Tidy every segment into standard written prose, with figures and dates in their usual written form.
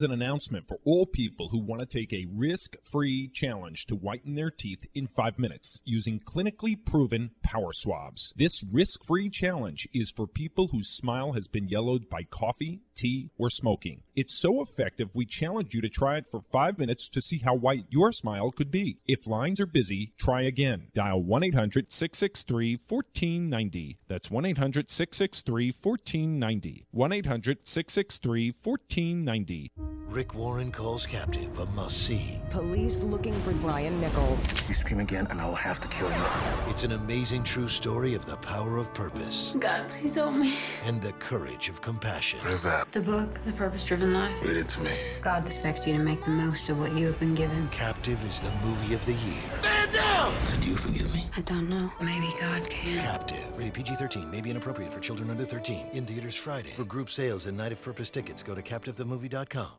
An announcement for all people who want to take a risk-free challenge to whiten their teeth in 5 minutes using clinically proven power swabs. This risk-free challenge is for people whose smile has been yellowed by coffee, tea, or smoking. It's so effective, we challenge you to try it for 5 minutes to see how white your smile could be. If lines are busy, try again. Dial 1-800-663-1490. That's 1-800-663-1490. 1-800-663-1490. Rick Warren Calls Captive, a must-see. Police looking for Brian Nichols. You scream again, and I will have to kill you. It's an amazing true story of the power of purpose. God, please help me. And the courage of compassion. What is that? The book, The Purpose-Driven Life. Read it to me. God expects you to make the most of what you have been given. Captive is the movie of the year. Stand down! Could you forgive me? I don't know. Maybe God can. Captive. Rated PG-13. May be inappropriate for children under 13. In theaters Friday. For group sales and Night of Purpose tickets, go to CaptiveTheMovie.com.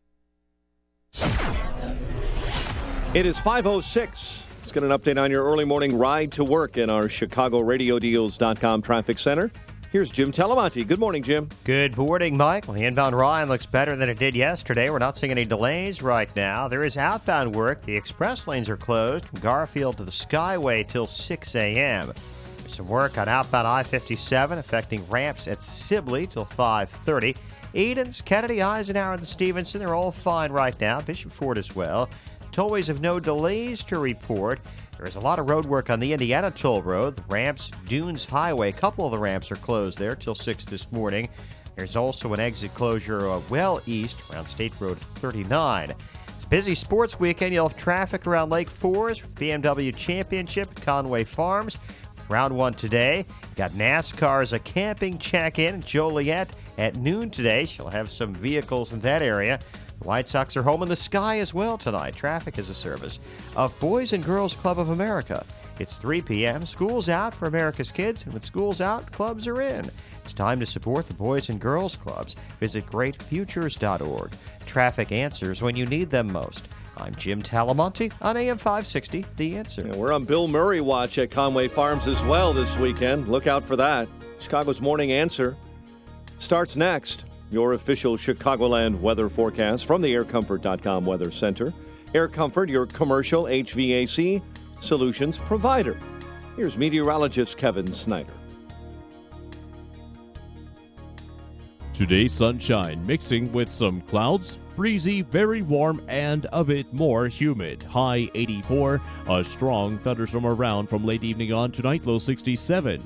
It is 5:06. Let's get an update on your early morning ride to work in our ChicagoRadioDeals.com traffic center. Here's Jim Talamonte. Good morning, Jim. Good morning, Mike. Well, the inbound Ryan looks better than it did yesterday. We're not seeing any delays right now. There is outbound work. The express lanes are closed from Garfield to the Skyway till 6 a.m. There's some work on outbound I-57 affecting ramps at Sibley till 5:30. Edens, Kennedy, Eisenhower, and Stevenson are all fine right now. Bishop Ford as well. Tollways have no delays to report. There is a lot of road work on the Indiana Toll Road. The ramps, Dunes Highway, a couple of the ramps are closed there till 6 this morning. There's also an exit closure well east around State Road 39. It's a busy sports weekend. You'll have traffic around Lake Forest, BMW Championship at Conway Farms. Round 1 today. Got NASCAR as a camping check-in in Joliet at noon today. She'll have some vehicles in that area. The White Sox are home in the sky as well tonight. Traffic is a service of Boys and Girls Club of America. It's 3 p.m. School's out for America's kids, and when school's out, clubs are in. It's time to support the Boys and Girls Clubs. Visit greatfutures.org. Traffic answers when you need them most. I'm Jim Talamonte on AM 560, The Answer. Yeah, we're on Bill Murray watch at Conway Farms as well this weekend. Look out for that. Chicago's Morning Answer starts next. Your official Chicagoland weather forecast from the AirComfort.com Weather Center. Air Comfort, your commercial HVAC solutions provider. Here's meteorologist Kevin Snyder. Today, sunshine mixing with some clouds. Breezy, very warm, and a bit more humid. High 84. A strong thunderstorm around from late evening on tonight, low 67.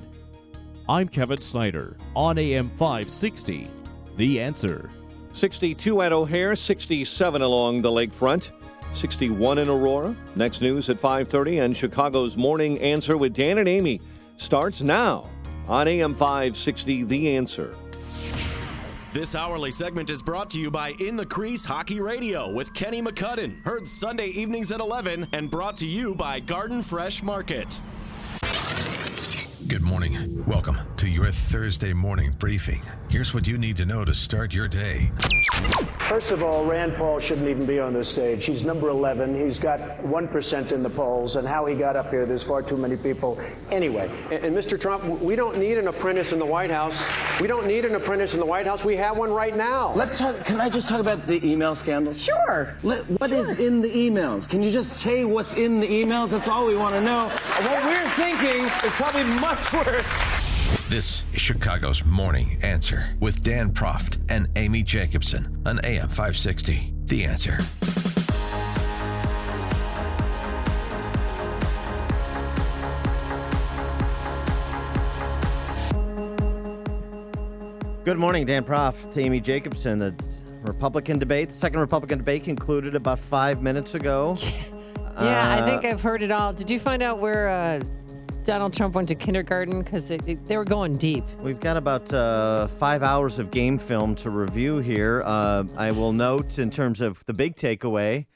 I'm Kevin Snyder on AM 560. The Answer. 62 at O'Hare, 67 along the lakefront, 61 in Aurora. Next news at 5:30 and Chicago's Morning Answer with Dan and Amy starts now on AM 560, The Answer. This hourly segment is brought to you by In the Crease Hockey Radio with Kenny McCudden. Heard Sunday evenings at 11 and brought to you by Garden Fresh Market. Good morning. Welcome to your Thursday morning briefing. Here's what you need to know to start your day. First of all, Rand Paul shouldn't even be on this stage. He's number 11. He's got 1% in the polls, and how he got up here, there's far too many people. Anyway. And Mr. Trump, we don't need an apprentice in the White House. We don't need an apprentice in the White House. We have one right now. Let's talk. Can I just talk about the email scandal? Sure. What is in the emails? Can you just say what's in the emails? That's all we want to know. What we're thinking is probably much worse. This is Chicago's Morning Answer with Dan Proft and Amy Jacobson on AM 560. The Answer. Good morning, Dan Proft, Amy Jacobson. The Republican debate, the second Republican debate concluded about 5 minutes ago. Yeah, I think I've heard it all. Did you find out where Donald Trump went to kindergarten? Because they were going deep. We've got about 5 hours of game film to review here. I will note, in terms of the big takeaway,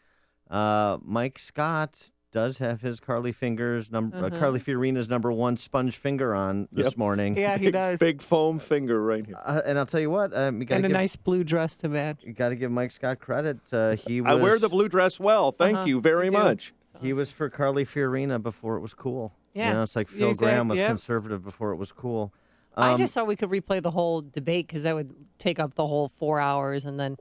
Mike Scott does have his Carly Fiorina's number one sponge finger on this morning. Yeah, he does. Big foam finger right here. And I'll tell you what, nice blue dress to match. You got to give Mike Scott credit. I wear the blue dress well. Thank you very much. He was for Carly Fiorina before it was cool. Yeah. You know, it's like Phil Graham was conservative before it was cool. I just thought we could replay the whole debate because that would take up the whole 4 hours, and then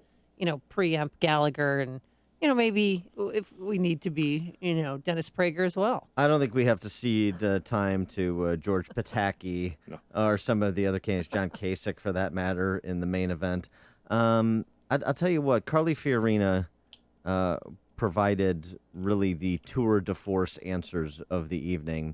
preempt Gallagher and, maybe if we need to be, Dennis Prager as well. I don't think we have to cede time to George Pataki or some of the other candidates, John Kasich for that matter, in the main event. I'll tell you what, Carly Fiorina provided really the tour de force answers of the evening.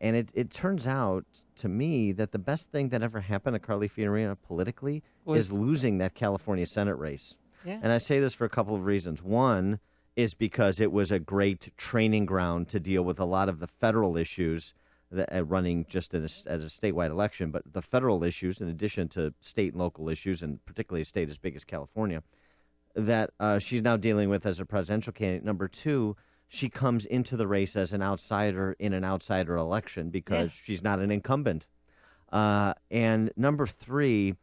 And it turns out to me that the best thing that ever happened to Carly Fiorina politically is losing that California Senate race. Yeah. And I say this for a couple of reasons. One is because it was a great training ground to deal with a lot of the federal issues that running just as a statewide election, but the federal issues in addition to state and local issues, and particularly a state as big as California, that she's now dealing with as a presidential candidate. Number two, she comes into the race as an outsider in an outsider election because she's not an incumbent. And number three,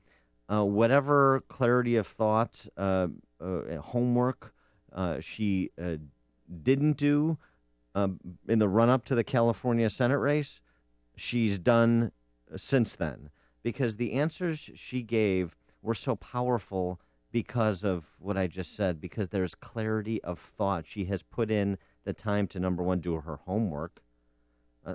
whatever clarity of thought, homework she didn't do in the run-up to the California Senate race, she's done since then. Because the answers she gave were so powerful because of what I just said, because there's clarity of thought. She has put in the time to, number one, do her homework.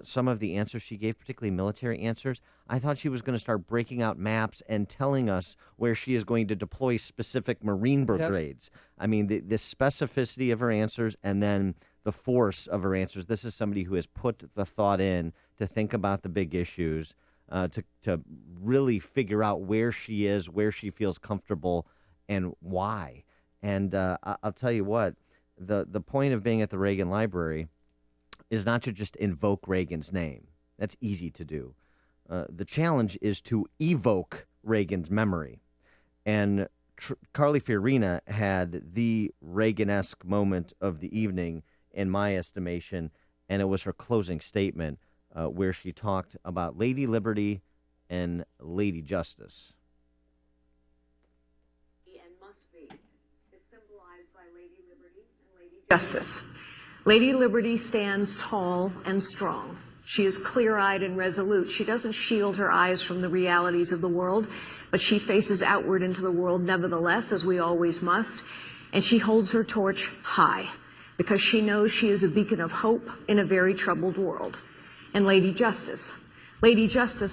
Some of the answers she gave, particularly military answers, I thought she was going to start breaking out maps and telling us where she is going to deploy specific Marine brigades. Yep. I mean, the specificity of her answers and then the force of her answers. This is somebody who has put the thought in to think about the big issues, to really figure out where she is, where she feels comfortable, and why. And I'll tell you what, the point of being at the Reagan Library is not to just invoke Reagan's name. That's easy to do. The challenge is to evoke Reagan's memory. And Carly Fiorina had the Reagan-esque moment of the evening, in my estimation, and it was her closing statement where she talked about Lady Liberty and Lady Justice. And must be is symbolized by Lady Liberty and Lady Justice. Lady Liberty stands tall and strong. She is clear-eyed and resolute. She doesn't shield her eyes from the realities of the world, but she faces outward into the world nevertheless, as we always must, and she holds her torch high because she knows she is a beacon of hope in a very troubled world. And Lady Justice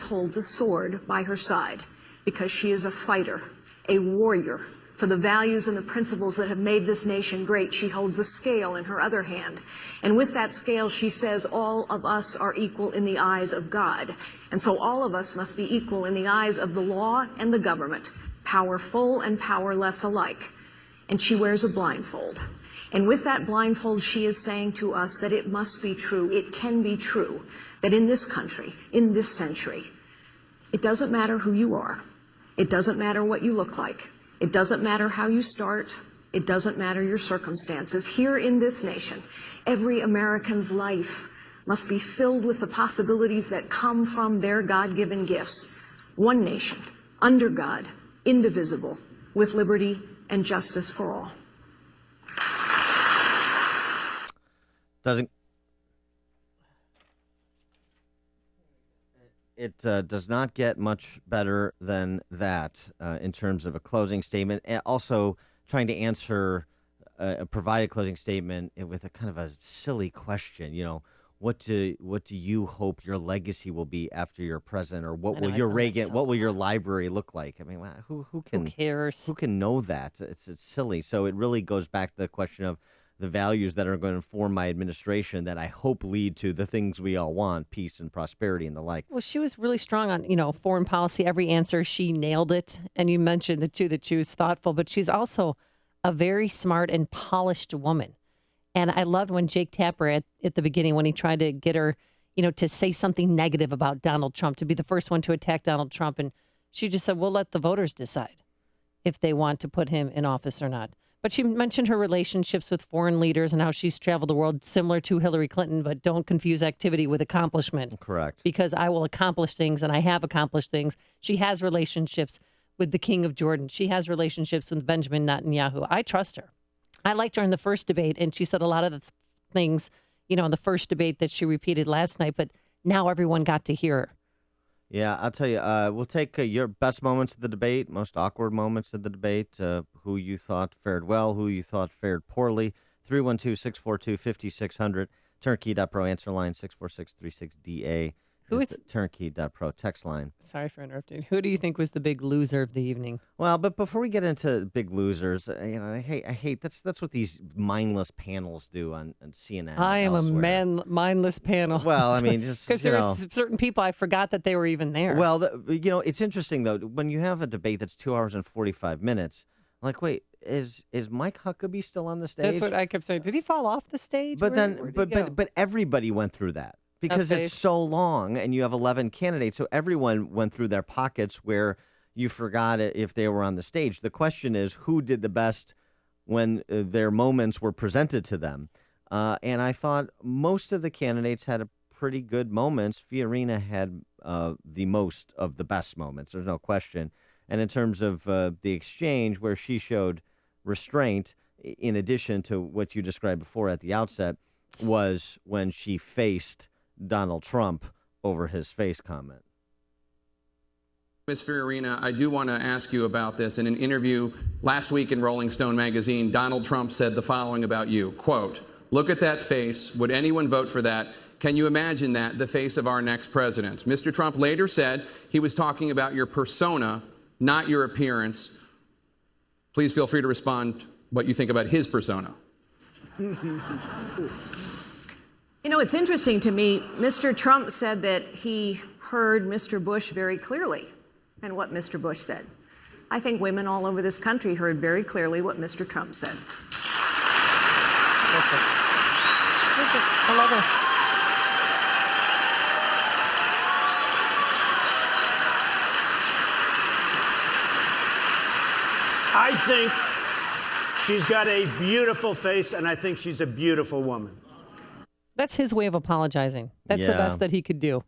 holds a sword by her side because she is a fighter, a warrior, for the values and the principles that have made this nation great. She holds a scale in her other hand. And with that scale, she says, all of us are equal in the eyes of God. And so all of us must be equal in the eyes of the law and the government, powerful and powerless alike. And she wears a blindfold. And with that blindfold, she is saying to us that it must be true, it can be true, that in this country, in this century, it doesn't matter who you are. It doesn't matter what you look like. It doesn't matter how you start. It doesn't matter your circumstances. Here in this nation, every American's life must be filled with the possibilities that come from their God-given gifts. One nation, under God, indivisible, with liberty and justice for all. It does not get much better than that in terms of a closing statement. And also trying to answer, provide a closing statement with a kind of a silly question. You know, what do you hope your legacy will be after you're president, or what will your library look like? I mean, who cares? Who can know that? It's silly. So it really goes back to the question of the values that are going to inform my administration that I hope lead to the things we all want, peace and prosperity and the like. Well, she was really strong on, foreign policy. Every answer, she nailed it. And you mentioned that she was thoughtful, but she's also a very smart and polished woman. And I loved when Jake Tapper at the beginning, when he tried to get her, to say something negative about Donald Trump, to be the first one to attack Donald Trump. And she just said, we'll let the voters decide if they want to put him in office or not. But she mentioned her relationships with foreign leaders and how she's traveled the world similar to Hillary Clinton, but don't confuse activity with accomplishment. Correct. Because I will accomplish things, and I have accomplished things. She has relationships with the King of Jordan. She has relationships with Benjamin Netanyahu. I trust her. I liked her in the first debate, and she said a lot of the things, in the first debate that she repeated last night, but now everyone got to hear her. Yeah, I'll tell you. We'll take your best moments of the debate, most awkward moments of the debate, who you thought fared well, who you thought fared poorly. 312-642-5600. Turnkey.pro answer line 64636DA. Who is the Turnkey.pro text line? Sorry for interrupting. Who do you think was the big loser of the evening? Well, but before we get into big losers, I hate that's what these mindless panels do on CNN. I am elsewhere. mindless panel. Well, I mean, just because there are certain people I forgot that they were even there. Well, it's interesting though when you have a debate that's 2 hours and 45 minutes. I'm like, wait, is Mike Huckabee still on the stage? That's what I kept saying. Did he fall off the stage? But but everybody went through that. Because it's so long and you have 11 candidates, so everyone went through their pockets where you forgot if they were on the stage. The question is, who did the best when their moments were presented to them? And I thought most of the candidates had a pretty good moments. Fiorina had the most of the best moments, there's no question. And in terms of the exchange where she showed restraint, in addition to what you described before at the outset, was when she faced Donald Trump over his face comment. Ms. Fiorina, I do want to ask you about this. In an interview last week in Rolling Stone magazine, Donald Trump said the following about you, quote, "Look at that face. Would anyone vote for that? Can you imagine that, the face of our next president?" Mr. Trump later said he was talking about your persona, not your appearance. Please feel free to respond what you think about his persona. You know, it's interesting to me. Mr. Trump said that he heard Mr. Bush very clearly and what Mr. Bush said. I think women all over this country heard very clearly what Mr. Trump said. I love her. I think she's got a beautiful face, and I think she's a beautiful woman. That's his way of apologizing. That's the best that he could do.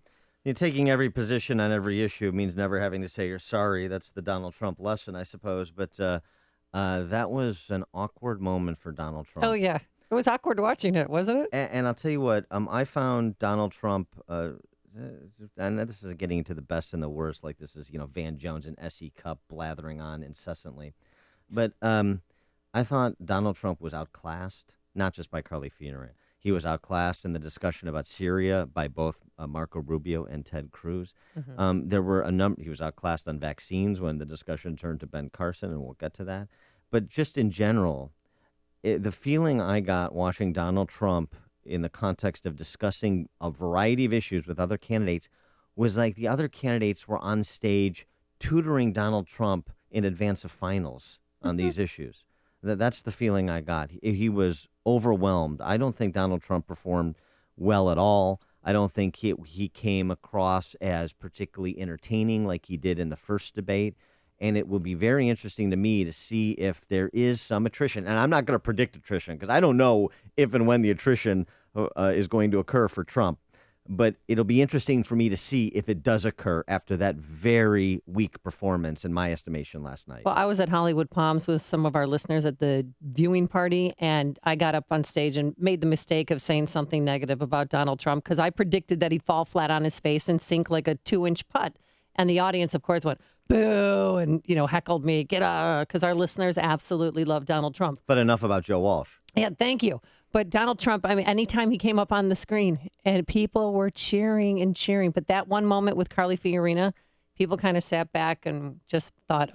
Taking every position on every issue means never having to say you're sorry. That's the Donald Trump lesson, I suppose. But that was an awkward moment for Donald Trump. Oh, yeah. It was awkward watching it, wasn't it? And I'll tell you what, I found Donald Trump, and this is getting into the best and the worst, like this is, Van Jones and S.E. Cupp blathering on incessantly. But I thought Donald Trump was outclassed, not just by Carly Fiorina. He was outclassed in the discussion about Syria by both Marco Rubio and Ted Cruz. Mm-hmm. There were a number. He was outclassed on vaccines when the discussion turned to Ben Carson, and we'll get to that. But just in general, the feeling I got watching Donald Trump in the context of discussing a variety of issues with other candidates was like the other candidates were on stage tutoring Donald Trump in advance of finals on these issues. That's the feeling I got. He was overwhelmed. I don't think Donald Trump performed well at all. I don't think he came across as particularly entertaining like he did in the first debate. And it will be very interesting to me to see if there is some attrition. And I'm not going to predict attrition because I don't know if and when the attrition is going to occur for Trump. But it'll be interesting for me to see if it does occur after that very weak performance, in my estimation, last night. Well, I was at Hollywood Palms with some of our listeners at the viewing party, and I got up on stage and made the mistake of saying something negative about Donald Trump because I predicted that he'd fall flat on his face and sink like a 2-inch putt. And the audience, of course, went, boo, and, heckled me, get out, because our listeners absolutely love Donald Trump. But enough about Joe Walsh. Yeah, thank you. But Donald Trump, I mean, anytime he came up on the screen and people were cheering and cheering. But that one moment with Carly Fiorina, people kind of sat back and just thought,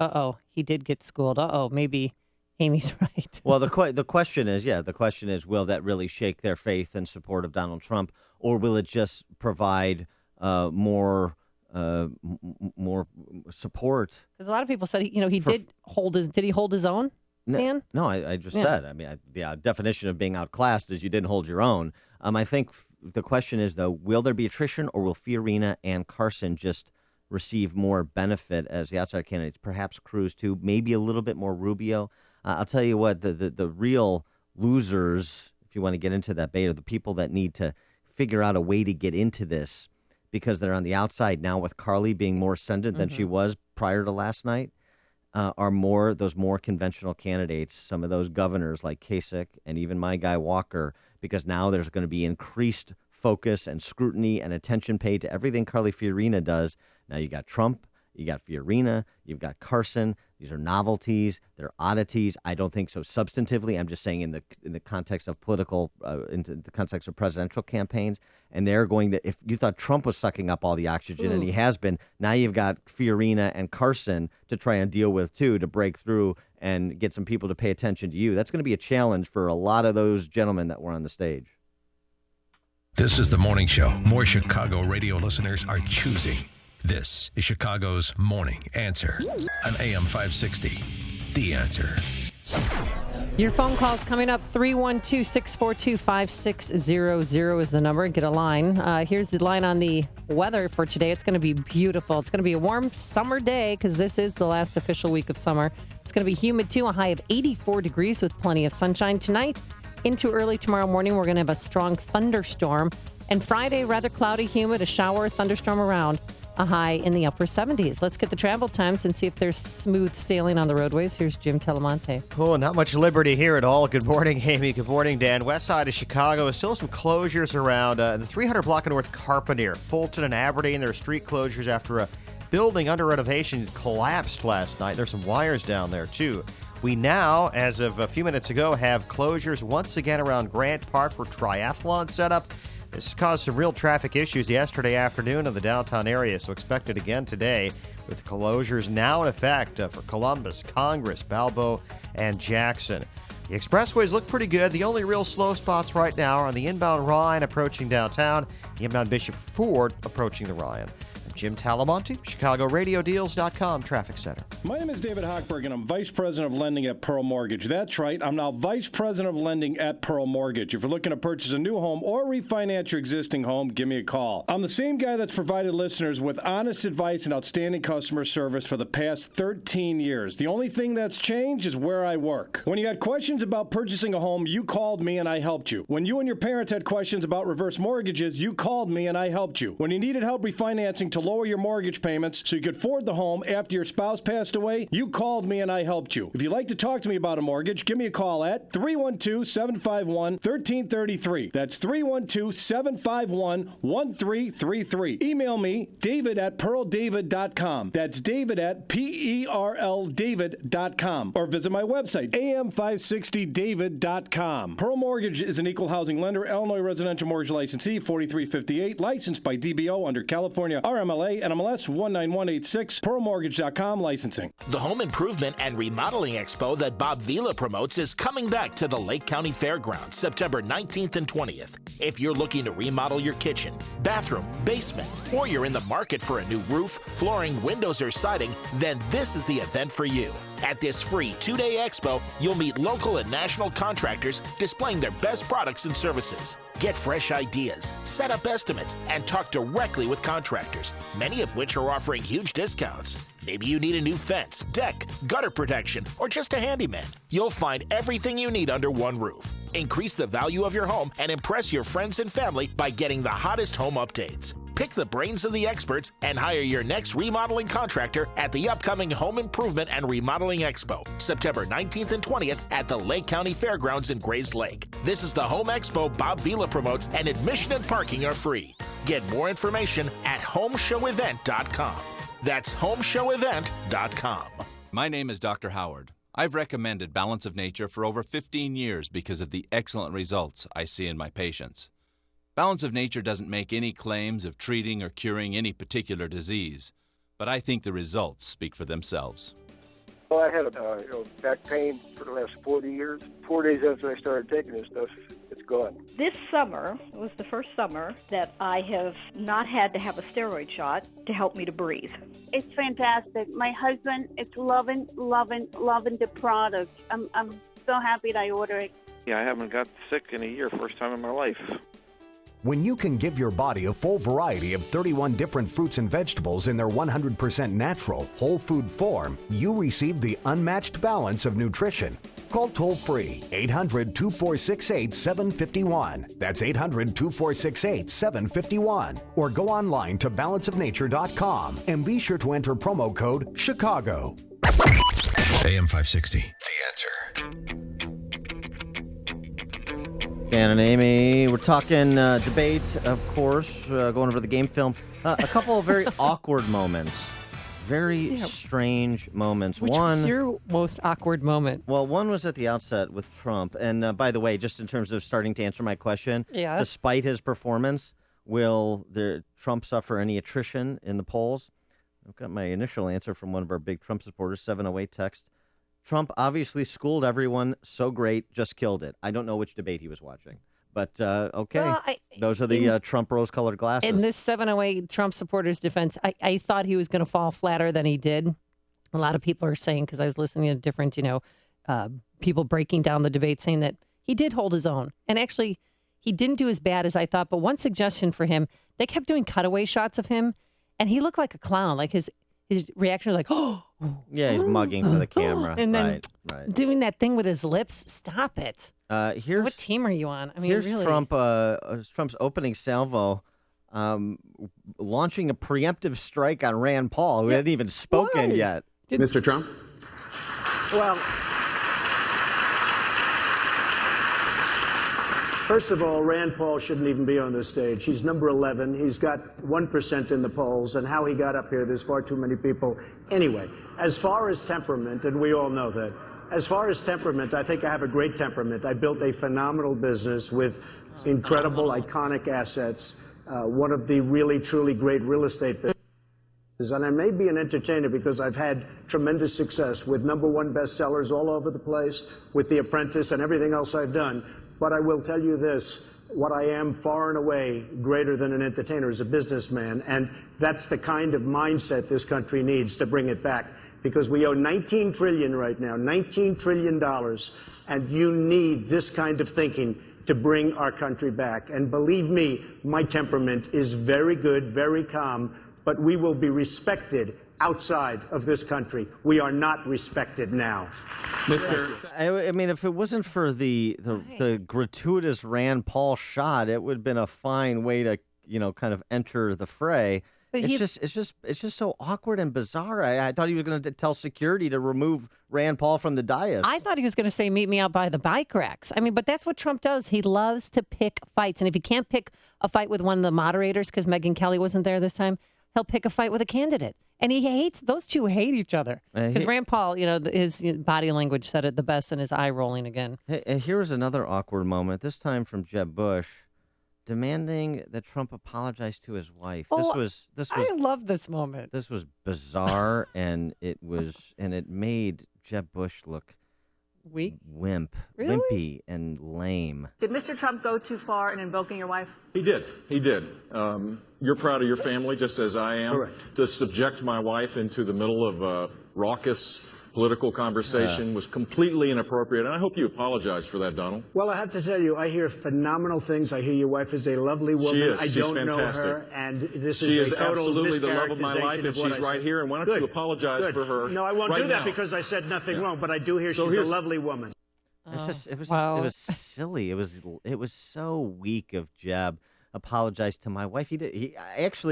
he did get schooled. Maybe Amy's right. Well, the question is, will that really shake their faith and support of Donald Trump, or will it just provide more support? Because a lot of people said, did he hold his own? Dan? No, I just said. I mean, the definition of being outclassed is you didn't hold your own. I think the question is, though, will there be attrition, or will Fiorina and Carson just receive more benefit as the outside candidates? Perhaps Cruz, too, maybe a little bit more Rubio. I'll tell you what, the real losers, if you want to get into that debate, are the people that need to figure out a way to get into this because they're on the outside now with Carly being more ascendant than she was prior to last night. Are those more conventional candidates, some of those governors like Kasich and even my guy Walker, because now there's going to be increased focus and scrutiny and attention paid to everything Carly Fiorina does. Now you got Trump, you got Fiorina, you've got Carson. These are novelties, they're oddities. I don't think so substantively. I'm just saying in the context of political, in the context of presidential campaigns. And they're going to, if you thought Trump was sucking up all the oxygen, and he has been, now you've got Fiorina and Carson to try and deal with too, to break through and get some people to pay attention to you. That's going to be a challenge for a lot of those gentlemen that were on the stage. This is The Morning Show. More Chicago radio listeners are choosing. This is Chicago's Morning Answer on AM 560. The Answer. Your phone calls coming up. 312-642-5600 is the number. Get a line. Here's the line on the weather for today. It's going to be beautiful. It's going to be a warm summer day because this is the last official week of summer. It's going to be humid too, a high of 84 degrees with plenty of sunshine. Tonight into early tomorrow morning, we're going to have a strong thunderstorm. And Friday, rather cloudy, humid, a shower, thunderstorm around. A high in the upper 70s. Let's get the travel times and see if there's smooth sailing on the roadways. Here's Jim Telemonte. Oh, not much liberty here at all. Good morning, Amy. Good morning, Dan. West side of Chicago, still some closures around the 300 block of North Carpenter. Fulton and Aberdeen, there are street closures after a building under renovation collapsed last night. There's some wires down there, too. We now, as of a few minutes ago, have closures once again around Grant Park for triathlon setup. This caused some real traffic issues yesterday afternoon in the downtown area, so expect it again today with closures now in effect for Columbus, Congress, Balboa, and Jackson. The expressways look pretty good. The only real slow spots right now are on the inbound Ryan approaching downtown, the inbound Bishop Ford approaching the Ryan. Jim Talamonte, ChicagoRadioDeals.com Traffic Center. My name is David Hochberg, and I'm Vice President of Lending at Pearl Mortgage. That's right, I'm now Vice President of Lending at Pearl Mortgage. If you're looking to purchase a new home or refinance your existing home, give me a call. I'm the same guy that's provided listeners with honest advice and outstanding customer service for the past 13 years. The only thing that's changed is where I work. When you had questions about purchasing a home, you called me and I helped you. When you and your parents had questions about reverse mortgages, you called me and I helped you. When you needed help refinancing to lower your mortgage payments so you could afford the home after your spouse passed away, you called me and I helped you. If you'd like to talk to me about a mortgage, give me a call at 312-751-1333. That's 312-751-1333. Email me, David at pearldavid.com. That's David at PERLDavid.com. Or visit my website, am560david.com. Pearl Mortgage is an equal housing lender, Illinois residential mortgage licensee, 4358, licensed by DBO under California RMLA and MLS 19186, pearlmortgage.com licensing. The Home Improvement and Remodeling Expo that Bob Vila promotes is coming back to the Lake County Fairgrounds September 19th and 20th. If you're looking to remodel your kitchen, bathroom, basement, or you're in the market for a new roof, flooring, windows, or siding, then this is the event for you. At this free two-day expo, you'll meet local and national contractors displaying their best products and services. Get fresh ideas, set up estimates, and talk directly with contractors, many of which are offering huge discounts. Maybe you need a new fence, deck, gutter protection, or just a handyman. You'll find everything you need under one roof. Increase the value of your home and impress your friends and family by getting the hottest home updates. Pick the brains of the experts and hire your next remodeling contractor at the upcoming Home Improvement and Remodeling Expo, September 19th and 20th at the Lake County Fairgrounds in Grays Lake. This is the Home Expo Bob Vila promotes, and admission and parking are free. Get more information at homeshowevent.com. That's homeshowevent.com. My name is Dr. Howard. I've recommended Balance of Nature for over 15 years because of the excellent results I see in my patients. Balance of Nature doesn't make any claims of treating or curing any particular disease, but I think the results speak for themselves. Well, I had back pain for the last 40 years. 4 days after I started taking this stuff, it's gone. This summer was the first summer that I have not had to have a steroid shot to help me to breathe. It's fantastic. My husband is loving the product. I'm so happy that I ordered it. Yeah, I haven't got sick in a year, first time in my life. When you can give your body a full variety of 31 different fruits and vegetables in their 100% natural, whole food form, you receive the unmatched balance of nutrition. Call toll-free 800-2468-751. That's 800-2468-751. Or go online to balanceofnature.com and be sure to enter promo code CHICAGO. AM 560, The Answer. Stan and Amy. We're talking debate, of course, going over the game film. A couple of very awkward moments. Very strange moments. Which was your most awkward moment? Well, one was at the outset with Trump. And by the way, just in terms of starting to answer my question, despite his performance, will Trump suffer any attrition in the polls? I've got my initial answer from one of our big Trump supporters, 708 text. Trump obviously schooled everyone. So great, just killed it. I don't know which debate he was watching. But, okay, well, those are the Trump rose-colored glasses. In this 708 Trump supporters' defense, I thought he was going to fall flatter than he did. A lot of people are saying, because I was listening to different, people breaking down the debate, saying that he did hold his own. And actually, he didn't do as bad as I thought. But one suggestion for him, they kept doing cutaway shots of him, and he looked like a clown. Like his reaction was like, oh. Yeah, he's mugging for the camera. And then right. doing that thing with his lips. Stop it. What team are you on? I mean, here's really. Trump's opening salvo, launching a preemptive strike on Rand Paul, who hadn't even spoken yet. Mr. Trump? Well, first of all, Rand Paul shouldn't even be on this stage. He's number 11. He's got 1% in the polls, and how he got up here, there's far too many people. Anyway, as far as temperament, and we all know that, as far as temperament, I think I have a great temperament. I built a phenomenal business with incredible, iconic assets, one of the really, truly great real estate businesses. And I may be an entertainer because I've had tremendous success with #1 bestsellers all over the place, with The Apprentice and everything else I've done. But I will tell you this, what I am far and away greater than an entertainer is a businessman. And that's the kind of mindset this country needs to bring it back. Because we owe $19 trillion right now, $19 trillion. And you need this kind of thinking to bring our country back. And believe me, my temperament is very good, very calm. But we will be respected outside of this country. We are not respected now. I mean, if it wasn't for the gratuitous Rand Paul shot, it would have been a fine way to, kind of enter the fray. But it's just so awkward and bizarre. I thought he was going to tell security to remove Rand Paul from the dais. I thought he was going to say, meet me out by the bike racks. I mean, but that's what Trump does. He loves to pick fights. And if he can't pick a fight with one of the moderators because Megyn Kelly wasn't there this time, he'll pick a fight with a candidate. And those two hate each other. Because Rand Paul, his body language said it the best, and his eye rolling again. Hey, here was another awkward moment, this time from Jeb Bush, demanding that Trump apologize to his wife. This was I love this moment. This was bizarre, and it made Jeb Bush look weak, wimpy, and lame. Did Mr. Trump go too far in invoking your wife? He did. You're proud of your family, just as I am. Correct. To subject my wife into the middle of a raucous political conversation was completely inappropriate, and I hope you apologize for that, Donald. Well, I have to tell you, I hear phenomenal things. I hear your wife is a lovely woman. She is. I She's don't fantastic. know her, and this She is is a total absolutely the love of my life, and mischaracterization of what she's I right said. here, and why don't you apologize for her? No, I won't right do that now. because I said nothing wrong, but I do hear So she's a here's- lovely woman. It was silly. It was so weak of Jeb. Apologize to my wife.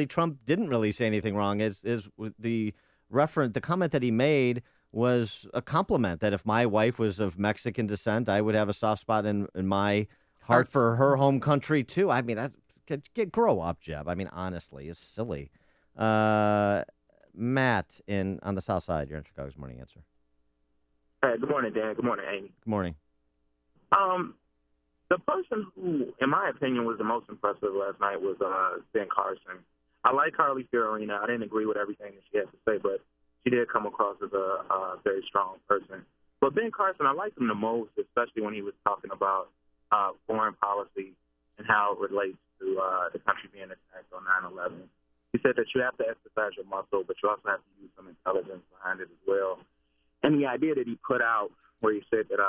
Trump didn't really say anything wrong. The comment that he made was a compliment that if my wife was of Mexican descent, I would have a soft spot in my heart for her home country too. I mean, grow up, Jeb. I mean, honestly, it's silly. Matt on the South Side. You're in Chicago's Morning Answer. Hey, good morning, Dan. Good morning, Amy. Good morning. The person who, in my opinion, was the most impressive last night was Ben Carson. I like Carly Fiorina. I didn't agree with everything that she had to say, but she did come across as a very strong person. But Ben Carson, I liked him the most, especially when he was talking about foreign policy and how it relates to the country being attacked on 9/11. He said that you have to exercise your muscle, but you also have to use some intelligence behind it as well. And the idea that he put out where he said that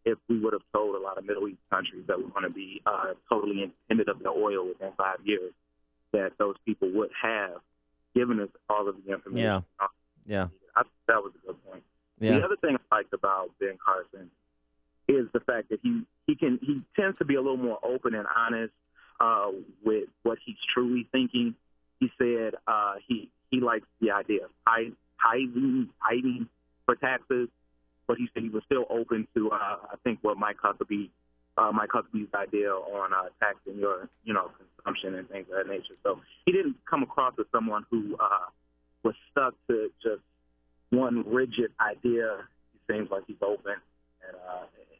if we would have told a lot of Middle East countries that we're going to be totally independent of their oil within 5 years, that those people would have given us all of the information. Yeah. I think that was a good point. Yeah. The other thing I liked about Ben Carson is the fact that he tends to be a little more open and honest with what he's truly thinking. He said he likes the idea of hiding for taxes, but he said he was still open to, I think, what Mike Huckabee Mike Huckabee's idea on taxing your, consumption and things of that nature. So he didn't come across as someone who was stuck to just one rigid idea. He seems like he's open, and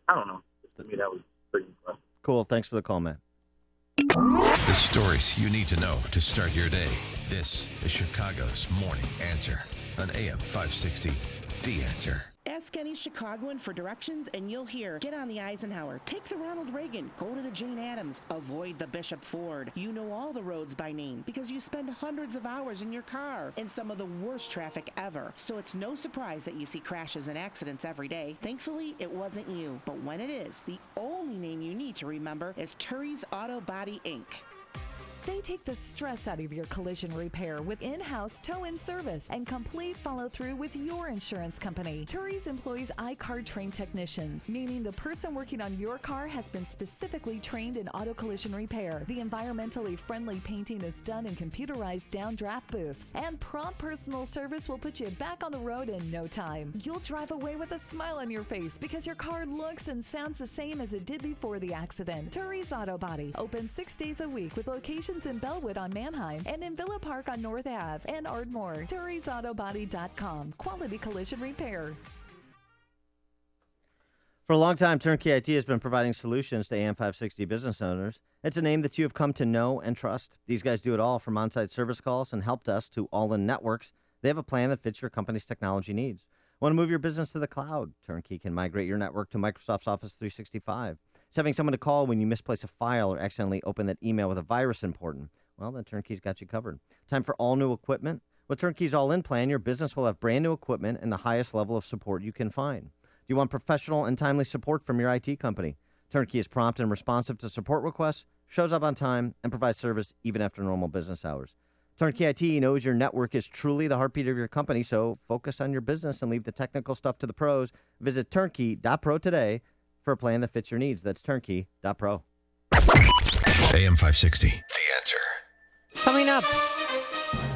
I don't know. To me, that was pretty impressive. Cool. Thanks for the call, Matt. The stories you need to know to start your day. This is Chicago's Morning Answer on AM 560. The Answer. Ask any Chicagoan for directions and you'll hear, get on the Eisenhower, take the Ronald Reagan, go to the Jane Addams, avoid the Bishop Ford. You know all the roads by name because you spend hundreds of hours in your car in some of the worst traffic ever. So it's no surprise that you see crashes and accidents every day. Thankfully, it wasn't you. But when it is, the only name you need to remember is Turry's Auto Body, Inc. They take the stress out of your collision repair with in-house tow-in service and complete follow-through with your insurance company. Turry's employs iCard trained technicians, meaning the person working on your car has been specifically trained in auto collision repair. The environmentally friendly painting is done in computerized downdraft booths, and prompt personal service will put you back on the road in no time. You'll drive away with a smile on your face because your car looks and sounds the same as it did before the accident. Turry's Auto Body, open 6 days a week with locations in Bellwood on Manheim and in Villa Park on North Ave and Ardmore. TurrysAutoBody.com. Quality collision repair. For a long time, Turnkey IT has been providing solutions to AM 560 business owners. It's a name that you have come to know and trust. These guys do it all, from on-site service calls and help desk to all-in networks. They have a plan that fits your company's technology needs. Want to move your business to the cloud? Turnkey can migrate your network to Microsoft's Office 365. Is having someone to call when you misplace a file or accidentally open that email with a virus important? Well, then Turnkey's got you covered. Time for all new equipment? With Turnkey's all-in plan, your business will have brand new equipment and the highest level of support you can find. Do you want professional and timely support from your IT company? Turnkey is prompt and responsive to support requests, shows up on time, and provides service even after normal business hours. Turnkey IT knows your network is truly the heartbeat of your company, so focus on your business and leave the technical stuff to the pros. Visit turnkey.pro today for a plan that fits your needs. That's turnkey.pro. AM 560. The Answer. Coming up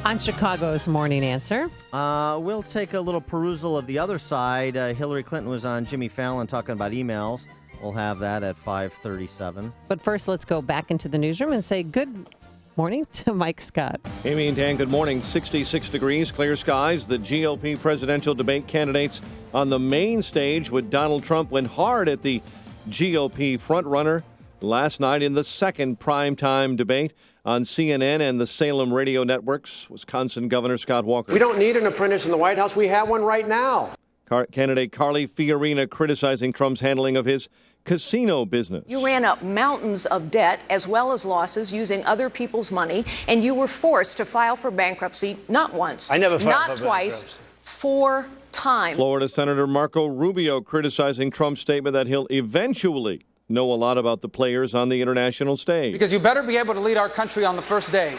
on Chicago's Morning Answer. We'll take a little perusal of the other side. Hillary Clinton was on Jimmy Fallon talking about emails. We'll have that at 5:37. But first, let's go back into the newsroom and say good morning to Mike Scott. Amy and Dan, good morning. 66 degrees, clear skies. The GOP presidential debate candidates on the main stage with Donald Trump went hard at the GOP frontrunner last night in the second primetime debate on CNN and the Salem radio networks. Wisconsin Governor Scott Walker. We don't need an apprentice in the White House. We have one right now. Candidate Carly Fiorina criticizing Trump's handling of his casino business. You ran up mountains of debt as well as losses using other people's money, and you were forced to file for bankruptcy not once, I never filed not for twice, bankruptcy. 4 times. Florida Senator Marco Rubio criticizing Trump's statement that he'll eventually know a lot about the players on the international stage. Because you better be able to lead our country on the first day.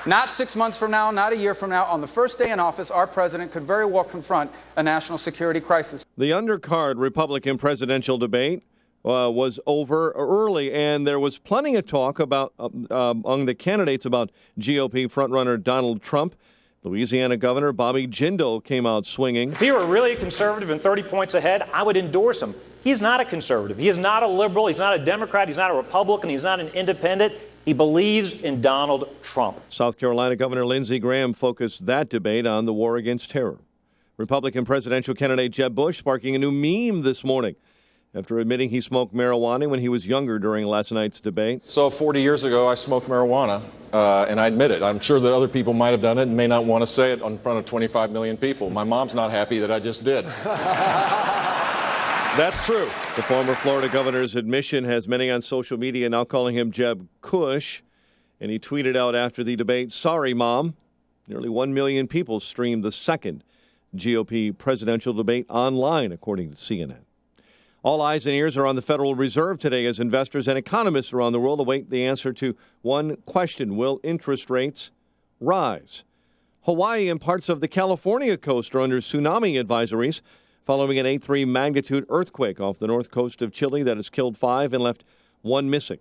Not 6 months from now, not a year from now. On the first day in office, our president could very well confront a national security crisis. The undercard Republican presidential debate was over early, and there was plenty of talk about among the candidates about GOP frontrunner Donald Trump. Louisiana Governor Bobby Jindal came out swinging. If he were really a conservative and 30 points ahead, I would endorse him. He's not a conservative. He is not a liberal. He's not a Democrat. He's not a Republican. He's not an independent. He believes in Donald Trump. South Carolina Governor Lindsey Graham focused that debate on the war against terror. Republican presidential candidate Jeb Bush sparking a new meme this morning after admitting he smoked marijuana when he was younger during last night's debate. So 40 years ago, I smoked marijuana, and I admit it. I'm sure that other people might have done it and may not want to say it in front of 25 million people. My mom's not happy that I just did. That's true. The former Florida governor's admission has many on social media now calling him Jeb Kush, and he tweeted out after the debate, "Sorry, Mom." Nearly 1 million people streamed the second GOP presidential debate online, according to CNN. All eyes and ears are on the Federal Reserve today as investors and economists around the world await the answer to one question: will interest rates rise? Hawaii and parts of the California coast are under tsunami advisories following an 8.3 magnitude earthquake off the north coast of Chile that has killed 5 and left 1 missing.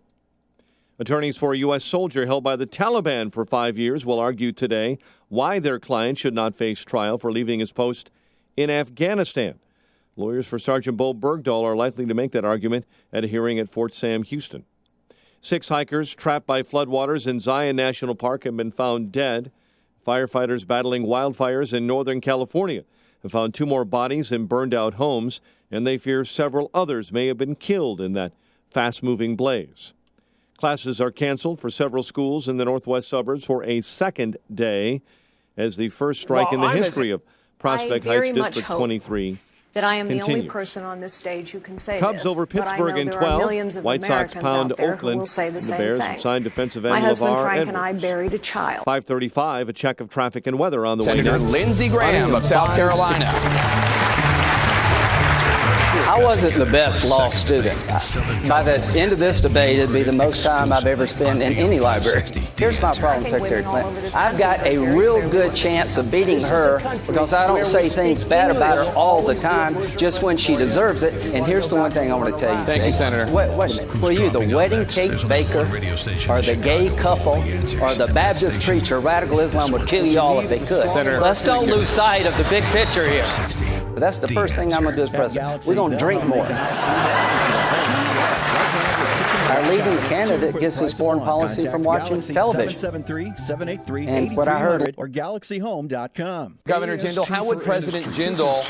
Attorneys for a U.S. soldier held by the Taliban for 5 years will argue today why their client should not face trial for leaving his post in Afghanistan. Lawyers for Sergeant Bo Bergdahl are likely to make that argument at a hearing at Fort Sam, Houston. 6 hikers trapped by floodwaters in Zion National Park have been found dead. Firefighters battling wildfires in Northern California have found 2 more bodies in burned-out homes, and they fear several others may have been killed in that fast-moving blaze. Classes are canceled for several schools in the northwest suburbs for a second day as the first strike in the history of Prospect Heights District 23 that I am the only continues. person on this stage who can say Cubs this, over but I Pittsburgh know in there are 12. millions of White Sox Americans pound out there Oakland. who will say the The same Bears thing. have signed defensive end My husband LeVar Frank and I Edwards. buried a child. 5:35, a check of traffic and weather on the way Senator next. Lindsey Graham of South Carolina. I wasn't the best law student. By the end of this debate, it'd be the most time I've ever spent in any library. Here's my problem, Secretary Clinton. I've got a real good chance of beating her because I don't say things bad about her all the time, just when she deserves it. And here's the one thing I want to tell you. Thank you, Senator. Wait a minute. Were you the wedding cake baker, or the gay couple, or the Baptist preacher? Radical Islam would kill you all if they could. Senator, let's don't lose sight of the big picture here. But that's the first thing I'm going to do as president. We're going to drink more. Our leading candidate gets his foreign policy from watching television. 773-783-8300 And what I heard or GalaxyHome.com. Governor Jindal, how would President Jindal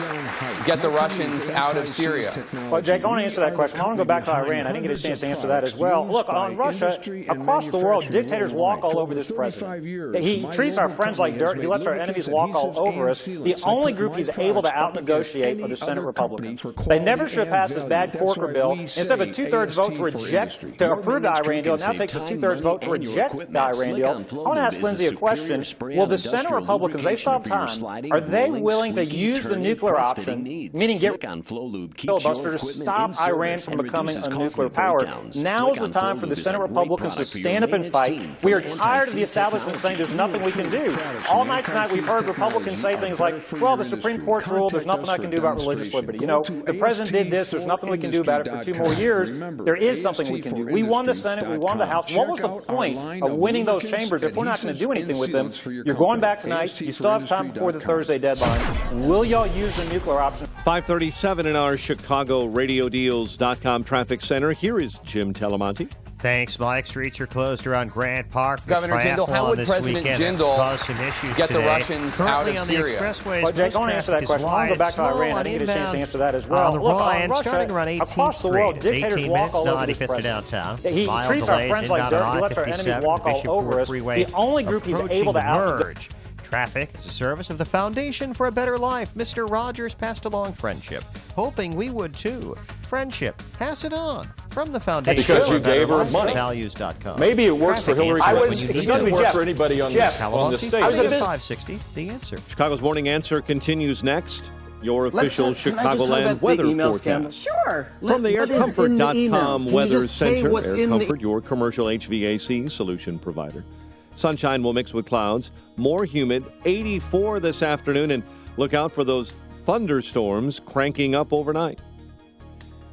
get the Russians out of Syria? Well, Jake, I want to answer that question. I want to go back to Iran. I didn't get a chance to answer that as well. Look, on Russia, across the world, dictators walk all over this president. He treats our friends like dirt. He lets our enemies walk all over us. The only group he's able to out-negotiate are the Senate Republicans. They never should have passed this bad Corker bill. Instead of a 2/3 vote to approve the Iran deal, now takes a 2/3 vote to reject the Iran deal. I want to ask Lindsey a question. Will the Senate Republicans, they still have time, are they willing to use the nuclear option, meaning get filibuster to stop Iran from becoming a nuclear power? Now is the time for the Senate Republicans to stand up and fight. We are tired of the establishment saying there's nothing we can do. All night tonight we've heard Republicans say things like, well, the Supreme Court's ruled, there's nothing I can do about religious liberty. You know, the president did this, there's nothing we can do about it for 2 more years. There is something we can do. We won the Senate, we won the House. What was the point of winning those chambers if we're not going to do anything with them? You're going back tonight. You still have time before the Thursday deadline. Will y'all use the nuclear option? 5:37 in our Chicago RadioDeals.com traffic center. Here is Jim Telemonte. Thanks, Mike. Streets are closed around Grant Park. Governor Jindal, how would President Jindal get the Russians out of Syria? Well, Jake, I want to answer that question. I want to go back to Iran. I didn't get a chance to answer that as well. On the Ryan, starting around 18th across the world, Street, dictators 18 walk minutes all to over this 95th president. downtown. He Mild treats our delays friends like inbound dirt. on He lets our enemies I-57, walk all Bishop over Ford us. Freeway, The only group he's able to Merge. Traffic is a service of the Foundation for a Better Life. Mr. Rogers passed along friendship, hoping we would too. Friendship, pass it on. From the Foundation Because for you a Better gave her Life, money. Values.com. Maybe it works for Hillary Clinton. It doesn't work Jeff. for anybody on Jeff. this stage. I was at 560. The answer. Chicago's Morning Answer continues next. Your official can I just Chicagoland have the weather email forecast. Sure. From the What is in the email? AirComfort.com Can you Weather just say Center, what's Air in the- Comfort, your commercial HVAC solution provider. Sunshine will mix with clouds, more humid, 84 this afternoon, and look out for those thunderstorms cranking up overnight.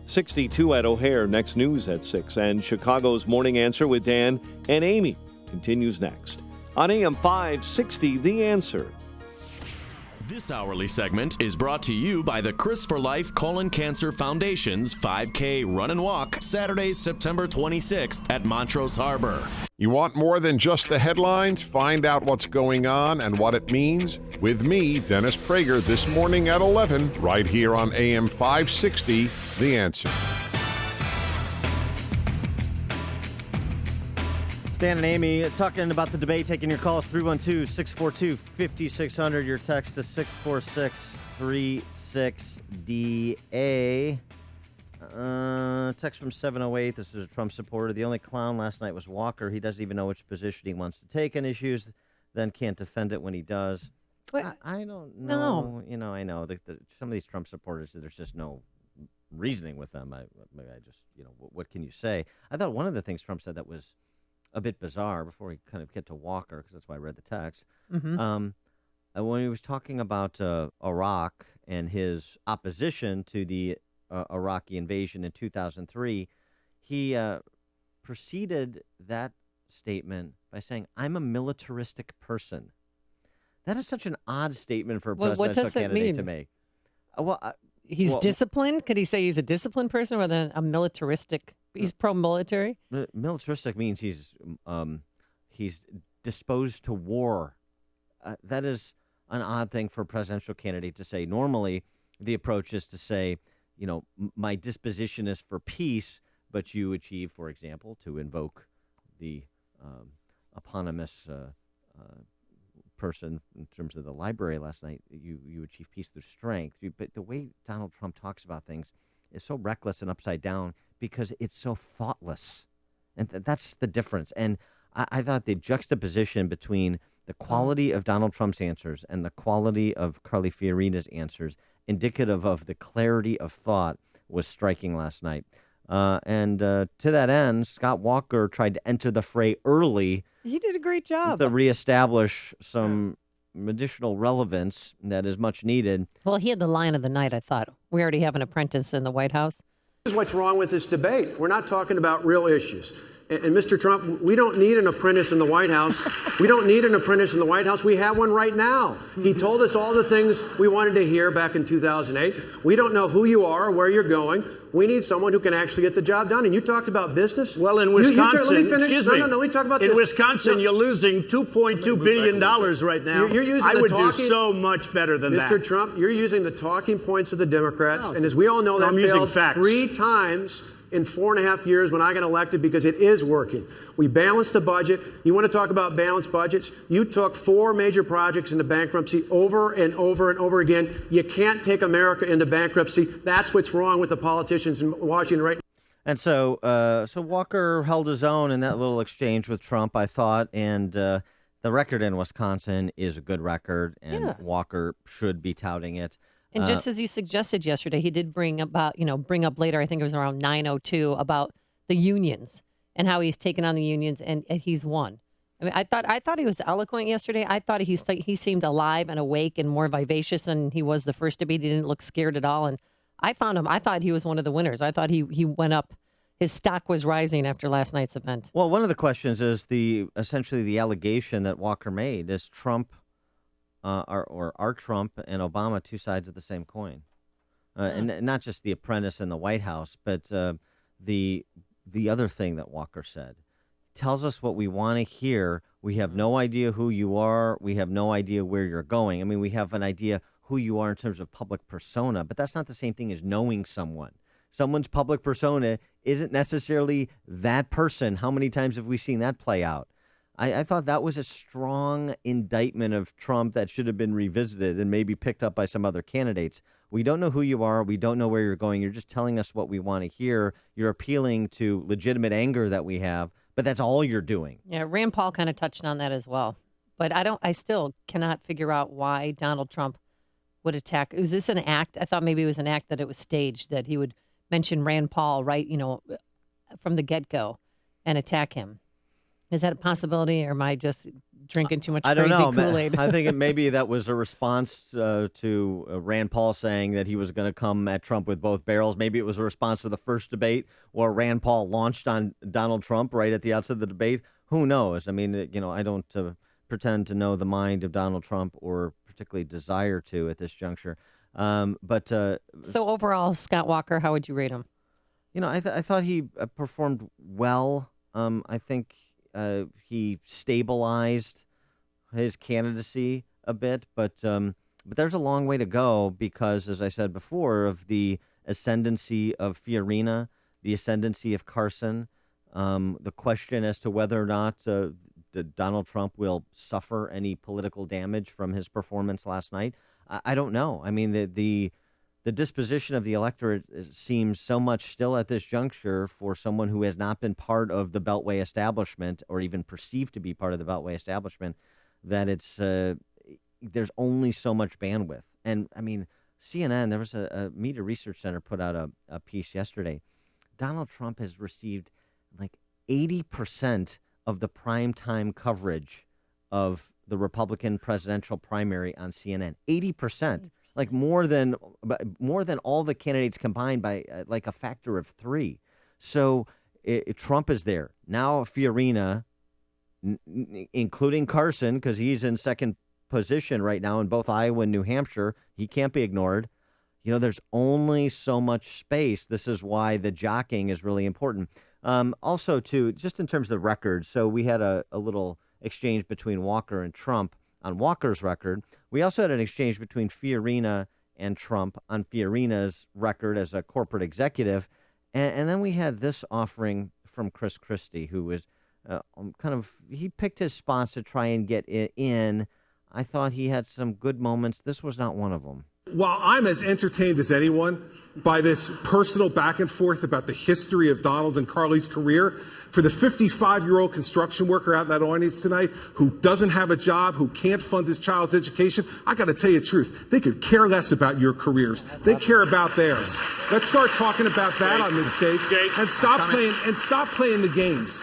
62 at O'Hare, next news at 6, and Chicago's Morning Answer with Dan and Amy continues next. On AM 560, The Answer. This hourly segment is brought to you by the Chris for Life Colon Cancer Foundation's 5K Run and Walk, Saturday, September 26th at Montrose Harbor. You want more than just the headlines? Find out what's going on and what it means with me, Dennis Prager, this morning at 11, right here on AM 560, The Answer. Dan and Amy talking about the debate, taking your calls 312-642-5600. Your text to 64636DA. Text from 708. This is a Trump supporter. The only clown last night was Walker. He doesn't even know which position he wants to take on issues, then can't defend it when he does. I don't know. You know, I know that some of these Trump supporters, there's just no reasoning with them. I just, what can you say? I thought one of the things Trump said that was a bit bizarre before we kind of get to Walker, because that's why I read the text. Mm-hmm. When he was talking about Iraq and his opposition to the Iraqi invasion in 2003, he preceded that statement by saying, "I'm a militaristic person." That is such an odd statement for a presidential candidate to make. he's disciplined? Could he say he's a disciplined person rather than a militaristic? He's pro-military? Militaristic means he's disposed to war. That is an odd thing for a presidential candidate to say. Normally, the approach is to say, my disposition is for peace, but you achieve, for example, to invoke the eponymous person in terms of the library last night, you achieve peace through strength. But the way Donald Trump talks about things is so reckless and upside down because it's so thoughtless. And that's the difference. And I thought the juxtaposition between the quality of Donald Trump's answers and the quality of Carly Fiorina's answers, indicative of the clarity of thought, was striking last night. And to that end, Scott Walker tried to enter the fray early. He did a great job. To reestablish some additional relevance that is much needed. Well, he had the line of the night, I thought. We already have an apprentice in the White House. This is what's wrong with this debate. We're not talking about real issues. And Mr. Trump, we don't need an apprentice in the White House. We don't need an apprentice in the White House. We have one right now. He told us all the things we wanted to hear back in 2008. We don't know who you are or where you're going. We need someone who can actually get the job done. And you talked about business. Well, in Wisconsin, excuse me. No, we talk about in this. Wisconsin, you're losing $2.2 billion right now. You're using I would do so much better than that. Mr. Trump, you're using the talking points of the Democrats. And as we all know, that failed 3 times in 4.5 years when I got elected because it is working. We balanced the budget. You want to talk about balanced budgets? You took 4 major projects into bankruptcy over and over and over again. You can't take America into bankruptcy. That's what's wrong with the politicians in Washington right now. And so Walker held his own in that little exchange with Trump, I thought, and the record in Wisconsin is a good record, and Walker should be touting it. And just as you suggested yesterday, he did bring up later, I think it was around 9:02, about the unions and how he's taken on the unions and he's won. I mean, I thought he was eloquent yesterday. I thought he seemed alive and awake and more vivacious than he was the first debate. He didn't look scared at all. And I thought he was one of the winners. I thought he went up. His stock was rising after last night's event. Well, one of the questions is essentially the allegation that Walker made is Trump or are Trump and Obama two sides of the same coin? And not just the apprentice in the White House, but the other thing that Walker said. Tells us what we want to hear. We have no idea who you are. We have no idea where you're going. I mean, we have an idea who you are in terms of public persona, but that's not the same thing as knowing someone. Someone's public persona isn't necessarily that person. How many times have we seen that play out? I thought that was a strong indictment of Trump that should have been revisited and maybe picked up by some other candidates. We don't know who you are. We don't know where you're going. You're just telling us what we want to hear. You're appealing to legitimate anger that we have, but that's all you're doing. Yeah, Rand Paul kind of touched on that as well. But I still cannot figure out why Donald Trump would attack. Was this an act? I thought maybe it was an act that it was staged, that he would mention Rand Paul from the get-go and attack him. Is that a possibility, or am I just drinking too much crazy Kool-Aid? I think maybe that was a response to Rand Paul saying that he was going to come at Trump with both barrels. Maybe it was a response to the first debate where Rand Paul launched on Donald Trump right at the outset of the debate. Who knows? I mean, I don't pretend to know the mind of Donald Trump or particularly desire to at this juncture. So overall, Scott Walker, how would you rate him? I thought he performed well. I think he stabilized his candidacy a bit, but there's a long way to go because, as I said before, of the ascendancy of Fiorina, the ascendancy of Carson, the question as to whether or not Donald Trump will suffer any political damage from his performance last night. I don't know. I mean, the disposition of the electorate seems so much still at this juncture for someone who has not been part of the Beltway establishment or even perceived to be part of the Beltway establishment that there's only so much bandwidth. And, I mean, CNN, there was a Media Research Center put out a piece yesterday. Donald Trump has received like 80% of the primetime coverage of the Republican presidential primary on CNN. 80%. Like more than all the candidates combined by like a factor of 3. So Trump is there. Now Fiorina, including Carson, because he's in second position right now in both Iowa and New Hampshire. He can't be ignored. there's only so much space. This is why the jockeying is really important. Also, too, just in terms of records, so we had a little exchange between Walker and Trump on Walker's record. We also had an exchange between Fiorina and Trump on Fiorina's record as a corporate executive. And then we had this offering from Chris Christie, who was he picked his spots to try and get it in. I thought he had some good moments. This was not one of them. While I'm as entertained as anyone by this personal back and forth about the history of Donald and Carly's career, for the 55-year-old construction worker out in that audience tonight who doesn't have a job, who can't fund his child's education, I got to tell you the truth. They could care less about your careers. They care about theirs. Let's start talking about that on this stage and stop playing the games.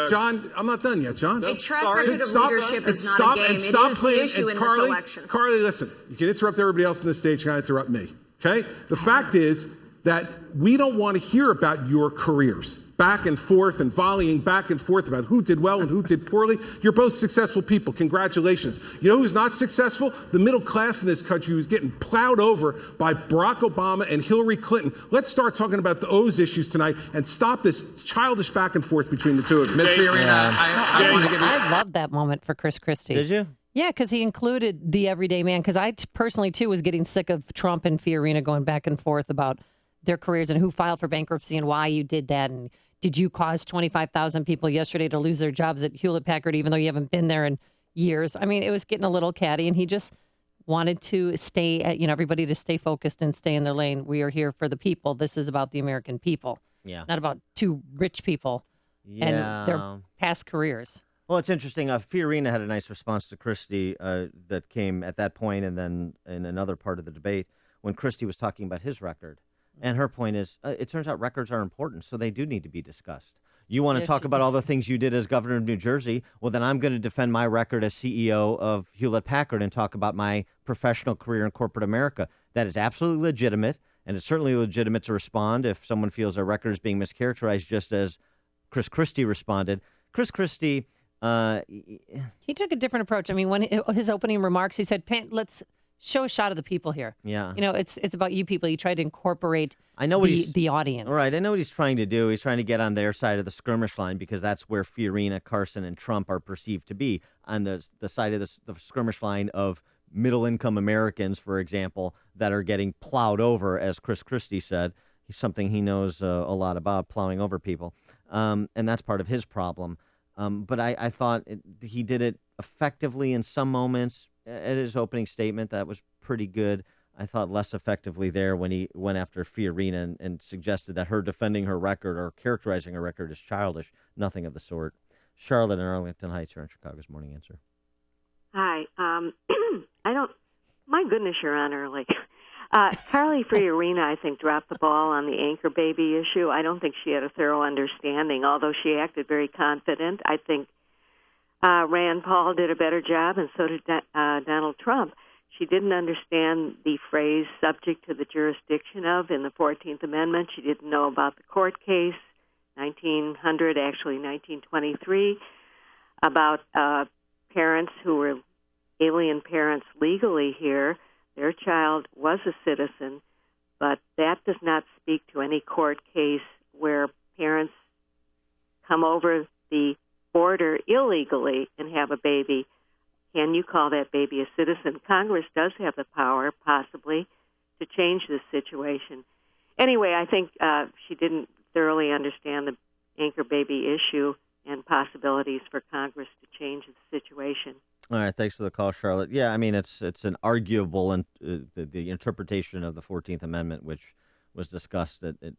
John, I'm not done yet, John. A track record of leadership is not a game. It is the issue in this election. Carly, listen, you can interrupt everybody else on the stage. You can't interrupt me, okay? The fact is that we don't want to hear about your careers, back and forth and volleying back and forth about who did well and who did poorly. You're both successful people. Congratulations. You know who's not successful? The middle class in this country who's getting plowed over by Barack Obama and Hillary Clinton. Let's start talking about those issues tonight and stop this childish back and forth between the two of you. Ms. Fiorina, I love that moment for Chris Christie. Did you? Yeah, because he included the everyday man. Because I personally, too, was getting sick of Trump and Fiorina going back and forth about their careers and who filed for bankruptcy and why you did that. And did you cause 25,000 people yesterday to lose their jobs at Hewlett-Packard, even though you haven't been there in years? I mean, it was getting a little catty, and he just wanted to stay, everybody to stay focused and stay in their lane. We are here for the people. This is about the American people. Yeah. Not about two rich people and their past careers. Well, it's interesting. Fiorina had a nice response to Christie that came at that point, and then in another part of the debate when Christie was talking about his record. And her point is, it turns out records are important, so they do need to be discussed. You want to talk about all the things you did as governor of New Jersey? Well, then I'm going to defend my record as CEO of Hewlett-Packard and talk about my professional career in corporate America. That is absolutely legitimate, and it's certainly legitimate to respond if someone feels their record is being mischaracterized, just as Chris Christie responded. Chris Christie... he took a different approach. I mean, when his opening remarks, he said, let's show a shot of the people here. Yeah. It's about you people. You try to incorporate the audience. All right. I know what he's trying to do. He's trying to get on their side of the skirmish line because that's where Fiorina, Carson, and Trump are perceived to be, on the side of the skirmish line of middle-income Americans, for example, that are getting plowed over, as Chris Christie said. He's something he knows a lot about, plowing over people. And that's part of his problem. But I thought he did it effectively in some moments. At his opening statement, that was pretty good. I thought less effectively there when he went after Fiorina and suggested that her defending her record or characterizing her record as childish. Nothing of the sort. Charlotte in Arlington Heights, you're on Chicago's Morning Answer. Hi. My goodness, Your Honor. Carly Fiorina, I think, dropped the ball on the anchor baby issue. I don't think she had a thorough understanding, although she acted very confident. I think Rand Paul did a better job, and so did Donald Trump. She didn't understand the phrase subject to the jurisdiction of in the 14th Amendment. She didn't know about the court case, 1923, about parents who were alien parents legally here. Their child was a citizen, but that does not speak to any court case where parents come over the border illegally and have a baby. Can you call that baby a citizen? Congress does have the power, possibly, to change this situation. Anyway, I think she didn't thoroughly understand the anchor baby issue and possibilities for Congress to change the situation. All right, thanks for the call, Charlotte. Yeah, I mean, it's an arguable the interpretation of the 14th Amendment, which was discussed in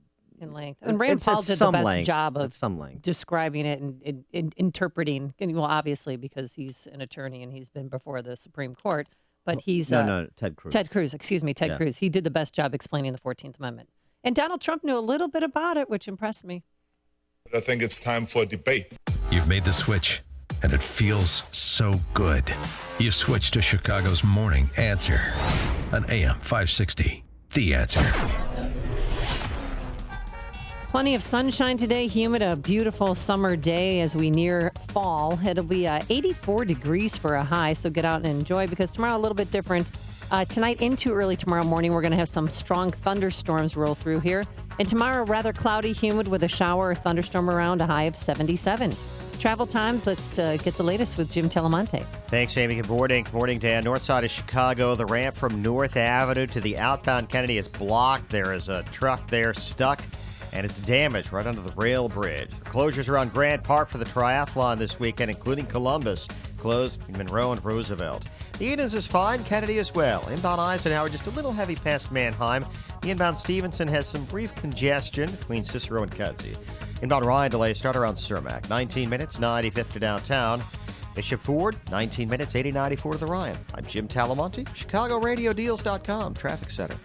length. And Rand Paul did the best job of length describing it and interpreting. Well, obviously, because he's an attorney and he's been before the Supreme Court. But he's Ted Cruz. Ted Cruz, excuse me, Ted Cruz. He did the best job explaining the 14th Amendment. And Donald Trump knew a little bit about it, which impressed me. I think it's time for a debate. You've made the switch, and it feels so good. You've switched to Chicago's Morning Answer on AM 560. The Answer. Plenty of sunshine today, humid, a beautiful summer day as we near fall. It'll be 84 degrees for a high, so get out and enjoy because tomorrow a little bit different. Tonight into early tomorrow morning, we're going to have some strong thunderstorms roll through here. And tomorrow, rather cloudy, humid with a shower or thunderstorm around, a high of 77. Travel times, let's get the latest with Jim Talamonte. Thanks, Amy. Good morning. Good morning, Dan. North side of Chicago, the ramp from North Avenue to the outbound Kennedy is blocked. There is a truck there stuck, and it's damaged right under the rail bridge. Closures around Grant Park for the triathlon this weekend, including Columbus, closed in Monroe and Roosevelt. The Edens is fine, Kennedy as well. Inbound Eisenhower just a little heavy past Manheim. The inbound Stevenson has some brief congestion between Cicero and Cudsey. Inbound Ryan delays start around Cermak. 19 minutes, 95th to downtown. Bishop Ford, 19 minutes, 80-94 to the Ryan. I'm Jim Talamonte, ChicagoRadioDeals.com, Traffic Center.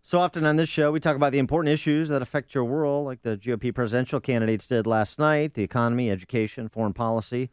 So often on this show, we talk about the important issues that affect your world, like the GOP presidential candidates did last night, the economy, education, foreign policy.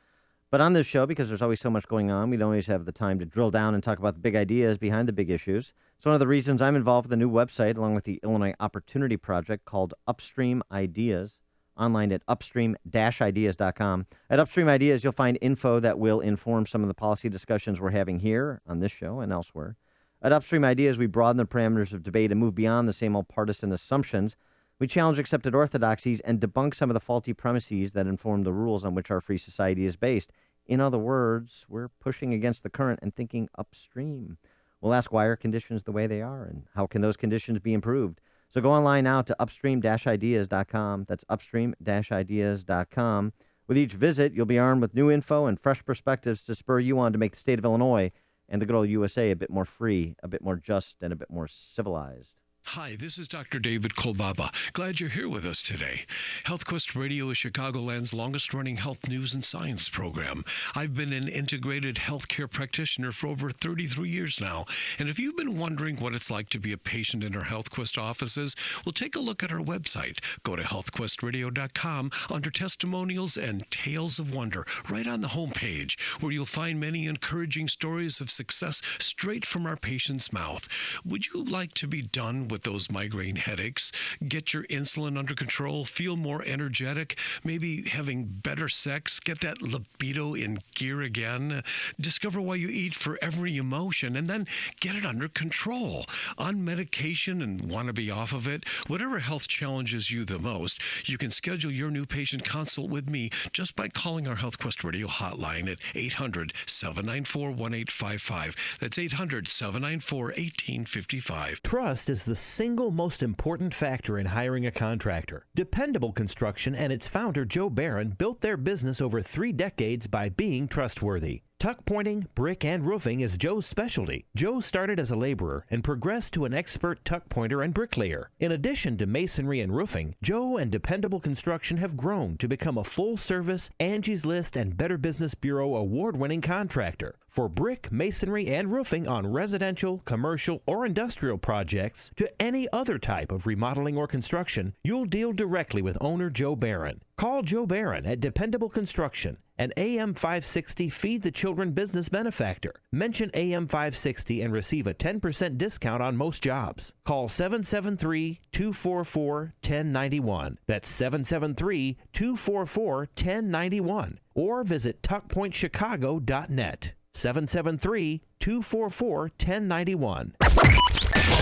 But on this show, because there's always so much going on, we don't always have the time to drill down and talk about the big ideas behind the big issues. So one of the reasons I'm involved with a new website, along with the Illinois Opportunity Project, called Upstream Ideas, online at upstream-ideas.com. At Upstream Ideas, you'll find info that will inform some of the policy discussions we're having here on this show and elsewhere. At Upstream Ideas, we broaden the parameters of debate and move beyond the same old partisan assumptions. We challenge accepted orthodoxies and debunk some of the faulty premises that inform the rules on which our free society is based. In other words, we're pushing against the current and thinking upstream. We'll ask why are conditions the way they are and how can those conditions be improved. So go online now to upstream-ideas.com. That's upstream-ideas.com. With each visit, you'll be armed with new info and fresh perspectives to spur you on to make the state of Illinois and the good old USA a bit more free, a bit more just, and a bit more civilized. Hi, this is Dr. David Kolbaba. Glad you're here with us today. HealthQuest Radio is Chicagoland's longest-running health news and science program. I've been an integrated healthcare practitioner for over 33 years now, and if you've been wondering what it's like to be a patient in our HealthQuest offices, well, take a look at our website. Go to healthquestradio.com under Testimonials and Tales of Wonder, right on the homepage, where you'll find many encouraging stories of success straight from our patient's mouth. Would you like to be done with those migraine headaches, get your insulin under control, feel more energetic, maybe having better sex, get that libido in gear again, discover why you eat for every emotion, and then get it under control? On medication and want to be off of it? Whatever health challenges you the most, you can schedule your new patient consult with me just by calling our HealthQuest Radio hotline at 800-794-1855. That's 800-794-1855. Trust is the single most important factor in hiring a contractor. Dependable Construction and its founder, Joe Barron, built their business over 3 decades by being trustworthy. Tuck pointing, brick, and roofing is Joe's specialty. Joe started as a laborer and progressed to an expert tuck pointer and bricklayer. In addition to masonry and roofing, Joe and Dependable Construction have grown to become a full-service Angie's List and Better Business Bureau award-winning contractor. For brick, masonry, and roofing on residential, commercial, or industrial projects to any other type of remodeling or construction, you'll deal directly with owner Joe Barron. Call Joe Barron at Dependable Construction, an AM 560 Feed the Children business benefactor. Mention AM 560 and receive a 10% discount on most jobs. Call 773-244-1091. That's 773-244-1091. Or visit tuckpointchicago.net. 773-244-1091.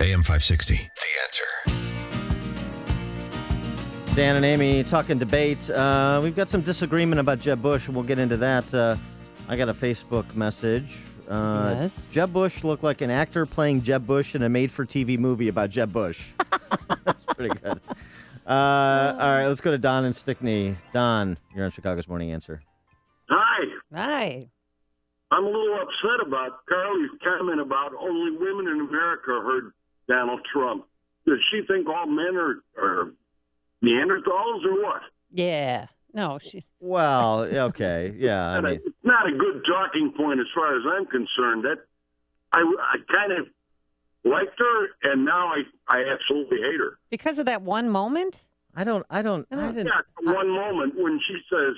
AM 560, The Answer. Dan and Amy talking debate. We've got some disagreement about Jeb Bush, and we'll get into that. I got a Facebook message. Yes. Jeb Bush looked like an actor playing Jeb Bush in a made-for-TV movie about Jeb Bush. That's pretty good. All right, let's go to Don and Stickney. Don, you're on Chicago's Morning Answer. Hi. Hi. I'm a little upset about Carly's comment about only women in America heard Donald Trump. Does she think all men are Neanderthals or what? Yeah. No, she. Well, okay. Yeah. It's not a good talking point as far as I'm concerned. That I kind of liked her, and now I absolutely hate her. Because of that one moment? I didn't. Yeah, one moment when she says,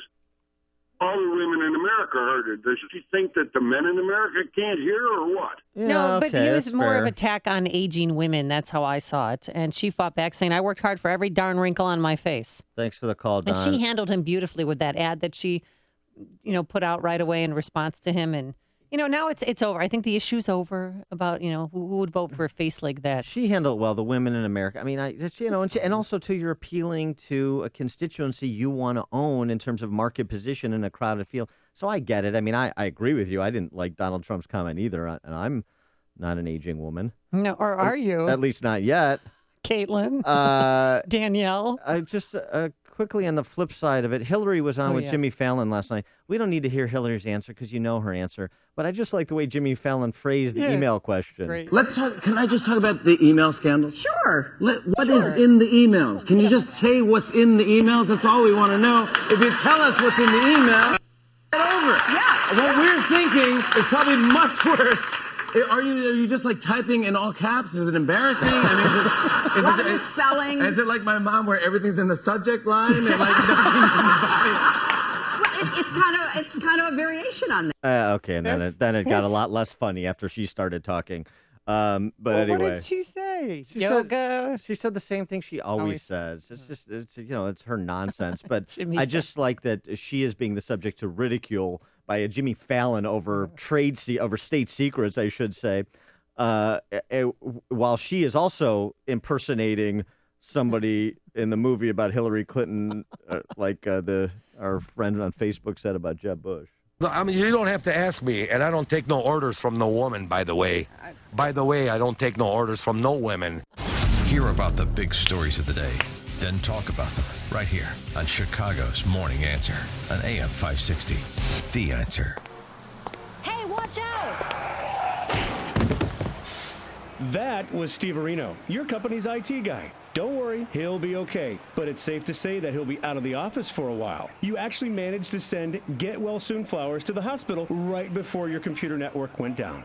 all the women in America heard her. Does she think that the men in America can't hear her or what? No, but it was more of an attack on aging women. That's how I saw it. And she fought back saying, I worked hard for every darn wrinkle on my face. Thanks for the call, Don. And she handled him beautifully with that ad that she, put out right away in response to him. And, now it's over. I think the issue's over about, who would vote for a face like that. She handled it well, the women in America. I mean, and also, too, you're appealing to a constituency you want to own in terms of market position in a crowded field. So I get it. I mean, I agree with you. I didn't like Donald Trump's comment either, and I'm not an aging woman. No, or are you? At least not yet. Caitlin? Danielle? Just quickly on the flip side of it, Hillary was on with Jimmy Fallon last night. We don't need to hear Hillary's answer because you know her answer. But I just like the way Jimmy Fallon phrased the email question. Great. Let's talk. Can I just talk about the email scandal? Sure. What is in the emails? Can you just say what's in the emails? That's all we want to know. If you tell us what's in the email, get over it. Yeah. What we're thinking is probably much worse. Are you just like typing in all caps? Is it embarrassing? I mean, is it spelling? Is it like my mom where everything's in the subject line and like nothing's in the body? It's kind of a variation on that. Okay, and then it got a lot less funny after she started talking. But anyway, what did she say? She said the same thing she always says. It's her nonsense. But I just like that she is being the subject to ridicule by a Jimmy Fallon over state secrets, I should say, while she is also impersonating somebody in the movie about Hillary Clinton, like our friend on Facebook said about Jeb Bush. I mean, you don't have to ask me, and I don't take no orders from no woman, by the way. By the way, I don't take no orders from no women. Hear about the big stories of the day, then talk about them right here on Chicago's Morning Answer on AM 560. The Answer. Hey, watch out! That was Steve Areno, your company's IT guy. Don't worry, he'll be okay. But it's safe to say that he'll be out of the office for a while. You actually managed to send Get Well Soon flowers to the hospital right before your computer network went down.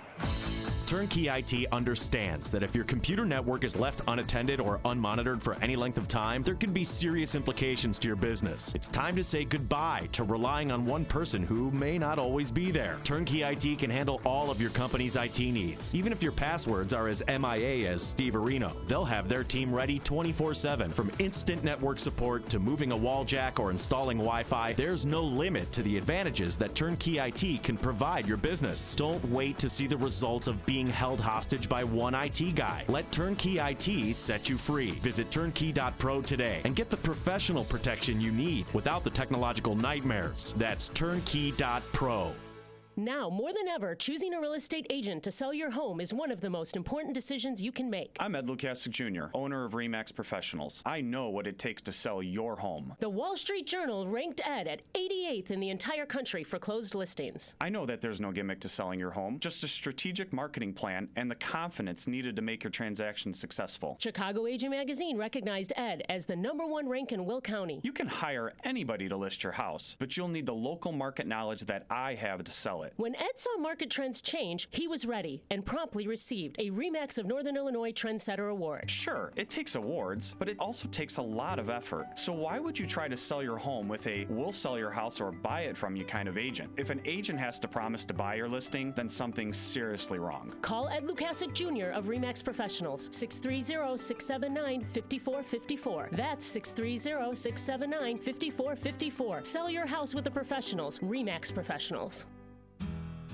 Turnkey IT understands that if your computer network is left unattended or unmonitored for any length of time, there can be serious implications to your business. It's time to say goodbye to relying on one person who may not always be there. Turnkey IT can handle all of your company's IT needs. Even if your passwords are as MIA as Steve Areno, they'll have their team ready 24/7. From instant network support to moving a wall jack or installing Wi-Fi, there's no limit to the advantages that Turnkey IT can provide your business. Don't wait to see the result of being held hostage by one IT guy. Let Turnkey IT set you free. Visit turnkey.pro today and get the professional protection you need without the technological nightmares. That's turnkey.pro. Now, more than ever, choosing a real estate agent to sell your home is one of the most important decisions you can make. I'm Ed Lukasik Jr., owner of RE/MAX Professionals. I know what it takes to sell your home. The Wall Street Journal ranked Ed at 88th in the entire country for closed listings. I know that there's no gimmick to selling your home, just a strategic marketing plan and the confidence needed to make your transaction successful. Chicago Agent Magazine recognized Ed as the #1 rank in Will County. You can hire anybody to list your house, but you'll need the local market knowledge that I have to sell it. When Ed saw market trends change, he was ready and promptly received a RE/MAX of Northern Illinois Trendsetter Award. Sure, it takes awards, but it also takes a lot of effort. So why would you try to sell your home with a we'll sell your house or buy it from you kind of agent? If an agent has to promise to buy your listing, then something's seriously wrong. Call Ed Lukasik Jr. of RE/MAX Professionals, 630-679-5454. That's 630-679-5454. Sell your house with the professionals, RE/MAX Professionals.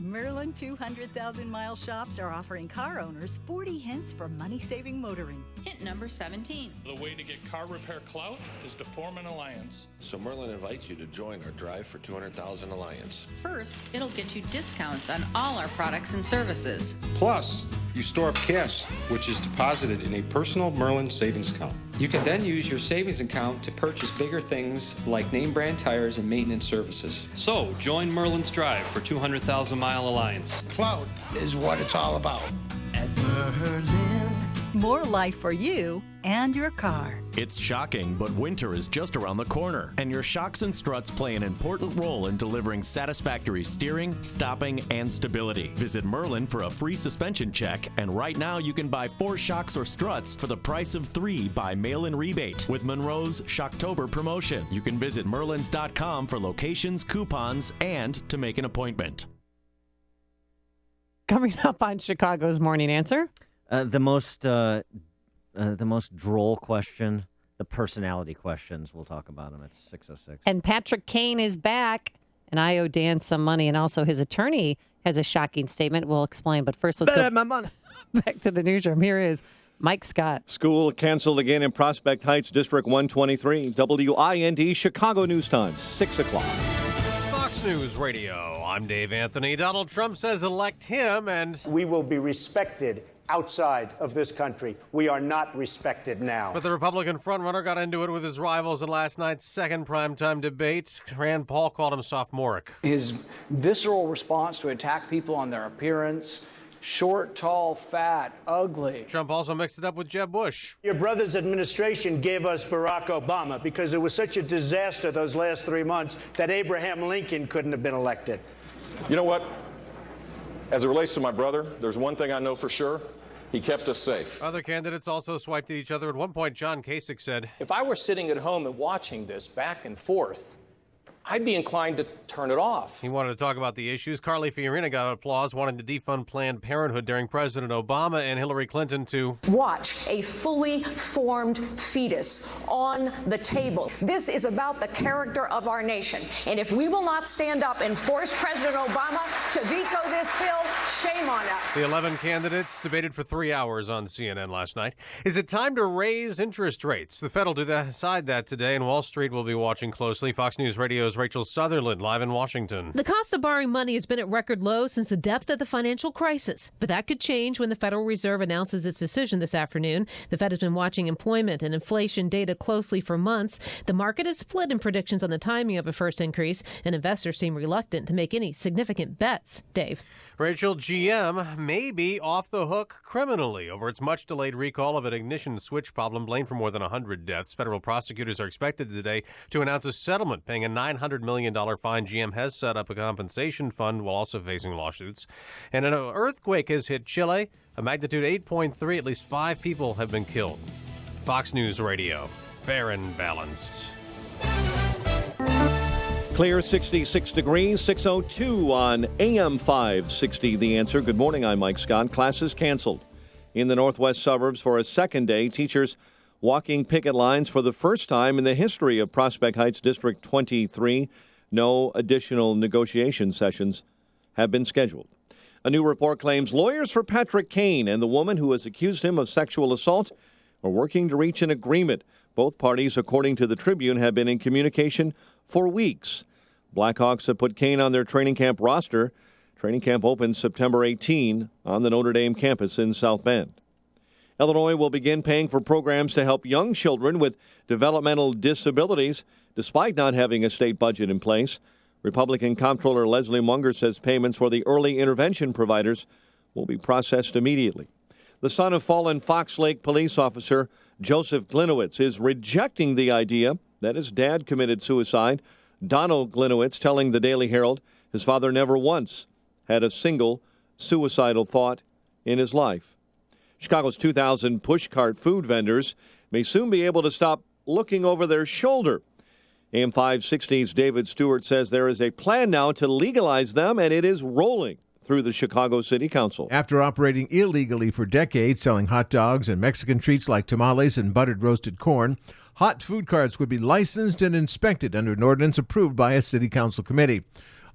Merlin 200,000-mile shops are offering car owners 40 hints for money-saving motoring. Hint number 17. The way to get car repair clout is to form an alliance. So Merlin invites you to join our Drive for 200,000 Alliance. First, it'll get you discounts on all our products and services. Plus, you store up cash, which is deposited in a personal Merlin savings account. You can then use your savings account to purchase bigger things like name brand tires and maintenance services. So, join Merlin's Drive for 200,000-mile alliance. Clout is what it's all about. At Merlin, more life for you and your car. It's shocking, but winter is just around the corner, and your shocks and struts play an important role in delivering satisfactory steering, stopping, and stability. Visit Merlin for a free suspension check, and right now you can buy 4 shocks or struts for the price of 3 by mail-in rebate with Monroe's Shocktober promotion. You can visit merlins.com for locations, coupons, and to make an appointment. Coming up on Chicago's Morning Answer. The most droll question, the personality questions. We'll talk about them at 6:06. And Patrick Kane is back, and I owe Dan some money, and also his attorney has a shocking statement. We'll explain, but first let's go my money. back to the newsroom. Here is Mike Scott. School canceled again in Prospect Heights, District 123. WIND Chicago News Time, 6 o'clock. Fox News Radio. I'm Dave Anthony. Donald Trump says elect him and... We will be respected outside of this country. We are not respected now. But the Republican frontrunner got into it with his rivals in last night's second primetime debate. Rand Paul called him sophomoric. His visceral response to attack people on their appearance, short, tall, fat, ugly. Trump also mixed it up with Jeb Bush. Your brother's administration gave us Barack Obama because it was such a disaster those last 3 months that Abraham Lincoln couldn't have been elected. You know what? As it relates to my brother, there's one thing I know for sure. He kept us safe. Other candidates also swiped at each other. At one point, John Kasich said, If I were sitting at home and watching this back and forth, I'd be inclined to turn it off. He wanted to talk about the issues. Carly Fiorina got applause, wanting to defund Planned Parenthood during President Obama, and Hillary Clinton to watch a fully formed fetus on the table. This is about the character of our nation. And if we will not stand up and force President Obama to veto this bill, shame on us. The 11 candidates debated for 3 hours on CNN last night. Is it time to raise interest rates? The Fed will decide that today, and Wall Street will be watching closely. Fox News Radio's Rachel Sutherland live in Washington. The cost of borrowing money has been at record lows since the depth of the financial crisis. But that could change when the Federal Reserve announces its decision this afternoon. The Fed has been watching employment and inflation data closely for months. The market is split in predictions on the timing of a first increase, and investors seem reluctant to make any significant bets. Dave. Rachel, GM may be off the hook criminally over its much-delayed recall of an ignition switch problem blamed for more than 100 deaths. Federal prosecutors are expected today to announce a settlement paying a $900 million fine. GM has set up a compensation fund while also facing lawsuits. And an earthquake has hit Chile, a magnitude 8.3. At least 5 people have been killed. Fox News Radio, fair and balanced. Clear, 66 degrees, 6:02 on AM 560. The Answer. Good morning, I'm Mike Scott. Classes canceled in the northwest suburbs for a second day. Teachers walking picket lines for the first time in the history of Prospect Heights District 23. No additional negotiation sessions have been scheduled. A new report claims lawyers for Patrick Kane and the woman who has accused him of sexual assault are working to reach an agreement. Both parties, according to the Tribune, have been in communication for weeks. Blackhawks have put Kane on their training camp roster. Training camp opens September 18 on the Notre Dame campus in South Bend. Illinois will begin paying for programs to help young children with developmental disabilities, despite not having a state budget in place. Republican Comptroller Leslie Munger says payments for the early intervention providers will be processed immediately. The son of fallen Fox Lake police officer Joseph Glinowitz is rejecting the idea that his dad committed suicide. Donald Glinowitz telling the Daily Herald his father never once had a single suicidal thought in his life. Chicago's 2,000 pushcart food vendors may soon be able to stop looking over their shoulder. AM 560's David Stewart says there is a plan now to legalize them, and it is rolling through the Chicago City Council. After operating illegally for decades, selling hot dogs and Mexican treats like tamales and buttered roasted corn, hot food carts would be licensed and inspected under an ordinance approved by a city council committee.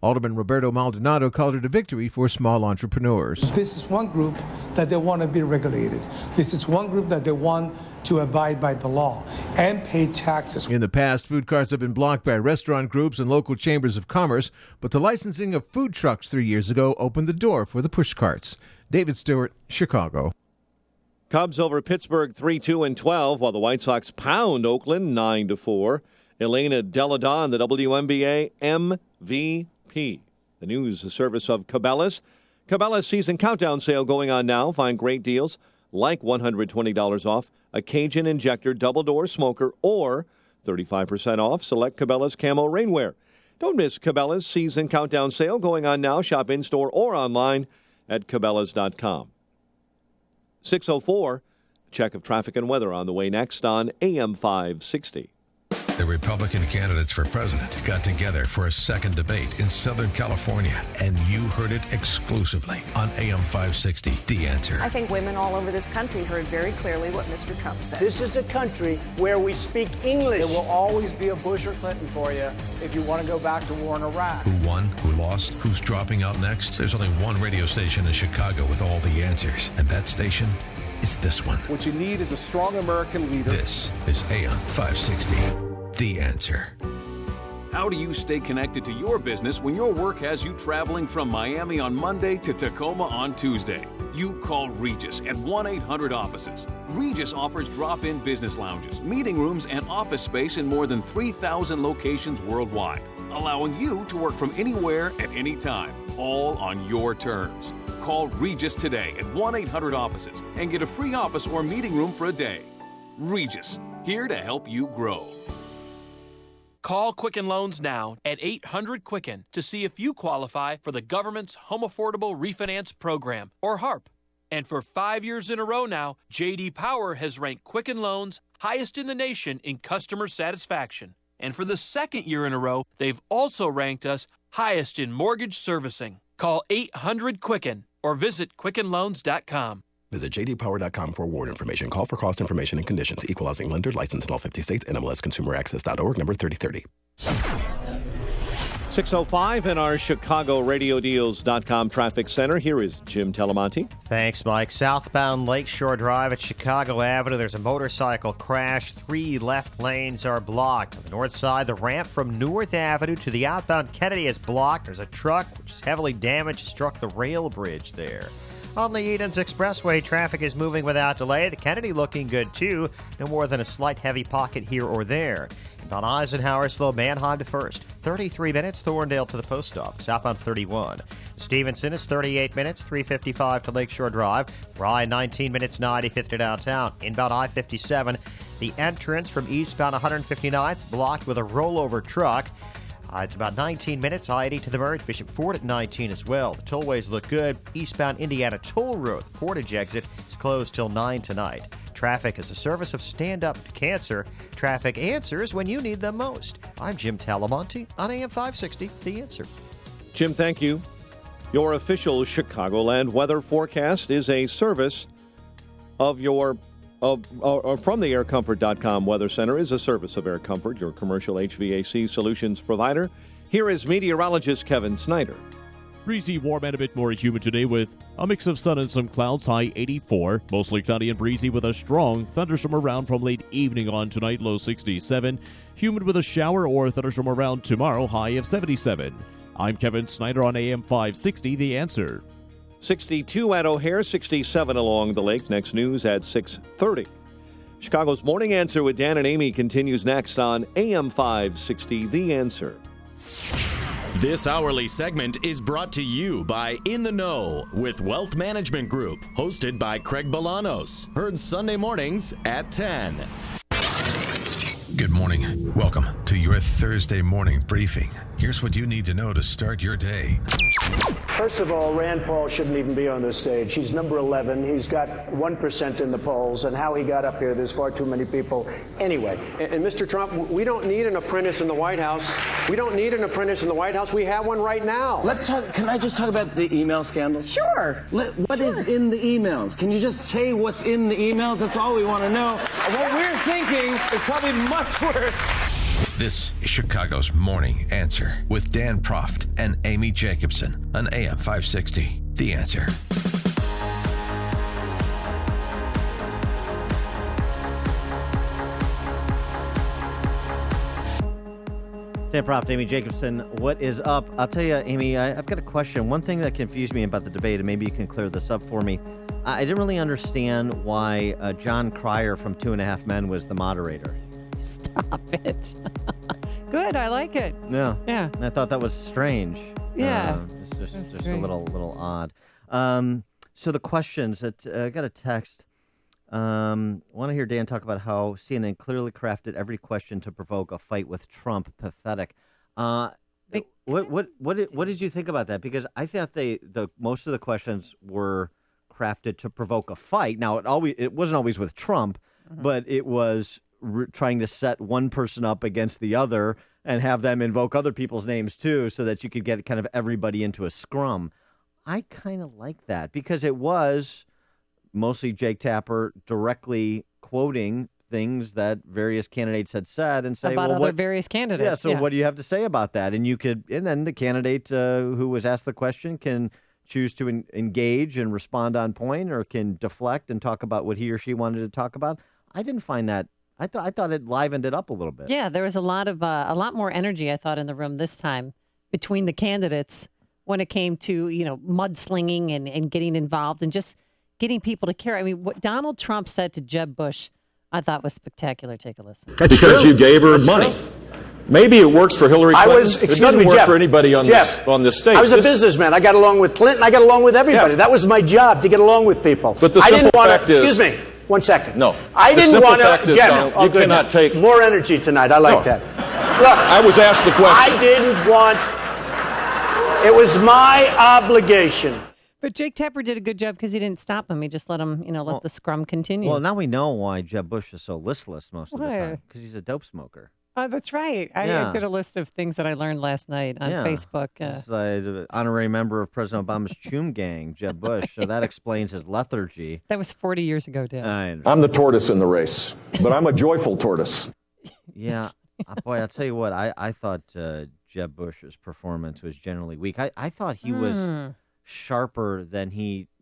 Alderman Roberto Maldonado called it a victory for small entrepreneurs. This is one group that they want to be regulated. This is one group that they want to abide by the law and pay taxes. In the past, food carts have been blocked by restaurant groups and local chambers of commerce, but the licensing of food trucks 3 years ago opened the door for the push carts. David Stewart, Chicago. Cubs over Pittsburgh 3-2 and 12, while the White Sox pound Oakland 9-4. Elena Delle Donne, the WNBA MVP. The news, the service of Cabela's. Cabela's season countdown sale going on now. Find great deals like $120 off a Cajun Injector double-door smoker, or 35% off select Cabela's Camo rainwear. Don't miss Cabela's season countdown sale going on now. Shop in-store or online at Cabela's.com. 6:04, check of traffic and weather on the way next on AM 560. The Republican candidates for president got together for a second debate in Southern California, and you heard it exclusively on AM 560, The Answer. I think women all over this country heard very clearly what Mr. Trump said. This is a country where we speak English. There will always be a Bush or Clinton for you if you want to go back to war in Iraq. Who won? Who lost? Who's dropping out next? There's only one radio station in Chicago with all the answers, and that station is this one. What you need is a strong American leader. This is AM 560, The Answer. How do you stay connected to your business when your work has you traveling from Miami on Monday to Tacoma on Tuesday? You call Regis at 1-800-OFFICES. Regis offers drop-in business lounges, meeting rooms, and office space in more than 3,000 locations worldwide, allowing you to work from anywhere at any time, all on your terms. Call Regis today at 1-800-OFFICES and get a free office or meeting room for a day. Regis, here to help you grow. Call Quicken Loans now at 800-QUICKEN to see if you qualify for the government's Home Affordable Refinance Program, or HARP. And for 5 years in a row now, J.D. Power has ranked Quicken Loans highest in the nation in customer satisfaction. And for the second year in a row, they've also ranked us highest in mortgage servicing. Call 800-QUICKEN or visit QuickenLoans.com. Visit jdpower.com for award information. Call for cost information and conditions. Equal housing lender. Licensed in all 50 states. NMLSConsumerAccess.org. Number 3030. 6:05 in our ChicagoRadioDeals.com traffic center. Here is Jim Telemonte. Thanks, Mike. Southbound Lakeshore Drive at Chicago Avenue, there's a motorcycle crash. 3 left lanes are blocked. On the north side, the ramp from North Avenue to the outbound Kennedy is blocked. There's a truck which is heavily damaged, struck the rail bridge there. On the Edens Expressway, traffic is moving without delay. The Kennedy looking good, too. No more than a slight heavy pocket here or there. On Eisenhower, slow Manheim to First. 33 minutes, Thorndale to the post office. Outbound 31. Stevenson is 38 minutes, 355 to Lakeshore Drive. Ryan, 19 minutes, 95th to downtown. Inbound I-57. The entrance from eastbound 159th blocked with a rollover truck. It's about 19 minutes, I-80 to the Merge, Bishop Ford at 19 as well. The tollways look good. Eastbound Indiana Toll Road, Portage exit, is closed till 9 tonight. Traffic is a service of Stand Up to Cancer. Traffic answers when you need them most. I'm Jim Talamonte on AM 560, The Answer. Jim, thank you. Your official Chicagoland weather forecast is a service of from the AirComfort.com Weather Center, is a service of Air Comfort, your commercial HVAC solutions provider. Here is meteorologist Kevin Snyder. Breezy, warm, and a bit more humid today with a mix of sun and some clouds, high 84. Mostly cloudy and breezy with a strong thunderstorm around from late evening on tonight, low 67. Humid with a shower or thunderstorm around tomorrow, high of 77. I'm Kevin Snyder on AM 560, The Answer. 62 at O'Hare, 67 along the lake. Next news at 6:30. Chicago's Morning Answer with Dan and Amy continues next on AM 560, The Answer. This hourly segment is brought to you by In the Know with Wealth Management Group, hosted by Craig Bolanos. Heard Sunday mornings at 10. Good morning. Welcome to your Thursday morning briefing. Here's what you need to know to start your day. First of all, Rand Paul shouldn't even be on this stage. He's number 11. He's got 1% in the polls, and how he got up here, there's far too many people. Anyway. And Mr. Trump, we don't need an apprentice in the White House. We don't need an apprentice in the White House. We have one right now. Let's talk. Can I just talk about the email scandal? Sure. What is in the emails? Can you just say what's in the emails? That's all we want to know. What we're thinking is probably much worse. This is Chicago's Morning Answer with Dan Proft and Amy Jacobson on AM 560, The Answer. Dan Proft, Amy Jacobson, what is up? I'll tell you, Amy, I've got a question. One thing that confused me about the debate, and maybe you can clear this up for me. I didn't really understand why John Cryer from 2.5 Men was the moderator. Stop it. Good, I like it. Yeah. Yeah. I thought that was strange. Yeah. It's just a little odd. So the questions that I got a text Want to hear Dan talk about how CNN clearly crafted every question to provoke a fight with Trump. Pathetic. What did you think about that? Because I thought most of the questions were crafted to provoke a fight. Now it wasn't always with Trump, but it was trying to set one person up against the other and have them invoke other people's names too, so that you could get kind of everybody into a scrum. I kind of like that because it was mostly Jake Tapper directly quoting things that various candidates had said and say about other various candidates. Yeah. So what do you have to say about that? And then the candidate who was asked the question can choose to engage and respond on point, or can deflect and talk about what he or she wanted to talk about. I didn't find that. I thought it livened it up a little bit. Yeah, there was a lot more energy, I thought, in the room this time between the candidates when it came to mudslinging and getting involved and just getting people to care. I mean, what Donald Trump said to Jeb Bush, I thought was spectacular. Take a listen. Because you gave her money. Maybe it works for Hillary Clinton. It doesn't work for anybody on this stage. I was a businessman. I got along with Clinton. I got along with everybody. Yeah. That was my job, to get along with people. But the simple fact is... Excuse me. 1 second. No. I didn't want to... You cannot take... More energy tonight. I like that. Look. I was asked the question. I didn't want... It was my obligation. But Jake Tapper did a good job because he didn't stop him. He just let him, let the scrum continue. Well, now we know why Jeb Bush is so listless most of the time, because he's a dope smoker. Oh, that's right. I did a list of things that I learned last night on Facebook. He's an honorary member of President Obama's Choom Gang, Jeb Bush. So that explains his lethargy. That was 40 years ago, Dan. I'm the tortoise in the race, but I'm a joyful tortoise. Yeah. Boy, I'll tell you what, I thought Jeb Bush's performance was generally weak. I thought he was sharper than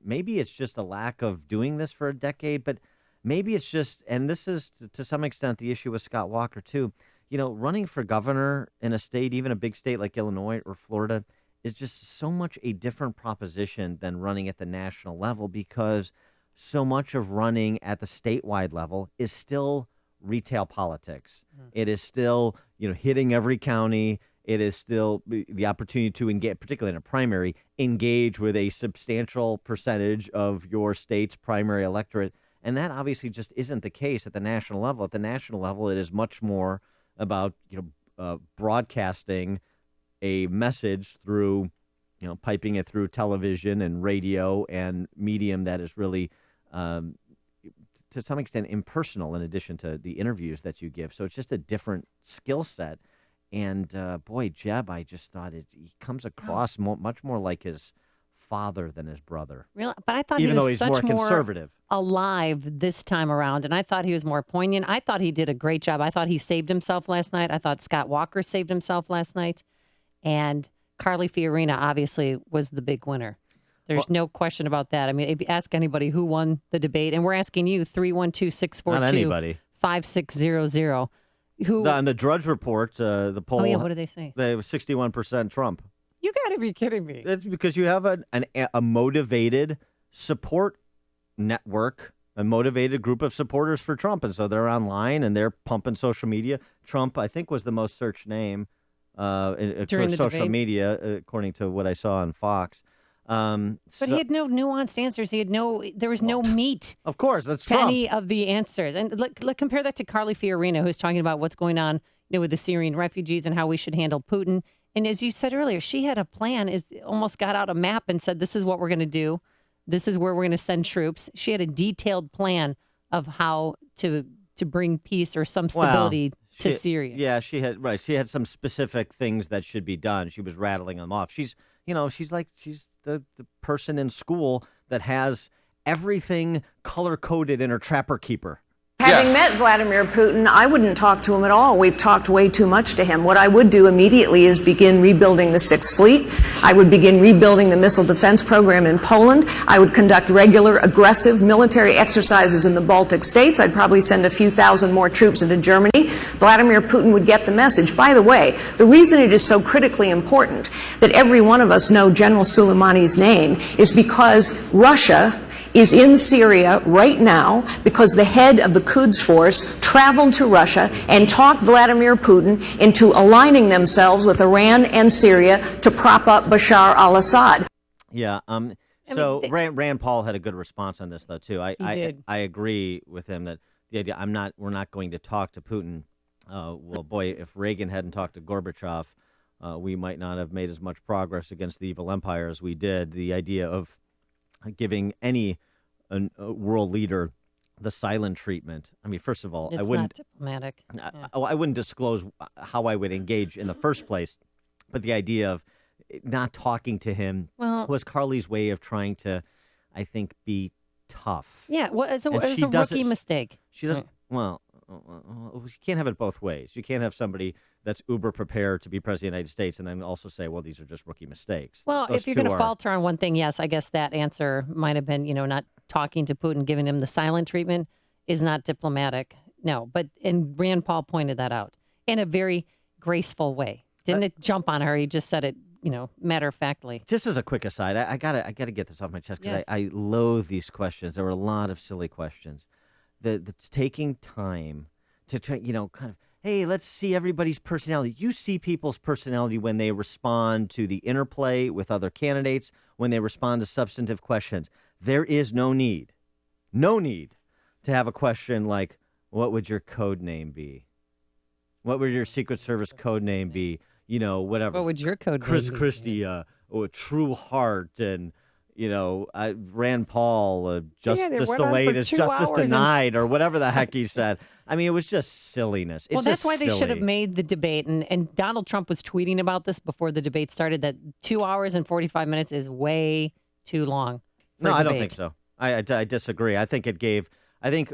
maybe it's just a lack of doing this for a decade, but maybe it's just, and this is to some extent the issue with Scott Walker too, running for governor in a state, even a big state like Illinois or Florida, is just so much a different proposition than running at the national level, because so much of running at the statewide level is still retail politics. It is still, hitting every county. It is still the opportunity to engage, particularly in a primary, engage with a substantial percentage of your state's primary electorate. And that obviously just isn't the case at the national level. At the national level, it is much more about, broadcasting a message through, piping it through television and radio and medium that is really, to some extent, impersonal in addition to the interviews that you give. So it's just a different skill set. And boy, Jeb, I just thought he comes across much more like his father than his brother. Really? But I thought even he was though he's such more conservative, alive this time around, and I thought he was more poignant. I thought he did a great job. I thought he saved himself last night. I thought Scott Walker saved himself last night, and Carly Fiorina obviously was the big winner. There's no question about that. I mean, if you ask anybody who won the debate, and we're asking you, 312-642-5600. On the Drudge Report, the poll. Oh, yeah, what did they say? They was 61% Trump. You got to be kidding me. It's because you have a motivated support network, a motivated group of supporters for Trump. And so they're online and they're pumping social media. Trump, I think, was the most searched name during social debate. Media, according to what I saw on Fox. But he had no nuanced answers. There was no meat. Of course, that's to Trump. any of the answers. And look, compare that to Carly Fiorina, who's talking about what's going on, with the Syrian refugees and how we should handle Putin. And as you said earlier, she had a plan. Almost got out a map and said, "This is what we're going to do. This is where we're going to send troops." She had a detailed plan of how to bring peace or some stability to Syria. Yeah, she had some specific things that should be done. She was rattling them off. She's the person in school that has everything color-coded in her Trapper Keeper. Having met Vladimir Putin, I wouldn't talk to him at all. We've talked way too much to him. What I would do immediately is begin rebuilding the Sixth Fleet. I would begin rebuilding the missile defense program in Poland. I would conduct regular, aggressive military exercises in the Baltic states. I'd probably send a few thousand more troops into Germany. Vladimir Putin would get the message. By the way, the reason it is so critically important that every one of us know General Soleimani's name is because Russia is in Syria right now because the head of the Quds force traveled to Russia and talked Vladimir Putin into aligning themselves with Iran and Syria to prop up Bashar al-Assad. Yeah, So Rand Paul had a good response on this, though, too. He did. I agree with him that the idea we're not going to talk to Putin. Well, boy, if Reagan hadn't talked to Gorbachev, we might not have made as much progress against the evil empire as we did. The idea of giving any world leader the silent treatment. I mean, first of all, It's I wouldn't not diplomatic. I wouldn't disclose how I would engage in the first place, but the idea of not talking to him was Carly's way of trying to, I think, be tough. Yeah, well, it was a rookie mistake. She doesn't. Well, you can't have it both ways. You can't have somebody that's uber prepared to be president of the United States and then also say, well, these are just rookie mistakes. Well, if you're going to falter on one thing, yes, I guess that answer might have been, not talking to Putin, giving him the silent treatment is not diplomatic. No, and Rand Paul pointed that out in a very graceful way. Didn't it jump on her? He just said it, matter of factly. Just as a quick aside, I gotta get this off my chest because I loathe these questions. There were a lot of silly questions. That's taking time to try, kind of, hey, let's see everybody's personality. You see people's personality when they respond to the interplay with other candidates, when they respond to substantive questions. There is no need to have a question like, what would your code name be? What would your Secret Service code name be? Whatever. What would your code Chris name be? Christie, or True Heart, and Rand Paul, justice delayed is justice denied, or whatever the heck he said. I mean, it was just silliness. It's that's why they silly. should have made the debate. And Donald Trump was tweeting about this before the debate started, that 2 hours and 45 minutes is way too long. No, I don't think so. I disagree. I think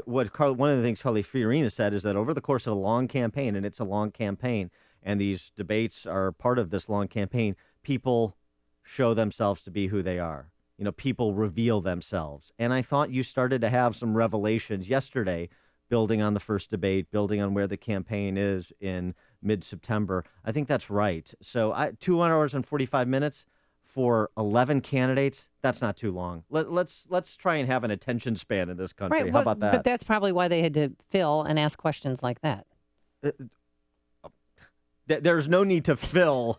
one of the things Carly Fiorina said is that over the course of a long campaign, and it's a long campaign, and these debates are part of this long campaign, people show themselves to be who they are. People reveal themselves. And I thought you started to have some revelations yesterday, building on the first debate, building on where the campaign is in mid-September. I think that's right. So 2 hours and 45 minutes for 11 candidates, that's not too long. Let's try and have an attention span in this country. Right, How about that? But that's probably why they had to fill and ask questions like that. There's no need to fill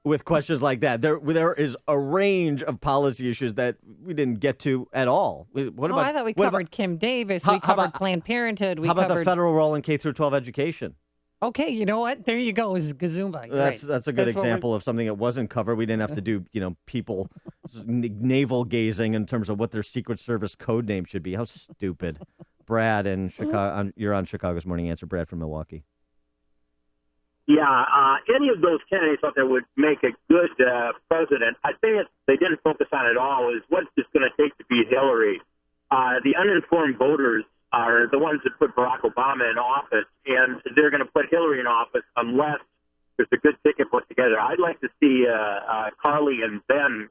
with questions like that. There is a range of policy issues that we didn't get to at all. What about? I thought we covered Kim Davis. We covered Planned Parenthood. How about the federal role in K through 12 education? Okay, you know what? There you go. Is Gazumba. That's a good example of something that wasn't covered. We didn't have to do people navel gazing in terms of what their Secret Service code name should be. How stupid. Brad in Chicago. You're on Chicago's Morning Answer. Brad from Milwaukee. Yeah, any of those candidates out there would make a good president. I think they didn't focus on it all is what's this going to take to beat Hillary. The uninformed voters are the ones that put Barack Obama in office, and they're going to put Hillary in office unless there's a good ticket put together. I'd like to see Carly and Ben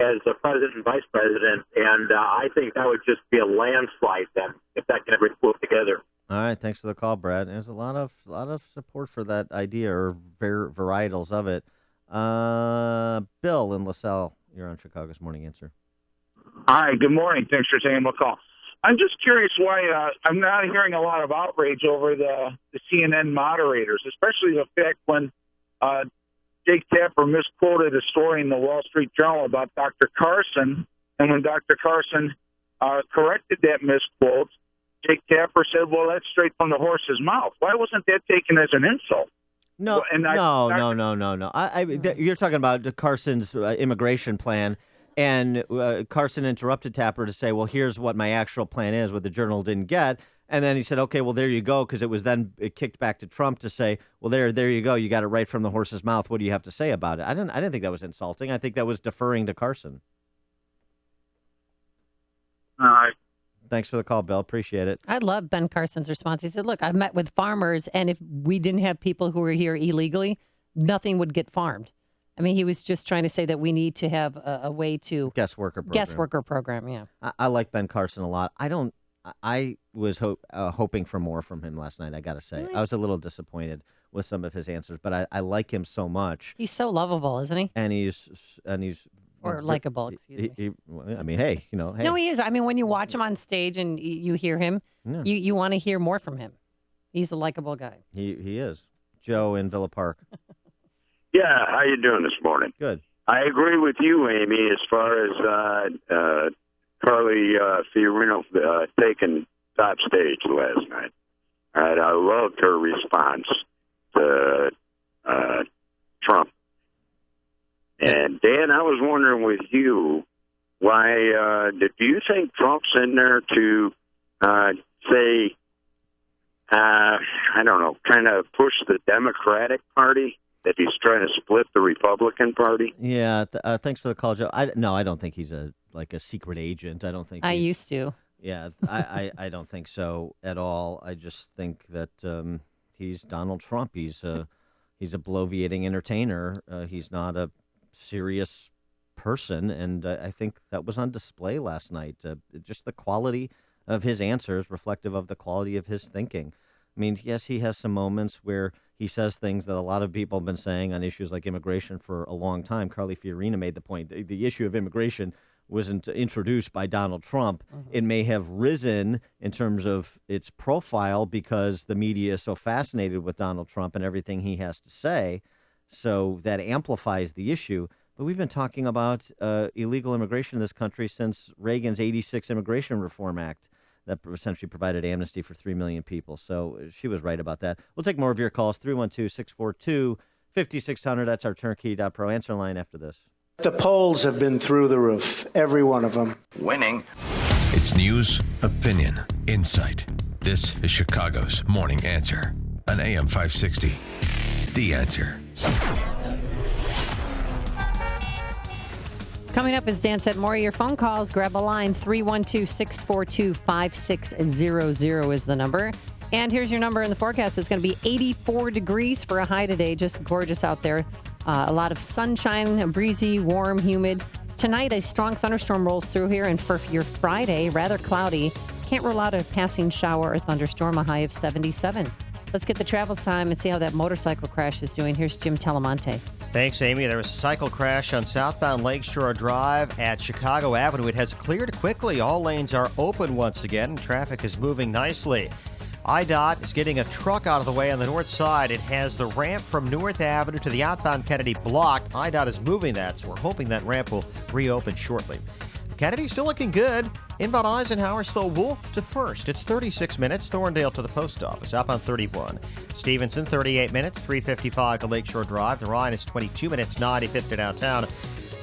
as a president and vice president, and I think that would just be a landslide then if that can ever be put together. All right, thanks for the call, Brad. There's a lot of support for that idea, or varietals of it. Bill in LaSalle, you're on Chicago's Morning Answer. Hi, good morning. Thanks for taking my call. I'm just curious why I'm not hearing a lot of outrage over the CNN moderators, especially the fact when Jake Tapper misquoted a story in the Wall Street Journal about Dr. Carson, and when Dr. Carson corrected that misquote, Jake Tapper said, well, that's straight from the horse's mouth. Why wasn't that taken as an insult? No. You're talking about Carson's immigration plan, and Carson interrupted Tapper to say, well, here's what my actual plan is, what the Journal didn't get. And then he said, okay, well, there you go, because it was then kicked back to Trump to say, well, there you go. You got it right from the horse's mouth. What do you have to say about it? I didn't think that was insulting. I think that was deferring to Carson. All right. Thanks for the call, Bill. Appreciate it. I love Ben Carson's response. He said, look, I've met with farmers, and if we didn't have people who were here illegally, nothing would get farmed. I mean, he was just trying to say that we need to have a way to... Guest worker program, yeah. I like Ben Carson a lot. I was hoping for more from him last night, I got to say. Really? I was a little disappointed with some of his answers, but I like him so much. He's so lovable, isn't he? And he's or likable, excuse me. I mean, hey. No, he is. I mean, when you watch him on stage and you hear him, you want to hear more from him. He's a likable guy. He is. Joe in Villa Park. Yeah, how you doing this morning? Good. I agree with you, Amy, as far as Carly Fiorina taking top stage last night. And I loved her response to Trump. And Dan, I was wondering with you, why do you think Trump's in there to say, I don't know, kind of push the Democratic Party, that he's trying to split the Republican Party? Yeah, thanks for the call, Joe. I don't think he's a secret agent. I don't think I used to. Yeah, I don't think so at all. I just think that he's Donald Trump. He's a bloviating entertainer. He's not a serious person, and I think that was on display last night. Just the quality of his answers reflective of the quality of his thinking. I mean, yes, he has some moments where he says things that a lot of people have been saying on issues like immigration for a long time. Carly Fiorina made the point. The issue of immigration wasn't introduced by Donald Trump. Mm-hmm. It may have risen in terms of its profile because the media is so fascinated with Donald Trump and everything he has to say. So that amplifies the issue. But we've been talking about illegal immigration in this country since Reagan's 86 Immigration Reform Act that essentially provided amnesty for 3 million people. So she was right about that. We'll take more of your calls, 312-642-5600. That's our turnkey.pro answer line after this. The polls have been through the roof, every one of them. Winning. It's news, opinion, insight. This is Chicago's Morning Answer on AM 560. The Answer. Coming up, as Dan said, more of your phone calls. Grab a line. 312-642-5600 is the number. And here's your number in the forecast. It's going to be 84 degrees for a high today. Just gorgeous out there. A lot of sunshine, breezy, warm, humid. Tonight, a strong thunderstorm rolls through here. And for your Friday, rather cloudy. Can't rule out a passing shower or thunderstorm, a high of 77. Let's get the travel time and see how that motorcycle crash is doing. Here's Jim Telemonte. Thanks, Amy. There was a cycle crash on southbound Lakeshore Drive at Chicago Avenue. It has cleared quickly. All lanes are open once again, and traffic is moving nicely. IDOT is getting a truck out of the way on the north side. It has the ramp from North Avenue to the outbound Kennedy blocked. IDOT is moving that, so we're hoping that ramp will reopen shortly. Kennedy's still looking good. Inbound Eisenhower still Wolf to first. It's 36 minutes. Thorndale to the post office. Outbound 31. Stevenson, 38 minutes. 355 to Lakeshore Drive. The Rhine is 22 minutes. 95th to downtown.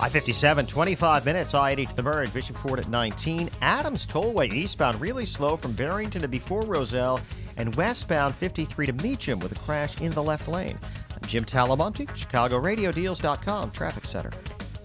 I-57, 25 minutes. I-80 to the merge. Bishopford at 19. Adams Tollway eastbound really slow from Barrington to before Roselle. And westbound 53 to Meacham with a crash in the left lane. I'm Jim Talamonte, ChicagoRadioDeals.com Traffic Center.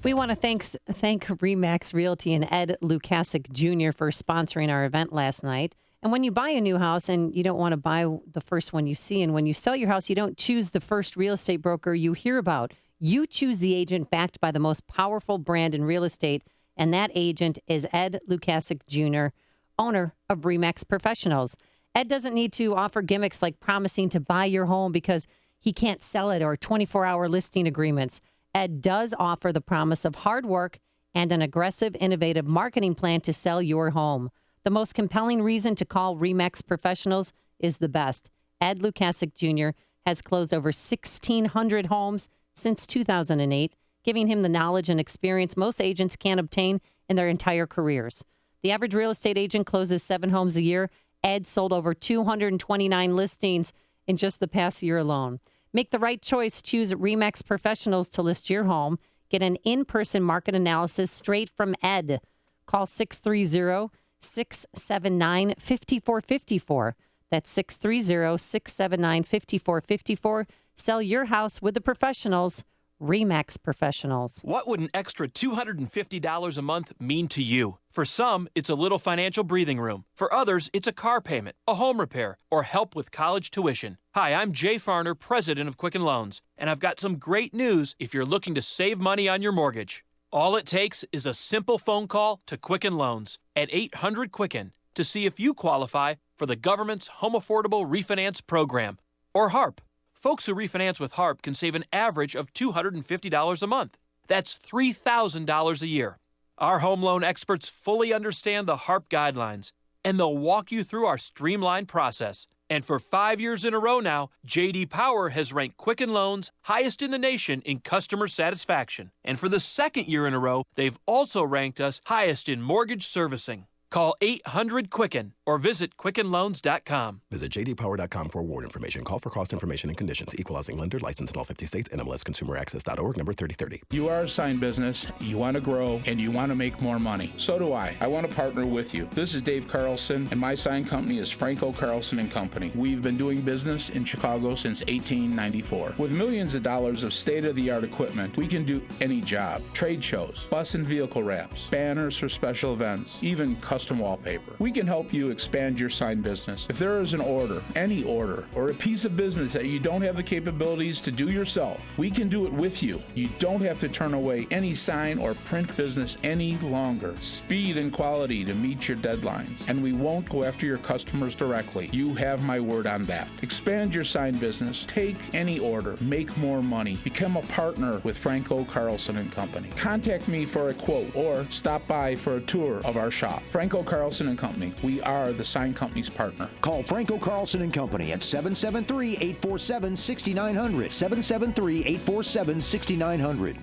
We want to thank RE/MAX Realty and Ed Lukasik Jr. for sponsoring our event last night. And when you buy a new house and you don't want to buy the first one you see, and when you sell your house, you don't choose the first real estate broker you hear about. You choose the agent backed by the most powerful brand in real estate, and that agent is Ed Lukasik Jr., owner of RE/MAX Professionals. Ed doesn't need to offer gimmicks like promising to buy your home because he can't sell it or 24-hour listing agreements. Ed does offer the promise of hard work and an aggressive, innovative marketing plan to sell your home. The most compelling reason to call RE/MAX Professionals is the best. Ed Lukasik Jr. has closed over 1,600 homes since 2008, giving him the knowledge and experience most agents can't obtain in their entire careers. The average real estate agent closes 7 homes a year. Ed sold over 229 listings in just the past year alone. Make the right choice. Choose RE/MAX Professionals to list your home. Get an in-person market analysis straight from Ed. Call 630-679-5454. That's 630-679-5454. Sell your house with the professionals. RE/MAX Professionals. What would an extra $250 a month mean to you? For some, it's a little financial breathing room. For others, it's a car payment, a home repair, or help with college tuition. Hi, I'm Jay Farner, president of Quicken Loans, and I've got some great news if you're looking to save money on your mortgage. All it takes is a simple phone call to Quicken Loans at 800-QUICKEN to see if you qualify for the government's Home Affordable Refinance Program, or HARP. Folks who refinance with HARP can save an average of $250 a month. That's $3,000 a year. Our home loan experts fully understand the HARP guidelines, and they'll walk you through our streamlined process. And for 5 years in a row now, J.D. Power has ranked Quicken Loans highest in the nation in customer satisfaction. And for the second year in a row, they've also ranked us highest in mortgage servicing. Call 800-QUICKEN or visit QuickenLoans.com. Visit jdpower.com for award information. Call for cost information and conditions. Equal housing lender. License in all 50 states. NMLSConsumerAccess.org. Number 3030. You are a sign business. You want to grow and you want to make more money. So do I. I want to partner with you. This is Dave Carlson, and my sign company is Franco Carlson and Company. We've been doing business in Chicago since 1894. With millions of dollars of state-of-the-art equipment, we can do any job. Trade shows, bus and vehicle wraps, banners for special events, even custom wallpaper. We can help you expand your sign business. If there is an order, any order, or a piece of business that you don't have the capabilities to do yourself, we can do it with you. You don't have to turn away any sign or print business any longer. Speed and quality to meet your deadlines. And we won't go after your customers directly. You have my word on that. Expand your sign business. Take any order. Make more money. Become a partner with Franco Carlson and Company. Contact me for a quote or stop by for a tour of our shop. Franco Carlson and Company. We are the sign company's partner. Call Franco Carlson and Company at 773-847-6900. 773-847-6900.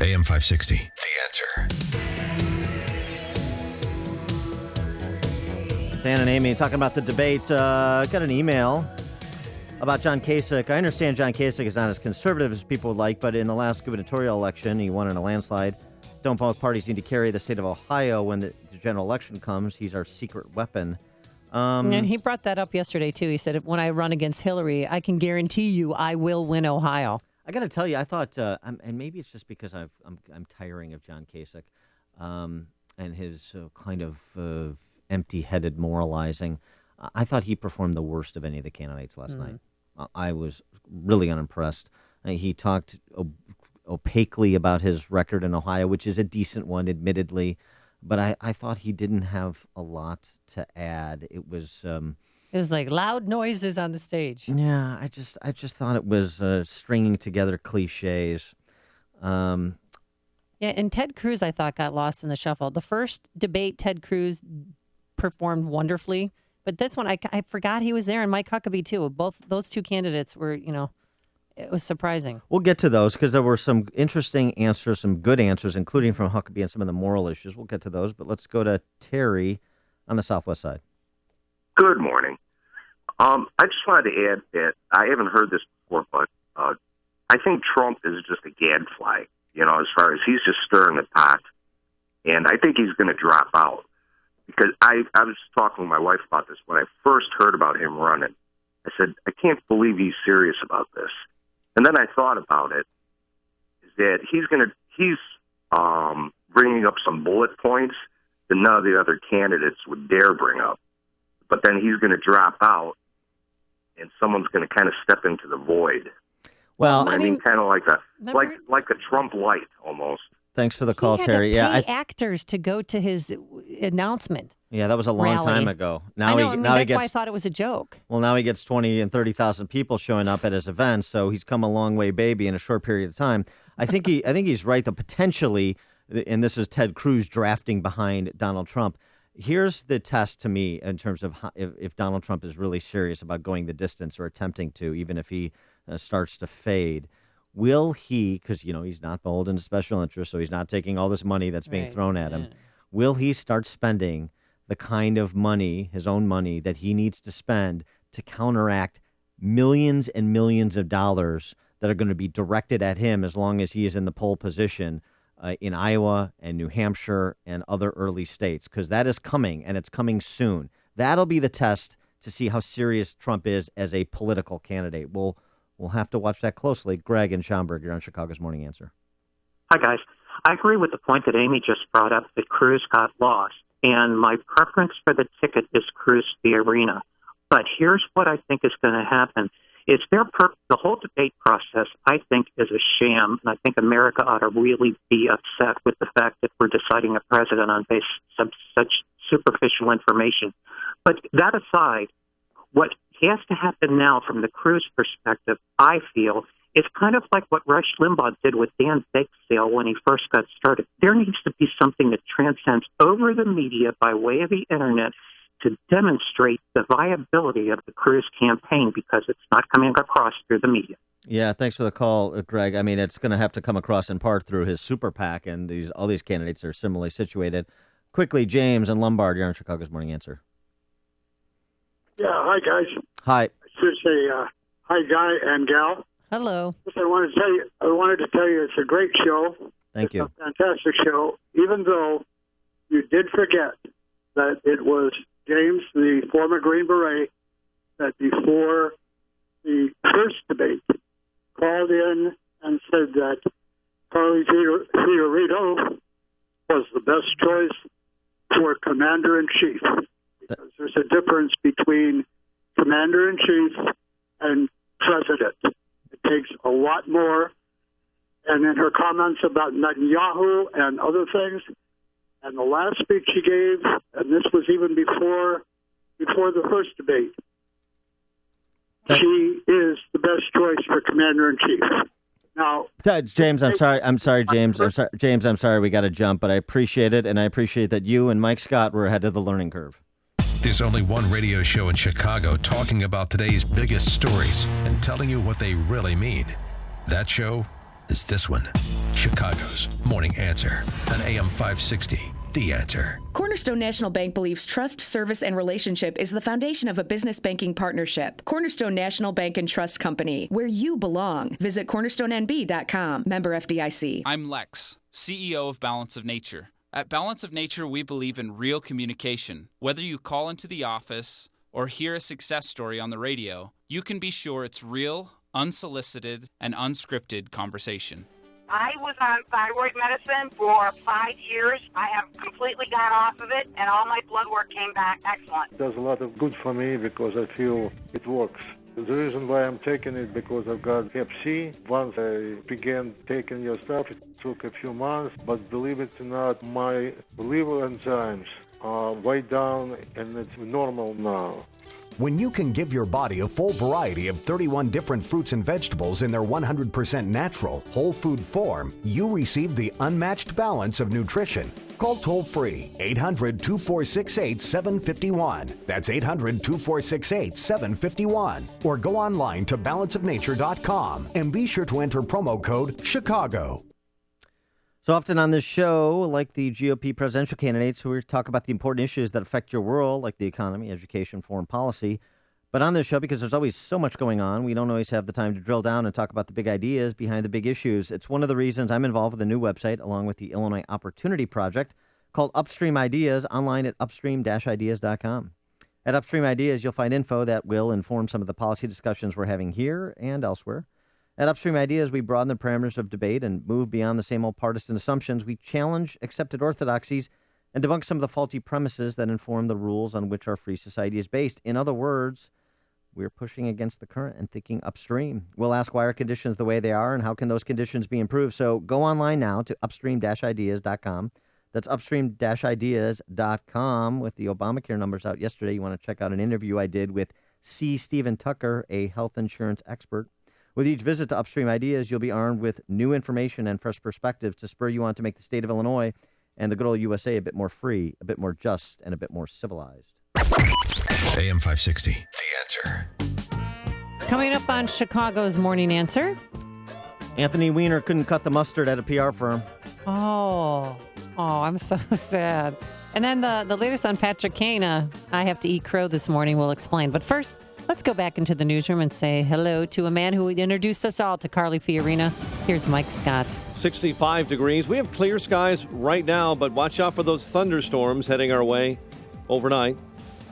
AM 560, The Answer. Dan and Amy talking about the debate. Got an email about John Kasich. I understand John Kasich is not as conservative as people would like, but in the last gubernatorial election, he won in a landslide. Don't both parties need to carry the state of Ohio when the general election comes? He's our secret weapon. And he brought that up yesterday, too. He said, when I run against Hillary, I can guarantee you I will win Ohio. I got to tell you, I thought, and maybe it's just because I'm tiring of John Kasich and his kind of empty-headed moralizing. I thought he performed the worst of any of the candidates last night. I was really unimpressed. He talked opaquely about his record in Ohio, which is a decent one, admittedly. But I thought he didn't have a lot to add. It was like loud noises on the stage. Yeah, I just thought it was stringing together cliches. Yeah, and Ted Cruz, I thought, got lost in the shuffle. The first debate, Ted Cruz performed wonderfully. But this one, I forgot he was there, and Mike Huckabee, too. Both those two candidates were, it was surprising. We'll get to those because there were some interesting answers, some good answers, including from Huckabee and some of the moral issues. We'll get to those, but let's go to Terry on the Southwest side. Good morning. I just wanted to add that I haven't heard this before, but I think Trump is just a gadfly, as far as he's just stirring the pot, and I think he's going to drop out. Because I was talking with my wife about this when I first heard about him running. I said, I can't believe he's serious about this. And then I thought about it, is that he's bringing up some bullet points that none of the other candidates would dare bring up. But then he's going to drop out, and someone's going to kind of step into the void. Well, I mean kind of like a Trump light almost. Thanks for the call, he had Terry. To pay actors to go to his announcement. Yeah, that was a long time ago. Now that's why I thought it was a joke. Well, now he gets 20 and 30,000 people showing up at his events, so he's come a long way, baby, in a short period of time. I think he's right, though, potentially, and this is Ted Cruz drafting behind Donald Trump. Here's the test to me in terms of if Donald Trump is really serious about going the distance or attempting to, even if he starts to fade. Will he, because, he's not beholden to special interests, so he's not taking all this money that's being thrown at him. Will he start spending the kind of money, his own money, that he needs to spend to counteract millions and millions of dollars that are going to be directed at him as long as he is in the pole position in Iowa and New Hampshire and other early states? Because that is coming, and it's coming soon. That'll be the test to see how serious Trump is as a political candidate. We'll have to watch that closely. Greg and Schaumburg, you're on Chicago's Morning Answer. Hi, guys. I agree with the point that Amy just brought up that Cruz got lost, and my preference for the ticket is Cruz to the arena. But here's what I think is going to happen. It's the whole debate process, I think, is a sham, and I think America ought to really be upset with the fact that we're deciding a president on basis of such superficial information. But that aside, what has to happen now from the Cruz perspective, I feel, is kind of like what Rush Limbaugh did with Dan Bake Sale when he first got started. There needs to be something that transcends over the media by way of the internet to demonstrate the viability of the Cruz campaign because it's not coming across through the media. Yeah, thanks for the call, Greg. I mean, it's going to have to come across in part through his super PAC, and all these candidates are similarly situated. Quickly, James and Lombard, you're on Chicago's Morning Answer. Yeah, hi, guys. Hi. I should say hi, guy and gal. Hello. I wanted to tell you it's a great show. Thank you. It's a fantastic show, even though you did forget that it was James, the former Green Beret, that before the first debate called in and said that Carly Fiorito was the best choice for Commander-in-Chief. Because there's a difference between Commander-in-Chief and President. It takes a lot more. And in her comments about Netanyahu and other things, and the last speech she gave, and this was even before the first debate, she is the best choice for Commander-in-Chief. Now, James, I'm sorry, James. James, I'm sorry we got to jump, but I appreciate it, and I appreciate that you and Mike Scott were ahead of the learning curve. There's only one radio show in Chicago talking about today's biggest stories and telling you what they really mean. That show is this one, Chicago's Morning Answer on AM 560. The Answer. Cornerstone National Bank believes trust, service, and relationship is the foundation of a business banking partnership. Cornerstone National Bank and Trust Company, where you belong. Visit cornerstonenb.com. Member FDIC. I'm Lex, CEO of Balance of Nature. At Balance of Nature, we believe in real communication. Whether you call into the office or hear a success story on the radio, you can be sure it's real, unsolicited, and unscripted conversation. I was on thyroid medicine for 5 years. I have completely got off of it, and all my blood work came back excellent. It does a lot of good for me because I feel it works. The reason why I'm taking it because I've got Hep C. Once I began taking your stuff, it took a few months, but believe it or not, my liver enzymes are way down and it's normal now. When you can give your body a full variety of 31 different fruits and vegetables in their 100% natural, whole food form, you receive the unmatched balance of nutrition. Call toll-free 800-2468-751. That's 800-2468-751. Or go online to balanceofnature.com and be sure to enter promo code CHICAGO. So often on this show, like the GOP presidential candidates, we talk about the important issues that affect your world, like the economy, education, foreign policy. But on this show, because there's always so much going on, we don't always have the time to drill down and talk about the big ideas behind the big issues. It's one of the reasons I'm involved with a new website, along with the Illinois Opportunity Project, called Upstream Ideas, online at upstream-ideas.com. At Upstream Ideas, you'll find info that will inform some of the policy discussions we're having here and elsewhere. At Upstream Ideas, we broaden the parameters of debate and move beyond the same old partisan assumptions. We challenge accepted orthodoxies and debunk some of the faulty premises that inform the rules on which our free society is based. In other words, we're pushing against the current and thinking upstream. We'll ask why are conditions the way they are and how can those conditions be improved. So go online now to upstream-ideas.com. That's upstream-ideas.com. With the Obamacare numbers out yesterday, you want to check out an interview I did with C. Stephen Tucker, a health insurance expert. With each visit to Upstream Ideas, you'll be armed with new information and fresh perspectives to spur you on to make the state of Illinois and the good old USA a bit more free, a bit more just, and a bit more civilized. AM 560, The Answer. Coming up on Chicago's Morning Answer. Anthony Weiner couldn't cut the mustard at a PR firm. Oh, I'm so sad. And then the latest on Patrick Kane, I have to eat crow this morning, we'll explain. But first, let's go back into the newsroom and say hello to a man who introduced us all to Carly Fiorina. Here's Mike Scott. 65 degrees. We have clear skies right now, but watch out for those thunderstorms heading our way overnight.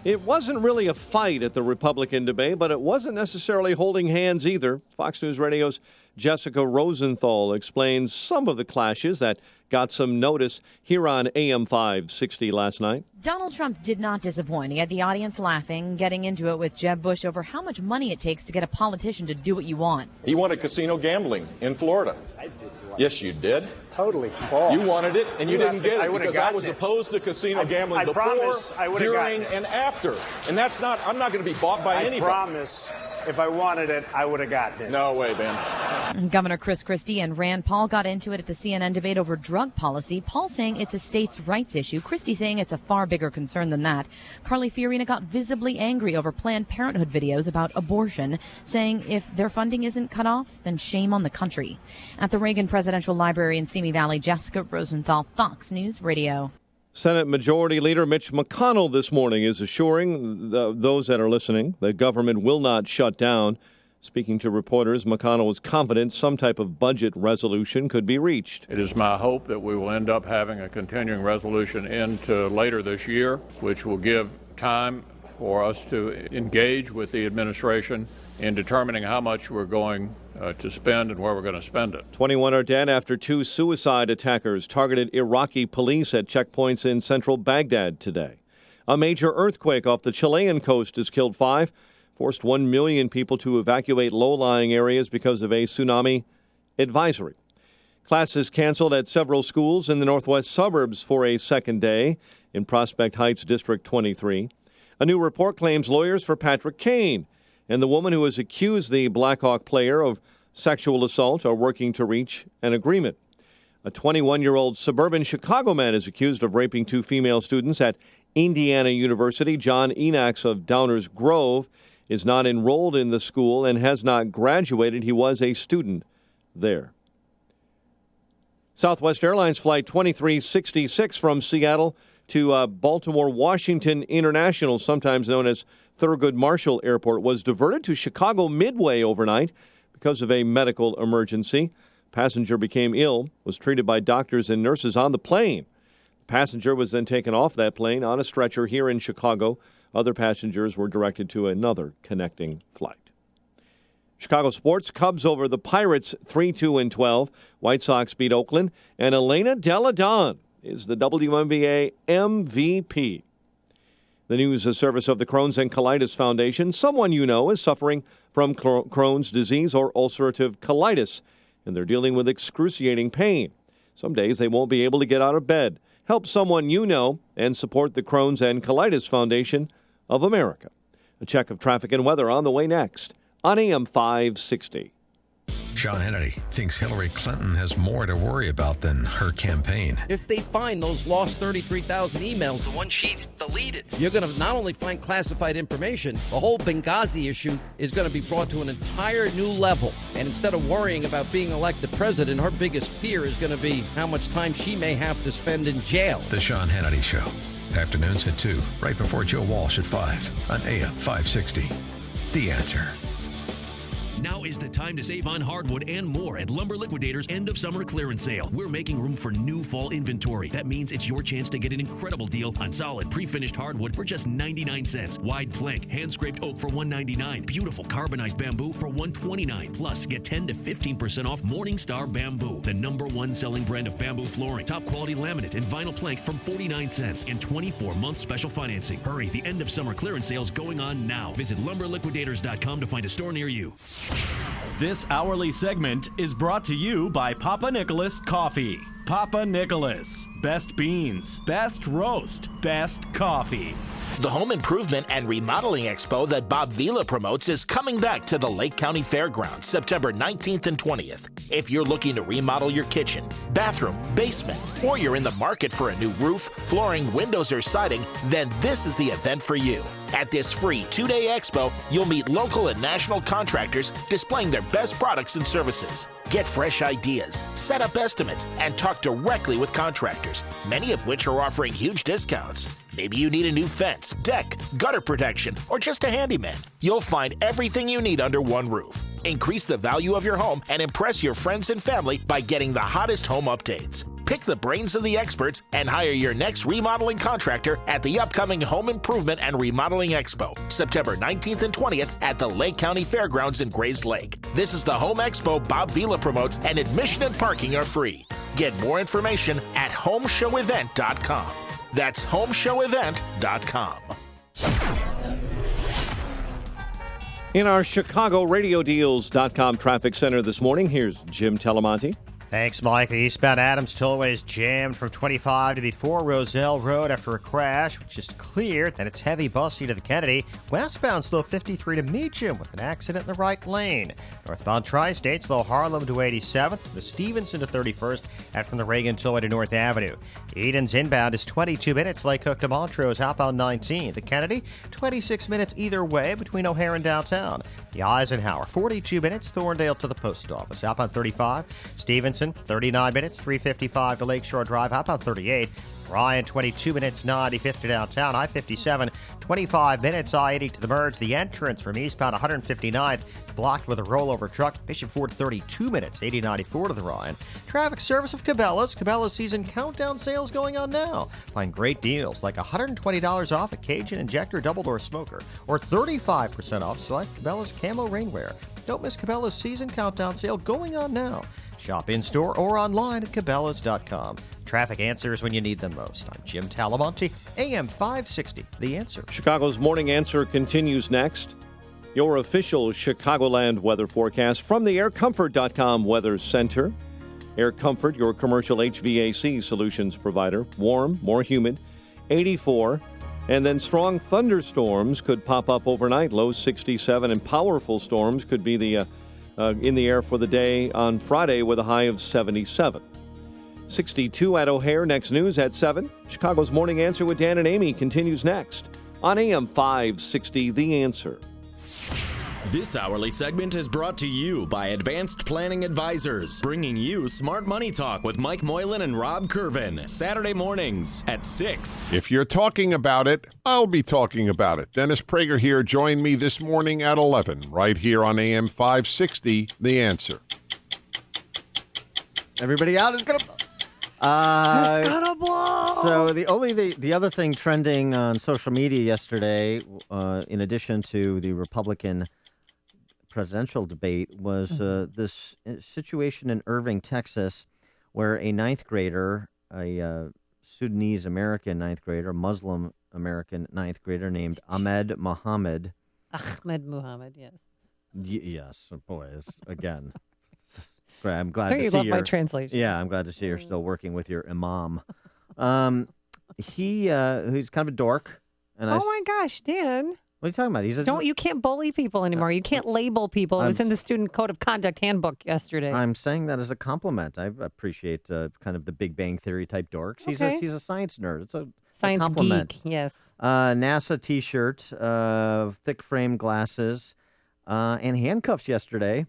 It wasn't really a fight at the Republican debate, but it wasn't necessarily holding hands either. Fox News Radio's Jessica Rosenthal explains some of the clashes that got some notice here on AM 560 last night. Donald Trump did not disappoint. He had the audience laughing, getting into it with Jeb Bush over how much money it takes to get a politician to do what you want. He wanted casino gambling in Florida. I did. Yes, you did. Totally false. You wanted it, and you didn't get it because I was it. opposed to casino gambling I before, promise I during, and after. And that's not. I'm not going to be bought by anybody. I promise If I wanted it, I would have gotten it. No way, Ben. Governor Chris Christie and Rand Paul got into it at the CNN debate over drug policy. Paul saying it's a states' rights issue. Christie saying it's a far bigger concern than that. Carly Fiorina got visibly angry over Planned Parenthood videos about abortion, saying if their funding isn't cut off, then shame on the country. At the Reagan Presidential Library in Simi Valley, Jessica Rosenthal, Fox News Radio. Senate Majority Leader Mitch McConnell this morning is assuring those that are listening that government will not shut down. Speaking to reporters, McConnell was confident some type of budget resolution could be reached. It is my hope that we will end up having a continuing resolution into later this year, which will give time for us to engage with the administration in determining how much we're going to spend and where we're going to spend it. 21 are dead after 2 suicide attackers targeted Iraqi police at checkpoints in central Baghdad today. A major earthquake off the Chilean coast has killed 5, forced 1 million people to evacuate low-lying areas because of a tsunami advisory. Classes canceled at several schools in the northwest suburbs for a second day in Prospect Heights District 23. A new report claims lawyers for Patrick Kane and the woman who has accused the Blackhawk player of sexual assault are working to reach an agreement. A 21-year-old suburban Chicago man is accused of raping 2 female students at Indiana University. John Enax of Downers Grove is not enrolled in the school and has not graduated. He was a student there. Southwest Airlines Flight 2366 from Seattle to Baltimore Washington International, sometimes known as Thurgood Marshall Airport, was diverted to Chicago Midway overnight because of a medical emergency. Passenger became ill, was treated by doctors and nurses on the plane. The passenger was then taken off that plane on a stretcher here in Chicago. Other passengers were directed to another connecting flight. Chicago sports, Cubs over the Pirates 3-2-12. White Sox beat Oakland, and Elena Delle Donne is the WNBA MVP. The news is a service of the Crohn's and Colitis Foundation. Someone you know is suffering from Crohn's disease or ulcerative colitis, and they're dealing with excruciating pain. Some days they won't be able to get out of bed. Help someone you know and support the Crohn's and Colitis Foundation of America. A check of traffic and weather on the way next on AM 560. Sean Hannity thinks Hillary Clinton has more to worry about than her campaign. If they find those lost 33,000 emails, the one she's deleted, you're going to not only find classified information, the whole Benghazi issue is going to be brought to an entire new level. And instead of worrying about being elected president, her biggest fear is going to be how much time she may have to spend in jail. The Sean Hannity Show. Afternoons at 2, right before Joe Walsh at 5 on AM 560. The Answer. Now is the time to save on hardwood and more at Lumber Liquidators' end of summer clearance sale. We're making room for new fall inventory. That means it's your chance to get an incredible deal on solid pre-finished hardwood for just 99 cents. Wide plank, hand-scraped oak for $1.99. Beautiful carbonized bamboo for $129. Plus, get 10 to 15% off Morningstar Bamboo, the #1 selling brand of bamboo flooring. Top quality laminate and vinyl plank from 49 cents and 24-month special financing. Hurry, the end of summer clearance sale's going on now. Visit lumberliquidators.com to find a store near you. This hourly segment is brought to you by Papa Nicholas Coffee. Papa Nicholas. Best beans, best roast, best coffee. The Home Improvement and Remodeling Expo that Bob Vila promotes is coming back to the Lake County Fairgrounds September 19th and 20th. If you're looking to remodel your kitchen, bathroom, basement, or you're in the market for a new roof, flooring, windows, or siding, then this is the event for you. At this free 2-day expo, you'll meet local and national contractors displaying their best products and services. Get fresh ideas, set up estimates, and talk directly with contractors, many of which are offering huge discounts. Maybe you need a new fence, deck, gutter protection, or just a handyman. You'll find everything you need under one roof. Increase the value of your home and impress your friends and family by getting the hottest home updates. Pick the brains of the experts and hire your next remodeling contractor at the upcoming Home Improvement and Remodeling Expo, September 19th and 20th at the Lake County Fairgrounds in Grays Lake. This is the Home Expo Bob Vila promotes, and admission and parking are free. Get more information at homeshowevent.com. That's homeshowevent.com. In our ChicagoRadioDeals.com traffic center this morning, here's Jim Telemonte. Thanks, Mike. The eastbound Adams Tollway is jammed from 25 to before Roselle Road after a crash, which is clear. Then it's heavy busy to the Kennedy. Westbound slow 53 to Meacham with an accident in the right lane. Northbound Tri-State slow Harlem to 87th, the Stevenson to 31st, and from the Reagan Tollway to North Avenue. Eden's inbound is 22 minutes. Lake Hook to Montrose, outbound 19. The Kennedy, 26 minutes either way between O'Hare and downtown. The Eisenhower, 42 minutes. Thorndale to the post office, outbound 35. Stevenson, 39 minutes. 355 to Lakeshore Drive, outbound 38. Ryan, 22 minutes, 95th to downtown. I-57, 25 minutes. I-80 to the merge. The entrance from eastbound 159th, blocked with a rollover truck. Bishop Ford, 32 minutes, 80-94 to the Ryan. Traffic service of Cabela's. Cabela's season countdown sales going on now. Find great deals like $120 off a Cajun Injector double-door smoker or 35% off select Cabela's Camo rainwear. Don't miss Cabela's season countdown sale going on now. Shop in-store or online at Cabela's.com. Traffic answers when you need them most. I'm Jim Talamonte, AM 560, The Answer. Chicago's Morning Answer continues next. Your official Chicagoland weather forecast from the AirComfort.com Weather Center. Air Comfort, your commercial HVAC solutions provider. Warm, more humid, 84. And then strong thunderstorms could pop up overnight, low 67. And powerful storms could be in the air for the day on Friday with a high of 77. 62 at O'Hare. Next news at 7. Chicago's Morning Answer with Dan and Amy continues next on AM 560, The Answer. This hourly segment is brought to you by Advanced Planning Advisors, bringing you Smart Money Talk with Mike Moylan and Rob Curvin, Saturday mornings at 6. If you're talking about it, I'll be talking about it. Dennis Prager here. Join me this morning at 11, right here on AM 560, The Answer. Everybody out is going to... So the other thing trending on social media yesterday, in addition to the Republican presidential debate, was this situation in Irving, Texas, where a ninth grader, a Sudanese American ninth grader, Muslim American ninth grader named Ahmed Mohammed. Ahmed Mohammed, yes. Yes, boys, again. I'm glad Don't to you see love my translation? Yeah, I'm glad to see you're still working with your imam. He's kind of a dork. And my gosh, Dan. What are you talking about? You can't bully people anymore. You can't label people. It was in the Student Code of Conduct handbook yesterday. I'm saying that as a compliment. I appreciate kind of the Big Bang Theory type dorks. Okay. He's a science nerd. It's a science compliment. geek, yes. NASA T-shirt, thick frame glasses, and handcuffs yesterday.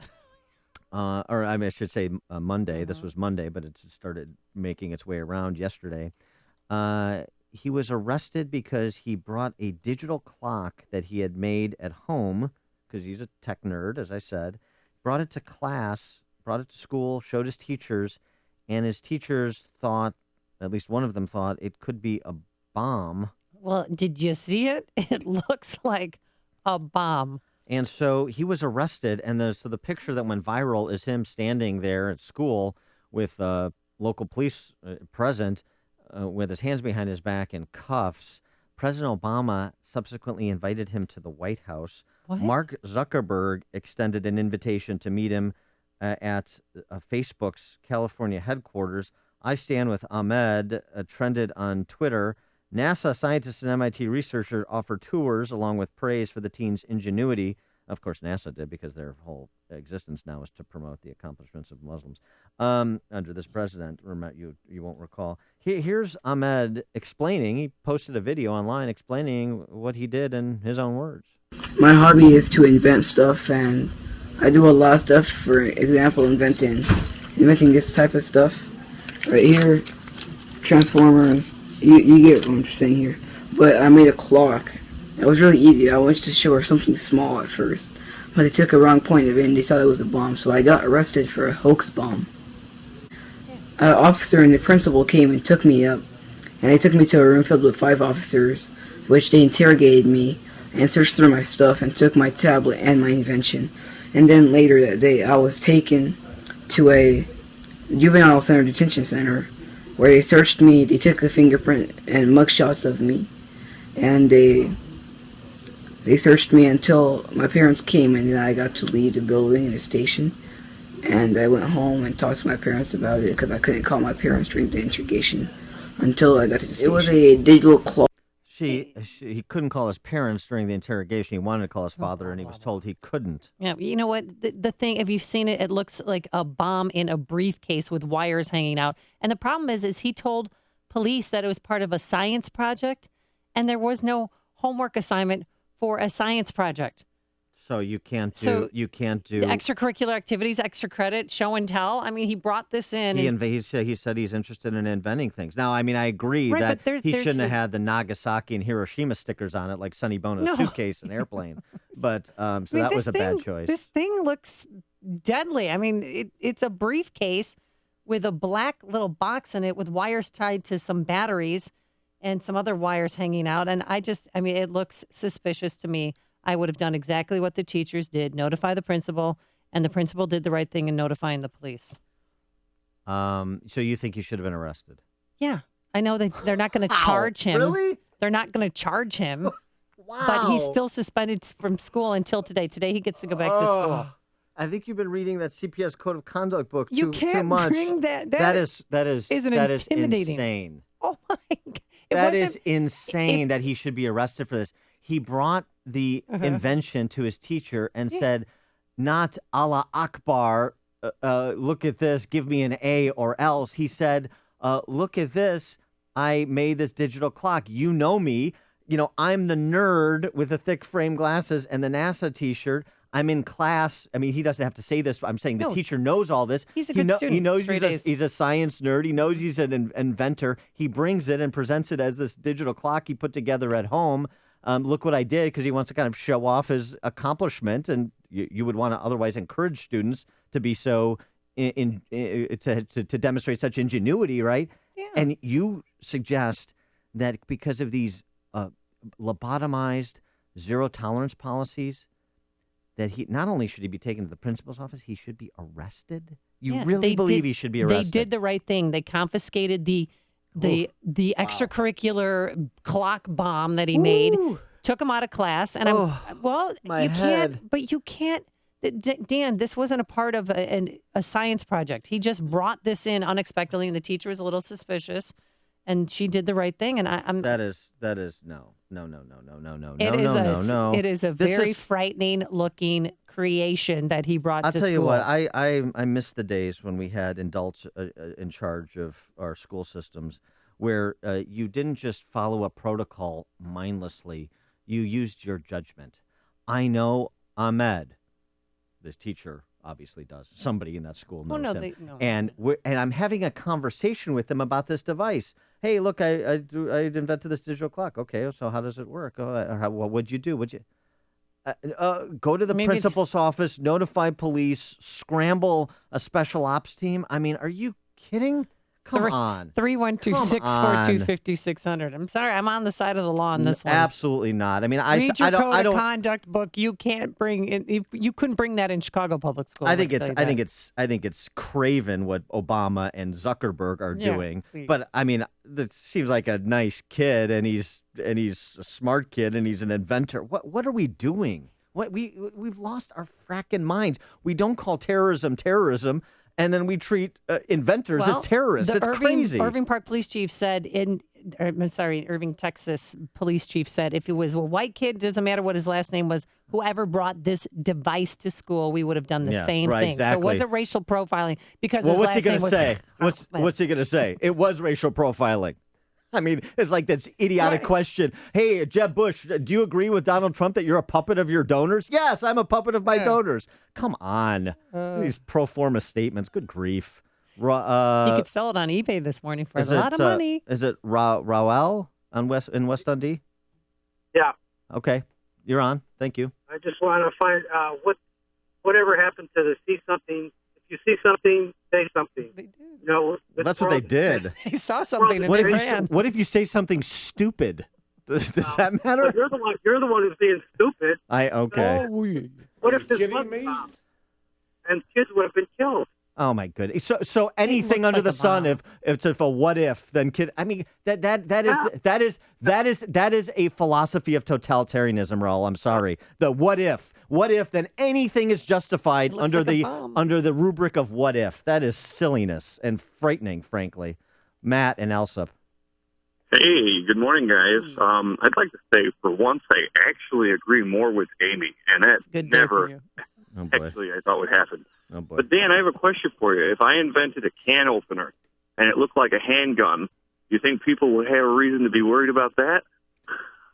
I should say Monday. This was Monday, but it started making its way around yesterday. He was arrested because he brought a digital clock that he had made at home, because he's a tech nerd, as I said, brought it to class, brought it to school, showed his teachers, and his teachers thought, at least one of them thought, it could be a bomb. Well, did you see it? It looks like a bomb. And so he was arrested, and the picture that went viral is him standing there at school with local police present, with his hands behind his back in cuffs. President Obama subsequently invited him to the White House. What? Mark Zuckerberg extended an invitation to meet him at Facebook's California headquarters. I Stand with Ahmed trended on Twitter. NASA scientists and MIT researchers offer tours along with praise for the team's ingenuity. Of course, NASA did, because their whole existence now is to promote the accomplishments of Muslims under this president. You won't recall. Here's Ahmed explaining. He posted a video online explaining what he did in his own words. My hobby is to invent stuff, and I do a lot of stuff. For example, inventing this type of stuff right here, Transformers. You get what I'm saying here. But I made a clock. It was really easy. I wanted to show her something small at first, but they took a wrong point of it and they thought it was a bomb, so I got arrested for a hoax bomb. An officer and the principal came and took me up, and they took me to a room filled with 5 officers, which they interrogated me and searched through my stuff and took my tablet and my invention. And then later that day, I was taken to a juvenile center detention center, where they searched me. They took a fingerprint and mugshots of me, and they searched me until my parents came, and then I got to leave the building and the station. And I went home and talked to my parents about it because I couldn't call my parents during the interrogation until I got to the station. It was a digital clock. He couldn't call his parents during the interrogation. He wanted to call his father, and he was told he couldn't. Yeah, you know what? The thing, if you've seen it, it looks like a bomb in a briefcase with wires hanging out. And the problem is he told police that it was part of a science project, and there was no homework assignment for a science project. So you can't do the extracurricular activities, extra credit, show and tell. I mean, he brought this in. He said he's interested in inventing things. Now, I mean, I agree that he shouldn't have had the Nagasaki and Hiroshima stickers on it like Sonny Bono's suitcase and airplane. But that was a bad choice. This thing looks deadly. I mean, it's a briefcase with a black little box in it with wires tied to some batteries and some other wires hanging out. And it looks suspicious to me. I would have done exactly what the teachers did, notify the principal, and the principal did the right thing in notifying the police. So you think he should have been arrested? Yeah. I know they're not going to charge him. Really? They're not going to charge him. Wow. But he's still suspended from school until today. Today he gets to go back to school. I think you've been reading that CPS Code of Conduct book You too can't much. bring that. That is intimidating. insane. Oh my God. That is insane that he should be arrested for this. He brought the invention to his teacher and said, not Allah Akbar, look at this, give me an A or else. He said, look at this, I made this digital clock. You know me. You know, I'm the nerd with the thick frame glasses and the NASA T-shirt. I'm in class. I mean, he doesn't have to say this. I'm saying the teacher knows all this. He's a good student. He knows he's a science nerd. He knows he's an inventor. He brings it and presents it as this digital clock he put together at home. Look what I did, because he wants to kind of show off his accomplishment, and you would want to otherwise encourage students to be so to demonstrate such ingenuity, right? Yeah. And you suggest that because of these lobotomized zero tolerance policies, that he not only should he be taken to the principal's office, he should be arrested. You really believe he should be arrested? They did the right thing. They confiscated the extracurricular clock bomb that he made, took him out of class, and you can't. Dan, this wasn't a part of a science project. He just brought this in unexpectedly, and the teacher was a little suspicious, and she did the right thing. And I'm that is no. It is a very frightening looking creation that he brought to school. I'll tell you what, I miss the days when we had adults in charge of our school systems where you didn't just follow a protocol mindlessly. You used your judgment. I know Ahmed, this teacher obviously does. Somebody in that school knows him. And I'm having a conversation with them about this device. Hey, look, I invented this digital clock. Okay, so how does it work? What would you do? Would you go to the principal's office, notify police, scramble a special ops team? I mean, are you kidding? Come on. 312-642-5600. I'm sorry, I'm on the side of the law on this one. Absolutely not. I mean, Read your code of conduct book. You can't bring it. You couldn't bring that in Chicago Public Schools. I think it's craven what Obama and Zuckerberg are doing. Please. But I mean, this seems like a nice kid, and he's a smart kid, and he's an inventor. What are we doing? We've lost our fracking minds. We don't call terrorism, and then we treat inventors as terrorists. It's crazy. Irving Park Police Chief said Irving, Texas Police Chief said if it was a white kid, doesn't matter what his last name was, whoever brought this device to school, we would have done the same thing. Exactly. So it wasn't racial profiling because his what's last he name was... say? What's he going to say? It was racial profiling. I mean, it's like this idiotic question. Hey, Jeb Bush, do you agree with Donald Trump that you're a puppet of your donors? Yes, I'm a puppet of my donors. Come on. These pro forma statements. Good grief. He could sell it on eBay this morning for a lot of money. Is it Raul in West Dundee? Yeah. Okay. You're on. Thank you. I just want to find whatever happened to the see something. If you see something, say something. They did. That's what they did. They saw something and they ran. What if you say something stupid? Does that matter? Well, you're the one who's being stupid. Okay. What if this was bomb and kids would have been killed? Oh my goodness! So anything under like the a sun, bomb. if it's a what if, then I mean that is a philosophy of totalitarianism, Raul. I'm sorry. The what if, then anything is justified under like a bomb. under the rubric of what if. That is silliness and frightening, frankly. Matt and Elsop. Hey, good morning, guys. I'd like to say, for once, I actually agree more with Amy, and that Good day for never you. actually I thought would happen. Oh boy. But Dan, I have a question for you. If I invented a can opener and it looked like a handgun, do you think people would have a reason to be worried about that?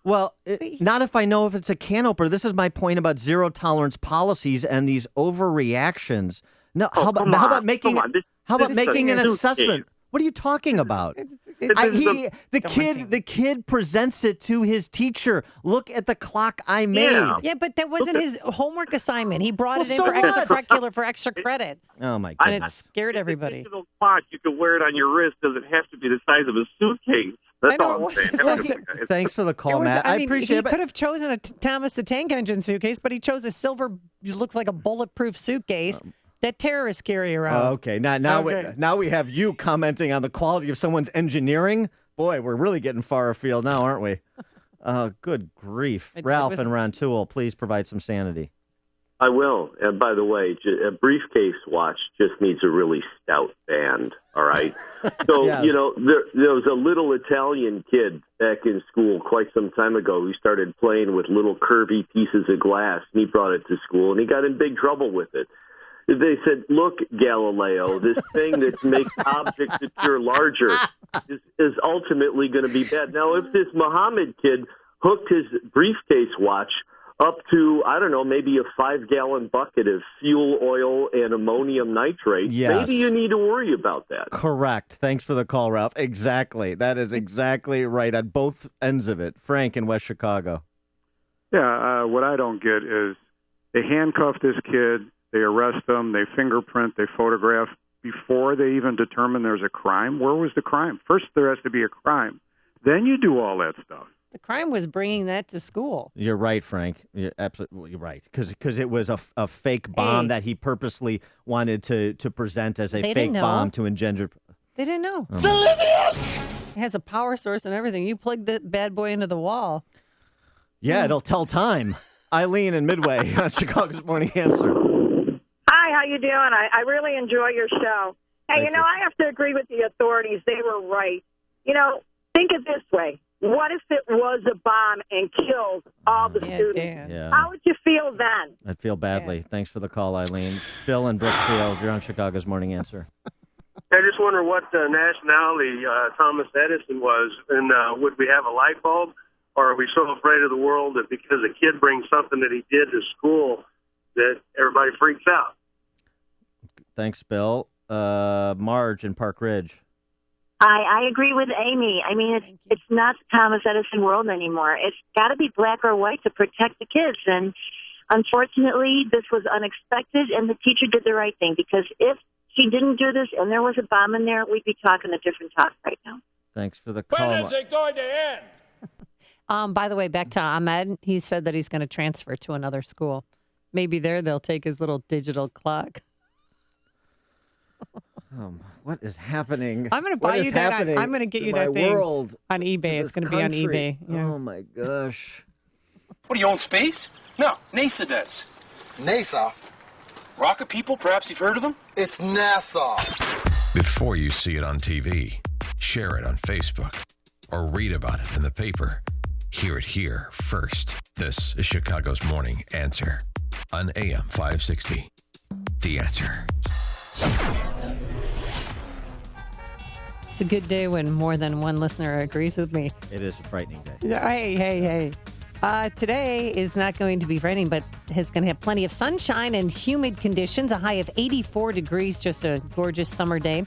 Well, not if I know if it's a can opener. This is my point about zero tolerance policies and these overreactions. No, how about making an assessment? What are you talking about? The kid presents it to his teacher. Look at the clock I made. Yeah, but that wasn't his homework assignment. He brought it in so for what? extracurricular for extra credit. Oh my And it goodness! scared everybody. Digital clock, you could wear it on your wrist. Does it have to be the size of a suitcase? That's all I'm saying. Thanks for the call, Matt. I appreciate it. He could have chosen a Thomas the Tank Engine suitcase, but he chose a silver, looks like a bulletproof suitcase that terrorists carry around. Okay, now we have you commenting on the quality of someone's engineering. Boy, we're really getting far afield now, aren't we? Good grief. Ralph and Rontoul, please provide some sanity. I will. And by the way, a briefcase watch just needs a really stout band, all right? So, Yes. there was a little Italian kid back in school quite some time ago who started playing with little curvy pieces of glass, and he brought it to school, and he got in big trouble with it. They said, look, Galileo, this thing that makes objects appear larger is ultimately going to be bad. Now, if this Muhammad kid hooked his briefcase watch up to, I don't know, maybe a 5-gallon bucket of fuel oil and ammonium nitrate, Yes. maybe you need to worry about that. Correct. Thanks for the call, Ralph. Exactly. That is exactly right on both ends of it. Frank in West Chicago. Yeah, what I don't get is they handcuff this kid, they arrest them, they fingerprint, they photograph before they even determine there's a crime. Where was the crime? First, there has to be a crime. Then you do all that stuff. The crime was bringing that to school. You're right, Frank. You're absolutely right. Because it was a fake bomb that he purposely wanted to present as a They fake didn't know. bomb to engender. They didn't know. Oh. It has a power source and everything. You plug that bad boy into the wall. Yeah, it'll tell time. Eileen in Midway on Chicago's Morning Answer. Hi, how you doing? I really enjoy your show. Hey, I have to agree with the authorities. They were right. Think of it this way. What if it was a bomb and killed all the students? Yeah. How would you feel then? I'd feel badly. Thanks for the call, Eileen. Bill in Brookfield, you're on Chicago's Morning Answer. I just wonder what nationality Thomas Edison was, and would we have a light bulb, or are we so afraid of the world that because a kid brings something that he did to school that everybody freaks out? Thanks, Bill. Marge in Park Ridge. I agree with Amy. I mean, it's not the Thomas Edison world anymore. It's got to be black or white to protect the kids. And unfortunately, this was unexpected, and the teacher did the right thing, because if she didn't do this and there was a bomb in there, we'd be talking a different talk right now. Thanks for the call. When is it going to end? By the way, back to Ahmed, he said that he's going to transfer to another school. Maybe there they'll take his little digital clock. What is happening? I'm going to buy you that. I'm going to get you that thing world, on eBay. It's going to be on eBay. Yes. Oh, my gosh. What, do you own space? No, NASA does. NASA? Rocket people, perhaps you've heard of them? It's NASA. Before you see it on TV, share it on Facebook, or read about it in the paper. Hear it here first. This is Chicago's Morning Answer on AM 560. The Answer. It's a good day when more than one listener agrees with me. It is a frightening day. Hey. Today is not going to be frightening, but it's going to have plenty of sunshine and humid conditions, a high of 84 degrees, just a gorgeous summer day.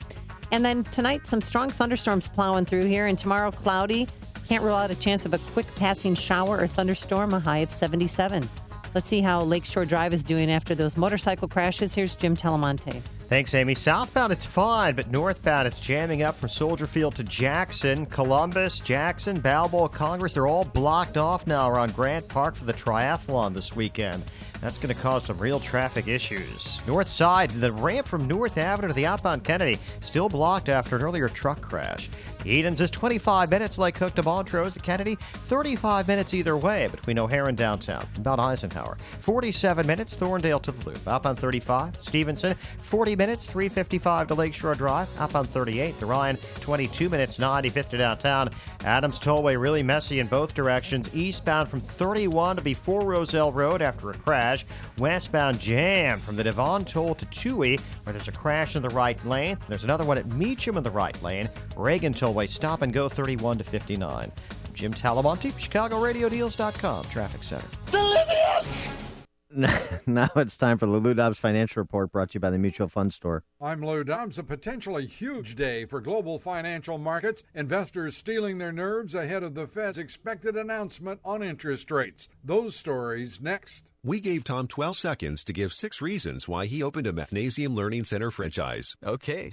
And then tonight, some strong thunderstorms plowing through here, and tomorrow, cloudy. Can't rule out a chance of a quick passing shower or thunderstorm, a high of 77. Let's see how Lakeshore Drive is doing after those motorcycle crashes. Here's Jim Telemonte. Thanks, Amy. Southbound, it's fine, but northbound, it's jamming up from Soldier Field to Jackson. Columbus, Jackson, Balboa, Congress, they're all blocked off now around Grant Park for the triathlon this weekend. That's going to cause some real traffic issues. North side, the ramp from North Avenue to the outbound Kennedy, still blocked after an earlier truck crash. Edens is 25 minutes, Lake Hook to Montrose to Kennedy, 35 minutes either way between O'Hare and downtown, about Eisenhower. 47 minutes, Thorndale to the Loop. Outbound 35, Stevenson, 40 minutes, 355 to Lakeshore Drive. Outbound 38, the Ryan, 22 minutes, 95th to downtown. Adams Tollway really messy in both directions. Eastbound from 31 to before Roselle Road after a crash. Westbound jam from the Devon Toll to Toohey, where there's a crash in the right lane. There's another one at Meacham in the right lane. Reagan Tollway stop and go 31 to 59. I'm Jim Talamonte, ChicagoRadioDeals.com Traffic Center. Now it's time for the Lou Dobbs Financial Report, brought to you by the Mutual Fund Store. I'm Lou Dobbs. A potentially huge day for global financial markets. Investors stealing their nerves ahead of the Fed's expected announcement on interest rates. Those stories next. We gave Tom 12 seconds to give 6 reasons why he opened a Mathnasium Learning Center franchise. Okay.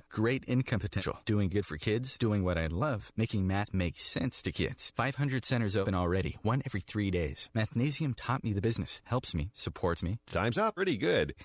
Great income potential. Doing good for kids. Doing what I love. Making math make sense to kids. 500 centers open already. 1 every 3 days. Mathnasium taught me the business. Helps me. Supports me. Time's up. Pretty good.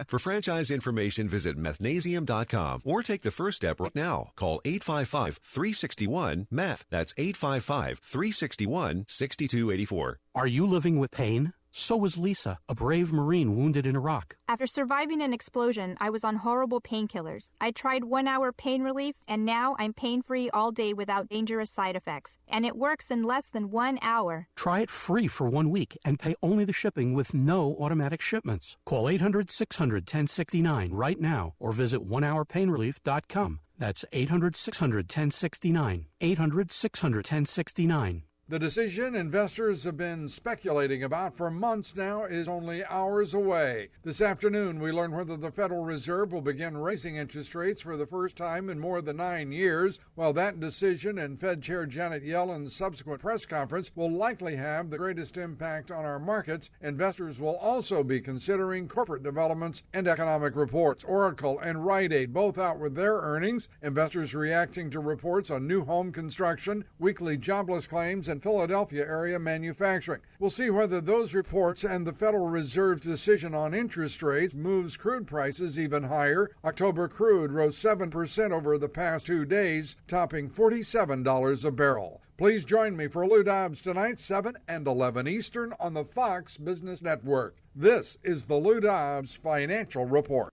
For franchise information, visit mathnasium.com or take the first step right now. Call 855-361-MATH. That's 855-361-6284. Are you living with pain? So was Lisa, a brave Marine wounded in Iraq. After surviving an explosion, I was on horrible painkillers. I tried 1-hour pain relief, and now I'm pain-free all day without dangerous side effects. And it works in less than 1 hour. Try it free for 1 week and pay only the shipping with no automatic shipments. Call 800-600-1069 right now or visit onehourpainrelief.com. That's 800-600-1069. 800-600-1069. The decision investors have been speculating about for months now is only hours away. This afternoon, we learn whether the Federal Reserve will begin raising interest rates for the first time in more than 9 years. While that decision and Fed Chair Janet Yellen's subsequent press conference will likely have the greatest impact on our markets, investors will also be considering corporate developments and economic reports. Oracle and Rite Aid both out with their earnings. Investors reacting to reports on new home construction, weekly jobless claims, and Philadelphia area manufacturing. We'll see whether those reports and the Federal Reserve's decision on interest rates moves crude prices even higher. October crude rose 7% over the past 2 days, topping $47 a barrel. Please join me for Lou Dobbs tonight, 7 and 11 Eastern on the Fox Business Network. This is the Lou Dobbs Financial Report.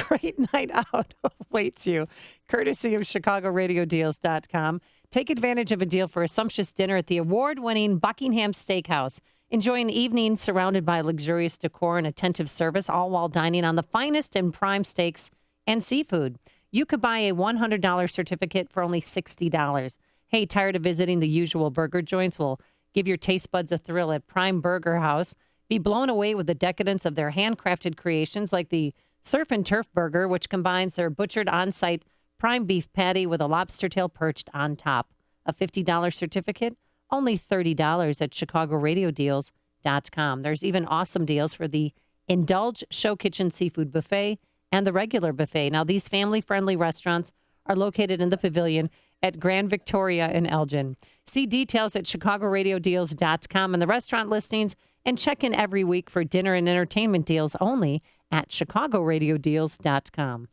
Great night out awaits you, courtesy of ChicagoRadioDeals.com. Take advantage of a deal for a sumptuous dinner at the award-winning Buckingham Steakhouse. Enjoy an evening surrounded by luxurious decor and attentive service, all while dining on the finest and prime steaks and seafood. You could buy a $100 certificate for only $60. Hey, tired of visiting the usual burger joints? Well, give your taste buds a thrill at Prime Burger House. Be blown away with the decadence of their handcrafted creations like the Surf and Turf Burger, which combines their butchered on-site prime beef patty with a lobster tail perched on top. A $50 certificate, only $30 at ChicagoRadioDeals.com. There's even awesome deals for the Indulge Show Kitchen Seafood Buffet and the regular buffet. Now, these family-friendly restaurants are located in the Pavilion at Grand Victoria in Elgin. See details at ChicagoRadioDeals.com and the restaurant listings, and check in every week for dinner and entertainment deals only at ChicagoRadioDeals.com.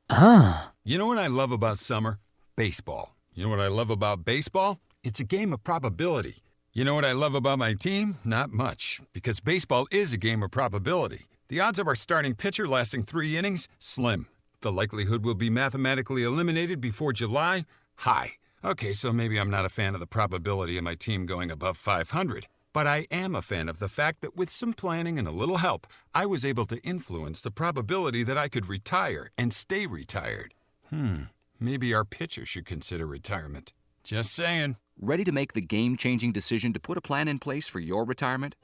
You know what I love about summer? Baseball. You know what I love about baseball? It's a game of probability. You know what I love about my team? Not much, because baseball is a game of probability. The odds of our starting pitcher lasting 3 innings? Slim. The likelihood we'll be mathematically eliminated before July? High. Okay, so maybe I'm not a fan of the probability of my team going above 500. But I am a fan of the fact that with some planning and a little help, I was able to influence the probability that I could retire and stay retired. Maybe our pitcher should consider retirement. Just saying. Ready to make the game-changing decision to put a plan in place for your retirement?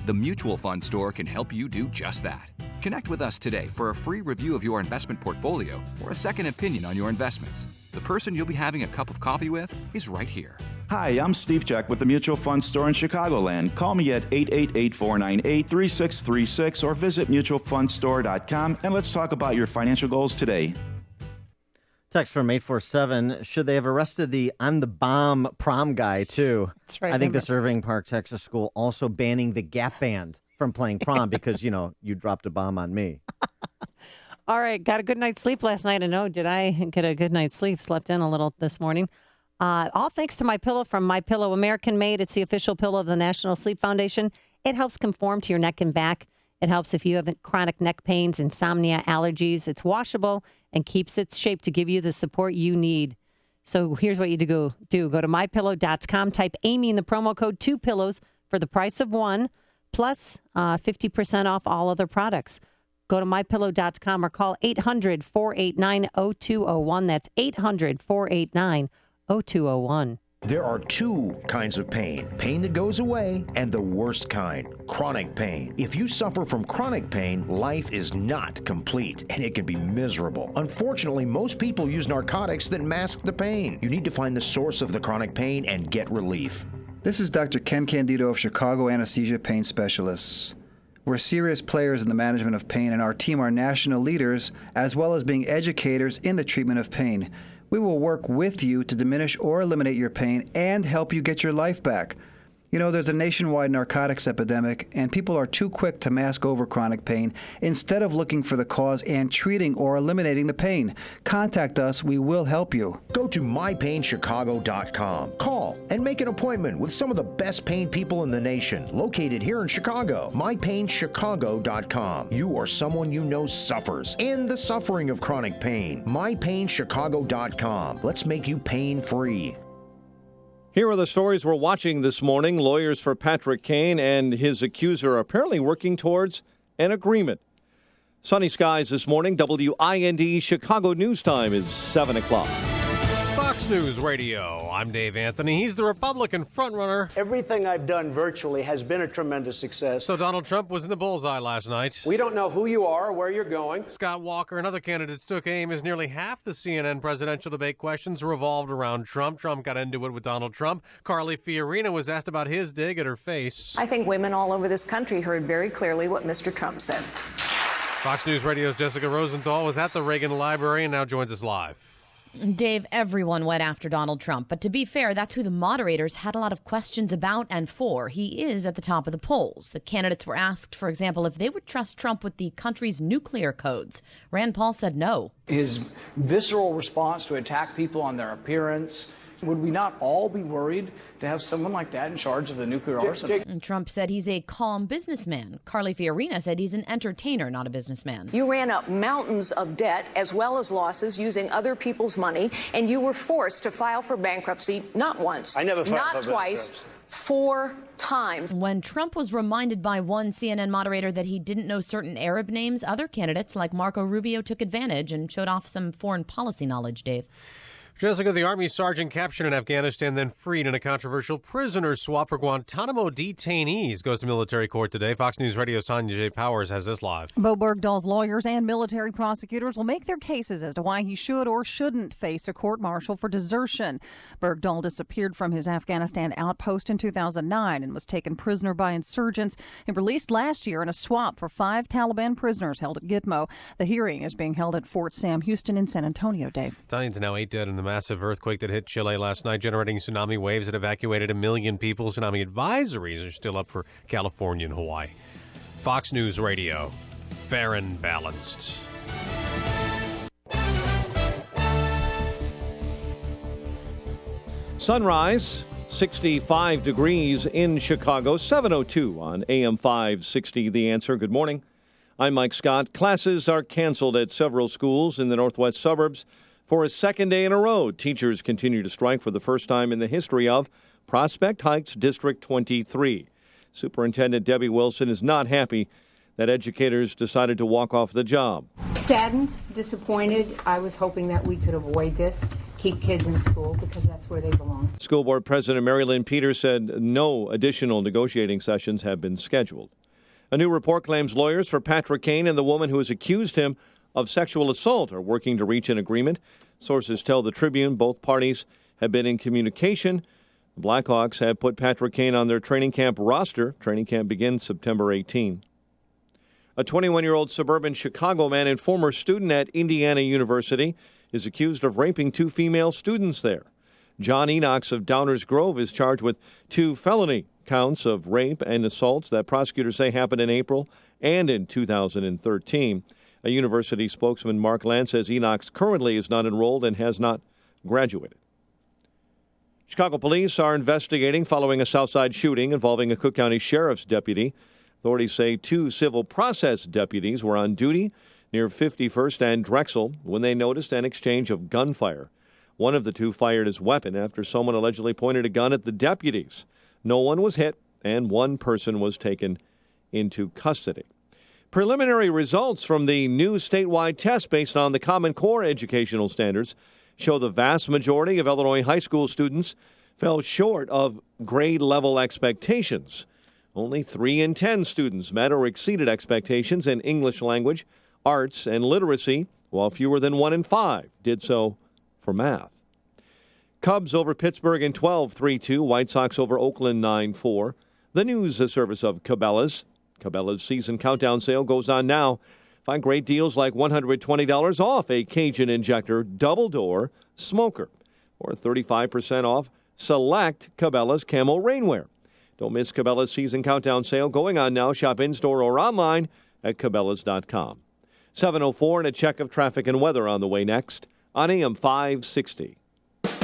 The Mutual Fund Store can help you do just that. Connect with us today for a free review of your investment portfolio or a second opinion on your investments. The person you'll be having a cup of coffee with is right here. Hi, I'm Steve Check with the Mutual Fund Store in Chicagoland. Call me at 888-498-3636 or visit mutualfundstore.com and let's talk about your financial goals today. Text from 847. Should they have arrested the I'm the bomb prom guy, too? That's right. I think this Irving Park, Texas school also banning the Gap Band from playing prom because, you dropped a bomb on me. All right. Got a good night's sleep last night. I know. Did I get a good night's sleep? Slept in a little this morning. All thanks to MyPillow from MyPillow, American made. It's the official pillow of the National Sleep Foundation. It helps conform to your neck and back. It helps if you have chronic neck pains, insomnia, allergies. It's washable and keeps its shape to give you the support you need. So here's what you do. Go to MyPillow.com, type Amy in the promo code, 2 pillows for the price of one, plus 50% off all other products. Go to MyPillow.com or call 800-489-0201. That's 800-489-0201. There are two kinds of pain that goes away and the worst kind, chronic pain. If you suffer from chronic pain, life is not complete and it can be miserable. Unfortunately, most people use narcotics that mask the pain. You need to find the source of the chronic pain and get relief. This is Dr. Ken Candido of Chicago Anesthesia Pain Specialists. We're serious players in the management of pain, and our team are national leaders as well as being educators in the treatment of pain. We will work with you to diminish or eliminate your pain and help you get your life back. There's a nationwide narcotics epidemic, and people are too quick to mask over chronic pain instead of looking for the cause and treating or eliminating the pain. Contact us. We will help you. Go to mypainchicago.com. Call and make an appointment with some of the best pain people in the nation, located here in Chicago. mypainchicago.com. You or someone you know suffers in the suffering of chronic pain. mypainchicago.com. Let's make you pain-free. Here are the stories we're watching this morning. Lawyers for Patrick Kane and his accuser are apparently working towards an agreement. Sunny skies this morning. WIND Chicago News Time is 7 o'clock. Fox News Radio. I'm Dave Anthony. He's the Republican frontrunner. Everything I've done virtually has been a tremendous success. So Donald Trump was in the bullseye last night. We don't know who you are or where you're going. Scott Walker and other candidates took aim as nearly half the CNN presidential debate questions revolved around Trump. Trump got into it with Donald Trump. Carly Fiorina was asked about his dig at her face. I think women all over this country heard very clearly what Mr. Trump said. Fox News Radio's Jessica Rosenthal was at the Reagan Library and now joins us live. Dave, everyone went after Donald Trump. But to be fair, that's who the moderators had a lot of questions about and for. He is at the top of the polls. The candidates were asked, for example, if they would trust Trump with the country's nuclear codes. Rand Paul said no. His visceral response to attack people on their appearance. Would we not all be worried to have someone like that in charge of the nuclear arsenal? And Trump said he's a calm businessman. Carly Fiorina said he's an entertainer, not a businessman. You ran up mountains of debt as well as losses using other people's money, and you were forced to file for bankruptcy not once, I never filed not for twice, 4 times. When Trump was reminded by one CNN moderator that he didn't know certain Arab names, other candidates like Marco Rubio took advantage and showed off some foreign policy knowledge, Dave. Jessica, the Army sergeant captured in Afghanistan, then freed in a controversial prisoner swap for Guantanamo detainees, goes to military court today. Fox News Radio's Tanya J. Powers has this live. Bo Bergdahl's lawyers and military prosecutors will make their cases as to why he should or shouldn't face a court-martial for desertion. Bergdahl disappeared from his Afghanistan outpost in 2009 and was taken prisoner by insurgents and released last year in a swap for 5 Taliban prisoners held at Gitmo. The hearing is being held at Fort Sam Houston in San Antonio, Dave. Tanya's now 8 dead in the massive earthquake that hit Chile last night, generating tsunami waves that evacuated 1 million people. Tsunami advisories are still up for California and Hawaii. Fox News Radio, fair and balanced. Sunrise, 65 degrees in Chicago, 7:02 on AM 560. The Answer. Good morning. I'm Mike Scott. Classes are canceled at several schools in the northwest suburbs for a second day in a row. Teachers continue to strike for the first time in the history of Prospect Heights District 23. Superintendent Debbie Wilson is not happy that educators decided to walk off the job. Saddened, disappointed. I was hoping that we could avoid this, keep kids in school because that's where they belong. School Board President Mary Lynn Peters said no additional negotiating sessions have been scheduled. A new report claims lawyers for Patrick Kane and the woman who has accused him of sexual assault are working to reach an agreement. Sources tell the Tribune both parties have been in communication, The Blackhawks have put Patrick Kane on their training camp roster. Training camp begins September 18. A 21-year-old suburban Chicago man and former student at Indiana University is accused of raping 2 female students there. John Enochs of Downers Grove is charged with 2 felony counts of rape and assaults that prosecutors say happened in April and in 2013. A university spokesman, Mark Land, says Enochs currently is not enrolled and has not graduated. Chicago police are investigating following a Southside shooting involving a Cook County Sheriff's deputy. Authorities say 2 civil process deputies were on duty near 51st and Drexel when they noticed an exchange of gunfire. One of the 2 fired his weapon after someone allegedly pointed a gun at the deputies. No one was hit, and 1 person was taken into custody. Preliminary results from the new statewide test based on the Common Core educational standards show the vast majority of Illinois high school students fell short of grade-level expectations. Only 3 in 10 students met or exceeded expectations in English language, arts, and literacy, while fewer than 1 in 5 did so for math. Cubs over Pittsburgh in 12, 3-2. White Sox over Oakland 9-4. The news, a service of Cabela's. Cabela's season countdown sale goes on now. Find great deals like $120 off a Cajun Injector double door smoker, or 35% off select Cabela's camo rainwear. Don't miss Cabela's season countdown sale going on now. Shop in-store or online at Cabela's.com. 7:04 and a check of traffic and weather on the way next on AM 560.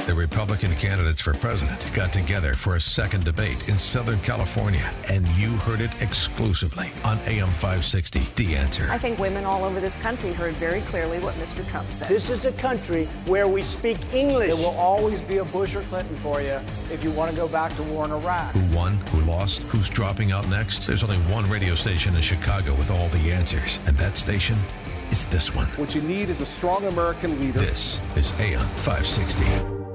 The Republican candidates for president got together for a second debate in Southern California, and you heard it exclusively on AM 560, The Answer. I think women all over this country heard very clearly what Mr. Trump said. This is a country where we speak English. There will always be a Bush or Clinton for you if you want to go back to war in Iraq. Who won? Who lost? Who's dropping out next? There's only one radio station in Chicago with all the answers, and that station is this one. What you need is a strong American leader. This is AM 560.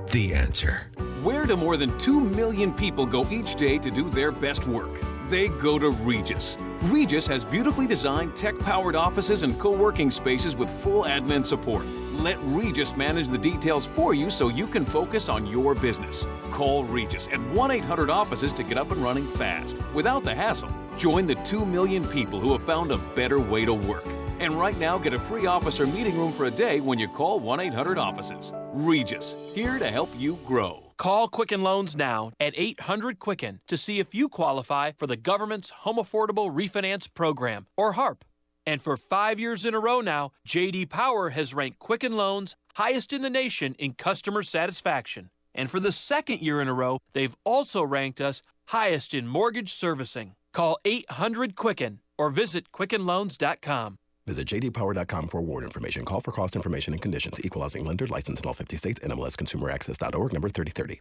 The Answer. Where do more than 2 million people go each day to do their best work? They go to Regis. Regis has beautifully designed tech-powered offices and co-working spaces with full admin support. Let Regis manage the details for you so you can focus on your business. Call Regis at 1-800-OFFICES to get up and running fast, without the hassle. Join the 2 million people who have found a better way to work. And right now, get a free office or meeting room for a day when you call 1-800-OFFICES. Regis, here to help you grow. Call Quicken Loans now at 800-QUICKEN to see if you qualify for the government's Home Affordable Refinance Program, or HARP. And for 5 years in a row now, J.D. Power has ranked Quicken Loans highest in the nation in customer satisfaction. And for the 2nd year in a row, they've also ranked us highest in mortgage servicing. Call 800-QUICKEN or visit QuickenLoans.com. Visit jdpower.com for award information. Call for cost information and conditions. Equal housing lender. Licensed in all 50 states. NMLSConsumerAccess.org. Number 3030.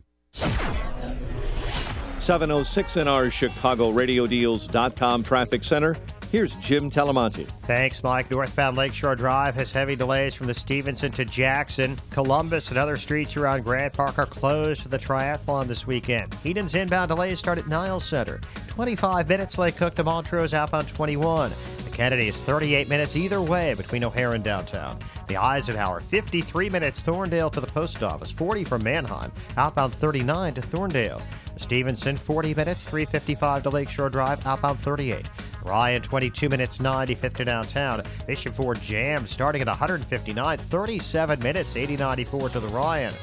7:06 in our ChicagoRadioDeals.com traffic center. Here's Jim Talamonte. Thanks, Mike. Northbound Lakeshore Drive has heavy delays from the Stevenson to Jackson. Columbus and other streets around Grant Park are closed for the triathlon this weekend. Eden's inbound delays start at Niles Center. 25 minutes Lake Cook to Montrose outbound 21. Kennedy is 38 minutes either way between O'Hare and downtown. The Eisenhower, 53 minutes Thorndale to the post office, 40 from Manheim, outbound 39 to Thorndale. Stevenson, 40 minutes, 355 to Lakeshore Drive, outbound 38. Ryan, 22 minutes, 95th to downtown. Bishop Ford Jam starting at 159, 37 minutes, 80-94 to the Ryan.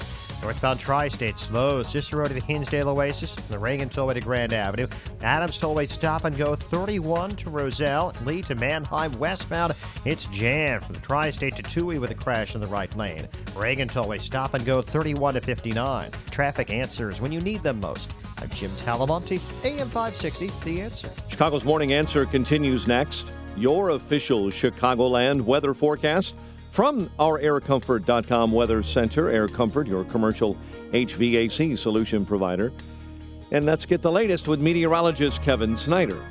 Northbound Tri-State slow, Cicero to the Hinsdale Oasis, and the Reagan Tollway to Grand Avenue. Adams Tollway stop and go 31 to Roselle, Lee to Manheim. Westbound, it's jammed from the Tri-State to Toohey with a crash in the right lane. Reagan Tollway stop and go 31 to 59. Traffic answers when you need them most. I'm Jim Talamonte, AM 560, The Answer. Chicago's Morning Answer continues next. Your official Chicagoland weather forecast from our AirComfort.com Weather Center. Air Comfort, your commercial HVAC solution provider. And let's get the latest with meteorologist Kevin Snyder.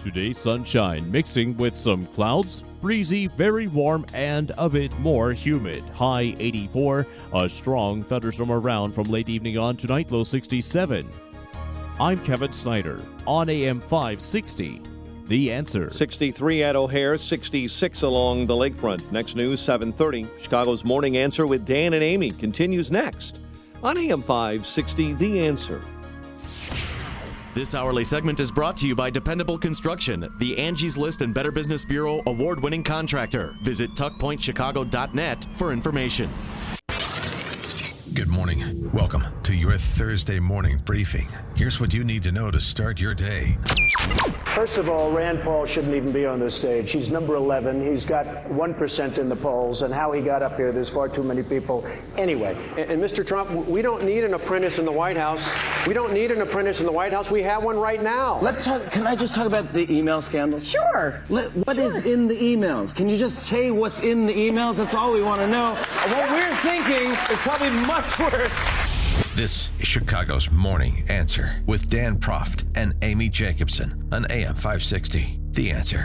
Today, sunshine mixing with some clouds. Breezy, very warm, and a bit more humid. High 84. A strong thunderstorm around from late evening on tonight, low 67. I'm Kevin Snyder on AM 560. The Answer. 63 at O'Hare, 66 along the lakefront. Next news, 7:30. Chicago's Morning Answer with Dan and Amy continues next on AM 560, The Answer. This hourly segment is brought to you by Dependable Construction, the Angie's List and Better Business Bureau award-winning contractor. Visit tuckpointchicago.net for information. Good morning. Welcome to your Thursday morning briefing. Here's what you need to know to start your day. First of all, Rand Paul shouldn't even be on this stage. He's number 11. He's got 1% in the polls, and how he got up here, there's far too many people. Anyway. And Mr. Trump, we don't need an apprentice in the White House. We don't need an apprentice in the White House. We have one right now. Let's talk. Can I just talk about the email scandal? Sure. What is in the emails? Can you just say what's in the emails? That's all we want to know. What we're thinking is probably much worse. This is Chicago's Morning Answer with Dan Proft and Amy Jacobson on AM 560. The Answer.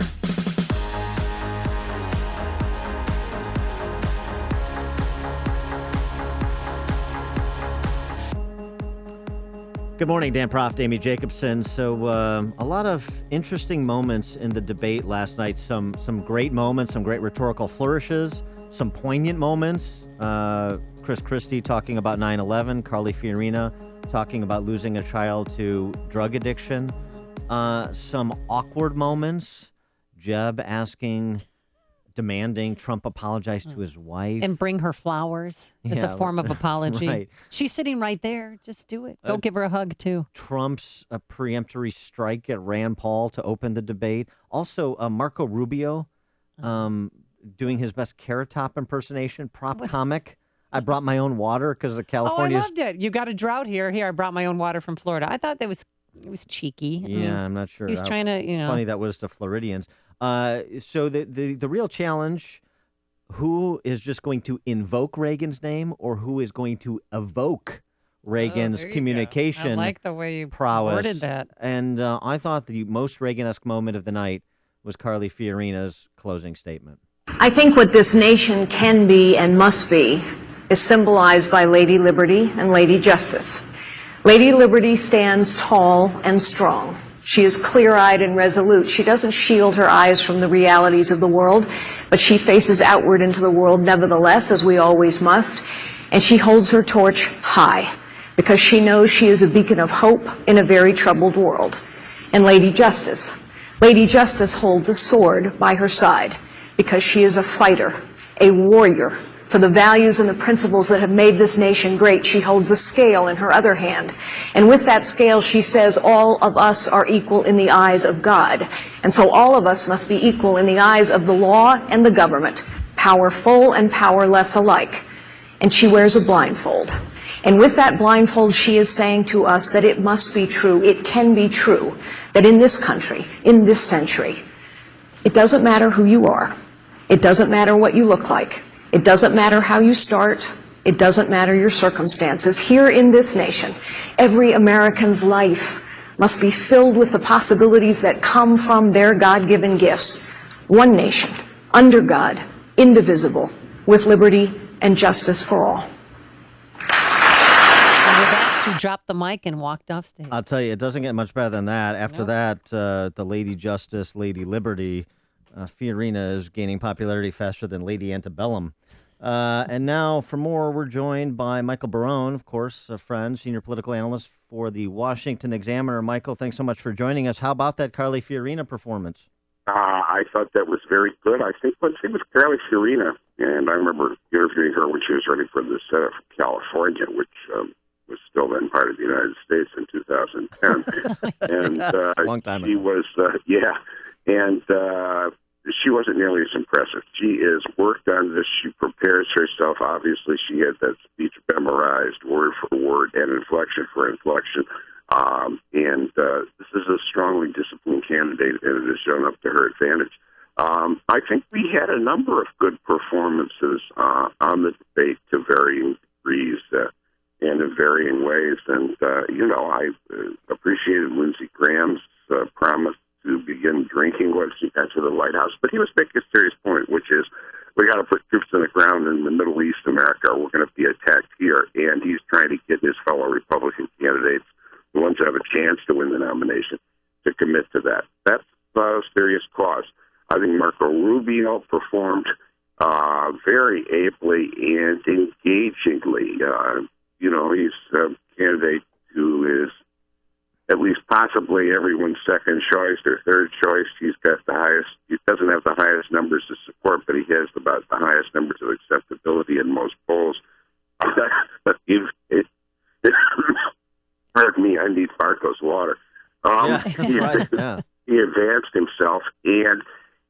Good morning, Dan Proft, Amy Jacobson. So a lot of interesting moments in the debate last night. Some great moments, some great rhetorical flourishes, some poignant moments. Chris Christie talking about 9/11, Carly Fiorina talking about losing a child to drug addiction. Some awkward moments. Jeb demanding Trump apologize to his wife. And bring her flowers as a form of apology. Right. She's sitting right there. Just do it. Go give her a hug, too. Trump's preemptory strike at Rand Paul to open the debate. Also, Marco Rubio doing his best Carrot Top impersonation, prop comic. I brought my own water because of California's... Oh, I loved it. You got a drought here. Here, I brought my own water from Florida. I thought it was cheeky. Yeah, I'm not sure. He was trying to, funny that was to Floridians. So the real challenge, who is just going to invoke Reagan's name or who is going to evoke Reagan's communication I like the way you prowess. worded that. And I thought the most Reagan-esque moment of the night was Carly Fiorina's closing statement. I think what this nation can be and must be is symbolized by Lady Liberty and Lady Justice. Lady Liberty stands tall and strong. She is clear-eyed and resolute. She doesn't shield her eyes from the realities of the world, but she faces outward into the world nevertheless, as we always must, and she holds her torch high because she knows she is a beacon of hope in a very troubled world. And Lady Justice holds a sword by her side because she is a fighter, a warrior, for the values and the principles that have made this nation great. She holds a scale in her other hand. And with that scale, she says, all of us are equal in the eyes of God. And so all of us must be equal in the eyes of the law and the government, powerful and powerless alike. And she wears a blindfold. And with that blindfold, she is saying to us that it must be true, it can be true, that in this country, in this century, it doesn't matter who you are. It doesn't matter what you look like. It doesn't matter how you start. It doesn't matter your circumstances. Here in this nation, every American's life must be filled with the possibilities that come from their God-given gifts. One nation, under God, indivisible, with liberty and justice for all. And with that, she dropped the mic and walked off stage. I'll tell you, it doesn't get much better than that. After that, the Lady Justice, Lady Liberty, Fiorina is gaining popularity faster than Lady Antebellum. And now, for more, we're joined by Michael Barone, of course, a friend, senior political analyst for the Washington Examiner. Michael, thanks so much for joining us. How about that Carly Fiorina performance? I thought that was very good. I think it was Carly Fiorina, and I remember interviewing her when she was running for the Senate for California, which was still then part of the United States in 2010. And long time she ago. was, and she wasn't nearly as impressive. She is worked on this. She prepares herself. Obviously, she had that speech memorized word for word and inflection for inflection. This is a strongly disciplined candidate, and it has shown up to her advantage. I think we had a number of good performances on the debate to varying degrees and in varying ways. And, I appreciated Lindsey Graham's promise to begin drinking once he got to the White House. But he was making a serious point, which is we got to put troops on the ground in the Middle East, America. We're going to be attacked here. And he's trying to get his fellow Republican candidates, the ones who have a chance to win the nomination, to commit to that. That's a serious cause. I think Marco Rubio performed very ably and engagingly. He's a candidate who is at least possibly everyone's second choice or third choice. He's got the highest. He doesn't have the highest numbers of support, but he has about the highest numbers of acceptability in most polls. Pardon me, I need Barco's water. He advanced himself, and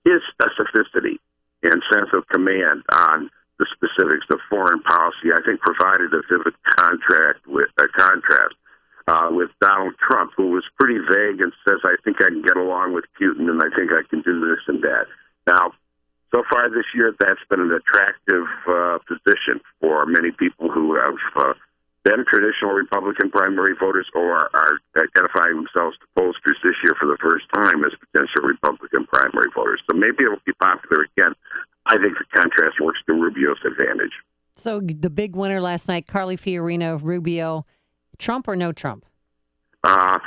his specificity and sense of command on the specifics of foreign policy, I think, provided a vivid contrast with Donald Trump, who was pretty vague and says, I think I can get along with Putin, and I think I can do this and that. Now, so far this year, that's been an attractive position for many people who have been traditional Republican primary voters or are identifying themselves to pollsters this year for the first time as potential Republican primary voters. So maybe it'll be popular again. I think the contrast works to Rubio's advantage. So the big winner last night, Carly Fiorina, Rubio, Trump or no Trump? I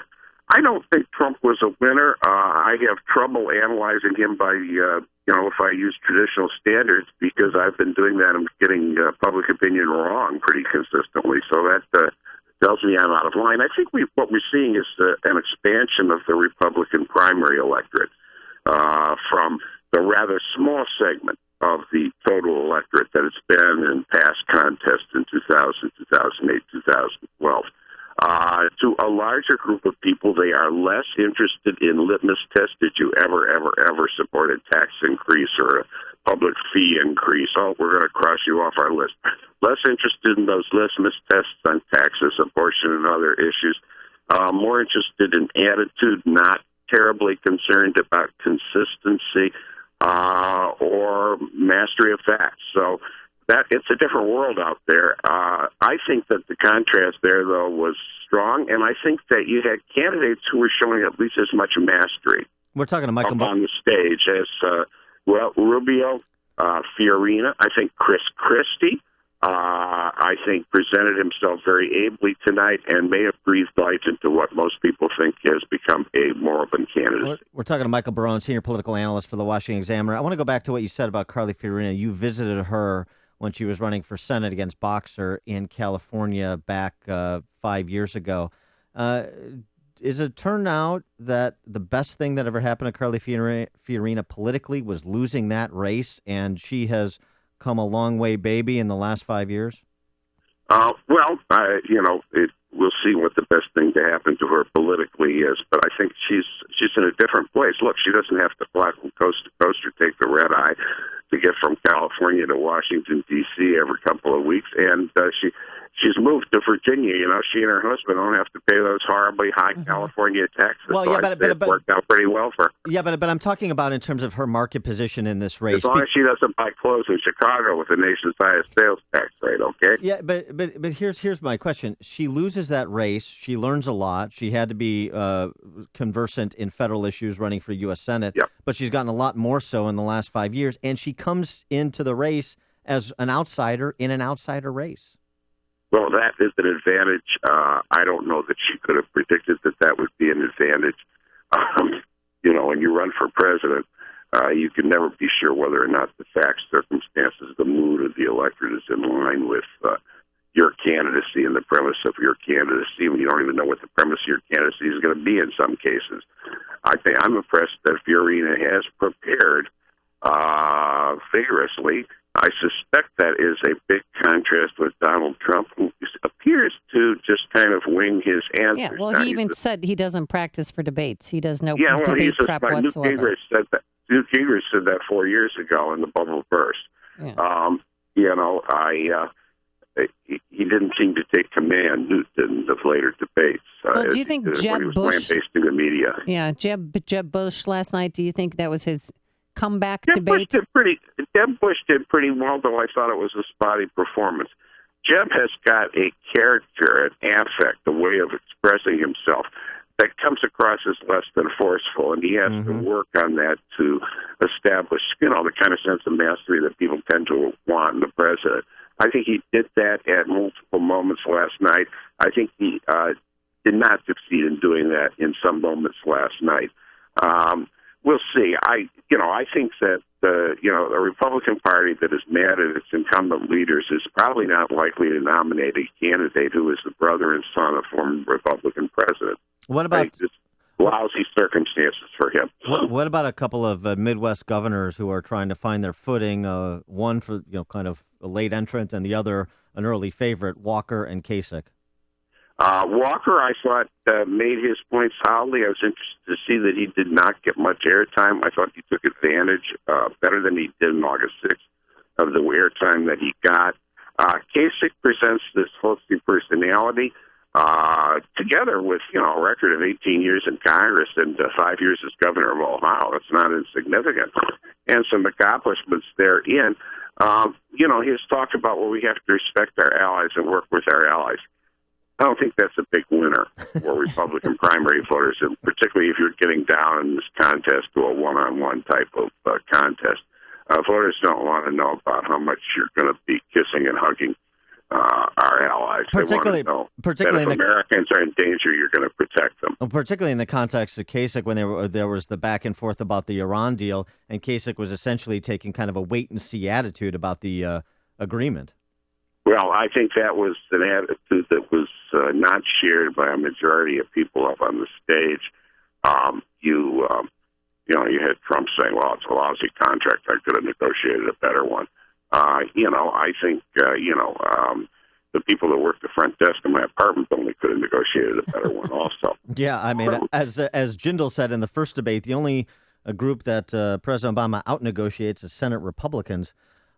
don't think Trump was a winner. I have trouble analyzing him by, if I use traditional standards, because I've been doing that and getting public opinion wrong pretty consistently. So that tells me I'm out of line. I think what we're seeing is an expansion of the Republican primary electorate from the rather small segment of the total electorate that it's been in past contests in 2000, 2008, 2012. To a larger group of people, they are less interested in litmus tests. Did you ever support a tax increase or a public fee increase? Oh, we're going to cross you off our list. Less interested in those litmus tests on taxes, abortion, and other issues. More interested in attitude, not terribly concerned about consistency or mastery of facts. So that it's a different world out there. I think that the contrast there, though, was strong, and I think that you had candidates who were showing at least as much mastery. We're talking to Michael on the stage as Rubio, Fiorina. I think Chris Christie. I think presented himself very ably tonight and may have breathed life into what most people think has become a moribund candidate. We're talking to Michael Barone, senior political analyst for the Washington Examiner. I want to go back to what you said about Carly Fiorina. You visited her when she was running for Senate against Boxer in California back 5 years ago. Is it turned out that the best thing that ever happened to Carly Fiorina politically was losing that race, and she has come a long way, baby, in the last 5 years? We'll see what the best thing to happen to her politically is, but I think she's in a different place. Look, she doesn't have to fly from coast to coast or take the red eye to get from California to Washington, D.C. every couple of weeks, and she's moved to Virginia. She and her husband don't have to pay those horribly high California taxes. Well, yeah, but it worked out pretty well for her. Yeah, but I'm talking about in terms of her market position in this race. As long as she doesn't buy clothes in Chicago with the nation's highest sales tax rate, okay? Yeah, but here's my question. She loses that race. She learns a lot. She had to be conversant in federal issues running for U.S. Senate, but she's gotten a lot more so in the last 5 years, and she comes into the race as an outsider in an outsider race. Well, that is an advantage. I don't know that she could have predicted that would be an advantage. When you run for president, you can never be sure whether or not the facts, circumstances, the mood of the electorate is in line with your candidacy and the premise of your candidacy. You don't even know what the premise of your candidacy is going to be in some cases. I'm impressed that Fiorina has prepared vigorously. I suspect that is a big contrast with Donald Trump, who appears to just kind of wing his answers. Yeah, well, he even said he doesn't practice for debates. He does no debate prep Newt whatsoever. Newt Gingrich said that 4 years ago, and the bubble burst. Yeah. He didn't seem to take command, Newt didn't, of later debates. Well, do you think Jeb Bush... lambasting the media. Yeah, Jeb Bush last night, do you think that was his comeback Jeb debate? Jeb Bush did pretty well, though I thought it was a spotty performance. Jeb has got a character, an affect, a way of expressing himself that comes across as less than forceful, and he has to work on that to establish, the kind of sense of mastery that people tend to want in the president. I think he did that at multiple moments last night. I think he did not succeed in doing that in some moments last night. We'll see. I think that a Republican Party that is mad at its incumbent leaders is probably not likely to nominate a candidate who is the brother and son of former Republican president. What about just lousy circumstances for him. What about a couple of Midwest governors who are trying to find their footing? One for kind of a late entrant, and the other an early favorite, Walker and Kasich. Walker, I thought, made his point solidly. I was interested to see that he did not get much airtime. I thought he took advantage better than he did on August 6th of the airtime that he got. Kasich presents this hosting personality together with, a record of 18 years in Congress and 5 years as governor of Ohio. That's not insignificant. And some accomplishments therein. He's talked about, we have to respect our allies and work with our allies. I don't think that's a big winner for Republican primary voters, and particularly if you're getting down in this contest to a one-on-one type of contest. Voters don't want to know about how much you're going to be kissing and hugging our allies. Particularly if Americans are in danger, you're going to protect them. Well, particularly in the context of Kasich, when there was the back and forth about the Iran deal, and Kasich was essentially taking kind of a wait-and-see attitude about the agreement. Well, I think that was an attitude that was not shared by a majority of people up on the stage. You had Trump saying, well, it's a lousy contract. I could have negotiated a better one. I think, the people that work the front desk in my apartment building could have negotiated a better one also. Yeah, I mean, as Jindal said in the first debate, the only group that President Obama out-negotiates is Senate Republicans.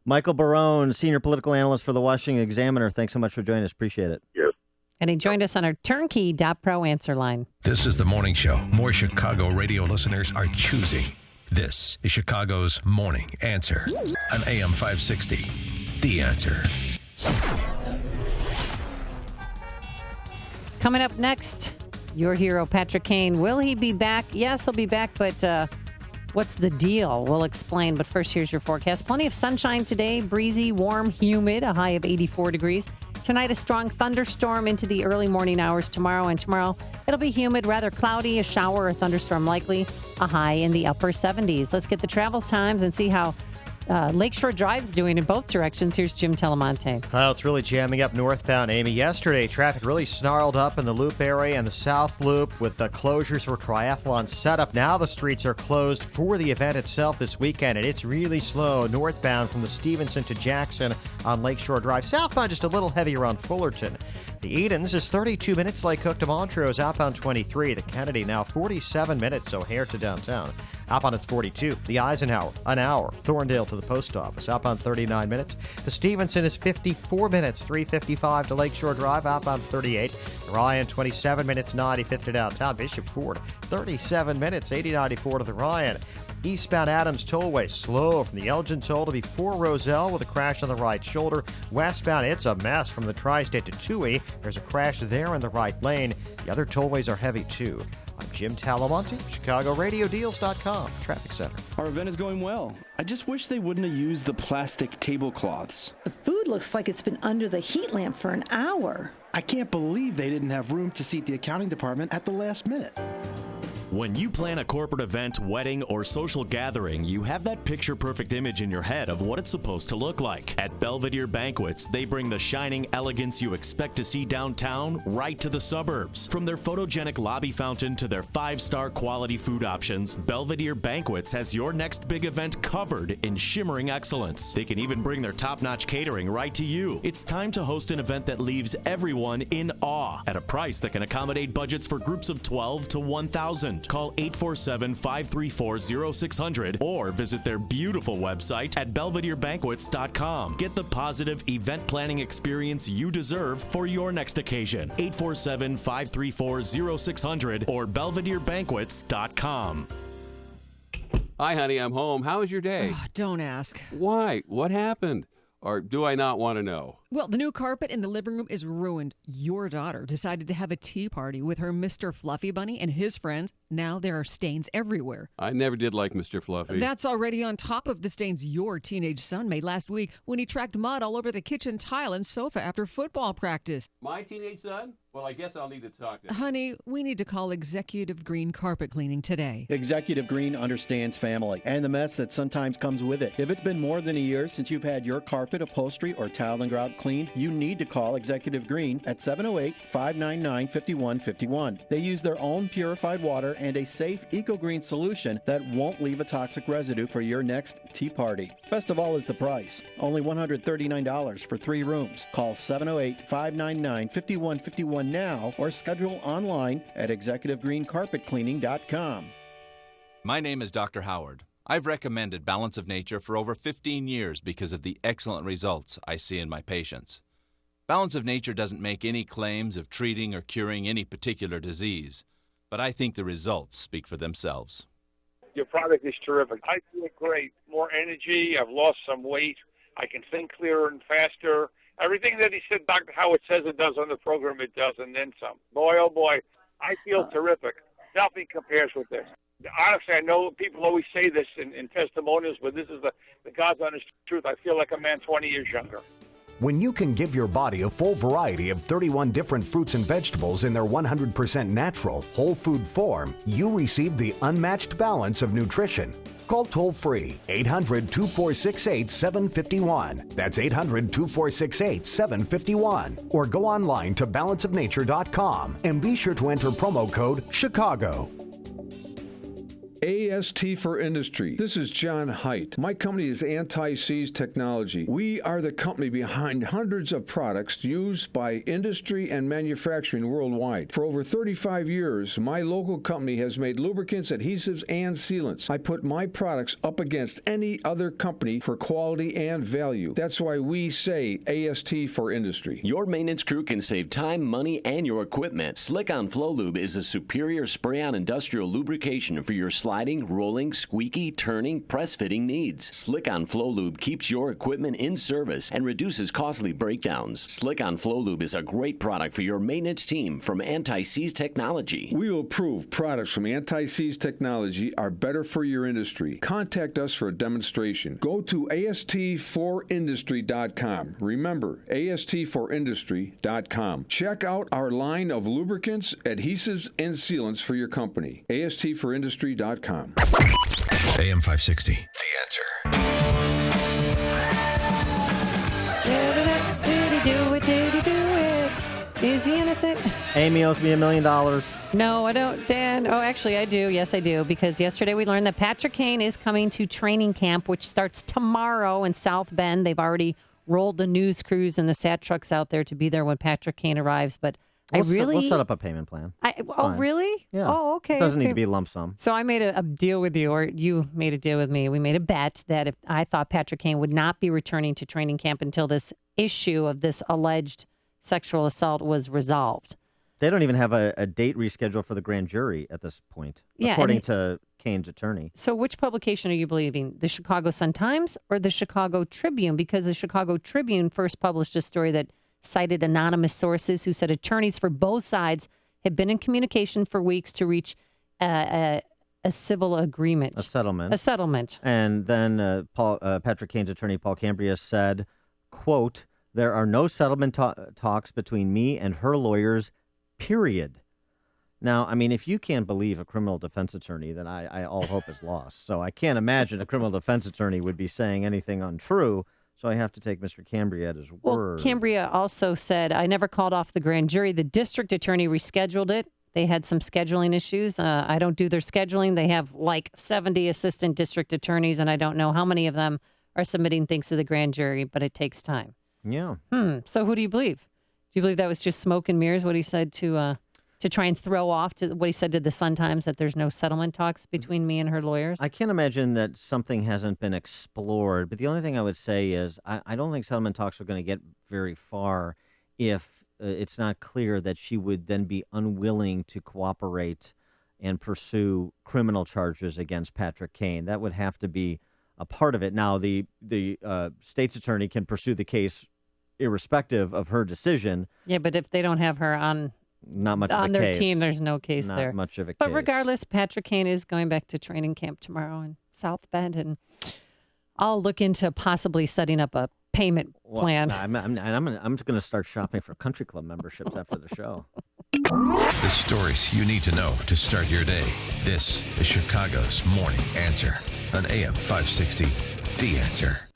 Michael Barone, senior political analyst for the Washington Examiner, thanks so much for joining us. Appreciate it. Yes. And he joined us on our turnkey.pro answer line. This is the morning show more Chicago radio listeners are choosing. This is Chicago's Morning Answer on AM 560. The Answer. Coming up next, your hero, Patrick Kane. Will he be back? Yes, he'll be back, but what's the deal? We'll explain. But first, here's your forecast. Plenty of sunshine today, breezy, warm, humid, a high of 84 degrees. Tonight, a strong thunderstorm into the early morning hours tomorrow. And tomorrow, it'll be humid, rather cloudy, a shower or thunderstorm likely, a high in the upper 70s. Let's get the travel times and see how Lakeshore Drive's doing in both directions. Here's Jim Telemonte. Well, it's really jamming up northbound, Amy. Yesterday, traffic really snarled up in the Loop area and the South Loop with the closures for triathlon setup. Now the streets are closed for the event itself this weekend, and it's really slow northbound from the Stevenson to Jackson on Lakeshore Drive. Southbound just a little heavier on Fullerton. The Edens is 32 minutes. Lake Hook to Montrose, outbound 23. The Kennedy now 47 minutes, O'Hare to downtown. Outbound it's 42. The Eisenhower, an hour. Thorndale to the post office, outbound 39 minutes. The Stevenson is 54 minutes, 355 to Lakeshore Drive, outbound 38. Ryan, 27 minutes, 95th to downtown. Bishop Ford, 37 minutes, 8094 to the Ryan. Eastbound Adams Tollway, slow from the Elgin Toll to before Roselle with a crash on the right shoulder. Westbound, it's a mess from the Tri-State to Toohey. There's a crash there in the right lane. The other tollways are heavy too. I'm Jim Talamonte, ChicagoRadioDeals.com, Traffic Center. Our event is going well. I just wish they wouldn't have used the plastic tablecloths. The food looks like it's been under the heat lamp for an hour. I can't believe they didn't have room to seat the accounting department at the last minute. When you plan a corporate event, wedding, or social gathering, you have that picture-perfect image in your head of what it's supposed to look like. At Belvedere Banquets, they bring the shining elegance you expect to see downtown right to the suburbs. From their photogenic lobby fountain to their 5-star quality food options, Belvedere Banquets has your next big event covered in shimmering excellence. They can even bring their top-notch catering right to you. It's time to host an event that leaves everyone in awe at a price that can accommodate budgets for groups of 12 to 1,000. Call 847-534-0600 or visit their beautiful website at belvederebanquets.com. Get the positive event planning experience you deserve for your next occasion. 847-534-0600 or belvederebanquets.com. Hi, honey, I'm home. How was your day? Oh, don't ask. Why? What happened? Or do I not want to know? Well, the new carpet in the living room is ruined. Your daughter decided to have a tea party with her Mr. Fluffy Bunny and his friends. Now there are stains everywhere. I never did like Mr. Fluffy. That's already on top of the stains your teenage son made last week when he tracked mud all over the kitchen tile and sofa after football practice. My teenage son? Well, I guess I'll need to talk to him. Honey, we need to call Executive Green Carpet Cleaning today. Executive Green understands family and the mess that sometimes comes with it. If it's been more than a year since you've had your carpet, upholstery, or tile and grout cleaned, you need to call Executive Green at 708-599-5151. They use their own purified water and a safe EcoGreen solution that won't leave a toxic residue for your next tea party. Best of all is the price. Only $139 for 3 rooms. Call 708-599-5151 now or schedule online at executivegreencarpetcleaning.com. My name is Dr. Howard. I've recommended Balance of Nature for over 15 years because of the excellent results I see in my patients. Balance of Nature doesn't make any claims of treating or curing any particular disease, but I think the results speak for themselves. Your product is terrific. I feel great. More energy. I've lost some weight. I can think clearer and faster. Everything that he said, Dr. Howard says it does on the program, it does, and then some. Boy, oh boy, I feel terrific. Nothing compares with this. Honestly, I know people always say this in testimonials, but this is the God's honest truth. I feel like a man 20 years younger. When you can give your body a full variety of 31 different fruits and vegetables in their 100% natural, whole food form, you receive the unmatched balance of nutrition. Call toll-free 800-2468-751. That's 800-2468-751. Or go online to balanceofnature.com and be sure to enter promo code CHICAGO. AST for Industry. This is John Haidt. My company is Anti-Seize Technology. We are the company behind hundreds of products used by industry and manufacturing worldwide. For over 35 years, my local company has made lubricants, adhesives, and sealants. I put my products up against any other company for quality and value. That's why we say AST for Industry. Your maintenance crew can save time, money, and your equipment. Slick-On Flow Lube is a superior spray-on industrial lubrication for your sliding, rolling, squeaky, turning, press-fitting needs. Slick-On Flow Lube keeps your equipment in service and reduces costly breakdowns. Slick-On Flow Lube is a great product for your maintenance team from Anti-Seize Technology. We will prove products from Anti-Seize Technology are better for your industry. Contact us for a demonstration. Go to AST4Industry.com. Remember, AST4Industry.com. Check out our line of lubricants, adhesives, and sealants for your company. AST4Industry.com. AM 560, The Answer. Is he innocent? Amy owes me $1 million. No, I don't, Dan. Oh, actually, I do. Yes, I do. Because yesterday we learned that Patrick Kane is coming to training camp, which starts tomorrow in South Bend. They've already rolled the news crews and the SAT trucks out there to be there when Patrick Kane arrives. But We'll set up a payment plan. Really? Yeah. Oh, okay. It doesn't need to be a lump sum. So I made a deal with you, or you made a deal with me. We made a bet that if I thought Patrick Kane would not be returning to training camp until this issue of this alleged sexual assault was resolved. They don't even have a date rescheduled for the grand jury at this point, according to Kane's attorney. So which publication are you believing? The Chicago Sun-Times or the Chicago Tribune? Because the Chicago Tribune first published a story that cited anonymous sources who said attorneys for both sides had been in communication for weeks to reach a civil agreement. A settlement. A settlement. And then Patrick Kane's attorney, Paul Cambria, said, quote, "There are no settlement talks between me and her lawyers, period." Now, I mean, if you can't believe a criminal defense attorney, then I all hope is lost. So I can't imagine a criminal defense attorney would be saying anything untrue. So I have to take Mr. Cambria at his word. Well, Cambria also said, I never called off the grand jury. The district attorney rescheduled it. They had some scheduling issues. I don't do their scheduling. They have like 70 assistant district attorneys, and I don't know how many of them are submitting things to the grand jury, but it takes time. Yeah. So who do you believe? Do you believe that was just smoke and mirrors, what he said to try and throw off to what he said to the Sun-Times, that there's no settlement talks between me and her lawyers? I can't imagine that something hasn't been explored. But the only thing I would say is I don't think settlement talks are going to get very far if it's not clear that she would then be unwilling to cooperate and pursue criminal charges against Patrick Kane. That would have to be a part of it. Now, the state's attorney can pursue the case irrespective of her decision. Yeah, but if they don't have her on not much of a their case. team, there's no case not there. Not much of a but case. But regardless, Patrick Kane is going back to training camp tomorrow in South Bend, and I'll look into possibly setting up a payment plan. I'm just going to start shopping for country club memberships after the show. The stories you need to know to start your day. This is Chicago's Morning Answer on AM 560, The Answer.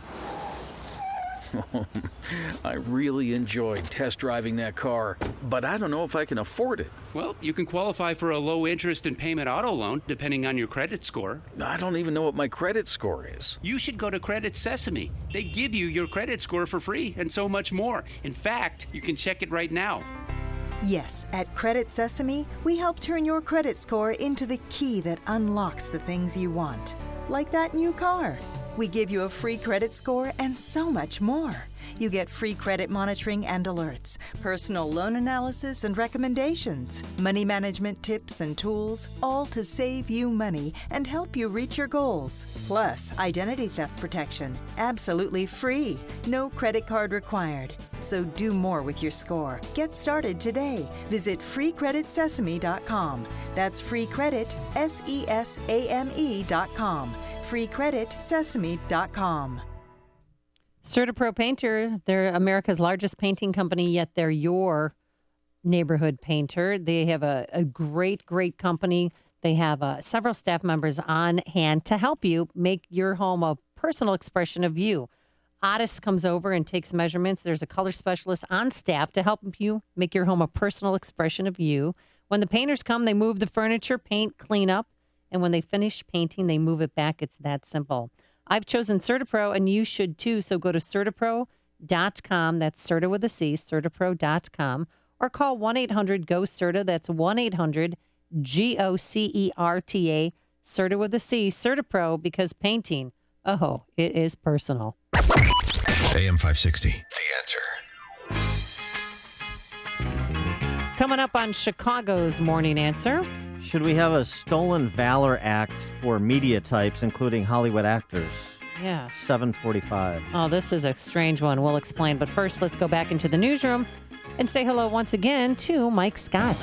I really enjoyed test driving that car, but I don't know if I can afford it. Well, you can qualify for a low interest and payment auto loan depending on your credit score. I don't even know what my credit score is. You should go to Credit Sesame. They give you your credit score for free and so much more. In fact, you can check it right now. Yes, at Credit Sesame, we help turn your credit score into the key that unlocks the things you want. Like that new car. We give you a free credit score and so much more. You get free credit monitoring and alerts, personal loan analysis and recommendations, money management tips and tools, all to save you money and help you reach your goals. Plus, identity theft protection, absolutely free, no credit card required. So do more with your score. Get started today. Visit freecreditsesame.com. That's freecreditsesame.com. freecreditsesame.com. CertaPro Painter, they're America's largest painting company, yet they're your neighborhood painter. They have a great, great company. They have several staff members on hand to help you make your home a personal expression of you. Otis comes over and takes measurements. There's a color specialist on staff to help you make your home a personal expression of you. When the painters come, they move the furniture, paint, clean up. And when they finish painting, they move it back. It's that simple. I've chosen CertaPro, and you should too. So go to CertaPro.com. That's Certa with a C, CertaPro.com. Or call 1-800-GO-CERTA. That's 1-800-GOCERTA. Certa with a C, CertaPro, because painting, oh, it is personal. AM 560, The Answer. Coming up on Chicago's Morning Answer. Should we have a Stolen Valor Act for media types, including Hollywood actors? Yeah. 7:45. Oh, this is a strange one. We'll explain. But first, let's go back into the newsroom and say hello once again to Mike Scott.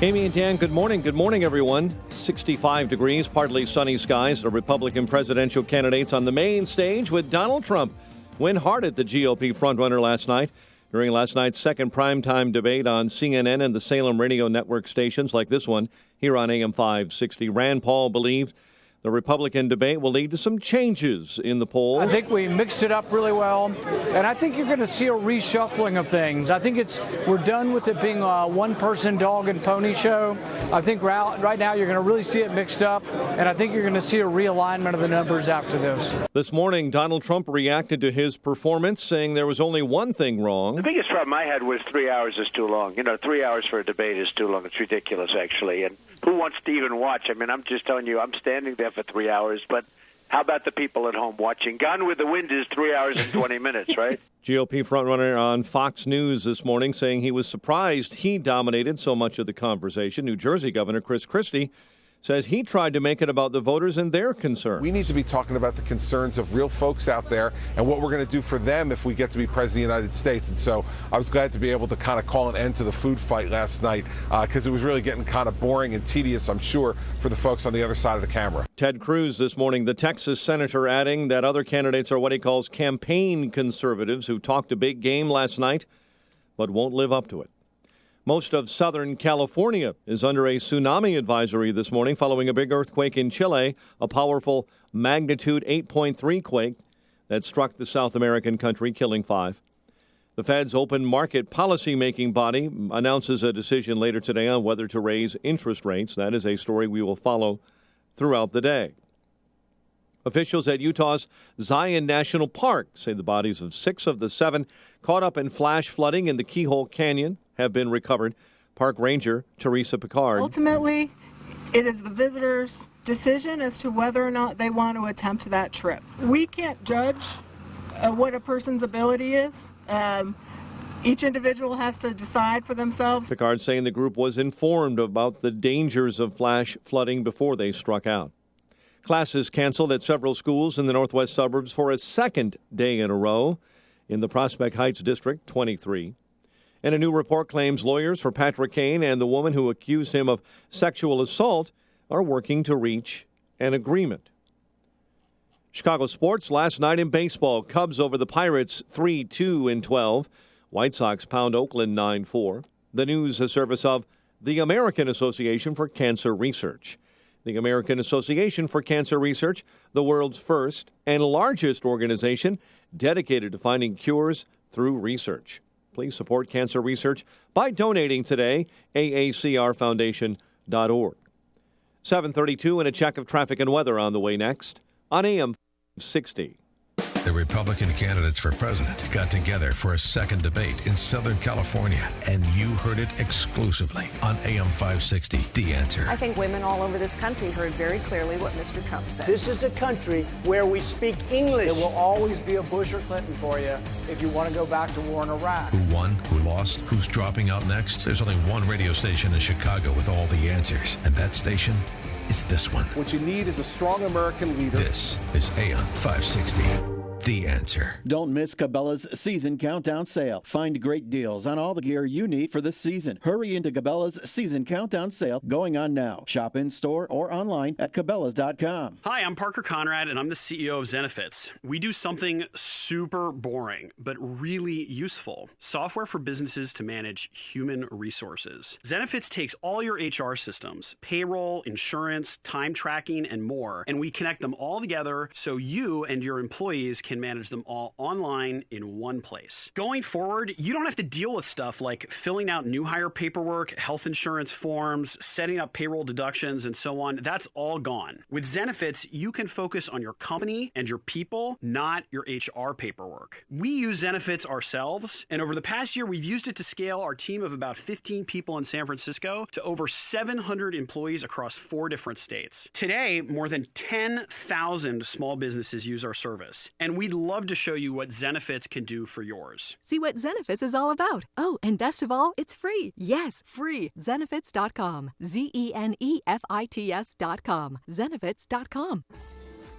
Amy and Dan, good morning. Good morning, everyone. 65 degrees, partly sunny skies. The Republican presidential candidates on the main stage with Donald Trump went hard at the GOP frontrunner last night. During last night's second primetime debate on CNN and the Salem radio network stations like this one here on AM 560, Rand Paul believed the Republican debate will lead to some changes in the polls. I think we mixed it up really well, and I think you're going to see a reshuffling of things. I think we're done with it being a one-person dog and pony show. I think right now you're going to really see it mixed up, and I think you're going to see a realignment of the numbers after this. This morning, Donald Trump reacted to his performance, saying there was only one thing wrong. The biggest problem I had was 3 hours is too long. 3 hours for a debate is too long. It's ridiculous, actually, and who wants to even watch? I mean, I'm just telling you, I'm standing there for 3 hours, but how about the people at home watching? Gone with the Wind is 3 hours and 20 minutes, right? GOP frontrunner on Fox News this morning saying he was surprised he dominated so much of the conversation. New Jersey Governor Chris Christie says he tried to make it about the voters and their concerns. We need to be talking about the concerns of real folks out there and what we're going to do for them if we get to be president of the United States. And so I was glad to be able to kind of call an end to the food fight last night because it was really getting kind of boring and tedious, I'm sure, for the folks on the other side of the camera. Ted Cruz this morning, the Texas senator, adding that other candidates are what he calls campaign conservatives who talked a big game last night but won't live up to it. Most of Southern California is under a tsunami advisory this morning following a big earthquake in Chile, a powerful magnitude 8.3 quake that struck the South American country, killing 5. The Fed's open market policy-making body announces a decision later today on whether to raise interest rates. That is a story we will follow throughout the day. Officials at Utah's Zion National Park say the bodies of 6 of the 7 caught up in flash flooding in the Keyhole Canyon have been recovered. Park Ranger Teresa Picard. Ultimately, it is the visitor's decision as to whether or not they want to attempt that trip. We can't judge what a person's ability is. Each individual has to decide for themselves. Picard saying the group was informed about the dangers of flash flooding before they struck out. Classes canceled at several schools in the northwest suburbs for a second day in a row in the Prospect Heights District 23. And a new report claims lawyers for Patrick Kane and the woman who accused him of sexual assault are working to reach an agreement. Chicago sports last night in baseball. Cubs over the Pirates 3-2 in 12. White Sox pound Oakland 9-4. The news a service of the American Association for Cancer Research. The American Association for Cancer Research, the world's first and largest organization dedicated to finding cures through research. Please support cancer research by donating today, aacrfoundation.org. 7:32 and a check of traffic and weather on the way next on AM 60. The Republican candidates for president got together for a second debate in Southern California, and you heard it exclusively on AM 560, The Answer. I think women all over this country heard very clearly what Mr. Trump said. This is a country where we speak English. There will always be a Bush or Clinton for you if you want to go back to war in Iraq. Who won? Who lost? Who's dropping out next? There's only one radio station in Chicago with all the answers, and that station is this one. What you need is a strong American leader. This is AM 560. The Answer. Don't miss Cabela's season countdown sale. Find great deals on all the gear you need for this season. Hurry into Cabela's season countdown sale going on now. Shop in store or online at Cabela's.com. Hi, I'm Parker Conrad, and I'm the CEO of Zenefits. We do something super boring, but really useful. Software for businesses to manage human resources. Zenefits takes all your HR systems, payroll, insurance, time tracking, and more, and we connect them all together so you and your employees can manage them all online in one place. Going forward, you don't have to deal with stuff like filling out new hire paperwork, health insurance forms, setting up payroll deductions, and so on. That's all gone. With Zenefits, you can focus on your company and your people, not your HR paperwork. We use Zenefits ourselves, and over the past year, we've used it to scale our team of about 15 people in San Francisco to over 700 employees across 4 different states. Today, more than 10,000 small businesses use our service, and we'd love to show you what Zenefits can do for yours. See what Zenefits is all about. Oh, and best of all, it's free. Yes, free. Zenefits.com. Zenefits.com. Zenefits.com.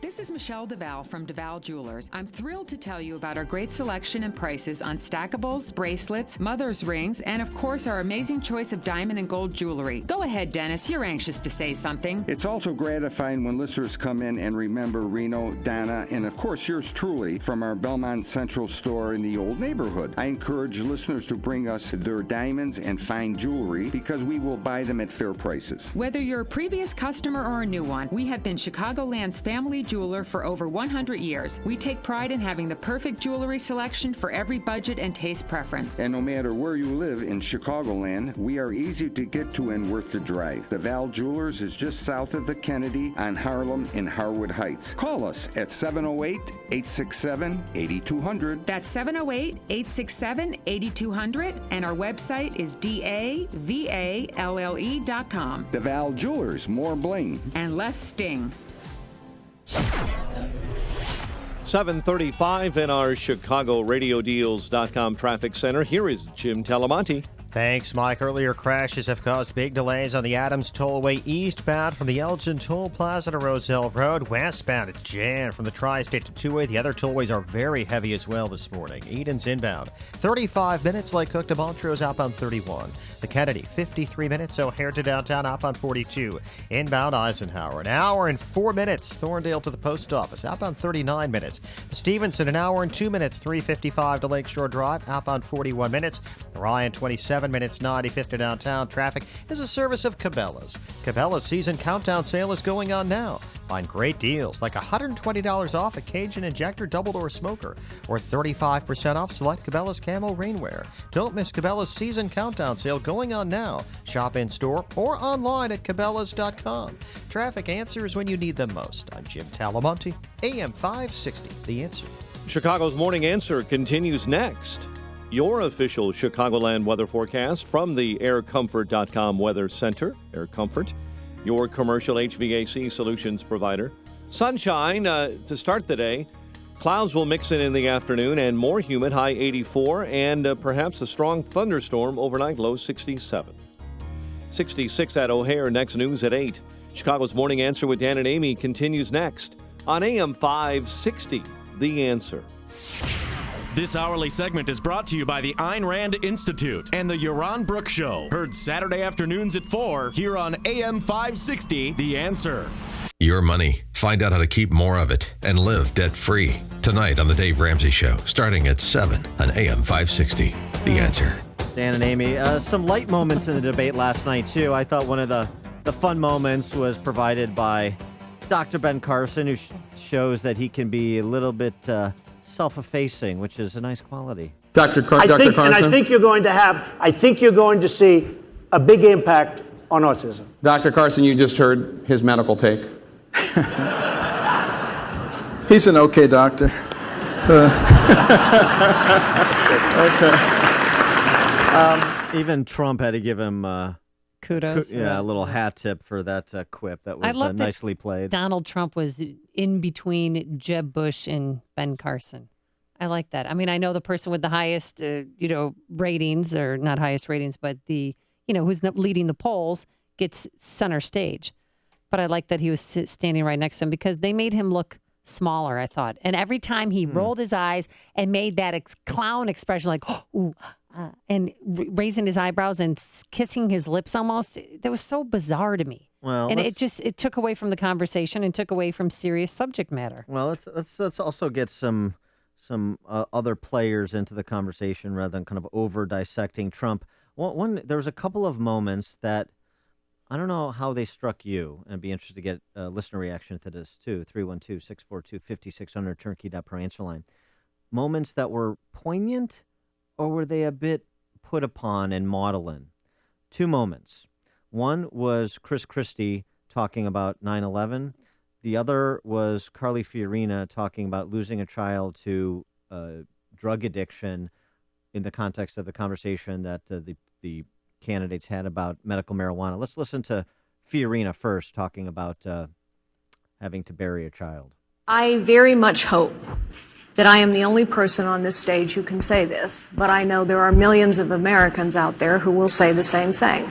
This is Michelle DeVal from DeVal Jewelers. I'm thrilled to tell you about our great selection and prices on stackables, bracelets, mother's rings, and of course our amazing choice of diamond and gold jewelry. Go ahead, Dennis. You're anxious to say something. It's also gratifying when listeners come in and remember Reno, Donna, and of course yours truly from our Belmont Central store in the old neighborhood. I encourage listeners to bring us their diamonds and fine jewelry because we will buy them at fair prices. Whether you're a previous customer or a new one, we have been Chicagoland's family jeweler for over 100 years. We take pride in having the perfect jewelry selection for every budget and taste preference. And no matter where you live in Chicagoland, we are easy to get to and worth the drive. DeVal Jewelers is just south of the Kennedy on Harlem in Harwood Heights. Call us at 708-867-8200. That's 708-867-8200, and our website is DAVALLE.com. DeVal Jewelers, more bling and less sting. 7:35 in our ChicagoRadioDeals.com traffic center. Here is Jim Talamonte. Thanks, Mike. Earlier crashes have caused big delays on the Adams Tollway eastbound from the Elgin Toll Plaza to Roselle Road. Westbound, it's jammed from the Tri-State to Two-Way. The other tollways are very heavy as well this morning. Eden's inbound, 35 minutes. Lake Cook to Montrose outbound 31. The Kennedy, 53 minutes. O'Hare to downtown outbound 42. Inbound Eisenhower, an hour and 4 minutes. Thorndale to the post office outbound 39 minutes. Stevenson, an hour and 2 minutes. 355 to Lakeshore Drive outbound 41 minutes. Ryan, 27 minutes. 95th to downtown. Traffic is a service of Cabela's. Cabela's season countdown sale is going on now. Find great deals like $120 off a Cajun Injector double door smoker or 35% off select Cabela's Camo rainwear. Don't miss Cabela's season countdown sale going on now. Shop in store or online at Cabela's.com. Traffic answers when you need them most. I'm Jim Talamonte, AM 560, The Answer. Chicago's Morning Answer continues next. Your official Chicagoland weather forecast from the AirComfort.com Weather Center. Air Comfort, your commercial HVAC solutions provider. Sunshine to start the day. Clouds will mix in the afternoon and more humid, high 84, and perhaps a strong thunderstorm overnight, low 67. 66 at O'Hare, next news at 8. Chicago's Morning Answer with Dan and Amy continues next on AM 560, The Answer. This hourly segment is brought to you by the Ayn Rand Institute and the Yaron Brook Show. Heard Saturday afternoons at 4 here on AM 560, The Answer. Your money. Find out how to keep more of it and live debt-free. Tonight on The Dave Ramsey Show, starting at 7 on AM 560, The Answer. Dan and Amy, some light moments in the debate last night, too. I thought one of the fun moments was provided by Dr. Ben Carson, who shows that he can be a little bit self-effacing, which is a nice quality. Dr. Carson? And I think you're going to see a big impact on autism. Dr. Carson, you just heard his medical take. He's an okay doctor. Even Trump had to give him kudos. A little hat tip for that quip. That I was love nicely played. Donald Trump was in between Jeb Bush and Ben Carson. I like that. I mean, I know the person with the highest, ratings, or not highest ratings, but who's leading the polls gets center stage. But I like that he was standing right next to him because they made him look smaller, I thought. And every time he rolled his eyes and made that clown expression, like, ooh, and raising his eyebrows and kissing his lips almost, that was so bizarre to me. Well, and it took away from the conversation and took away from serious subject matter. Well, let's also get some other players into the conversation rather than kind of over dissecting Trump. There was a couple of moments that I don't know how they struck you, and I'd be interested to get a listener reaction to this too. 312-642-5600 turnkey.pro answer line. Moments that were poignant, or were they a bit put upon and maudlin? Two moments. One was Chris Christie talking about 9/11. The other was Carly Fiorina talking about losing a child to drug addiction in the context of the conversation that the candidates had about medical marijuana. Let's listen to Fiorina first talking about having to bury a child. I very much hope that I am the only person on this stage who can say this, but I know there are millions of Americans out there who will say the same thing.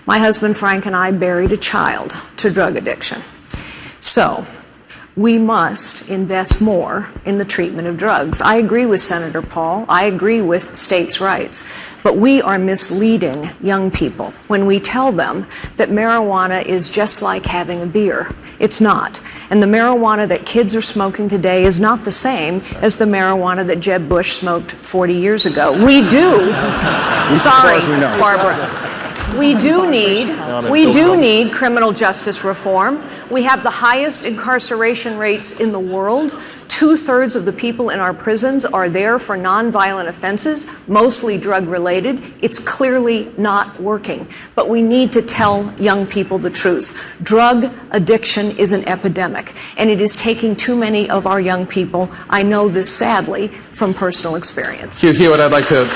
My husband Frank and I buried a child to drug addiction. So we must invest more in the treatment of drugs. I agree with Senator Paul. I agree with states' rights. But we are misleading young people when we tell them that marijuana is just like having a beer. It's not. And the marijuana that kids are smoking today is not the same as the marijuana that Jeb Bush smoked 40 years ago. We do. Sorry, Barbara. We do need criminal justice reform. We have the highest incarceration rates in the world. 2/3 of the people in our prisons are there for nonviolent offenses, mostly drug-related. It's clearly not working. But we need to tell young people the truth. Drug addiction is an epidemic, and it is taking too many of our young people. I know this sadly from personal experience. Hugh Hewitt, I'd like to...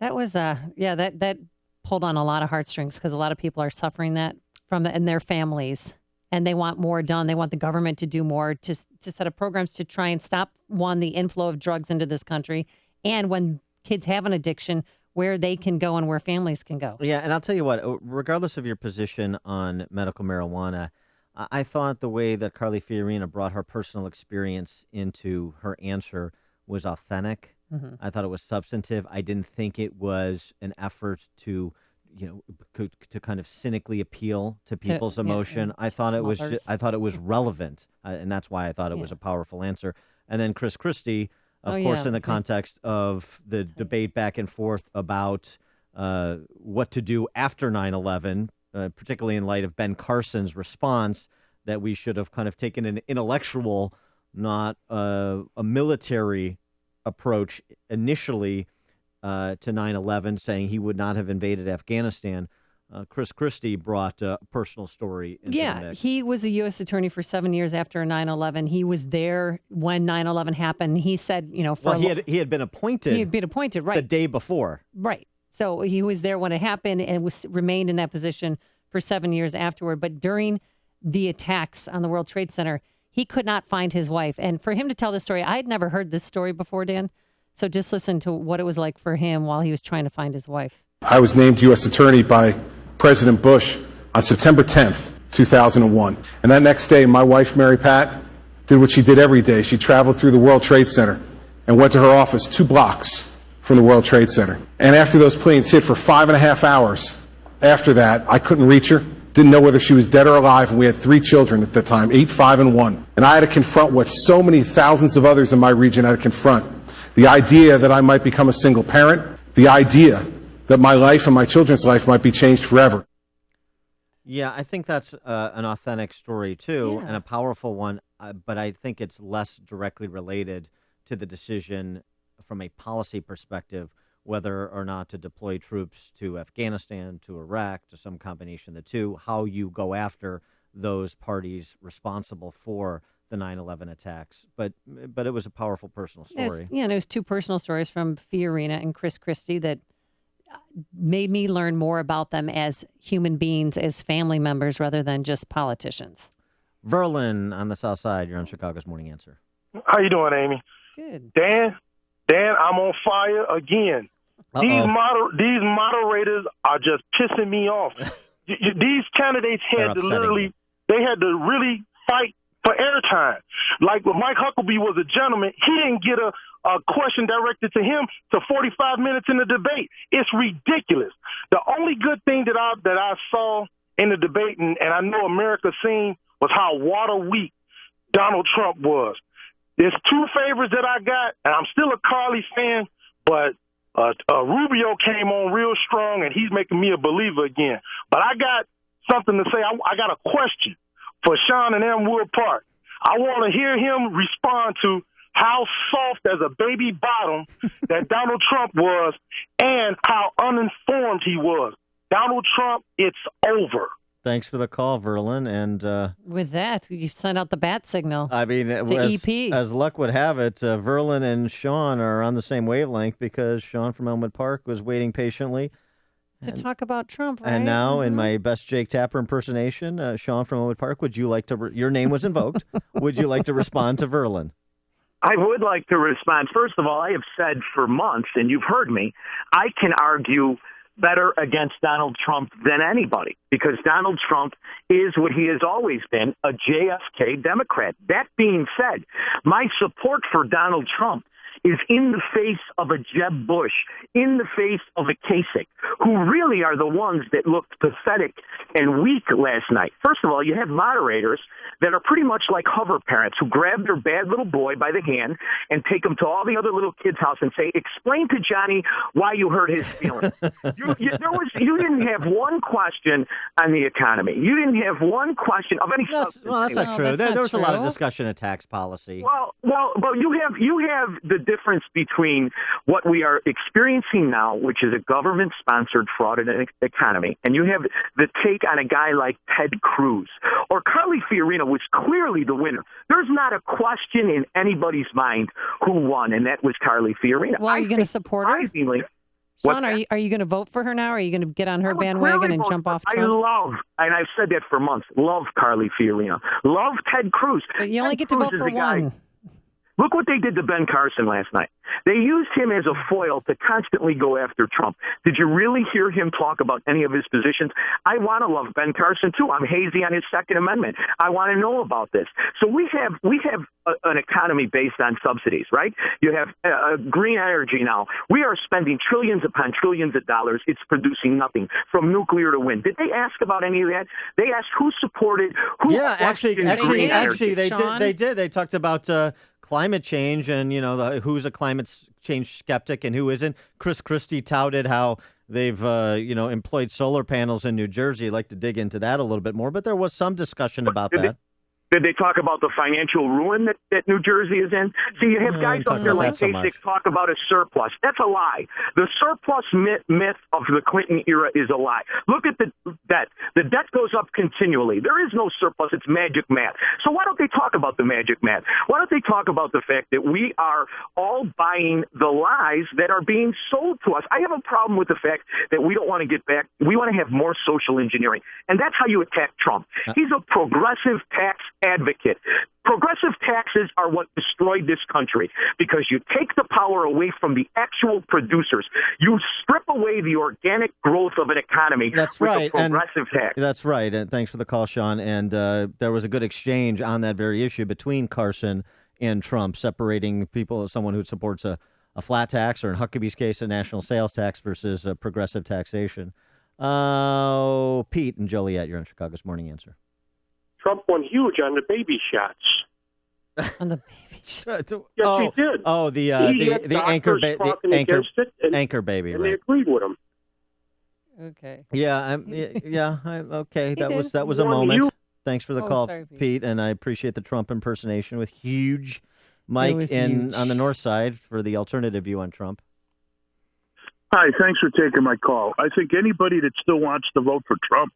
That was that pulled on a lot of heartstrings because a lot of people are suffering that in their families, and they want more done. They want the government to do more to set up programs to try and stop the inflow of drugs into this country, and when kids have an addiction, where they can go and where families can go. Yeah, and I'll tell you what, regardless of your position on medical marijuana, I thought the way that Carly Fiorina brought her personal experience into her answer was authentic. Mm-hmm. I thought it was substantive. I didn't think it was an effort to kind of cynically appeal to people's emotion. I thought it was relevant, and that's why I thought it was a powerful answer. And then Chris Christie, of course, in the context of the debate back and forth about what to do after 9/11, particularly in light of Ben Carson's response that we should have kind of taken an intellectual, not a military approach initially to 9/11, saying he would not have invaded Afghanistan. Chris Christie brought a personal story into the mix. He was a U.S. attorney for 7 years after 9/11. He was there when 9/11 happened. He said, he had been appointed. He had been appointed, right, the day before, right. So he was there when it happened and remained in that position for 7 years afterward. But during the attacks on the World Trade Center, he could not find his wife. And for him to tell this story, I had never heard this story before, Dan. So just listen to what it was like for him while he was trying to find his wife. I was named U.S. Attorney by President Bush on September 10th, 2001. And that next day, my wife, Mary Pat, did what she did every day. She traveled through the World Trade Center and went to her office 2 blocks from the World Trade Center. And after those planes hit for 5.5 hours, after that, I couldn't reach her. Didn't know whether she was dead or alive, and we had 3 children at the time, 8, 5, and 1. And I had to confront what so many thousands of others in my region had to confront. The idea that I might become a single parent, the idea that my life and my children's life might be changed forever. Yeah, I think that's an authentic story, too, and a powerful one. but I think it's less directly related to the decision from a policy perspective whether or not to deploy troops to Afghanistan, to Iraq, to some combination of the two, how you go after those parties responsible for the 9/11 attacks. But it was a powerful personal story. And it was two personal stories from Fiorina and Chris Christie that made me learn more about them as human beings, as family members, rather than just politicians. Verlin on the South Side, you're on Chicago's Morning Answer. How you doing, Amy? Good. Dan, I'm on fire again. These moderators are just pissing me off. These candidates had to really fight for airtime. Like when Mike Huckabee was a gentleman, he didn't get a question directed to him to 45 minutes in the debate. It's ridiculous. The only good thing that I saw in the debate, and I know America seen, was how water weak Donald Trump was. There's two favorites that I got, and I'm still a Carly fan, but Rubio came on real strong, and he's making me a believer again. But I got something to say. I got a question for Sean in Elmwood Park. I want to hear him respond to how soft as a baby bottom that Donald Trump was and how uninformed he was. Donald Trump, it's over. Thanks for the call, Verlin. And with that, you sent out the bat signal. I mean, as luck would have it, Verlin and Sean are on the same wavelength because Sean from Elmwood Park was waiting patiently to talk about Trump, right? And now, in my best Jake Tapper impersonation, Sean from Elmwood Park, would you like to? Your name was invoked. Would you like to respond to Verlin? I would like to respond. First of all, I have said for months, and you've heard me, I can argue better against Donald Trump than anybody because Donald Trump is what he has always been, a JFK Democrat. That being said, my support for Donald Trump is in the face of a Jeb Bush, in the face of a Kasich, who really are the ones that looked pathetic and weak last night. First of all, you have moderators that are pretty much like hover parents who grab their bad little boy by the hand and take him to all the other little kids' house and say, explain to Johnny why you hurt his feelings. You didn't have one question on the economy. You didn't have one question of any substance. Well, that's not true. There was a lot of discussion of tax policy. Well, you have the difference between what we are experiencing now, which is a government-sponsored fraud in an economy, and you have the take on a guy like Ted Cruz or Carly Fiorina was clearly the winner. There's not a question in anybody's mind who won, and that was Carly Fiorina. Well, are you going to support her? Sean, are you going to vote for her now? Or are you going to get on her bandwagon and jump off Trump's? And I've said that for months, love Carly Fiorina. Love Ted Cruz. But you only get to vote for one. Look what they did to Ben Carson last night. They used him as a foil to constantly go after Trump. Did you really hear him talk about any of his positions? I want to love Ben Carson, too. I'm hazy on his Second Amendment. I want to know about this. So we have an economy based on subsidies, right? You have green energy now. We are spending trillions upon trillions of dollars. It's producing nothing from nuclear to wind. Did they ask about any of that? They asked who supported who. Yeah, actually, they did. They talked about climate change and, who's a climate change skeptic and who isn't. Chris Christie touted how they've, employed solar panels in New Jersey. I'd like to dig into that a little bit more, but there was some discussion about that. Did they talk about the financial ruin that New Jersey is in? See, you have guys up there like Kasich talk about a surplus. That's a lie. The surplus myth of the Clinton era is a lie. Look at the debt. The debt goes up continually. There is no surplus. It's magic math. So why don't they talk about the magic math? Why don't they talk about the fact that we are all buying the lies that are being sold to us? I have a problem with the fact that we don't want to get back. We want to have more social engineering. And that's how you attack Trump. He's a progressive tax advocate. Progressive taxes are what destroyed this country because you take the power away from the actual producers. You strip away the organic growth of an economy with a progressive tax. That's right. And thanks for the call, Sean. And there was a good exchange on that very issue between Carson and Trump, separating people, someone who supports a flat tax or in Huckabee's case, a national sales tax versus progressive taxation. Pete and Joliet, you're on Chicago's Morning Answer. Trump won huge on the baby shots. On the baby shots? Yes, he did. Oh, the anchor baby, and right? they agreed with him. Okay. Yeah, okay. That was a moment. Thanks for the call, Pete, and I appreciate the Trump impersonation with huge Mike on the north side for the alternative view on Trump. Hi, thanks for taking my call. I think anybody that still wants to vote for Trump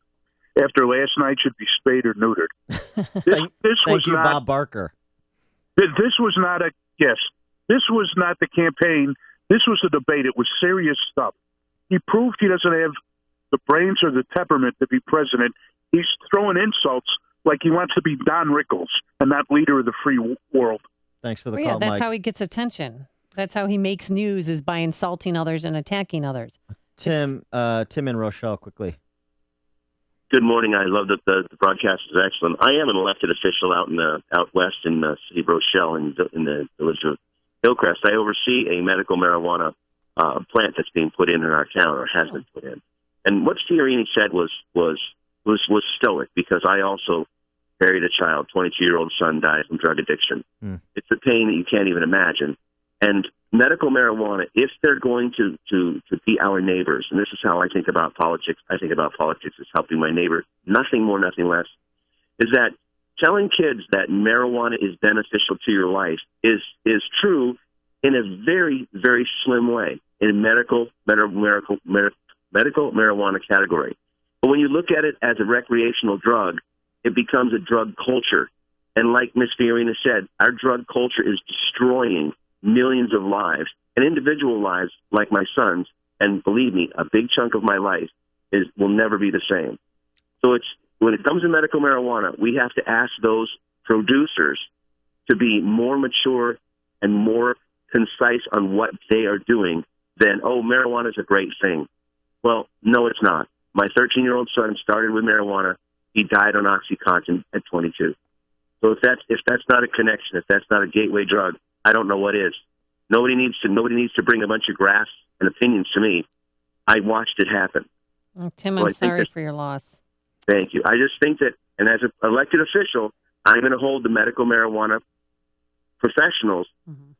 after last night should be spayed or neutered. Thank you, Bob Barker. This was not This was not the campaign. This was a debate. It was serious stuff. He proved he doesn't have the brains or the temperament to be president. He's throwing insults like he wants to be Don Rickles and not leader of the free world. Thanks for the call, Mike. That's how he gets attention. That's how he makes news, is by insulting others and attacking others. Tim and Rochelle, quickly. Good morning. I love that the broadcast is excellent. I am an elected official out west in the city of Rochelle in the village of Hillcrest. I oversee a medical marijuana plant that's being put in our town, or has been put in. And what Fiorini said was stoic, because I also buried a child. 22-year-old son died from drug addiction. It's a pain that you can't even imagine. And medical marijuana, if they're going to be our neighbors, and this is how I think about politics. I think about politics as helping my neighbor, nothing more, nothing less, is that telling kids that marijuana is beneficial to your life is true in a very, very slim way in medical marijuana category. But when you look at it as a recreational drug, it becomes a drug culture. And like Ms. Fiorina said, our drug culture is destroying millions of lives and individual lives like my son's. And believe me, a big chunk of my life will never be the same. So when it comes to medical marijuana, we have to ask those producers to be more mature and more concise on what they are doing than, marijuana is a great thing. Well, no, it's not. My 13-year-old son started with marijuana. He died on OxyContin at 22. So if that's not a connection, if that's not a gateway drug, I don't know what is. Nobody needs to bring a bunch of graphs and opinions to me. I watched it happen. Tim, I'm sorry for your loss. Thank you. I just think that, and as an elected official, I'm going to hold the medical marijuana professionals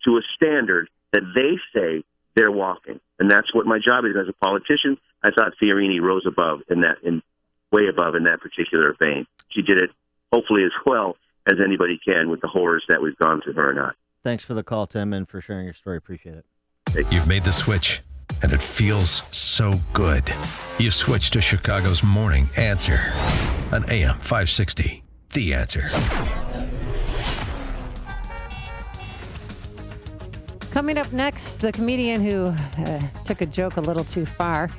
to a standard that they say they're walking. And that's what my job is as a politician. I thought Fiorini rose way above in that particular vein. She did it hopefully as well as anybody can with the horrors that we've gone through her or not. Thanks for the call, Tim, and for sharing your story. Appreciate it. You've made the switch, and it feels so good. You've switched to Chicago's Morning Answer on AM 560. The Answer. Coming up next, the comedian who took a joke a little too far.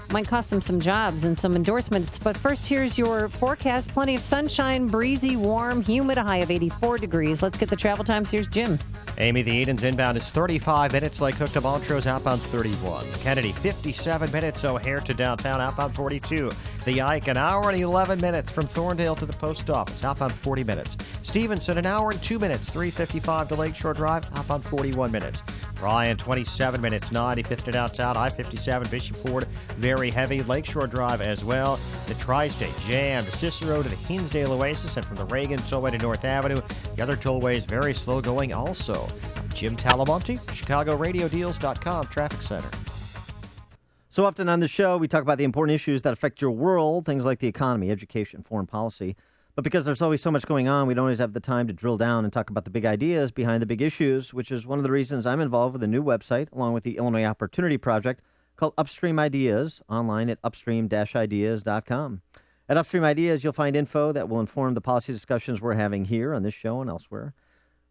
Might cost him some jobs and some endorsements. But first, here's your forecast. Plenty of sunshine, breezy, warm, humid, a high of 84 degrees. Let's get the travel times. Here's Jim. Amy, the Edens inbound is 35 minutes. Lake Hook to Montrose outbound 31. Kennedy, 57 minutes. O'Hare to downtown outbound 42. The Ike, an hour and 11 minutes from Thorndale to the post office, outbound 40 minutes. Stevenson, an hour and 2 minutes. 3:55 to Lakeshore Drive, outbound 41 minutes. Bryan, 27 minutes, 95th to downtown, I-57, Bishop Ford, very heavy, Lakeshore Drive as well. The Tri-State jammed, Cicero to the Hinsdale Oasis, and from the Reagan Tollway to North Avenue. The other tollways very slow going also. Jim Talamonte, ChicagoRadioDeals.com Traffic Center. So often on the show, we talk about the important issues that affect your world, things like the economy, education, foreign policy. But because there's always so much going on, we don't always have the time to drill down and talk about the big ideas behind the big issues, which is one of the reasons I'm involved with a new website, along with the Illinois Opportunity Project, called Upstream Ideas, online at upstream-ideas.com. At Upstream Ideas, you'll find info that will inform the policy discussions we're having here on this show and elsewhere.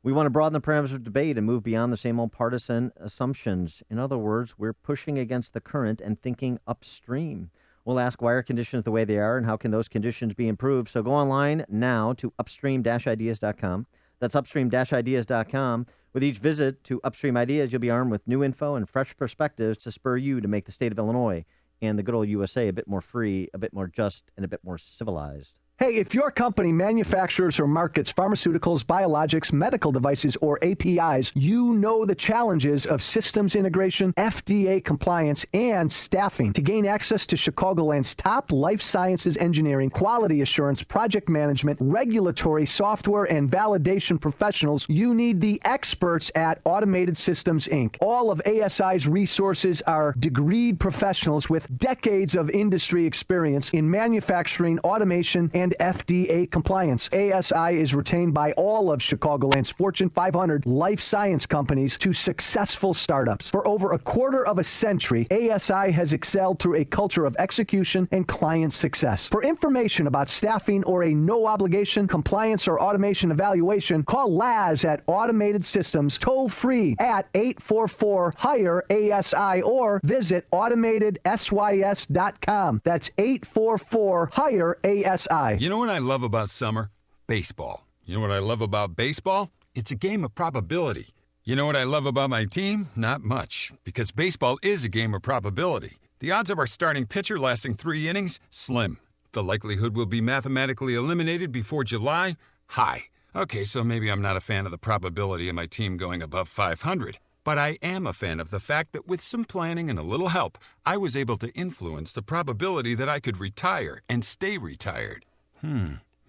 We want to broaden the parameters of debate and move beyond the same old partisan assumptions. In other words, we're pushing against the current and thinking upstream. We'll ask, why are conditions the way they are, and how can those conditions be improved? So go online now to upstream-ideas.com. That's upstream-ideas.com. With each visit to Upstream Ideas, you'll be armed with new info and fresh perspectives to spur you to make the state of Illinois and the good old USA a bit more free, a bit more just, and a bit more civilized. Hey, if your company manufactures or markets pharmaceuticals, biologics, medical devices, or APIs, you know the challenges of systems integration, FDA compliance, and staffing. To gain access to Chicagoland's top life sciences engineering, quality assurance, project management, regulatory, software, and validation professionals, you need the experts at Automated Systems, Inc. All of ASI's resources are degreed professionals with decades of industry experience in manufacturing, automation, and and FDA compliance. ASI is retained by all of Chicagoland's Fortune 500 life science companies to successful startups. For over a quarter of a century, ASI has excelled through a culture of execution and client success. For information about staffing or a no-obligation compliance or automation evaluation, call Laz at Automated Systems toll-free at 844-HIRE-ASI or visit automatedsys.com. That's 844-HIRE-ASI. You know what I love about summer? Baseball. You know what I love about baseball? It's a game of probability. You know what I love about my team? Not much, because baseball is a game of probability. The odds of our starting pitcher lasting 3 innings? Slim. The likelihood we'll be mathematically eliminated before July? High. Okay, so maybe I'm not a fan of the probability of my team going above 500. But I am a fan of the fact that with some planning and a little help, I was able to influence the probability that I could retire and stay retired.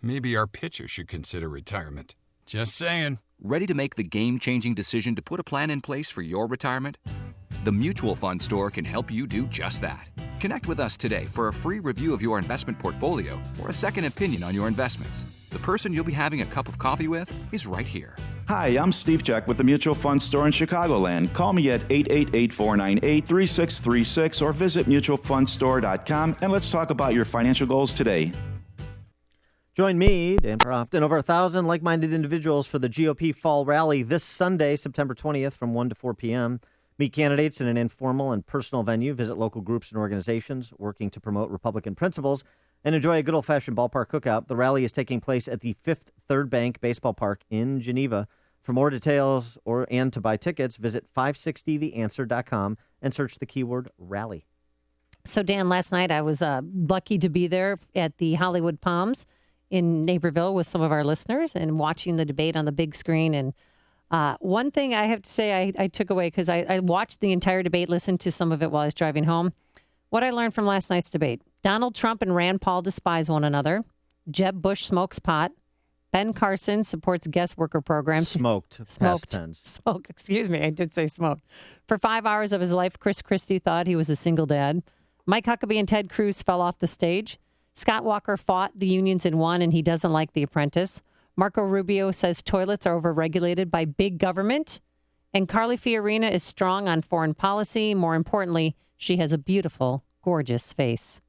Maybe our pitcher should consider retirement. Just saying. Ready to make the game-changing decision to put a plan in place for your retirement? The Mutual Fund Store can help you do just that. Connect with us today for a free review of your investment portfolio or a second opinion on your investments. The person you'll be having a cup of coffee with is right here. Hi, I'm Steve Jack with the Mutual Fund Store in Chicagoland. Call me at 888-498-3636 or visit mutualfundstore.com and let's talk about your financial goals today. Join me, Dan Proft, and over 1,000 like-minded individuals for the GOP Fall Rally this Sunday, September 20th from 1 to 4 p.m. Meet candidates in an informal and personal venue, visit local groups and organizations working to promote Republican principles, and enjoy a good old-fashioned ballpark cookout. The rally is taking place at the Fifth Third Bank Baseball Park in Geneva. For more details and to buy tickets, visit 560theanswer.com and search the keyword rally. So, Dan, last night I was lucky to be there at the Hollywood Palms in Naperville with some of our listeners and watching the debate on the big screen. And one thing I have to say I took away, because I watched the entire debate, listened to some of it while I was driving home. What I learned from last night's debate: Donald Trump and Rand Paul despise one another. Jeb Bush smokes pot. Ben Carson supports guest worker programs. Smoked. Excuse me. I did say smoked. For 5 hours of his life, Chris Christie thought he was a single dad. Mike Huckabee and Ted Cruz fell off the stage. Scott Walker fought the unions and won, and he doesn't like The Apprentice. Marco Rubio says toilets are overregulated by big government. And Carly Fiorina is strong on foreign policy. More importantly, she has a beautiful, gorgeous face.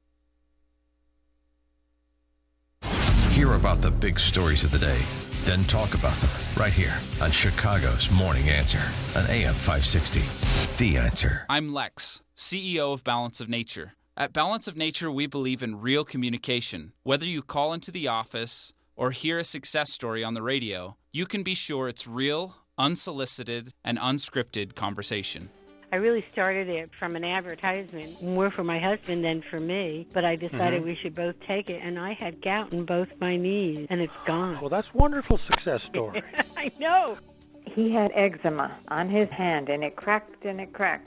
Hear about the big stories of the day, then talk about them right here on Chicago's Morning Answer on AM 560. The Answer. I'm Lex, CEO of Balance of Nature. At Balance of Nature, we believe in real communication. Whether you call into the office or hear a success story on the radio, you can be sure it's real, unsolicited, and unscripted conversation. I really started it from an advertisement, more for my husband than for me, but I decided we should both take it, and I had gout in both my knees, and it's gone. Well, that's a wonderful success story. I know. He had eczema on his hand, and it cracked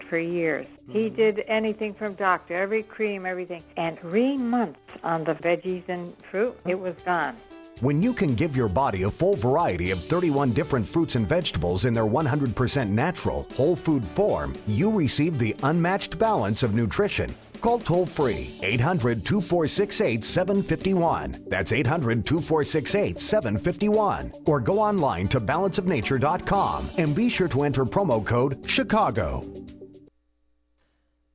for years. He did anything from doctor, every cream, everything. And 3 months on the veggies and fruit, it was gone. When you can give your body a full variety of 31 different fruits and vegetables in their 100% natural, whole food form, you receive the unmatched balance of nutrition. Call toll-free 800-2468-751. That's 800-2468-751. Or go online to balanceofnature.com and be sure to enter promo code Chicago.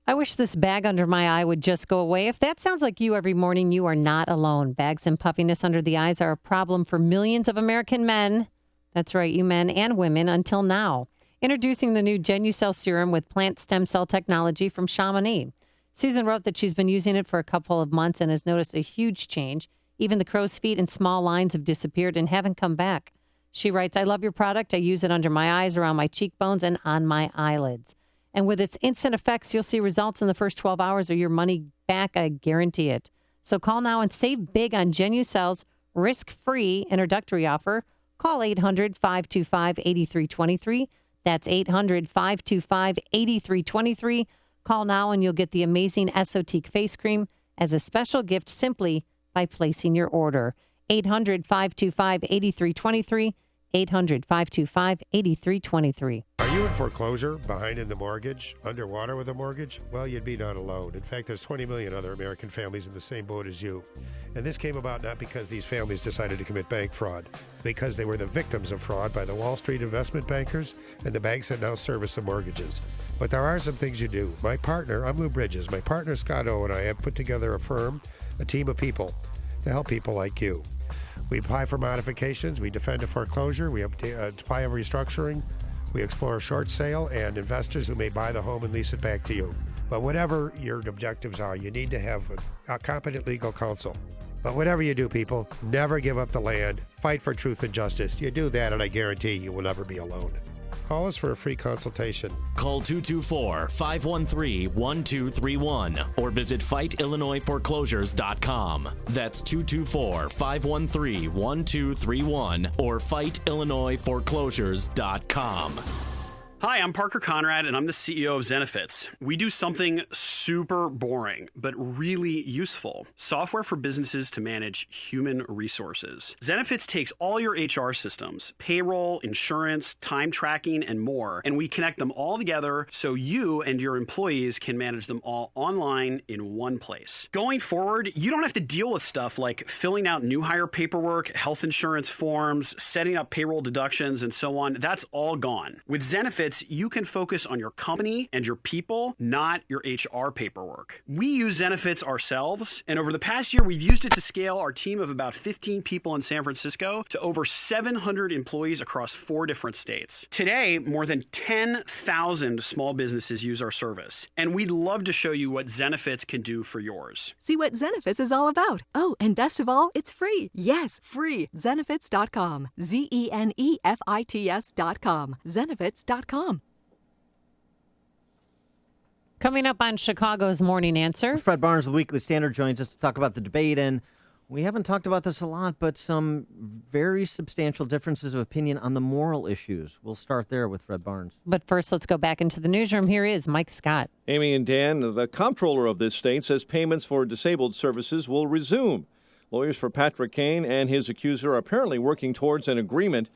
I wish this bag under my eye would just go away. If that sounds like you every morning, you are not alone. Bags and puffiness under the eyes are a problem for millions of American men. That's right, you men and women, until now. Introducing the new Genucell serum with plant stem cell technology from Chamonix. Susan wrote that she's been using it for a couple of months and has noticed a huge change. Even the crow's feet and small lines have disappeared and haven't come back. She writes, I love your product. I use it under my eyes, around my cheekbones, and on my eyelids. And with its instant effects, you'll see results in the first 12 hours or your money back. I guarantee it. So call now and save big on Genucell's risk-free introductory offer. Call 800-525-8323. That's 800-525-8323. Call now and you'll get the amazing Esotique face cream as a special gift simply by placing your order. 800-525-8323. 800-525-8323. Are you in foreclosure, behind in the mortgage, underwater with a mortgage? Well, you'd be not alone. In fact, there's 20 million other American families in the same boat as you. And this came about not because these families decided to commit bank fraud, because they were the victims of fraud by the Wall Street investment bankers and the banks that now service the mortgages. But there are some things you do. My partner, I'm Lou Bridges, my partner Scott O and I have put together a firm, a team of people to help people like you. We apply for modifications, we defend a foreclosure, we apply a restructuring, we explore a short sale, and investors who may buy the home and lease it back to you. But whatever your objectives are, you need to have a competent legal counsel. But whatever you do, people, never give up the land. Fight for truth and justice. You do that, and I guarantee you will never be alone. Call us for a free consultation. Call 224-513-1231 or visit FightIllinoisForeclosures.com. That's 224-513-1231 or FightIllinoisForeclosures.com. Hi, I'm Parker Conrad, and I'm the CEO of Zenefits. We do something super boring, but really useful. Software for businesses to manage human resources. Zenefits takes all your HR systems, payroll, insurance, time tracking, and more, and we connect them all together so you and your employees can manage them all online in one place. Going forward, you don't have to deal with stuff like filling out new hire paperwork, health insurance forms, setting up payroll deductions, and so on. That's all gone. With Zenefits, you can focus on your company and your people, not your HR paperwork. We use Zenefits ourselves, and over the past year, we've used it to scale our team of about 15 people in San Francisco to over 700 employees across 4 different states. Today, more than 10,000 small businesses use our service, and we'd love to show you what Zenefits can do for yours. See what Zenefits is all about. Oh, and best of all, it's free. Yes, free. Zenefits.com. Zenefits.com. Zenefits.com. Coming up on Chicago's Morning Answer. Fred Barnes of the Weekly Standard joins us to talk about the debate, and we haven't talked about this a lot, but some very substantial differences of opinion on the moral issues. We'll start there with Fred Barnes. But first, let's go back into the newsroom. Here is Mike Scott. Amy and Dan, the comptroller of this state says payments for disabled services will resume. Lawyers for Patrick Kane and his accuser are apparently working towards an agreement.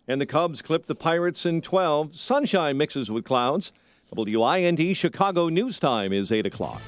And the Cubs clip the Pirates in 12. Sunshine mixes with clouds. WIND Chicago News Time is 8 o'clock.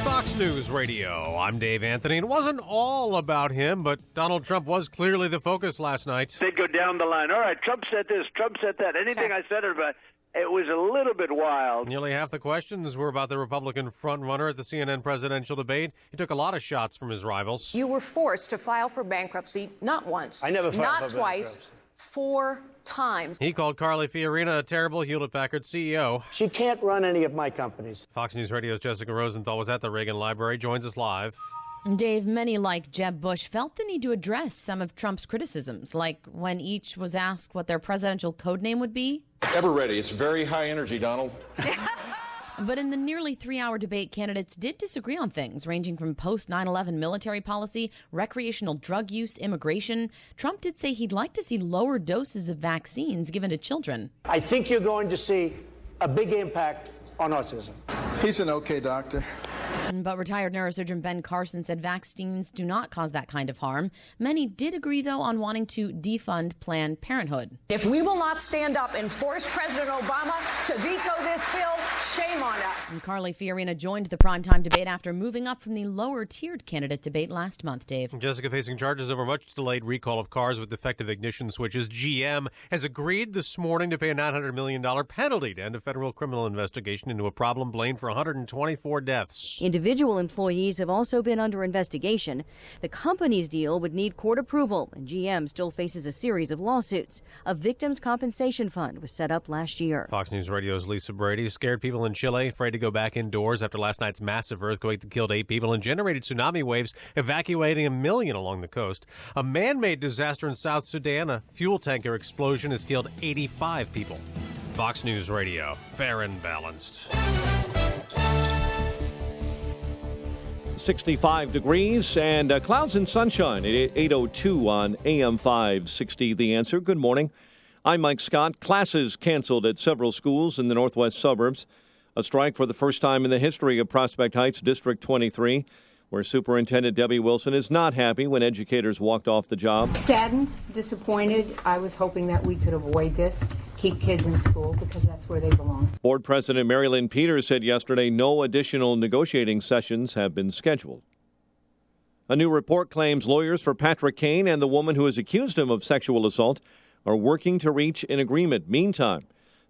Fox News Radio. I'm Dave Anthony. It wasn't all about him, but Donald Trump was clearly the focus last night. They go down the line. All right, Trump said this, Trump said that. Anything I said about it was a little bit wild. Nearly half the questions were about the Republican frontrunner at the CNN presidential debate. He took a lot of shots from his rivals. You were forced to file for bankruptcy not once, I never filed not for twice, bankruptcy. 4 times. He called Carly Fiorina a terrible Hewlett-Packard CEO. She can't run any of my companies. Fox News Radio's Jessica Rosenthal was at the Reagan Library, joins us live. Dave, many like Jeb Bush felt the need to address some of Trump's criticisms, like when each was asked what their presidential codename would be. Ever ready. It's very high energy, Donald. But in the nearly 3-hour debate, candidates did disagree on things ranging from post-9/11 military policy, recreational drug use, immigration. Trump did say he'd like to see lower doses of vaccines given to children. I think you're going to see a big impact on autism. He's an okay doctor. But retired neurosurgeon Ben Carson said vaccines do not cause that kind of harm. Many did agree, though, on wanting to defund Planned Parenthood. If we will not stand up and force President Obama to veto this bill, shame on us. And Carly Fiorina joined the primetime debate after moving up from the lower-tiered candidate debate last month, Dave. Jessica facing charges over much delayed recall of cars with defective ignition switches. GM has agreed this morning to pay a $900 million penalty to end a federal criminal investigation into a problem blamed for 124 deaths. Individual employees have also been under investigation. The company's deal would need court approval, and GM still faces a series of lawsuits. A victims' compensation fund was set up last year. Fox News Radio's Lisa Brady. Scared people in Chile afraid to go back indoors after last night's massive earthquake that killed 8 people and generated tsunami waves, evacuating 1 million along the coast. A man-made disaster in South Sudan, a fuel tanker explosion, has killed 85 people. Fox News Radio, fair and balanced. 65 degrees and clouds and sunshine at 8:02 on AM 560. The Answer. Good morning. I'm Mike Scott. Classes canceled at several schools in the northwest suburbs. A strike for the first time in the history of Prospect Heights District 23. where Superintendent Debbie Wilson is not happy when educators walked off the job. Saddened, disappointed. I was hoping that we could avoid this, keep kids in school, because that's where they belong. Board President Mary Lynn Peters said yesterday no additional negotiating sessions have been scheduled. A new report claims lawyers for Patrick Kane and the woman who has accused him of sexual assault are working to reach an agreement. Meantime,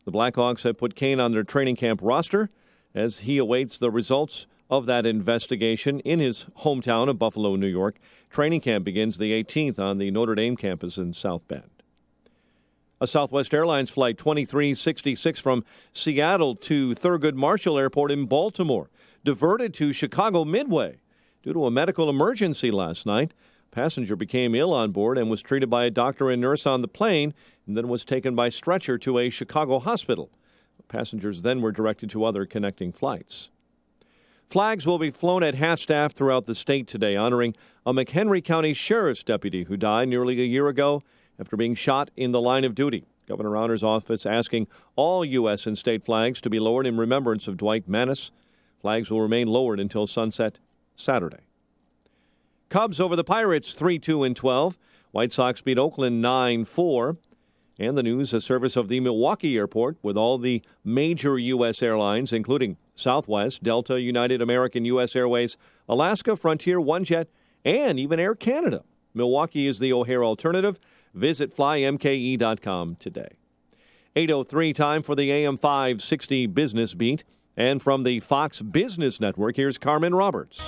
the Blackhawks have put Kane on their training camp roster as he awaits the results of that investigation in his hometown of Buffalo, New York. Training camp begins the 18th on the Notre Dame campus in South Bend. A Southwest Airlines flight 2366 from Seattle to Thurgood Marshall Airport in Baltimore diverted to Chicago Midway due to a medical emergency last night. A passenger became ill on board and was treated by a doctor and nurse on the plane and then was taken by stretcher to a Chicago hospital. Passengers then were directed to other connecting flights. Flags will be flown at half-staff throughout the state today, honoring a McHenry County Sheriff's deputy who died nearly a year ago after being shot in the line of duty. Governor Rauner's office asking all U.S. and state flags to be lowered in remembrance of Dwight Manis. Flags will remain lowered until sunset Saturday. Cubs over the Pirates 3-2-12. White Sox beat Oakland 9-4. And the news, a service of the Milwaukee Airport with all the major U.S. airlines, including Southwest, Delta, United, American, U.S. Airways, Alaska, Frontier, OneJet, and even Air Canada. Milwaukee is the O'Hare alternative. Visit flymke.com today. 8:03, time for the AM 560 Business Beat. And from the Fox Business Network, here's Carmen Roberts.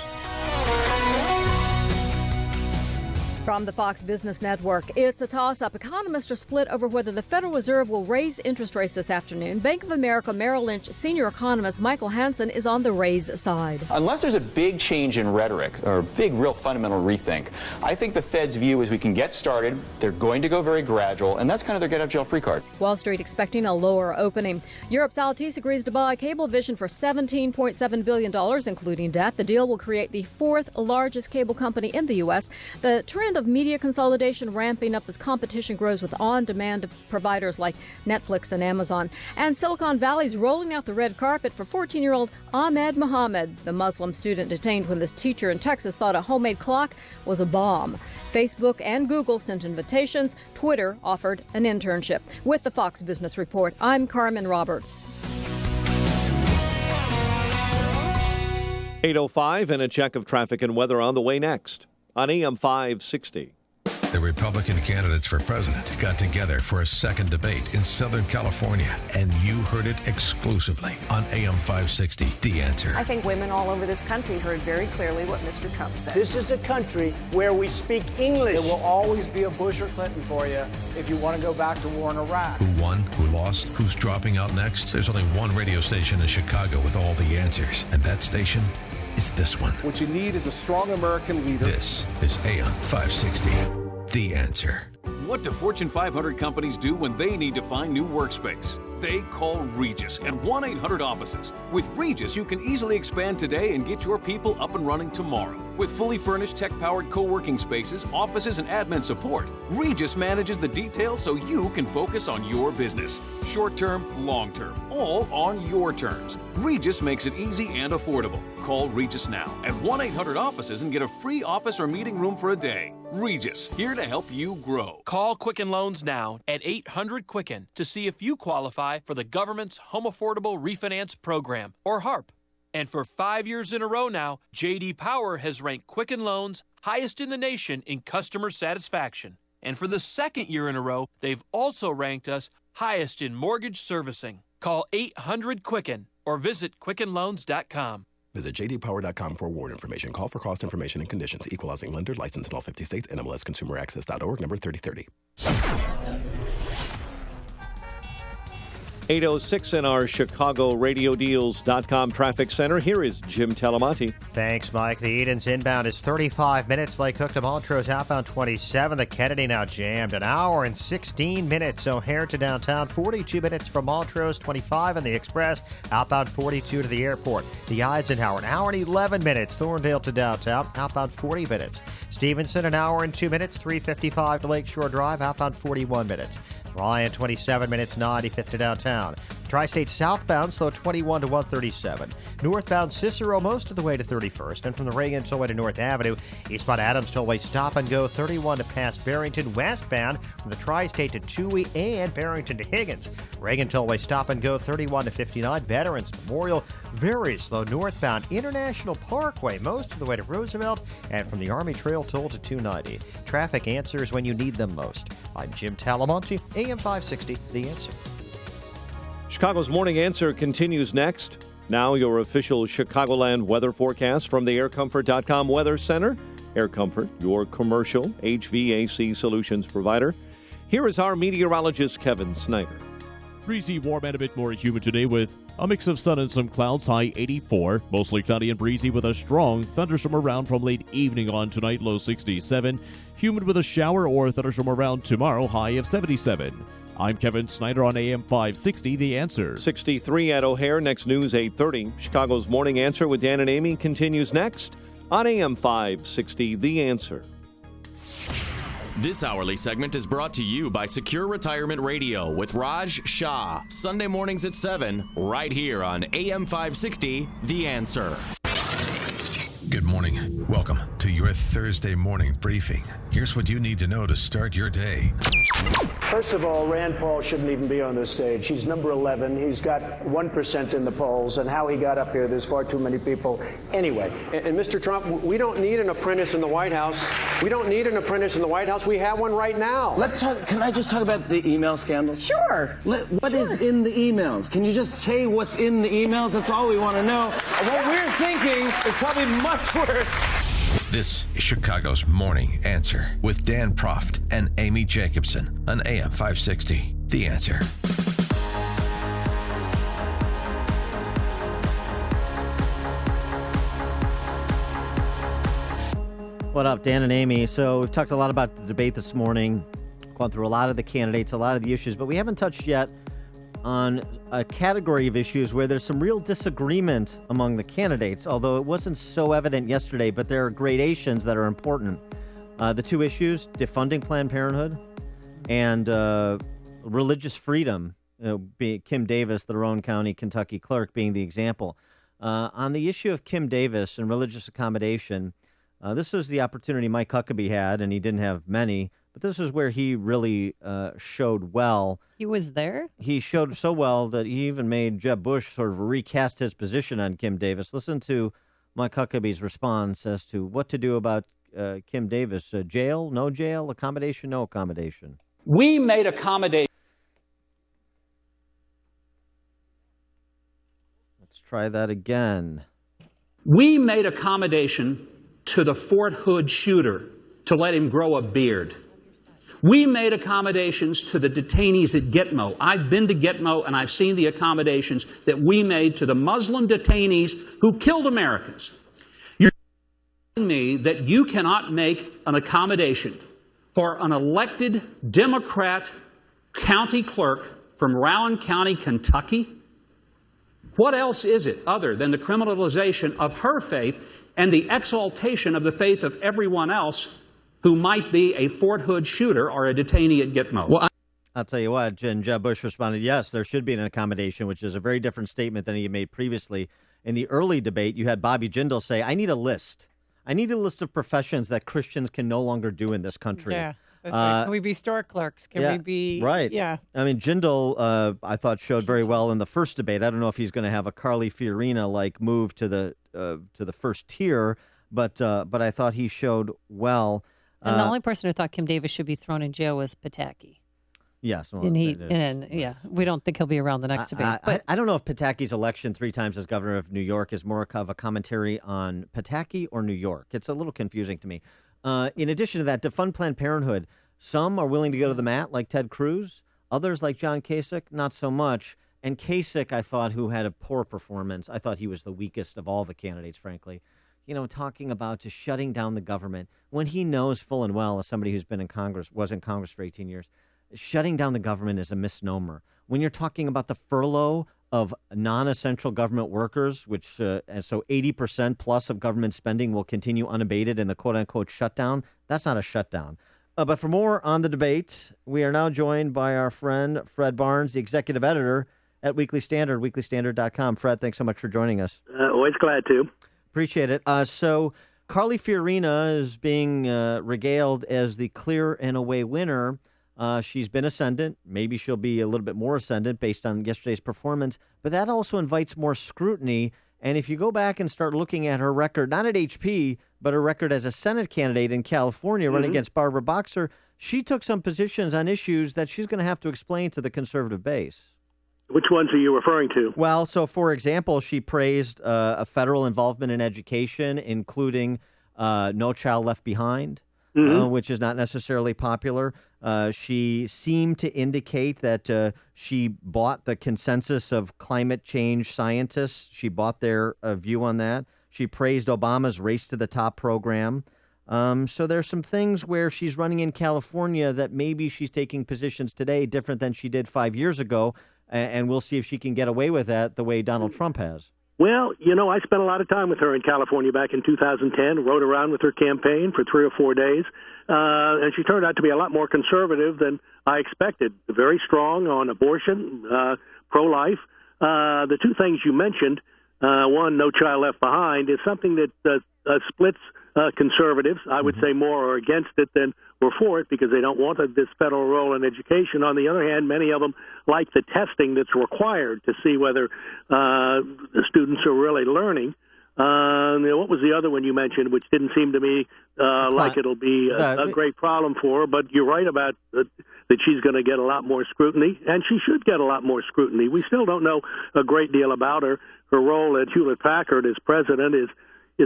From the Fox Business Network, it's a toss-up. Economists are split over whether the Federal Reserve will raise interest rates this afternoon. Bank of America Merrill Lynch senior economist Michael Hansen is on the raise side. Unless there's a big change in rhetoric or a big, real fundamental rethink, I think the Fed's view is we can get started, they're going to go very gradual, and that's kind of their get-out-jail-free card. Wall Street expecting a lower opening. Europe's Altice agrees to buy Cablevision for $17.7 billion, including debt. The deal will create the fourth largest cable company in the U.S. The trend of media consolidation ramping up as competition grows with on-demand providers like Netflix and Amazon. And Silicon Valley's rolling out the red carpet for 14-year-old Ahmed Mohammed, the Muslim student detained when this teacher in Texas thought a homemade clock was a bomb. Facebook and Google sent invitations. Twitter offered an internship. With the Fox Business Report, I'm Carmen Roberts. 8:05 and a check of traffic and weather on the way next on AM 560. The Republican candidates for president got together for a second debate in Southern California, and you heard it exclusively on AM 560, The Answer. I think women all over this country heard very clearly what Mr. Trump said. This is a country where we speak English. There will always be a Bush or Clinton for you if you want to go back to war in Iraq. Who won? Who lost? Who's dropping out next? There's only one radio station in Chicago with all the answers, and that station is this one. What you need is a strong American leader. This is AM 560, The Answer. What do Fortune 500 companies do when they need to find new workspace? They call Regis at 1-800-OFFICES. With Regis, you can easily expand today and get your people up and running tomorrow. With fully furnished tech-powered co-working spaces, offices, and admin support, Regis manages the details so you can focus on your business. Short-term, long-term, all on your terms. Regis makes it easy and affordable. Call Regis now at 1-800-OFFICES and get a free office or meeting room for a day. Regis, here to help you grow. Call Quicken Loans now at 800-QUICKEN to see if you qualify for the government's Home Affordable Refinance Program, or HARP. And for 5 years in a row now, J.D. Power has ranked Quicken Loans highest in the nation in customer satisfaction. And for the second year in a row, they've also ranked us highest in mortgage servicing. Call 800-QUICKEN or visit QuickenLoans.com. Visit jdpower.com for award information. Call for cost information and conditions. Equal housing lender. Licensed in all 50 states. NMLSConsumerAccess.org. Number 3030. 8:06 in our ChicagoRadioDeals.com traffic center. Here is Jim Telemonte. Thanks, Mike. The Edens inbound is 35 minutes. Lake Cook to Montrose outbound 27. The Kennedy now jammed. An hour and 16 minutes. O'Hare to downtown 42 minutes from Montrose. 25 in the Express. Outbound 42 to the airport. The Eisenhower an hour and 11 minutes. Thorndale to downtown. Outbound 40 minutes. Stevenson an hour and 2 minutes. 3:55 to Lakeshore Drive. Outbound 41 minutes. Ryan, 27 minutes, 95th to downtown. Tri-State southbound slow 21 to 137. Northbound Cicero most of the way to 31st. And from the Reagan Tollway to North Avenue, eastbound Adams Tollway stop and go 31 to past Barrington. Westbound from the Tri-State to Chewy and Barrington to Higgins. Reagan Tollway stop and go 31 to 59. Veterans Memorial very slow northbound International Parkway most of the way to Roosevelt. And from the Army Trail toll to 290. Traffic answers when you need them most. I'm Jim Talamonte, AM 560, The Answer. Chicago's Morning Answer continues next. Now your official Chicagoland weather forecast from the AirComfort.com Weather Center. Air Comfort, your commercial HVAC solutions provider. Here is our meteorologist, Kevin Snyder. Breezy, warm, and a bit more humid today with a mix of sun and some clouds, high 84. Mostly cloudy and breezy with a strong thunderstorm around from late evening on tonight, low 67. Humid with a shower or thunderstorm around tomorrow, high of 77. I'm Kevin Snyder on AM 560, The Answer. 63 at O'Hare, next news 8:30. Chicago's Morning Answer with Dan and Amy continues next on AM 560, The Answer. This hourly segment is brought to you by Secure Retirement Radio with Raj Shah. Sunday mornings at 7, right here on AM 560, The Answer. Good morning. Welcome to your Thursday morning briefing. Here's what you need to know to start your day. First of all, Rand Paul shouldn't even be on this stage. He's number 11. He's got 1% in the polls, and how he got up here, there's far too many people. Anyway. And Mr. Trump, we don't need an apprentice in the White House. We don't need an apprentice in the White House. We have one right now. Let's talk. Can I just talk about the email scandal? Sure. What is in the emails? Can you just say what's in the emails? That's all we want to know. What we're thinking is probably much worse. This is Chicago's Morning Answer with Dan Proft and Amy Jacobson on AM 560. The Answer. What up, Dan and Amy? So we've talked a lot about the debate this morning, gone through a lot of the candidates, a lot of the issues, but we haven't touched yet on a category of issues where there's some real disagreement among the candidates, although it wasn't so evident yesterday, but there are gradations that are important. The two issues, defunding Planned Parenthood and religious freedom, Kim Davis, the Rowan County, Kentucky clerk, being the example. On the issue of Kim Davis and religious accommodation, this was the opportunity Mike Huckabee had, and he didn't have many, but this is where he really showed well. He was there? He showed so well that he even made Jeb Bush sort of recast his position on Kim Davis. Listen to Mike Huckabee's response as to what to do about Kim Davis. Jail, no jail, accommodation, no accommodation. We made accommodation. Let's try that again. We made accommodation to the Fort Hood shooter to let him grow a beard. We made accommodations to the detainees at Gitmo. I've been to Gitmo and I've seen the accommodations that we made to the Muslim detainees who killed Americans. You're telling me that you cannot make an accommodation for an elected Democrat county clerk from Rowan County, Kentucky? What else is it other than the criminalization of her faith and the exaltation of the faith of everyone else who might be a Fort Hood shooter or a detainee at Gitmo? Well, I'll tell you what, and Jeb Bush responded, yes, there should be an accommodation, which is a very different statement than he made previously. In the early debate, you had Bobby Jindal say, I need a list. I need a list of professions that Christians can no longer do in this country. Yeah. That's right. Can we be store clerks? Can we be... Right. Yeah. I mean, Jindal, I thought, showed very well in the first debate. I don't know if he's going to have a Carly Fiorina-like move to the first tier, but I thought he showed well. And the only person who thought Kim Davis should be thrown in jail was Pataki. Yes. Well, we don't think he'll be around the next debate. But I don't know if Pataki's election 3 times as governor of New York is more of a commentary on Pataki or New York. It's a little confusing to me. In addition to that, defund Planned Parenthood. Some are willing to go to the mat, like Ted Cruz. Others, like John Kasich, not so much. And Kasich, I thought, who had a poor performance. I thought he was the weakest of all the candidates, frankly. You know, talking about just shutting down the government when he knows full and well, as somebody who's been in Congress, was in Congress for 18 years, shutting down the government is a misnomer. When you're talking about the furlough of non-essential government workers, which and so 80% plus of government spending will continue unabated in the quote-unquote shutdown, that's not a shutdown. But for more on the debate, we are now joined by our friend Fred Barnes, the executive editor at Weekly Standard, weeklystandard.com. Fred, thanks so much for joining us. Always glad to. Appreciate it. So Carly Fiorina is being regaled as the clear and away winner. She's been ascendant. Maybe she'll be a little bit more ascendant based on yesterday's performance, but that also invites more scrutiny. And if you go back and start looking at her record, not at HP, but her record as a Senate candidate in California running against Barbara Boxer, she took some positions on issues that she's going to have to explain to the conservative base. Which ones are you referring to? Well, so for example, she praised a federal involvement in education, including No Child Left Behind, which is not necessarily popular. She seemed to indicate that she bought the consensus of climate change scientists. She bought their view on that. She praised Obama's Race to the Top program. So there's some things where she's running in California that maybe she's taking positions today different than she did 5 years ago, and we'll see if she can get away with that the way Donald Trump has. Well, I spent a lot of time with her in California back in 2010, rode around with her campaign for 3 or 4 days, and she turned out to be a lot more conservative than I expected. Very strong on abortion, pro-life. The two things you mentioned, one, No Child Left Behind, is something that splits conservatives. I would say more are against it than were for it because they don't want this federal role in education. On the other hand, many of them like the testing that's required to see whether the students are really learning. What was the other one you mentioned, which didn't seem to me like it'll be a great problem for her? But you're right about that she's going to get a lot more scrutiny, and she should get a lot more scrutiny. We still don't know a great deal about her. Her role at Hewlett-Packard as president is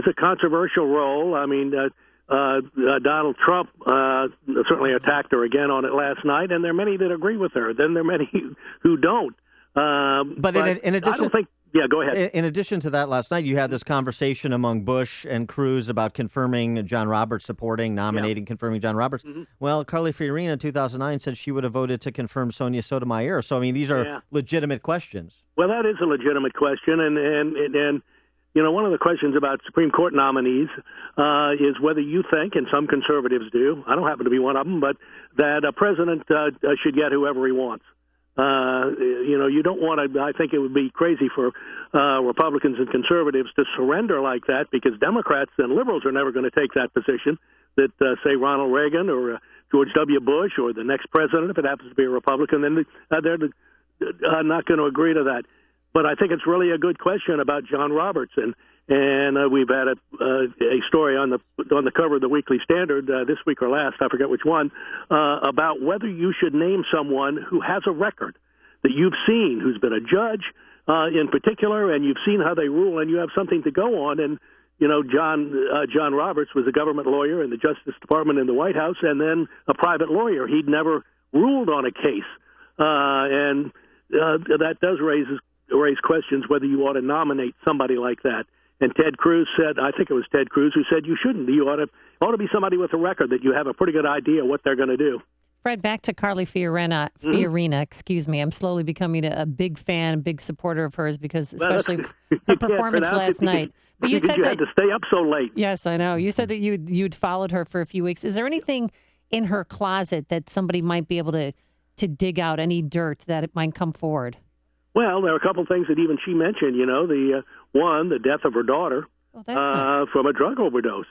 a controversial role. I mean, Donald Trump certainly attacked her again on it last night, and there are many that agree with her. Then there are many who don't. But in addition, I don't think. Yeah, go ahead. In addition to that, last night you had this conversation among Bush and Cruz about confirming John Roberts, confirming John Roberts. Well, Carly Fiorina in 2009 said she would have voted to confirm Sonia Sotomayor. So, I mean, these are legitimate questions. Well, that is a legitimate question, and one of the questions about Supreme Court nominees is whether you think, and some conservatives do, I don't happen to be one of them, but that a president should get whoever he wants. You don't want to, I think it would be crazy for Republicans and conservatives to surrender like that because Democrats and liberals are never going to take that position that, say, Ronald Reagan or George W. Bush or the next president, if it happens to be a Republican, then they're not going to agree to that. But I think it's really a good question about John Roberts, and we've had a story on the cover of the Weekly Standard this week or last, I forget which one, about whether you should name someone who has a record that you've seen, who's been a judge in particular, and you've seen how they rule, and you have something to go on. And John Roberts was a government lawyer in the Justice Department in the White House, and then a private lawyer. He'd never ruled on a case, and that does raise questions whether you ought to nominate somebody like that. And Ted Cruz said, I think it was Ted Cruz who said you shouldn't. You ought to be somebody with a record that you have a pretty good idea what they're going to do. Fred, back to Carly Fiorina, excuse me. I'm slowly becoming a big fan, big supporter of hers because especially her performance last night. But you said you had to stay up so late. Yes, I know. You said that you'd followed her for a few weeks. Is there anything in her closet that somebody might be able to dig out, any dirt that it might come forward? Well, there are a couple of things that even she mentioned, the death of her daughter from a drug overdose.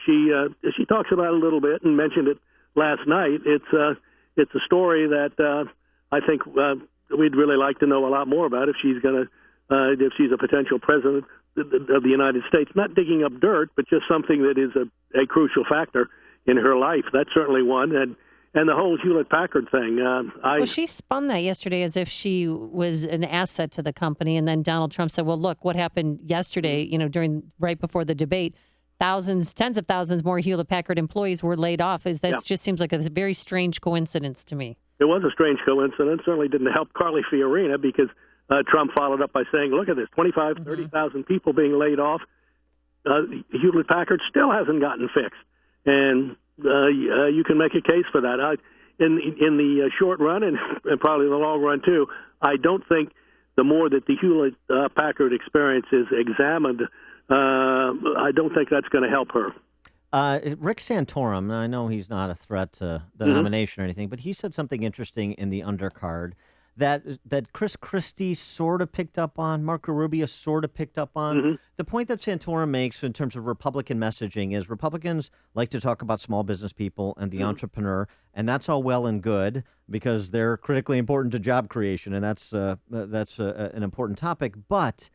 She talks about it a little bit and mentioned it last night. It's a story that I think we'd really like to know a lot more about if she's a potential president of the United States. Not digging up dirt, but just something that is a crucial factor in her life. That's certainly one. And the whole Hewlett-Packard thing. Well, she spun that yesterday as if she was an asset to the company, and then Donald Trump said, "Well, look what happened yesterday. Right before the debate, tens of thousands more Hewlett-Packard employees were laid off." Just seems like a very strange coincidence to me. It was a strange coincidence. Certainly didn't help Carly Fiorina because Trump followed up by saying, "Look at this: 25, 30,000 people being laid off. Hewlett-Packard still hasn't gotten fixed." And you can make a case for that. In the short run and probably the long run too, I don't think the more that the Hewlett-Packard experience is examined, I don't think that's going to help her. Rick Santorum, I know he's not a threat to the nomination or anything, but he said something interesting in the undercard that Chris Christie sort of picked up on, Marco Rubio sort of picked up on. Mm-hmm. The point that Santorum makes in terms of Republican messaging is Republicans like to talk about small business people and the entrepreneur, and that's all well and good because they're critically important to job creation, and that's an important topic. But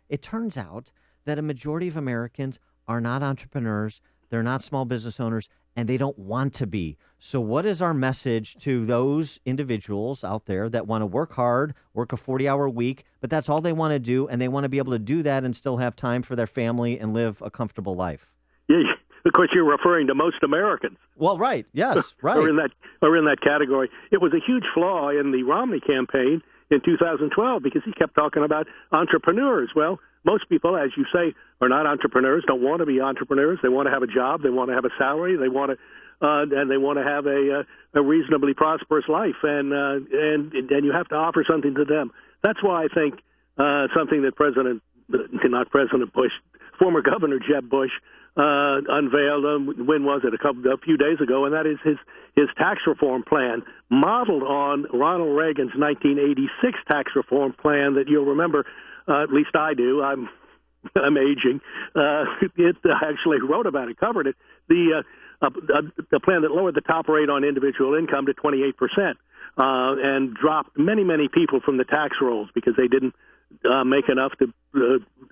it turns out that a majority of Americans are not entrepreneurs, they're not small business owners, and they don't want to be. So what is our message to those individuals out there that want to work hard, work a 40-hour week, but that's all they want to do, and they want to be able to do that and still have time for their family and live a comfortable life? Yeah, of course, you're referring to most Americans. Well, right. Yes, right. are in that category. It was a huge flaw in the Romney campaign in 2012 because he kept talking about entrepreneurs. Well, most people, as you say, are not entrepreneurs, don't want to be entrepreneurs. They want to have a job. They want to have a salary. They want to, and they want to have a reasonably prosperous life. And you have to offer something to them. That's why I think something that not President Bush, former Governor Jeb Bush unveiled. When was it? A few days ago, and that is his tax reform plan, modeled on Ronald Reagan's 1986 tax reform plan that you'll remember. At least I do. I'm aging. It actually wrote about it, covered it. The plan that lowered the top rate on individual income to 28%, and dropped many people from the tax rolls because they didn't make enough to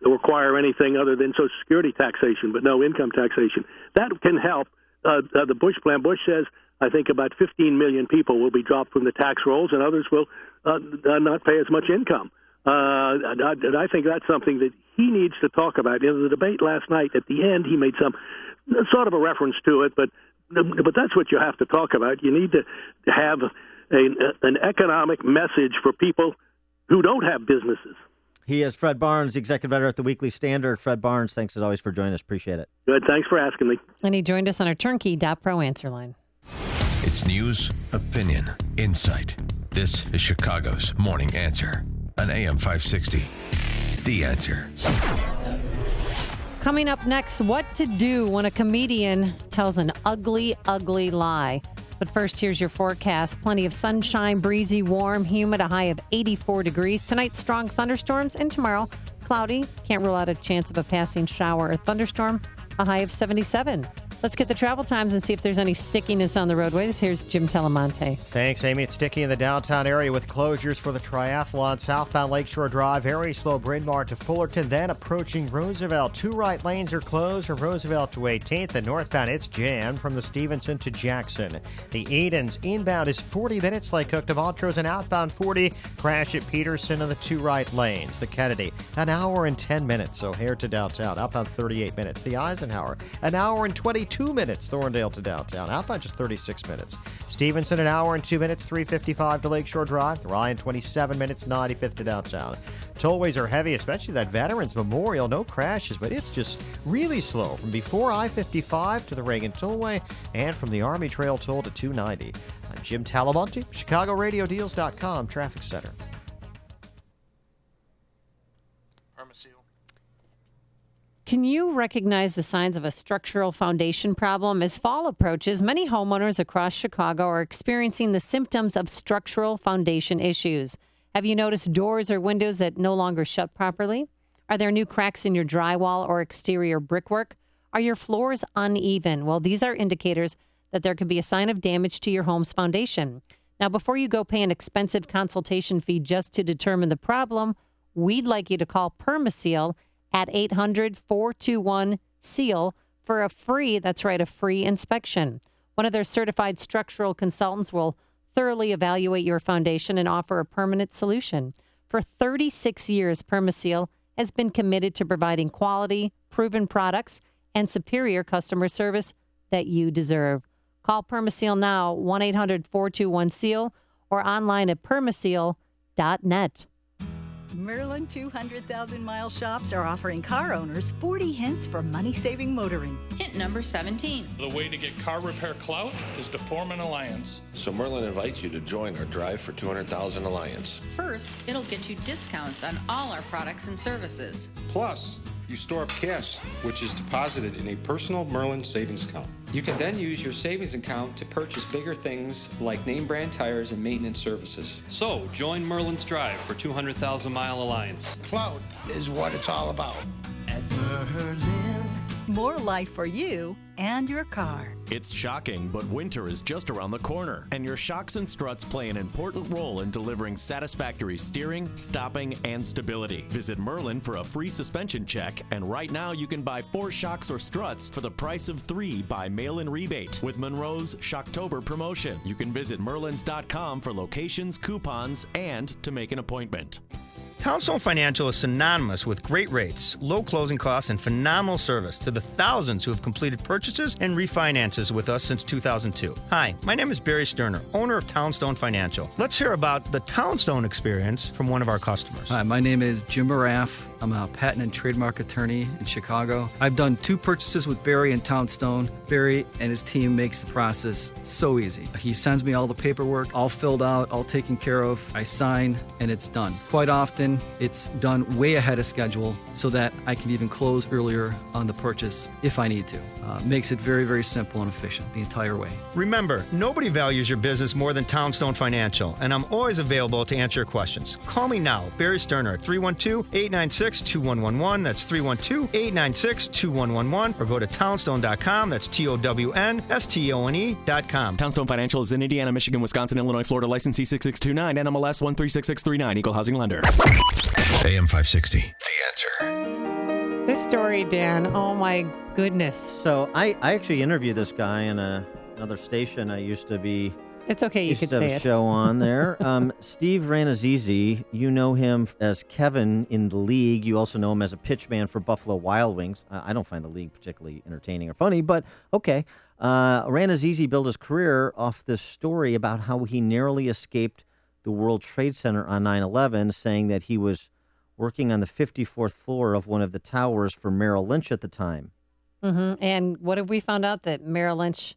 require anything other than Social Security taxation, but no income taxation. That can help. The Bush plan. Bush says, I think about 15 million people will be dropped from the tax rolls, and others will not pay as much income. And I think that's something that he needs to talk about. In the debate last night, at the end, he made some sort of a reference to it, but that's what you have to talk about. You need to have an economic message for people who don't have businesses. He is Fred Barnes, executive editor at the Weekly Standard. Fred Barnes, thanks as always for joining us. Appreciate it. Good. Thanks for asking me. And he joined us on our Turnkey.pro answer line. It's news, opinion, insight. This is Chicago's Morning Answer on AM 560. The Answer. Coming up next, what to do when a comedian tells an ugly, ugly lie. But first, here's your forecast. Plenty of sunshine, breezy, warm, humid, a high of 84 degrees. Tonight, strong thunderstorms, and tomorrow, cloudy. Can't rule out a chance of a passing shower or thunderstorm, a high of 77. Let's get the travel times and see if there's any stickiness on the roadways. Here's Jim Telemonte. Thanks, Amy. It's sticky in the downtown area with closures for the triathlon. Southbound Lakeshore Drive, very slow Bryn Mawr to Fullerton, then approaching Roosevelt. 2 right lanes are closed from Roosevelt to 18th, and northbound it's jammed from the Stevenson to Jackson. The Edens inbound is 40 minutes, Lake Cook to Montrose, and outbound 40. Crash at Peterson in the 2 right lanes. The Kennedy, an hour and 10 minutes, O'Hare to downtown. Outbound 38 minutes. The Eisenhower, an hour and 22 minutes, Thorndale to downtown. Outbound just 36 minutes. Stevenson, an hour and 2 minutes, 3:55 to Lakeshore Drive. Ryan, 27 minutes, 95th to downtown. Tollways are heavy, especially that Veterans Memorial. No crashes, but it's just really slow from before I-55 to the Reagan Tollway and from the Army Trail Toll to 290. I'm Jim Talamonte, ChicagoRadioDeals.com Traffic Center. Can you recognize the signs of a structural foundation problem? As fall approaches, many homeowners across Chicago are experiencing the symptoms of structural foundation issues. Have you noticed doors or windows that no longer shut properly? Are there new cracks in your drywall or exterior brickwork? Are your floors uneven? Well, these are indicators that there could be a sign of damage to your home's foundation. Now, before you go pay an expensive consultation fee just to determine the problem, we'd like you to call Permaseal at 800-421-SEAL for a free inspection. One of their certified structural consultants will thoroughly evaluate your foundation and offer a permanent solution. For 36 years, Permaseal has been committed to providing quality, proven products, and superior customer service that you deserve. Call Permaseal now, 1-800-421-SEAL, or online at permaseal.net. Merlin 200,000-mile shops are offering car owners 40 hints for money-saving motoring. Hint number 17. The way to get car repair clout is to form an alliance. So Merlin invites you to join our Drive for 200,000 Alliance. First, it'll get you discounts on all our products and services. Plus, you store up cash, which is deposited in a personal Merlin savings account. You can then use your savings account to purchase bigger things like name brand tires and maintenance services. So, join Merlin's Drive for 200,000 Mile Alliance. Clout is what it's all about. At Merlin, more life for you and your car. It's shocking, but winter is just around the corner, and your shocks and struts play an important role in delivering satisfactory steering, stopping, and stability. Visit Merlin for a free suspension check, and right now you can buy 4 shocks or struts for the price of 3 by mail-in rebate with Monroe's Shocktober promotion. You can visit merlins.com for locations, coupons, and to make an appointment. Townstone Financial is synonymous with great rates, low closing costs, and phenomenal service to the thousands who have completed purchases and refinances with us since 2002. Hi, my name is Barry Sterner, owner of Townstone Financial. Let's hear about the Townstone experience from one of our customers. Hi, my name is Jim Maraff. I'm a patent and trademark attorney in Chicago. I've done 2 purchases with Barry and Townstone. Barry and his team makes the process so easy. He sends me all the paperwork, all filled out, all taken care of. I sign, and it's done. Quite often, it's done way ahead of schedule so that I can even close earlier on the purchase if I need to. Makes it very, very simple and efficient the entire way. Remember, nobody values your business more than Townstone Financial, and I'm always available to answer your questions. Call me now, Barry Sterner, at 312-896-2111. That's 312-896-2111. Or go to townstone.com. That's TOWNSTONE.com. Townstone Financial is in Indiana, Michigan, Wisconsin, Illinois, Florida, license C6629, NMLS 136639, Equal Housing Lender. AM 560, The Answer. This story, Dan, oh my goodness. So I actually interviewed this guy in another station. I used to be. It's okay, you could say it. Used to have a show on there. Steve Ranazizi, you know him as Kevin in the league. You also know him as a pitchman for Buffalo Wild Wings. I don't find the league particularly entertaining or funny, but okay. Ranazizi built his career off this story about how he narrowly escaped the World Trade Center on 9/11, saying that he was working on the 54th floor of one of the towers for Merrill Lynch at the time. Mm-hmm. And what have we found out? That Merrill Lynch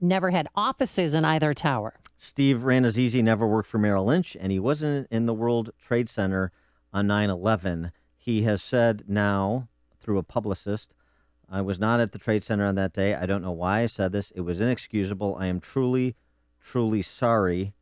never had offices in either tower. Steve Ranazizi never worked for Merrill Lynch, and he wasn't in the World Trade Center on 9/11. He has said now, through a publicist, I was not at the Trade Center on that day. I don't know why I said this. It was inexcusable. I am truly, truly sorry.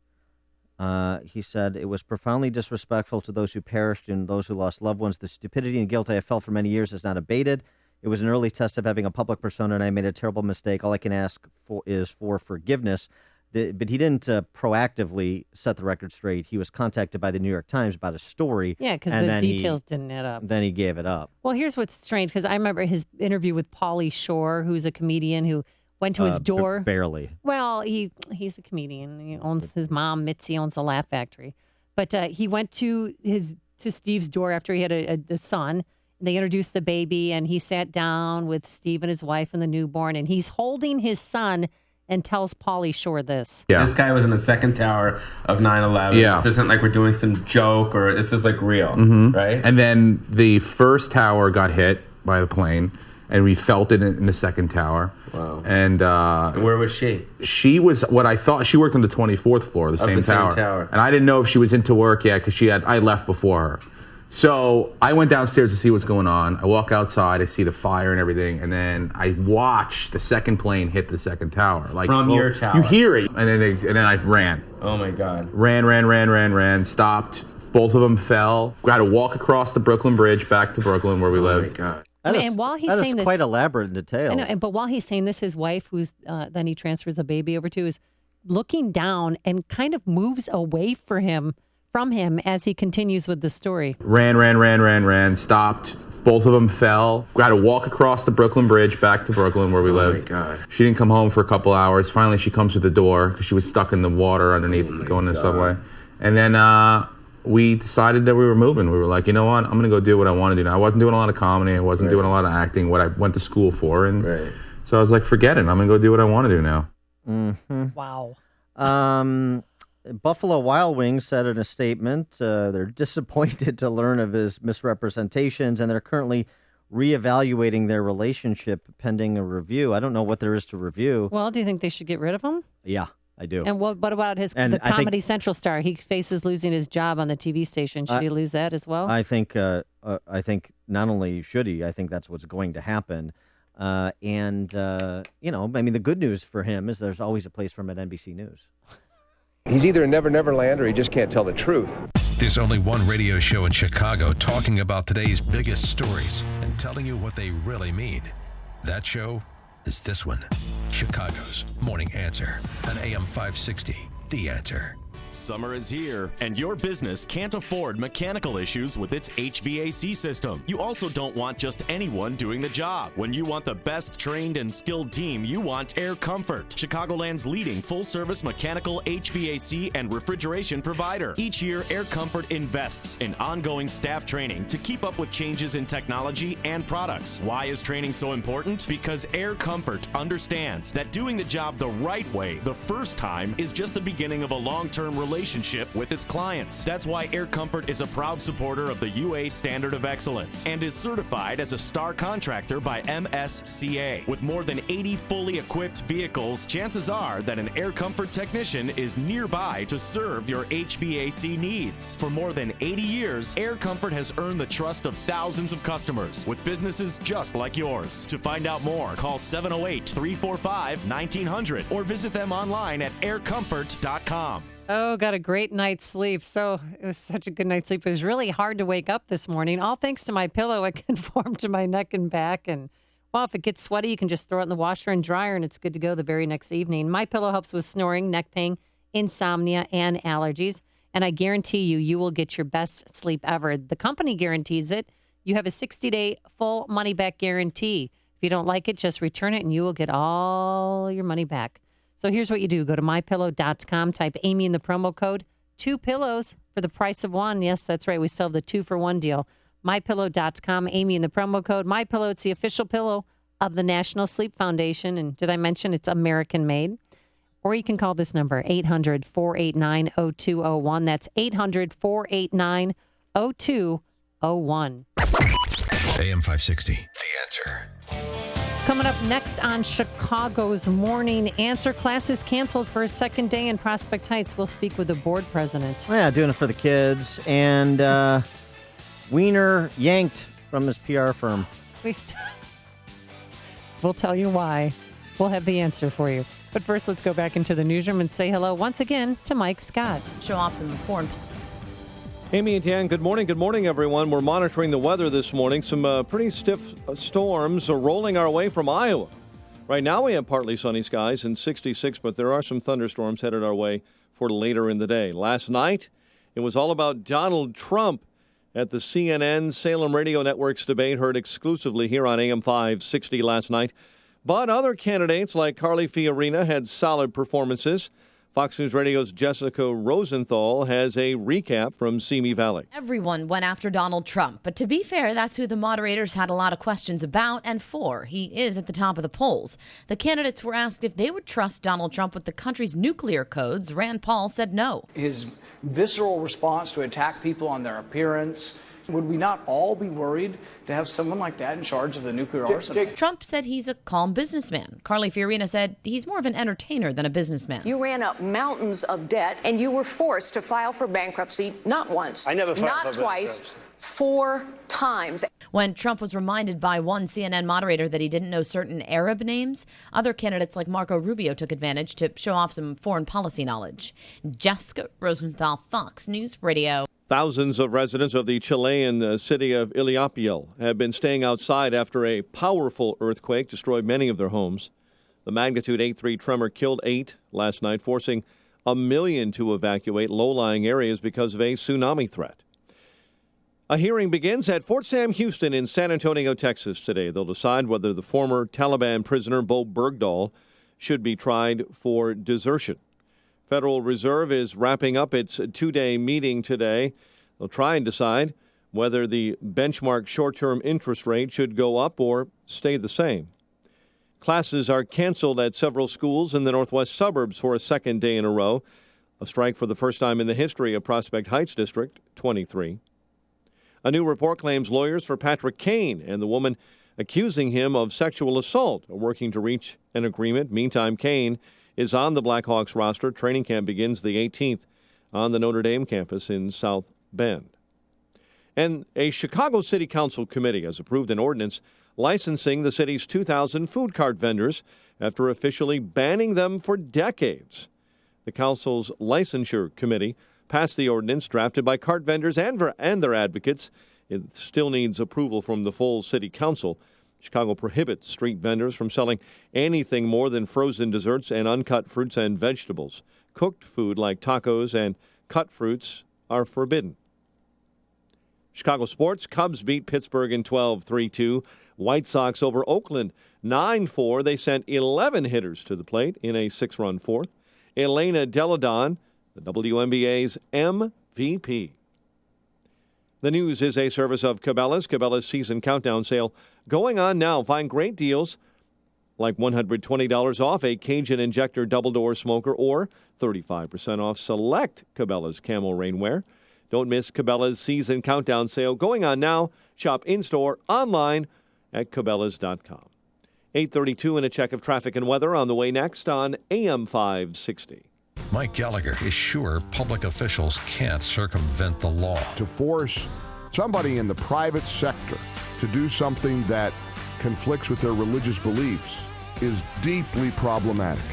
He said, it was profoundly disrespectful to those who perished and those who lost loved ones. The stupidity and guilt I have felt for many years has not abated. It was an early test of having a public persona, and I made a terrible mistake. All I can ask for is for forgiveness. But he didn't proactively set the record straight. He was contacted by the New York Times about a story. Yeah, because the details didn't add up. Then he gave it up. Well, here's what's strange, because I remember his interview with Pauly Shore, who's a comedian who went to his door. Barely. Well, he's a comedian. He owns his mom, Mitzi, owns a Laugh Factory. But he went to Steve's door after he had a son. They introduced the baby, and he sat down with Steve and his wife and the newborn, and he's holding his son and tells Pauly Shore this. Yeah. This guy was in the second tower of 9/11. Yeah. This isn't like we're doing some joke, or this is like real, right? And then the first tower got hit by the plane, and we felt it in the second tower. Wow. And where was she? She was what I thought. She worked on the 24th floor of the same tower. And I didn't know if she was into work yet because I left before her. So I went downstairs to see what's going on. I walk outside, I see the fire and everything, and then I watch the second plane hit the second tower. Like from your tower. You hear it, and then I ran. Oh my God. Ran, stopped. Both of them fell. We had to walk across the Brooklyn Bridge back to Brooklyn where we lived. Oh my God. And while he's saying this, quite elaborate in detail. I know, but while he's saying this, his wife, who's then he transfers a baby over to, is looking down and kind of moves away from him as he continues with the story. Ran, stopped. Both of them fell. We had to walk across the Brooklyn Bridge back to Brooklyn where we lived. Oh my God. She didn't come home for a couple hours. Finally, she comes to the door because she was stuck in the water underneath going to the subway. And then we decided that we were moving. We were like, you know what? I'm going to go do what I want to do now. I wasn't doing a lot of comedy. I wasn't doing a lot of acting, what I went to school for. And so I was like, forget it. I'm going to go do what I want to do now. Mm-hmm. Wow. Buffalo Wild Wings said in a statement they're disappointed to learn of his misrepresentations, and they're currently reevaluating their relationship pending a review. I don't know what there is to review. Well, do you think they should get rid of him? Yeah. I do. And what about the I think- Comedy Central star? He faces losing his job on the TV station. Should he lose that as well? I think not only should he, I think that's what's going to happen. The good news for him is there's always a place for him at NBC News. He's either a never land or he just can't tell the truth. There's only one radio show in Chicago talking about today's biggest stories and telling you what they really mean. That show is this one, Chicago's Morning Answer on AM 560, The Answer. Summer is here, and your business can't afford mechanical issues with its HVAC system. You also don't want just anyone doing the job. When you want the best trained and skilled team, you want Air Comfort, Chicagoland's leading full-service mechanical HVAC and refrigeration provider. Each year, Air Comfort invests in ongoing staff training to keep up with changes in technology and products. Why is training so important? Because Air Comfort understands that doing the job the right way the first time is just the beginning of a long-term relationship with its clients. That's why Air Comfort is a proud supporter of the UA Standard of Excellence and is certified as a star contractor by MSCA. With more than 80 fully equipped vehicles, chances are that an Air Comfort technician is nearby to serve your HVAC needs. For more than 80 years, Air Comfort has earned the trust of thousands of customers with businesses just like yours. To find out more, call 708-345-1900 or visit them online at aircomfort.com. Oh, got a great night's sleep. So it was such a good night's sleep. It was really hard to wake up this morning. All thanks to my pillow. It conformed to my neck and back. And, well, if it gets sweaty, you can just throw it in the washer and dryer, and it's good to go the very next evening. My pillow helps with snoring, neck pain, insomnia, and allergies. And I guarantee you will get your best sleep ever. The company guarantees it. You have a 60-day full money-back guarantee. If you don't like it, just return it, and you will get all your money back. So here's what you do. Go to mypillow.com, type Amy in the promo code, 2 pillows for the price of 1. Yes, that's right. We still have the 2-for-1 deal. mypillow.com, Amy in the promo code. MyPillow, it's the official pillow of the National Sleep Foundation. And did I mention it's American made? Or you can call this number, 800-489-0201. That's 800-489-0201. AM 560, The Answer. Coming up next on Chicago's Morning Answer, class is canceled for a second day in Prospect Heights. We'll speak with the board president. Yeah, doing it for the kids. And Wiener yanked from his PR firm. We'll tell you why. We'll have the answer for you. But first, let's go back into the newsroom and say hello once again to Mike Scott. Show off some foreign. Amy and Dan, good morning. Good morning, everyone. We're monitoring the weather this morning. Some pretty stiff storms are rolling our way from Iowa. Right now we have partly sunny skies and 66, but there are some thunderstorms headed our way for later in the day. Last night, it was all about Donald Trump at the CNN Salem Radio Network's debate, heard exclusively here on AM 560 last night. But other candidates like Carly Fiorina had solid performances. Fox News Radio's Jessica Rosenthal has a recap from Simi Valley. Everyone went after Donald Trump, but to be fair, that's who the moderators had a lot of questions about and for. He is at the top of the polls. The candidates were asked if they would trust Donald Trump with the country's nuclear codes. Rand Paul said no. His visceral response to attack people on their appearance. Would we not all be worried to have someone like that in charge of the nuclear arsenal? Trump said he's a calm businessman. Carly Fiorina said he's more of an entertainer than a businessman. You ran up mountains of debt, and you were forced to file for bankruptcy not once, I never filed not for twice, bankruptcy. 4 times. When Trump was reminded by one CNN moderator that he didn't know certain Arab names, other candidates like Marco Rubio took advantage to show off some foreign policy knowledge. Jessica Rosenthal, Fox News Radio. Thousands of residents of the Chilean city of Illapel have been staying outside after a powerful earthquake destroyed many of their homes. The magnitude 8.3 tremor killed 8 last night, forcing 1 million to evacuate low-lying areas because of a tsunami threat. A hearing begins at Fort Sam Houston in San Antonio, Texas today. They'll decide whether the former Taliban prisoner Bo Bergdahl should be tried for desertion. Federal Reserve is wrapping up its 2-day meeting today. They'll try and decide whether the benchmark short-term interest rate should go up or stay the same. Classes are canceled at several schools in the northwest suburbs for a second day in a row, a strike for the first time in the history of Prospect Heights District 23. A new report claims lawyers for Patrick Kane and the woman accusing him of sexual assault are working to reach an agreement. Meantime, Kane is on the Blackhawks roster. Training camp begins the 18th on the Notre Dame campus in South Bend. And a Chicago City Council committee has approved an ordinance licensing the city's 2,000 food cart vendors after officially banning them for decades. The council's licensure committee passed the ordinance drafted by cart vendors and their advocates. It still needs approval from the full city council. Chicago prohibits street vendors from selling anything more than frozen desserts and uncut fruits and vegetables. Cooked food like tacos and cut fruits are forbidden. Chicago sports, Cubs beat Pittsburgh in 12-3-2. White Sox over Oakland 9-4. They sent 11 hitters to the plate in a 6-run fourth. Elena Deladon, the WNBA's MVP. The news is a service of Cabela's. Cabela's season countdown sale going on now. Find great deals like $120 off a Cajun Injector double-door smoker or 35% off select Cabela's Camel Rainwear. Don't miss Cabela's season countdown sale going on now. Shop in-store, online at Cabela's.com. 8:32 and a check of traffic and weather on the way next on AM 560. Mike Gallagher is sure public officials can't circumvent the law. To force somebody in the private sector to do something that conflicts with their religious beliefs is deeply problematic.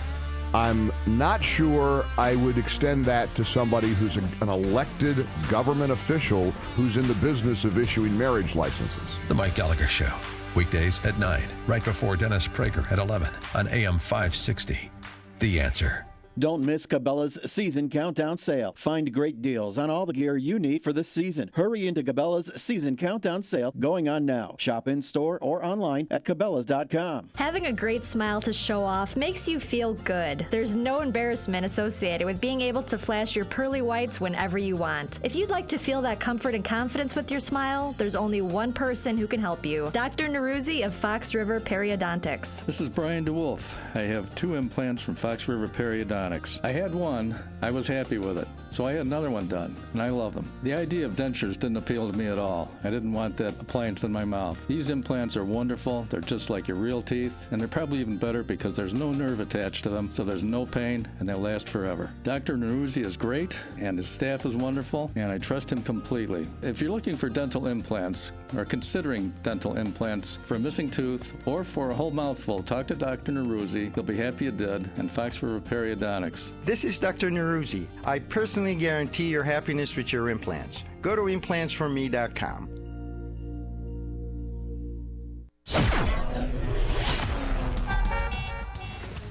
I'm not sure I would extend that to somebody who's an elected government official who's in the business of issuing marriage licenses. The Mike Gallagher Show, weekdays at 9, right before Dennis Prager at 11 on AM 560. The Answer. Don't miss Cabela's season countdown sale. Find great deals on all the gear you need for this season. Hurry into Cabela's season countdown sale going on now. Shop in store or online at Cabela's.com. Having a great smile to show off makes you feel good. There's no embarrassment associated with being able to flash your pearly whites whenever you want. If you'd like to feel that comfort and confidence with your smile, there's only one person who can help you. Dr. Neruzzi of Fox River Periodontics. This is Brian DeWolf. I have 2 implants from Fox River Periodontics. I had one, I was happy with it, so I had another one done, and I love them. The idea of dentures didn't appeal to me at all. I didn't want that appliance in my mouth. These implants are wonderful, they're just like your real teeth, and they're probably even better because there's no nerve attached to them, so there's no pain, and they last forever. Dr. Neruzzi is great, and his staff is wonderful, and I trust him completely. If you're looking for dental implants, or considering dental implants for a missing tooth, or for a whole mouthful, talk to Dr. Neruzzi. You'll be happy you did, and Fox River Periodontics. This is Dr. Neruzzi. I personally guarantee your happiness with your implants. Go to implantsforme.com.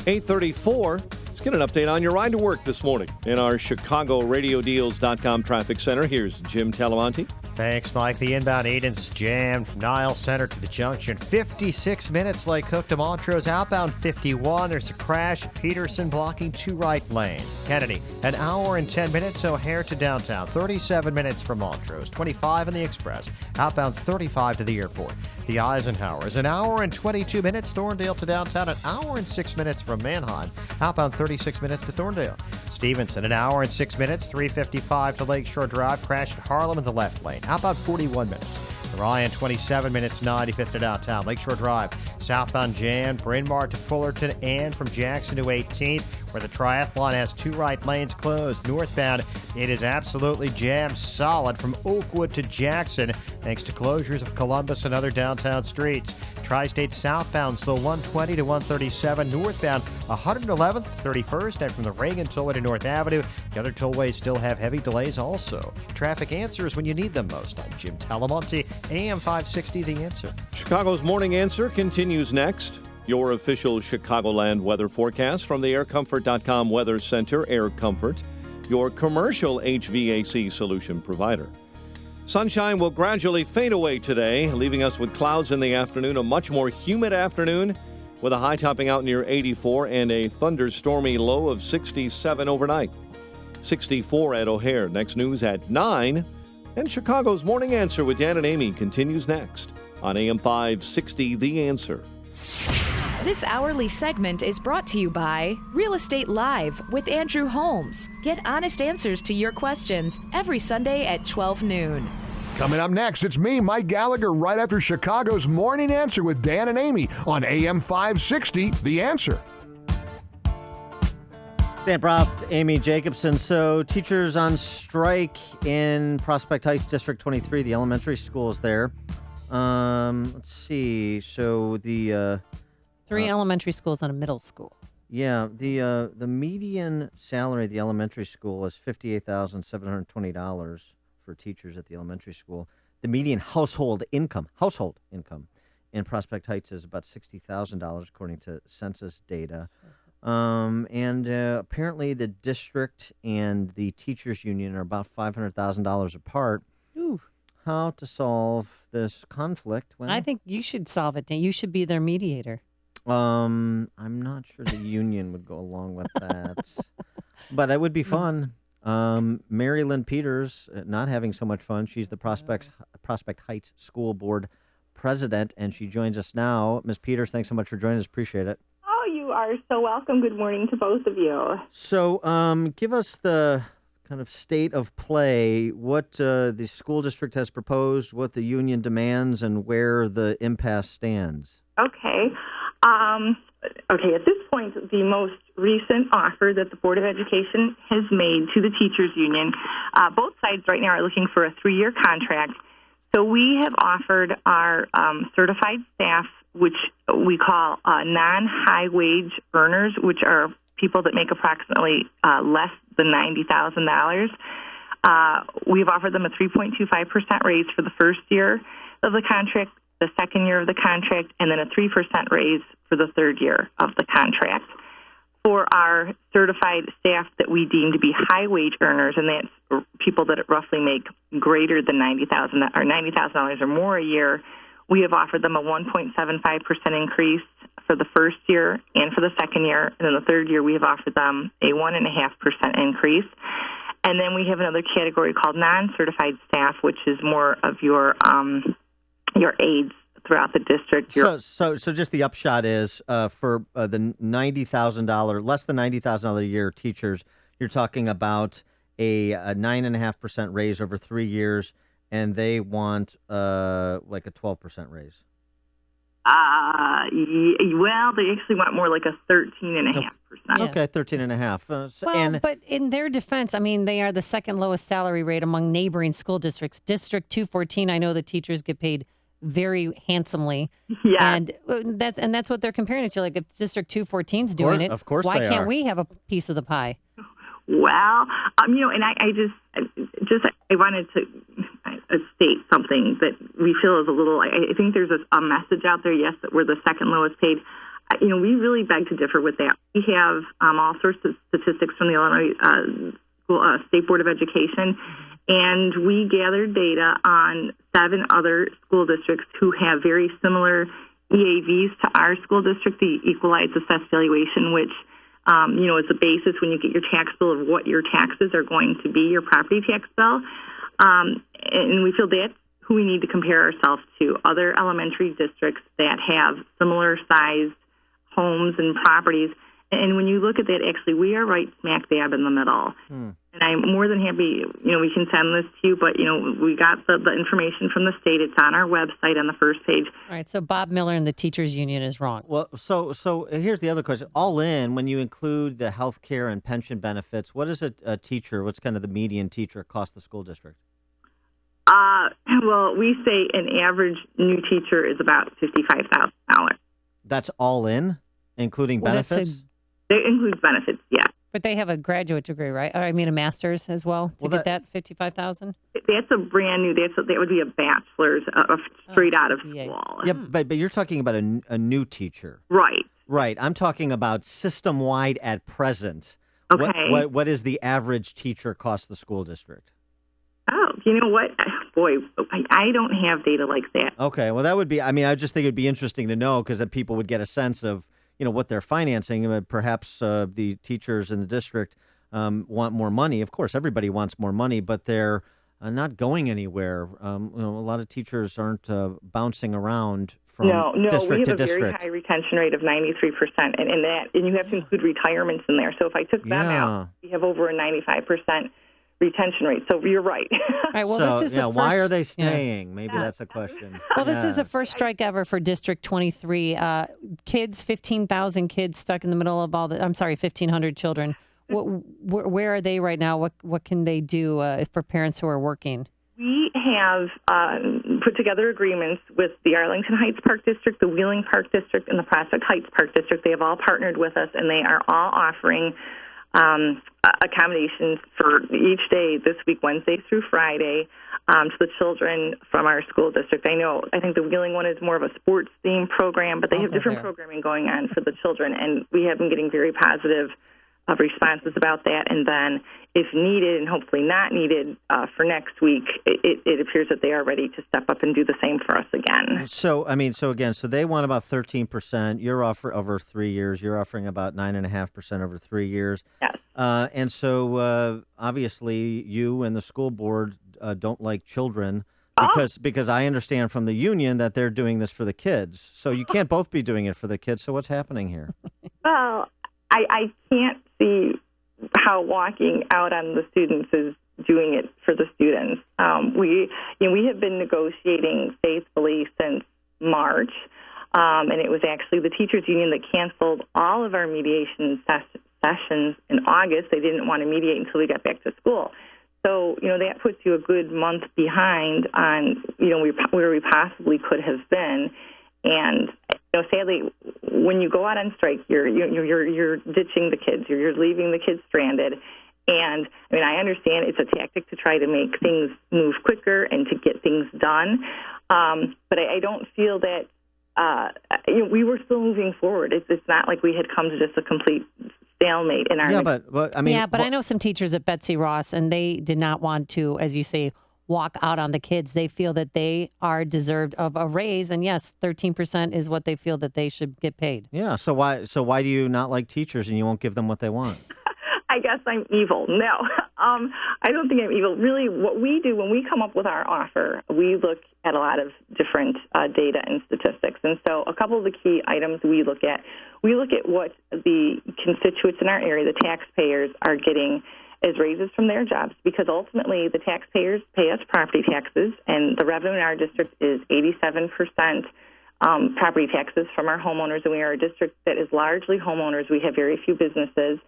$8:34. Let's get an update on your ride to work this morning in our ChicagoRadioDeals.com traffic center. Here's Jim Talamonte. Thanks, Mike. The inbound Eden's jammed from Niles Center to the junction. 56 minutes, Lake Cook to Montrose. Outbound 51. There's a crash. Peterson blocking 2 right lanes. Kennedy, an hour and 10 minutes. O'Hare to downtown. 37 minutes from Montrose. 25 in the Express. Outbound 35 to the airport. The Eisenhower is an hour and 22 minutes. Thorndale to downtown. An hour and 6 minutes from Manheim. Outbound 36 minutes to Thorndale. Stevenson, an hour and 6 minutes. 3:55 to Lakeshore Drive. Crash at Harlem in the left lane. Outbound 41 minutes. Ryan, 27 minutes, 95th to downtown. Lakeshore Drive, southbound jammed. Bryn Mawr to Fullerton and from Jackson to 18th, where the triathlon has 2 right lanes closed. Northbound, it is absolutely jammed solid from Oakwood to Jackson, thanks to closures of Columbus and other downtown streets. Tri-State southbound, slow 120 to 137. Northbound, 111th, 31st, and from the Reagan Tollway to North Avenue. The other tollways still have heavy delays also. Traffic answers when you need them most. I'm Jim Talamonte, AM 560, The Answer. Chicago's Morning Answer continues next. Your official Chicagoland weather forecast from the AirComfort.com Weather Center. Air Comfort, your commercial HVAC solution provider. Sunshine will gradually fade away today, leaving us with clouds in the afternoon, a much more humid afternoon with a high topping out near 84 and a thunderstormy low of 67 overnight. 64 at O'Hare. Next news at 9. And Chicago's Morning Answer with Dan and Amy continues next on AM 560, The Answer. This hourly segment is brought to you by Real Estate Live with Andrew Holmes. Get honest answers to your questions every Sunday at 12 noon. Coming up next, it's me, Mike Gallagher, right after Chicago's Morning Answer with Dan and Amy on AM 560, The Answer. Dan Broft, Amy Jacobson. So teachers on strike in Prospect Heights District 23, the elementary schools there. Let's see. So the 3 elementary schools and a middle school. Yeah, the median salary at the elementary school is $58,720 for teachers at the elementary school. The median household income in Prospect Heights is about $60,000 according to census data. And apparently the district and the teachers union are about $500,000 apart. Ooh. How to solve this conflict? Well, I think you should solve it, Dan. You should be their mediator. I'm not sure the union would go along with that, but it would be fun. Mary Lynn Peters, not having so much fun. She's the Prospect Heights School Board president, and she joins us now. Ms. Peters, thanks so much for joining us. Appreciate it. Oh, you are so welcome. Good morning to both of you. So, give us the kind of state of play, what the school district has proposed, what the union demands, and where the impasse stands. Okay. At this point, the most recent offer that the Board of Education has made to the teachers union, both sides right now are looking for a 3-year contract. So we have offered our certified staff, which we call non-high wage earners, which are people that make approximately less than $90,000. We've offered them a 3.25% raise for the first year of the contract, the second year of the contract, and then a 3% raise for the third year of the contract. For our certified staff that we deem to be high wage earners, and that's people that roughly make greater than $90,000 or $90,000 or more a year, we have offered them a 1.75% increase for the first year and for the second year, and then the third year we have offered them a 1.5% increase. And then we have another category called non-certified staff, which is more of your aides throughout the district. So just the upshot is for the $90,000, less than $90,000 a year teachers, you're talking about a 9.5% raise over 3 years, and they want like a 12% raise. Well, they actually want more like a 13.5%. Okay, 13.5. But in their defense, I mean, they are the second lowest salary rate among neighboring school districts. District 214, I know the teachers get paid very handsomely. Yeah. And that's what they're comparing it to. Like, if District 214's doing it, of course why they can't are. we have a piece of the pie? Well, and I wanted to state something that we feel is a little, I think there's a message out there, yes, that we're the second lowest paid. We really beg to differ with that. We have all sorts of statistics from the Illinois State Board of Education, and we gathered data on 7 other school districts who have very similar EAVs to our school district, the Equalized Assessed Valuation, which is the basis when you get your tax bill of what your taxes are going to be, your property tax bill. And we feel that's who we need to compare ourselves to, other elementary districts that have similar sized homes and properties. And when you look at that, actually, we are right smack dab in the middle. And I'm more than happy, we can send this to you, but, we got the information from the state. It's on our website on the first page. All right, so Bob Miller and the teachers union is wrong. Well, so here's the other question. All in, when you include the health care and pension benefits, what is a teacher, what's kind of the median teacher cost the school district? Well, we say an average new teacher is about $55,000. That's all in, including benefits? It includes benefits, yeah. But they have a graduate degree, right? Or, I mean, a master's as well to get that $55,000? That's a brand new, that would be a bachelor's straight out of school. Yeah, but you're talking about a new teacher. Right. Right. I'm talking about system-wide at present. Okay. What is the average teacher cost the school district? Oh, you know what? Boy, I don't have data like that. Okay, well, that would be, I just think it'd be interesting to know because then people would get a sense of, what they're financing. Perhaps the teachers in the district want more money. Of course, everybody wants more money, but they're not going anywhere. A lot of teachers aren't bouncing around from district to district. No, we have a very high retention rate of 93%, and you have to include retirements in there. So if I took them out, we have over a 95% retention rate. So you're right. All right, well, this is the first, why are they staying? Maybe that's a question. Well, this is the first strike ever for District 23. Kids, 15,000 kids stuck in the middle of 1,500 children Where are they right now? What can they do for parents who are working? We have put together agreements with the Arlington Heights Park District, the Wheeling Park District, and the Prospect Heights Park District. They have all partnered with us, and they are all offering accommodations for each day this week, Wednesday through Friday, to the children from our school district. I think the Wheeling one is more of a sports-themed program, but they have different programming going on for the children, and we have been getting very positive responses about that. And then if needed, and hopefully not needed, for next week, it appears that they are ready to step up and do the same for us again. So they want about 13%. You're offering over 3 years. You're offering about 9.5% over 3 years. Yes. And so obviously you and the school board don't like children because I understand from the union that they're doing this for the kids. So you can't both be doing it for the kids. So what's happening here? Well, I can't see how walking out on the students is doing it for the students. We have been negotiating faithfully since March, and it was actually the teachers union that canceled all of our mediation sessions in August. They didn't want to mediate until we got back to school. So, that puts you a good month behind on, where we possibly could have been. And sadly, when you go out on strike, you're ditching the kids. You're leaving the kids stranded. And I understand it's a tactic to try to make things move quicker and to get things done. But I don't feel that we were still moving forward. It's not like we had come to just a complete stalemate in our. But I know some teachers at Betsy Ross, and they did not want to, as you say, walk out on the kids. They feel that they are deserved of a raise, and yes, 13% is what they feel that they should get paid. Yeah. So why do you not like teachers and you won't give them what they want? I guess I'm evil. No, I don't think I'm evil. Really, what we do when we come up with our offer, we look at a lot of different data and statistics. And so a couple of the key items we look at what the constituents in our area, the taxpayers, are getting as raises from their jobs, because ultimately the taxpayers pay us property taxes, and the revenue in our district is 87% property taxes from our homeowners, and we are a district that is largely homeowners. We have very few businesses.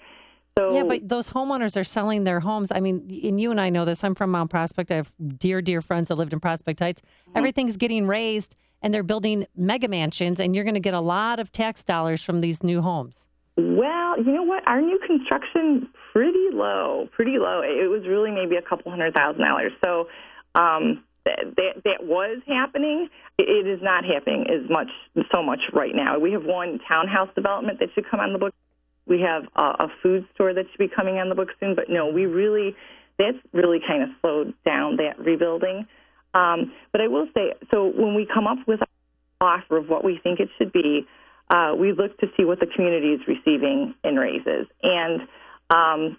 So, yeah, but those homeowners are selling their homes. And you and I know this. I'm from Mount Prospect. I have dear friends that lived in Prospect Heights. Mm-hmm. Everything's getting raised, and they're building mega mansions, and you're going to get a lot of tax dollars from these new homes. Well, you know what? Our new construction, pretty low. It was really maybe a couple $100,000. So that was happening. It is not happening so much right now. We have one townhouse development that should come on the books. We have a food store that should be coming on the books soon. But no, that's really kind of slowed down that rebuilding. But I will say, so when we come up with an offer of what we think it should be, we look to see what the community is receiving in raises, and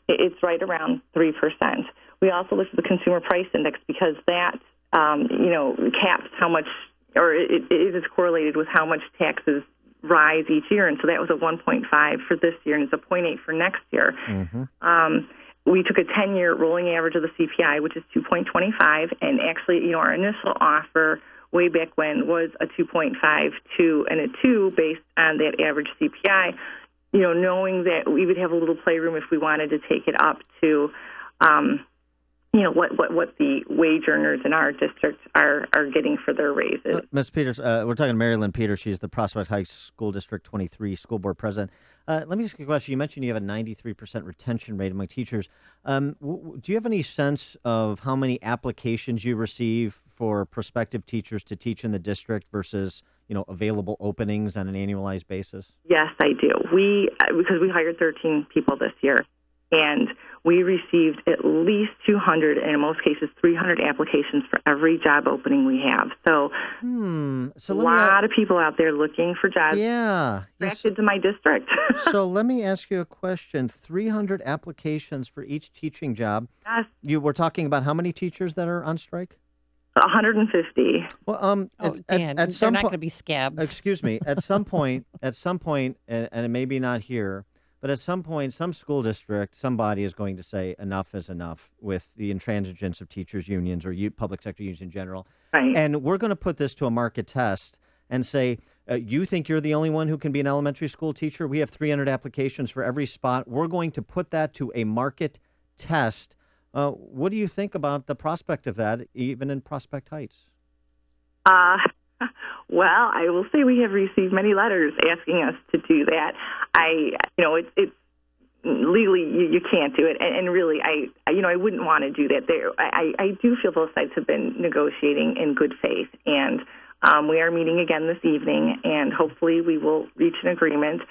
it's right around 3%. We also look at the consumer price index, because that, caps how much, or it is correlated with how much taxes rise each year, and so that was a 1.5 for this year, and it's a 0.8 for next year. Mm-hmm. We took a 10-year rolling average of the CPI, which is 2.25, and actually, our initial offer way back when was a 2.52 and a 2 based on that average CPI, knowing that we would have a little playroom if we wanted to take it up to, what the wage earners in our district are getting for their raises. Ms. Peters, we're talking to Mary Lynn Peters. She's the Prospect Heights School District 23 School Board President. Let me ask you a question. You mentioned you have a 93% retention rate among teachers. Do you have any sense of how many applications you receive for prospective teachers to teach in the district versus, available openings on an annualized basis? Yes, I do. Because we hired 13 people this year, and we received at least 200, and in most cases 300 applications for every job opening we have. So, a lot of people out there looking for jobs. Yeah. Attracted to my district. So let me ask you a question. 300 applications for each teaching job. Yes. You were talking about how many teachers that are on strike? 150. Well, Dan, at some they're not going to be scabs. Excuse me. At some point, and it may be not here, but at some point, some school district, somebody is going to say enough is enough with the intransigence of teachers' unions or public sector unions in general. Right. And we're going to put this to a market test and say, You think you're the only one who can be an elementary school teacher? We have 300 applications for every spot. We're going to put that to a market test. What do you think about the prospect of that, even in Prospect Heights? Well, I will say we have received many letters asking us to do that. It's legally you can't do it, and really, I wouldn't want to do that. I do feel both sides have been negotiating in good faith, and we are meeting again this evening, and hopefully we will reach an agreement.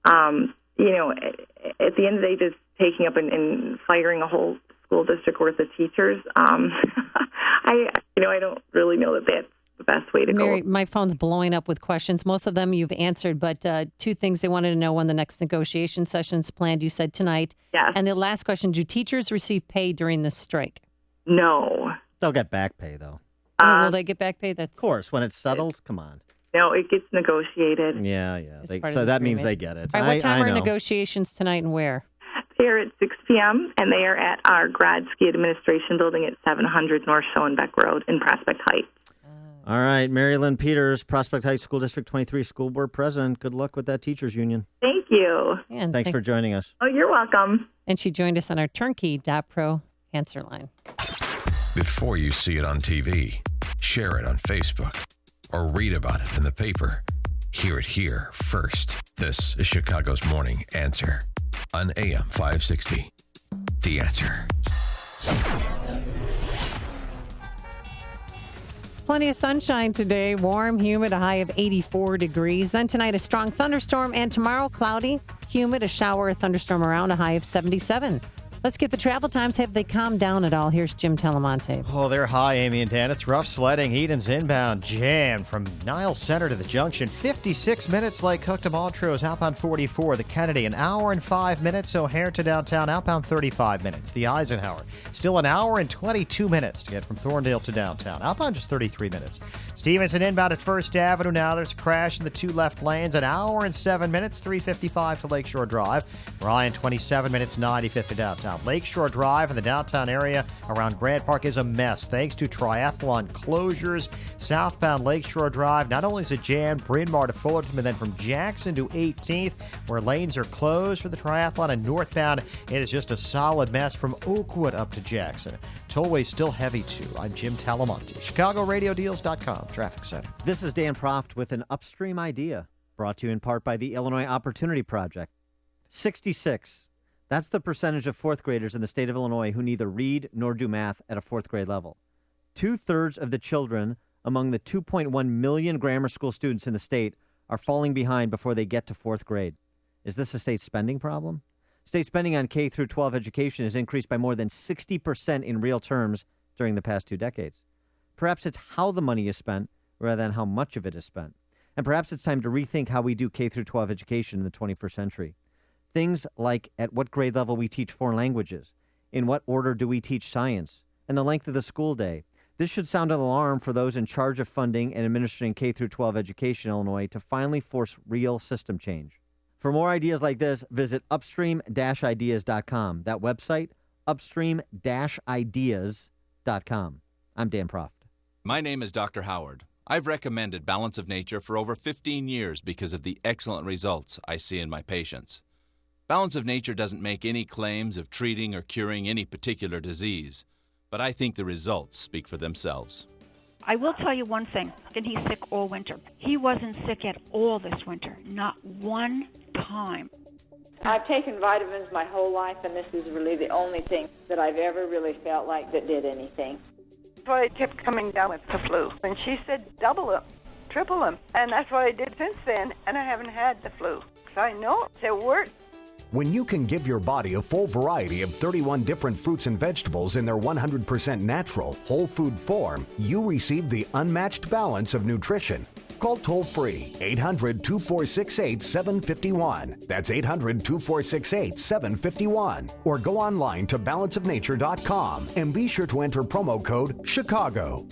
At the end of the day, just taking up and firing a whole school district worth of teachers, I don't really know that that's the best way to Mary, go. my phone's blowing up with questions. Most of them you've answered, but two things they wanted to know when the next negotiation session's planned. You said tonight. Yes. And the last question, do teachers receive pay during this strike? No. They'll get back pay, though. Will they get back pay? Of course, when it's settled, come on. No, it gets negotiated. Yeah. part So of the that means agreement. they get it. All right, what time I are know. negotiations tonight and where? They're at 6 p.m., and they are at our Grodsky Administration Building at 700 North Schoenbeck Road in Prospect Heights. All right, Mary Lynn Peters, Prospect Heights School District 23 School Board President. Good luck with that teachers union. Thank you. And Thanks for joining us. Oh, you're welcome. And she joined us on our Turnkey.pro answer line. Before you see it on TV, share it on Facebook, or read about it in the paper, hear it here first. This is Chicago's Morning Answer on AM 560. The Answer. Plenty of sunshine today, warm, humid, a high of 84 degrees. Then tonight, a strong thunderstorm, and tomorrow, cloudy, humid, a shower, a thunderstorm around, a high of 77. Let's get the travel times. Have they calmed down at all? Here's Jim Telemonte. Oh, they're high, Amy and Dan. It's rough sledding. Eden's inbound jammed from Niles Center to the junction. 56 minutes, Lake Cook to Montrose, outbound 44. The Kennedy, an hour and 5 minutes. O'Hare to downtown, outbound 35 minutes. The Eisenhower, still an hour and 22 minutes to get from Thorndale to downtown. Outbound just 33 minutes. Stevenson inbound at First Avenue. Now there's a crash in the two left lanes. An hour and 7 minutes, 3:55 to Lakeshore Drive. Ryan, 27 minutes, 95 to downtown. Lakeshore Drive in the downtown area around Grant Park is a mess thanks to triathlon closures. Southbound Lakeshore Drive, not only is it jammed, Bryn Mawr to Fullerton, but then from Jackson to 18th, where lanes are closed for the triathlon, and northbound, it is just a solid mess from Oakwood up to Jackson. Tollway's still heavy, too. I'm Jim Talamonte, ChicagoRadioDeals.com, Traffic Center. This is Dan Proft with an Upstream Idea, brought to you in part by the Illinois Opportunity Project. 66. That's the percentage of fourth graders in the state of Illinois who neither read nor do math at a fourth grade level. 2/3 of the children among the 2.1 million grammar school students in the state are falling behind before they get to fourth grade. Is this a state spending problem? State spending on K through 12 education has increased by more than 60% in real terms during the past 2 decades. Perhaps it's how the money is spent rather than how much of it is spent. And perhaps it's time to rethink how we do K through 12 education in the 21st century. Things like at what grade level we teach foreign languages, in what order do we teach science, and the length of the school day. This should sound an alarm for those in charge of funding and administering K through 12 education in Illinois to finally force real system change. For more ideas like this, visit upstream-ideas.com. That website, upstream-ideas.com. I'm Dan Proft. My name is Dr. Howard. I've recommended Balance of Nature for over 15 years because of the excellent results I see in my patients. Balance of Nature doesn't make any claims of treating or curing any particular disease, but I think the results speak for themselves. I will tell you one thing, and he's sick all winter. He wasn't sick at all this winter, not one time. I've taken vitamins my whole life, and this is really the only thing that I've ever really felt like that did anything. That's why I kept coming down with the flu. And she said, double them, triple them. And that's what I did since then, and I haven't had the flu. So I know it works. When you can give your body a full variety of 31 different fruits and vegetables in their 100% natural, whole food form, you receive the unmatched balance of nutrition. Call toll-free 800-2468-751. That's 800-2468-751. Or go online to balanceofnature.com and be sure to enter promo code CHICAGO.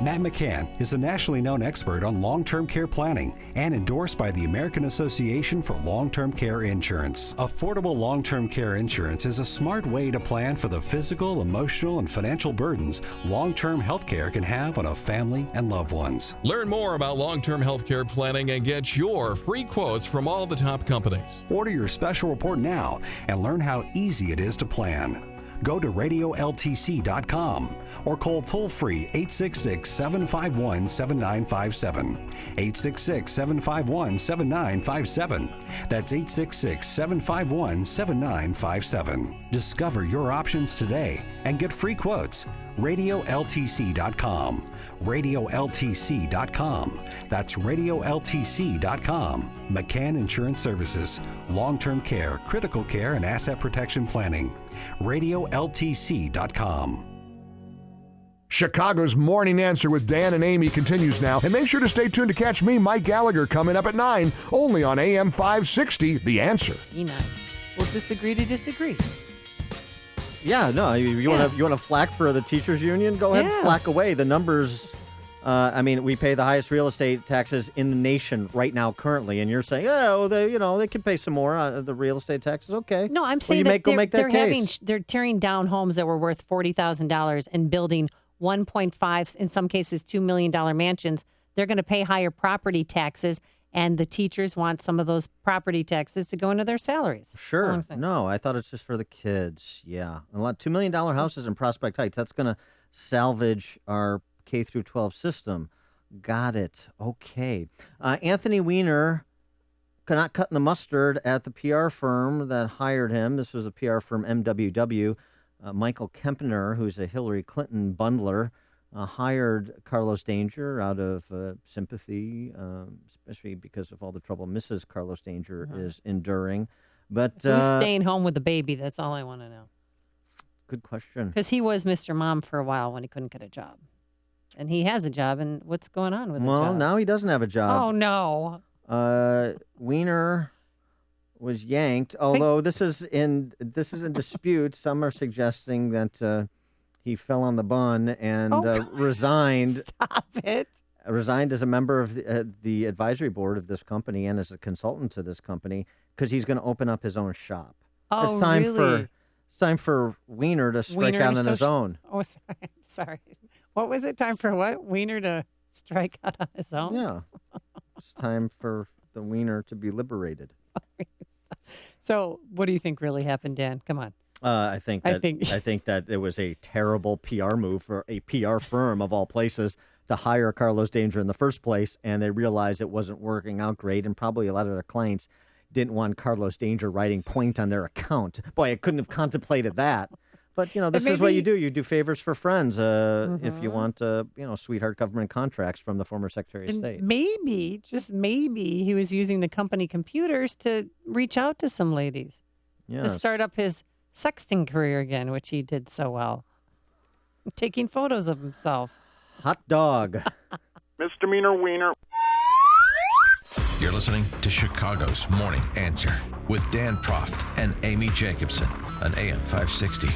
Matt McCann is a nationally known expert on long-term care planning and endorsed by the American Association for Long-Term Care Insurance. Affordable long-term care insurance is a smart way to plan for the physical, emotional, and financial burdens long-term health care can have on a family and loved ones. Learn more about long-term health care planning and get your free quotes from all the top companies. Order your special report now and learn how easy it is to plan. Go to RadioLTC.com or call toll-free 866-751-7957. 866-751-7957. That's 866-751-7957. Discover your options today and get free quotes. RadioLTC.com. RadioLTC.com. That's RadioLTC.com. McCann Insurance Services. Long-term care, critical care, and asset protection planning. RadioLTC.com. Chicago's Morning Answer with Dan and Amy continues now. And make sure to stay tuned to catch me, Mike Gallagher, coming up at 9, only on AM 560, The Answer. Be nice. We'll disagree to disagree. Yeah, no, you want to flack for the teachers union? Go ahead and flack away. The numbers, we pay the highest real estate taxes in the nation right now currently, and you're saying, they can pay some more on the real estate taxes. Okay. No, I'm saying they're tearing down homes that were worth $40,000 and building 1.5, in some cases, $2 million mansions. They're going to pay higher property taxes, and the teachers want some of those property taxes to go into their salaries. Sure. No, I thought it's just for the kids. Yeah. A lot $2 million houses in Prospect Heights. That's going to salvage our K through 12 system. Got it. Okay. Anthony Weiner not cutting the mustard at the PR firm that hired him. This was a PR firm, MWW. Michael Kempner, who's a Hillary Clinton bundler, hired Carlos Danger out of sympathy, especially because of all the trouble Mrs. Carlos Danger is enduring. But who's staying home with the baby? That's all I want to know. Good question. Because he was Mr. Mom for a while when he couldn't get a job. And he has a job, and what's going on with the job? Well, now he doesn't have a job. Oh, no. Weiner was yanked, although this is in dispute. Some are suggesting that he fell on the bun and resigned. Stop it. Resigned as a member of the advisory board of this company and as a consultant to this company because he's going to open up his own shop. Oh, it's time really? It's time for Weiner to strike out on his own. Oh, sorry. What was it? Time for what? Weiner to strike out on his own? Yeah. It's time for the Weiner to be liberated. So, what do you think really happened, Dan? Come on. I think that it was a terrible PR move for a PR firm of all places to hire Carlos Danger in the first place, and they realized it wasn't working out great, and probably a lot of their clients didn't want Carlos Danger writing point on their account. Boy, I couldn't have contemplated that. But, this is what you do. You do favors for friends if you want, sweetheart government contracts from the former Secretary of State. Maybe, just maybe, he was using the company computers to reach out to some ladies to start up his sexting career again, which he did so well. Taking photos of himself. Hot dog. Misdemeanor Wiener. You're listening to Chicago's Morning Answer with Dan Proft and Amy Jacobson on AM 560.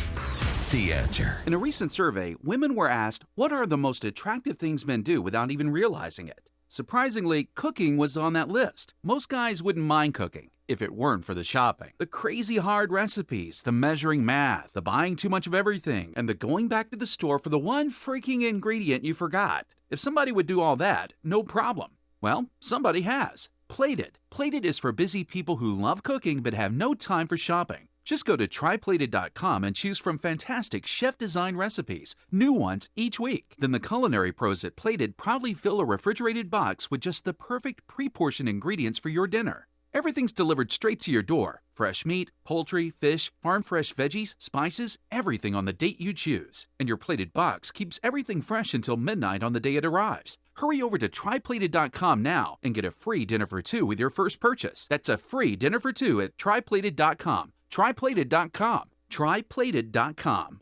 The Answer. In a recent survey, women were asked, what are the most attractive things men do without even realizing it? Surprisingly, cooking was on that list. Most guys wouldn't mind cooking if it weren't for the shopping. The crazy hard recipes, the measuring math, the buying too much of everything, and the going back to the store for the one freaking ingredient you forgot. If somebody would do all that, no problem. Well, somebody has. Plated. Plated is for busy people who love cooking but have no time for shopping. Just go to tryplated.com and choose from fantastic chef-designed recipes, new ones each week. Then the culinary pros at Plated proudly fill a refrigerated box with just the perfect pre-portioned ingredients for your dinner. Everything's delivered straight to your door. Fresh meat, poultry, fish, farm-fresh veggies, spices, everything on the date you choose. And your Plated box keeps everything fresh until midnight on the day it arrives. Hurry over to tryplated.com now and get a free dinner for two with your first purchase. That's a free dinner for two at tryplated.com. Tryplated.com. Tryplated.com.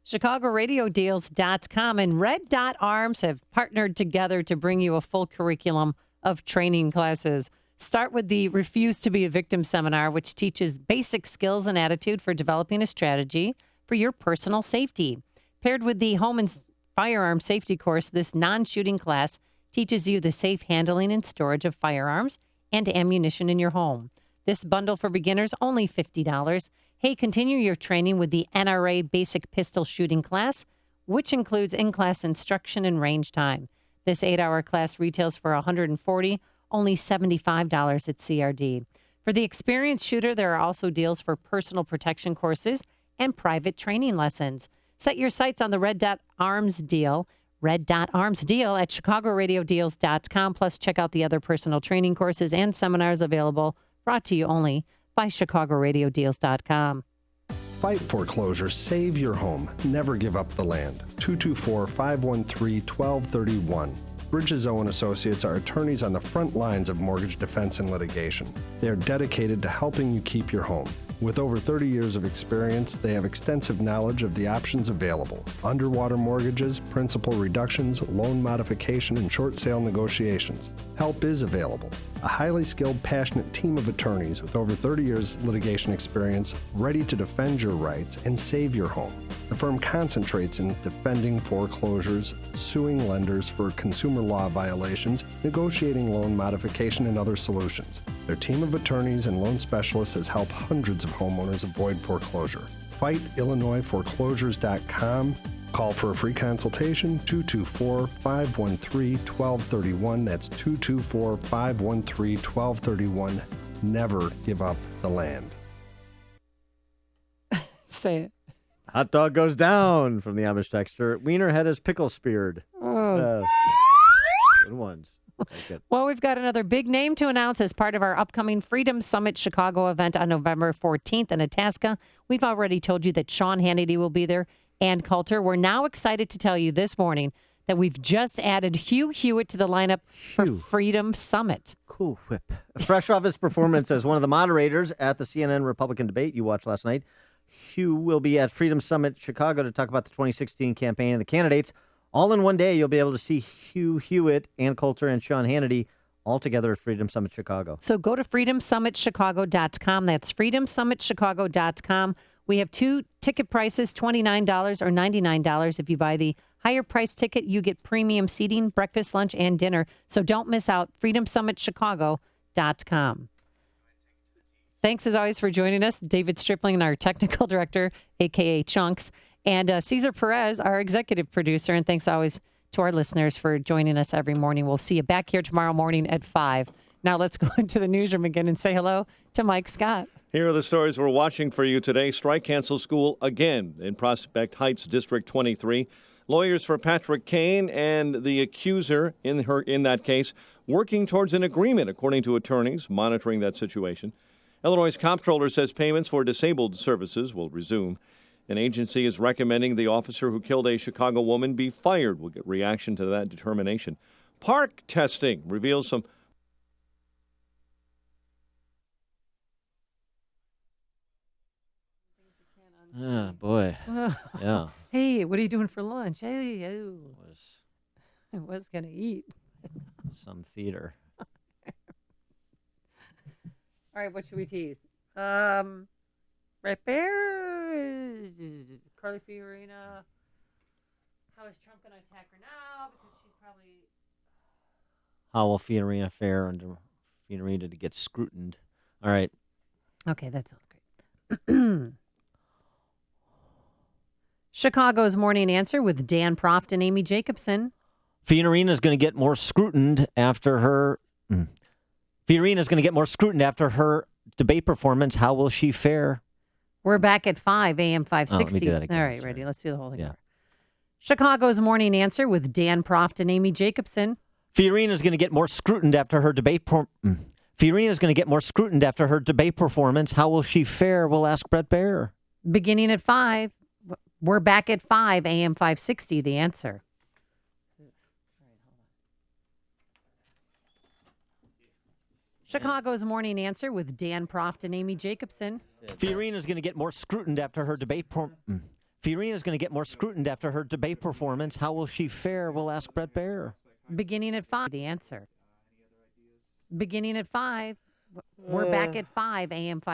ChicagoRadioDeals.com and Red Dot Arms have partnered together to bring you a full curriculum of training classes. Start with the Refuse to be a Victim seminar, which teaches basic skills and attitude for developing a strategy for your personal safety. Paired with the Home and firearm safety course, this non-shooting class teaches you the safe handling and storage of firearms and ammunition in your home. This bundle for beginners, only $50. Hey, continue your training with the NRA Basic Pistol Shooting class, which includes in-class instruction and range time. This 8-hour class retails for $140, only $75 at CRD. For the experienced shooter, there are also deals for personal protection courses and private training lessons. Set your sights on the Red Dot Arms deal at ChicagoRadioDeals.com. Plus, check out the other personal training courses and seminars available, brought to you only by ChicagoRadioDeals.com. Fight foreclosure. Save your home. Never give up the land. 224-513-1231. Bridges Owen Associates are attorneys on the front lines of mortgage defense and litigation. They are dedicated to helping you keep your home. With over 30 years of experience, they have extensive knowledge of the options available: underwater mortgages, principal reductions, loan modification, and short sale negotiations. Help is available. A highly skilled, passionate team of attorneys with over 30 years litigation experience, ready to defend your rights and save your home. The firm concentrates in defending foreclosures, suing lenders for consumer law violations, negotiating loan modification, and other solutions. Their team of attorneys and loan specialists has helped hundreds of homeowners avoid foreclosure. FightIllinoisForeclosures.com. Call for a free consultation, 224-513-1231. That's 224-513-1231. Never give up the land. Say it. Hot dog goes down from the Amish texture. Wiener head is pickle speared. Oh. Good ones. Like it. Well, we've got another big name to announce as part of our upcoming Freedom Summit Chicago event on November 14th in Itasca. We've already told you that Sean Hannity will be there and Coulter. We're now excited to tell you this morning that we've just added Hugh Hewitt to the lineup for Freedom Summit. Cool whip. Fresh off his performance as one of the moderators at the CNN Republican debate you watched last night, Hugh will be at Freedom Summit Chicago to talk about the 2016 campaign and the candidates. All in one day, you'll be able to see Hugh Hewitt, Ann Coulter, and Sean Hannity all together at Freedom Summit Chicago. So go to freedomsummitchicago.com. That's freedomsummitchicago.com. We have two ticket prices, $29 or $99. If you buy the higher price ticket, you get premium seating, breakfast, lunch, and dinner. So don't miss out. freedomsummitchicago.com. Thanks, as always, for joining us. David Stripling, our technical director, a.k.a. Chunks, and Cesar Perez, our executive producer. And thanks always to our listeners for joining us every morning. We'll see you back here tomorrow morning at 5. Now let's go into the newsroom again and say hello to Mike Scott. Here are the stories we're watching for you today. Strike cancels school again in Prospect Heights, District 23. Lawyers for Patrick Kane and the accuser in that case working towards an agreement, according to attorneys monitoring that situation. Illinois' comptroller says payments for disabled services will resume. An agency is recommending the officer who killed a Chicago woman be fired. We'll get reaction to that determination. Park testing reveals some... Oh, boy. Yeah. Hey, what are you doing for lunch? Hey, I was going to eat. Some theater. All right, what should we tease? Right there. Carly Fiorina. How is Trump going to attack her now? Because she's probably... How will Fiorina fare under Fiorina to get scrutined? All right. Okay, that sounds great. Chicago's Morning Answer with Dan Proft and Amy Jacobson. Fiorina is going to get more scrutined after her... Fiorina is going to get more scrutined after her debate performance. How will she fare? We're back at 5 a.m. 560. Oh, let me do that again. All right, ready. Let's do the whole thing. Yeah. Chicago's Morning Answer with Dan Proft and Amy Jacobson. Fiorina is going to get more scrutined after her debate. Fiorina is going to get more scrutined after her debate performance. How will she fare? We'll ask Brett Baer. Beginning at 5. We're back at 5 a.m. 560. The answer. Chicago's Morning Answer with Dan Proft and Amy Jacobson. Fiorina is going to get more scrutined after her debate. Fiorina is going to get more scrutined after her debate performance. How will she fare? We'll ask Brett Baer. Beginning at 5. The answer. Beginning at 5. We're back at 5 a.m. 560.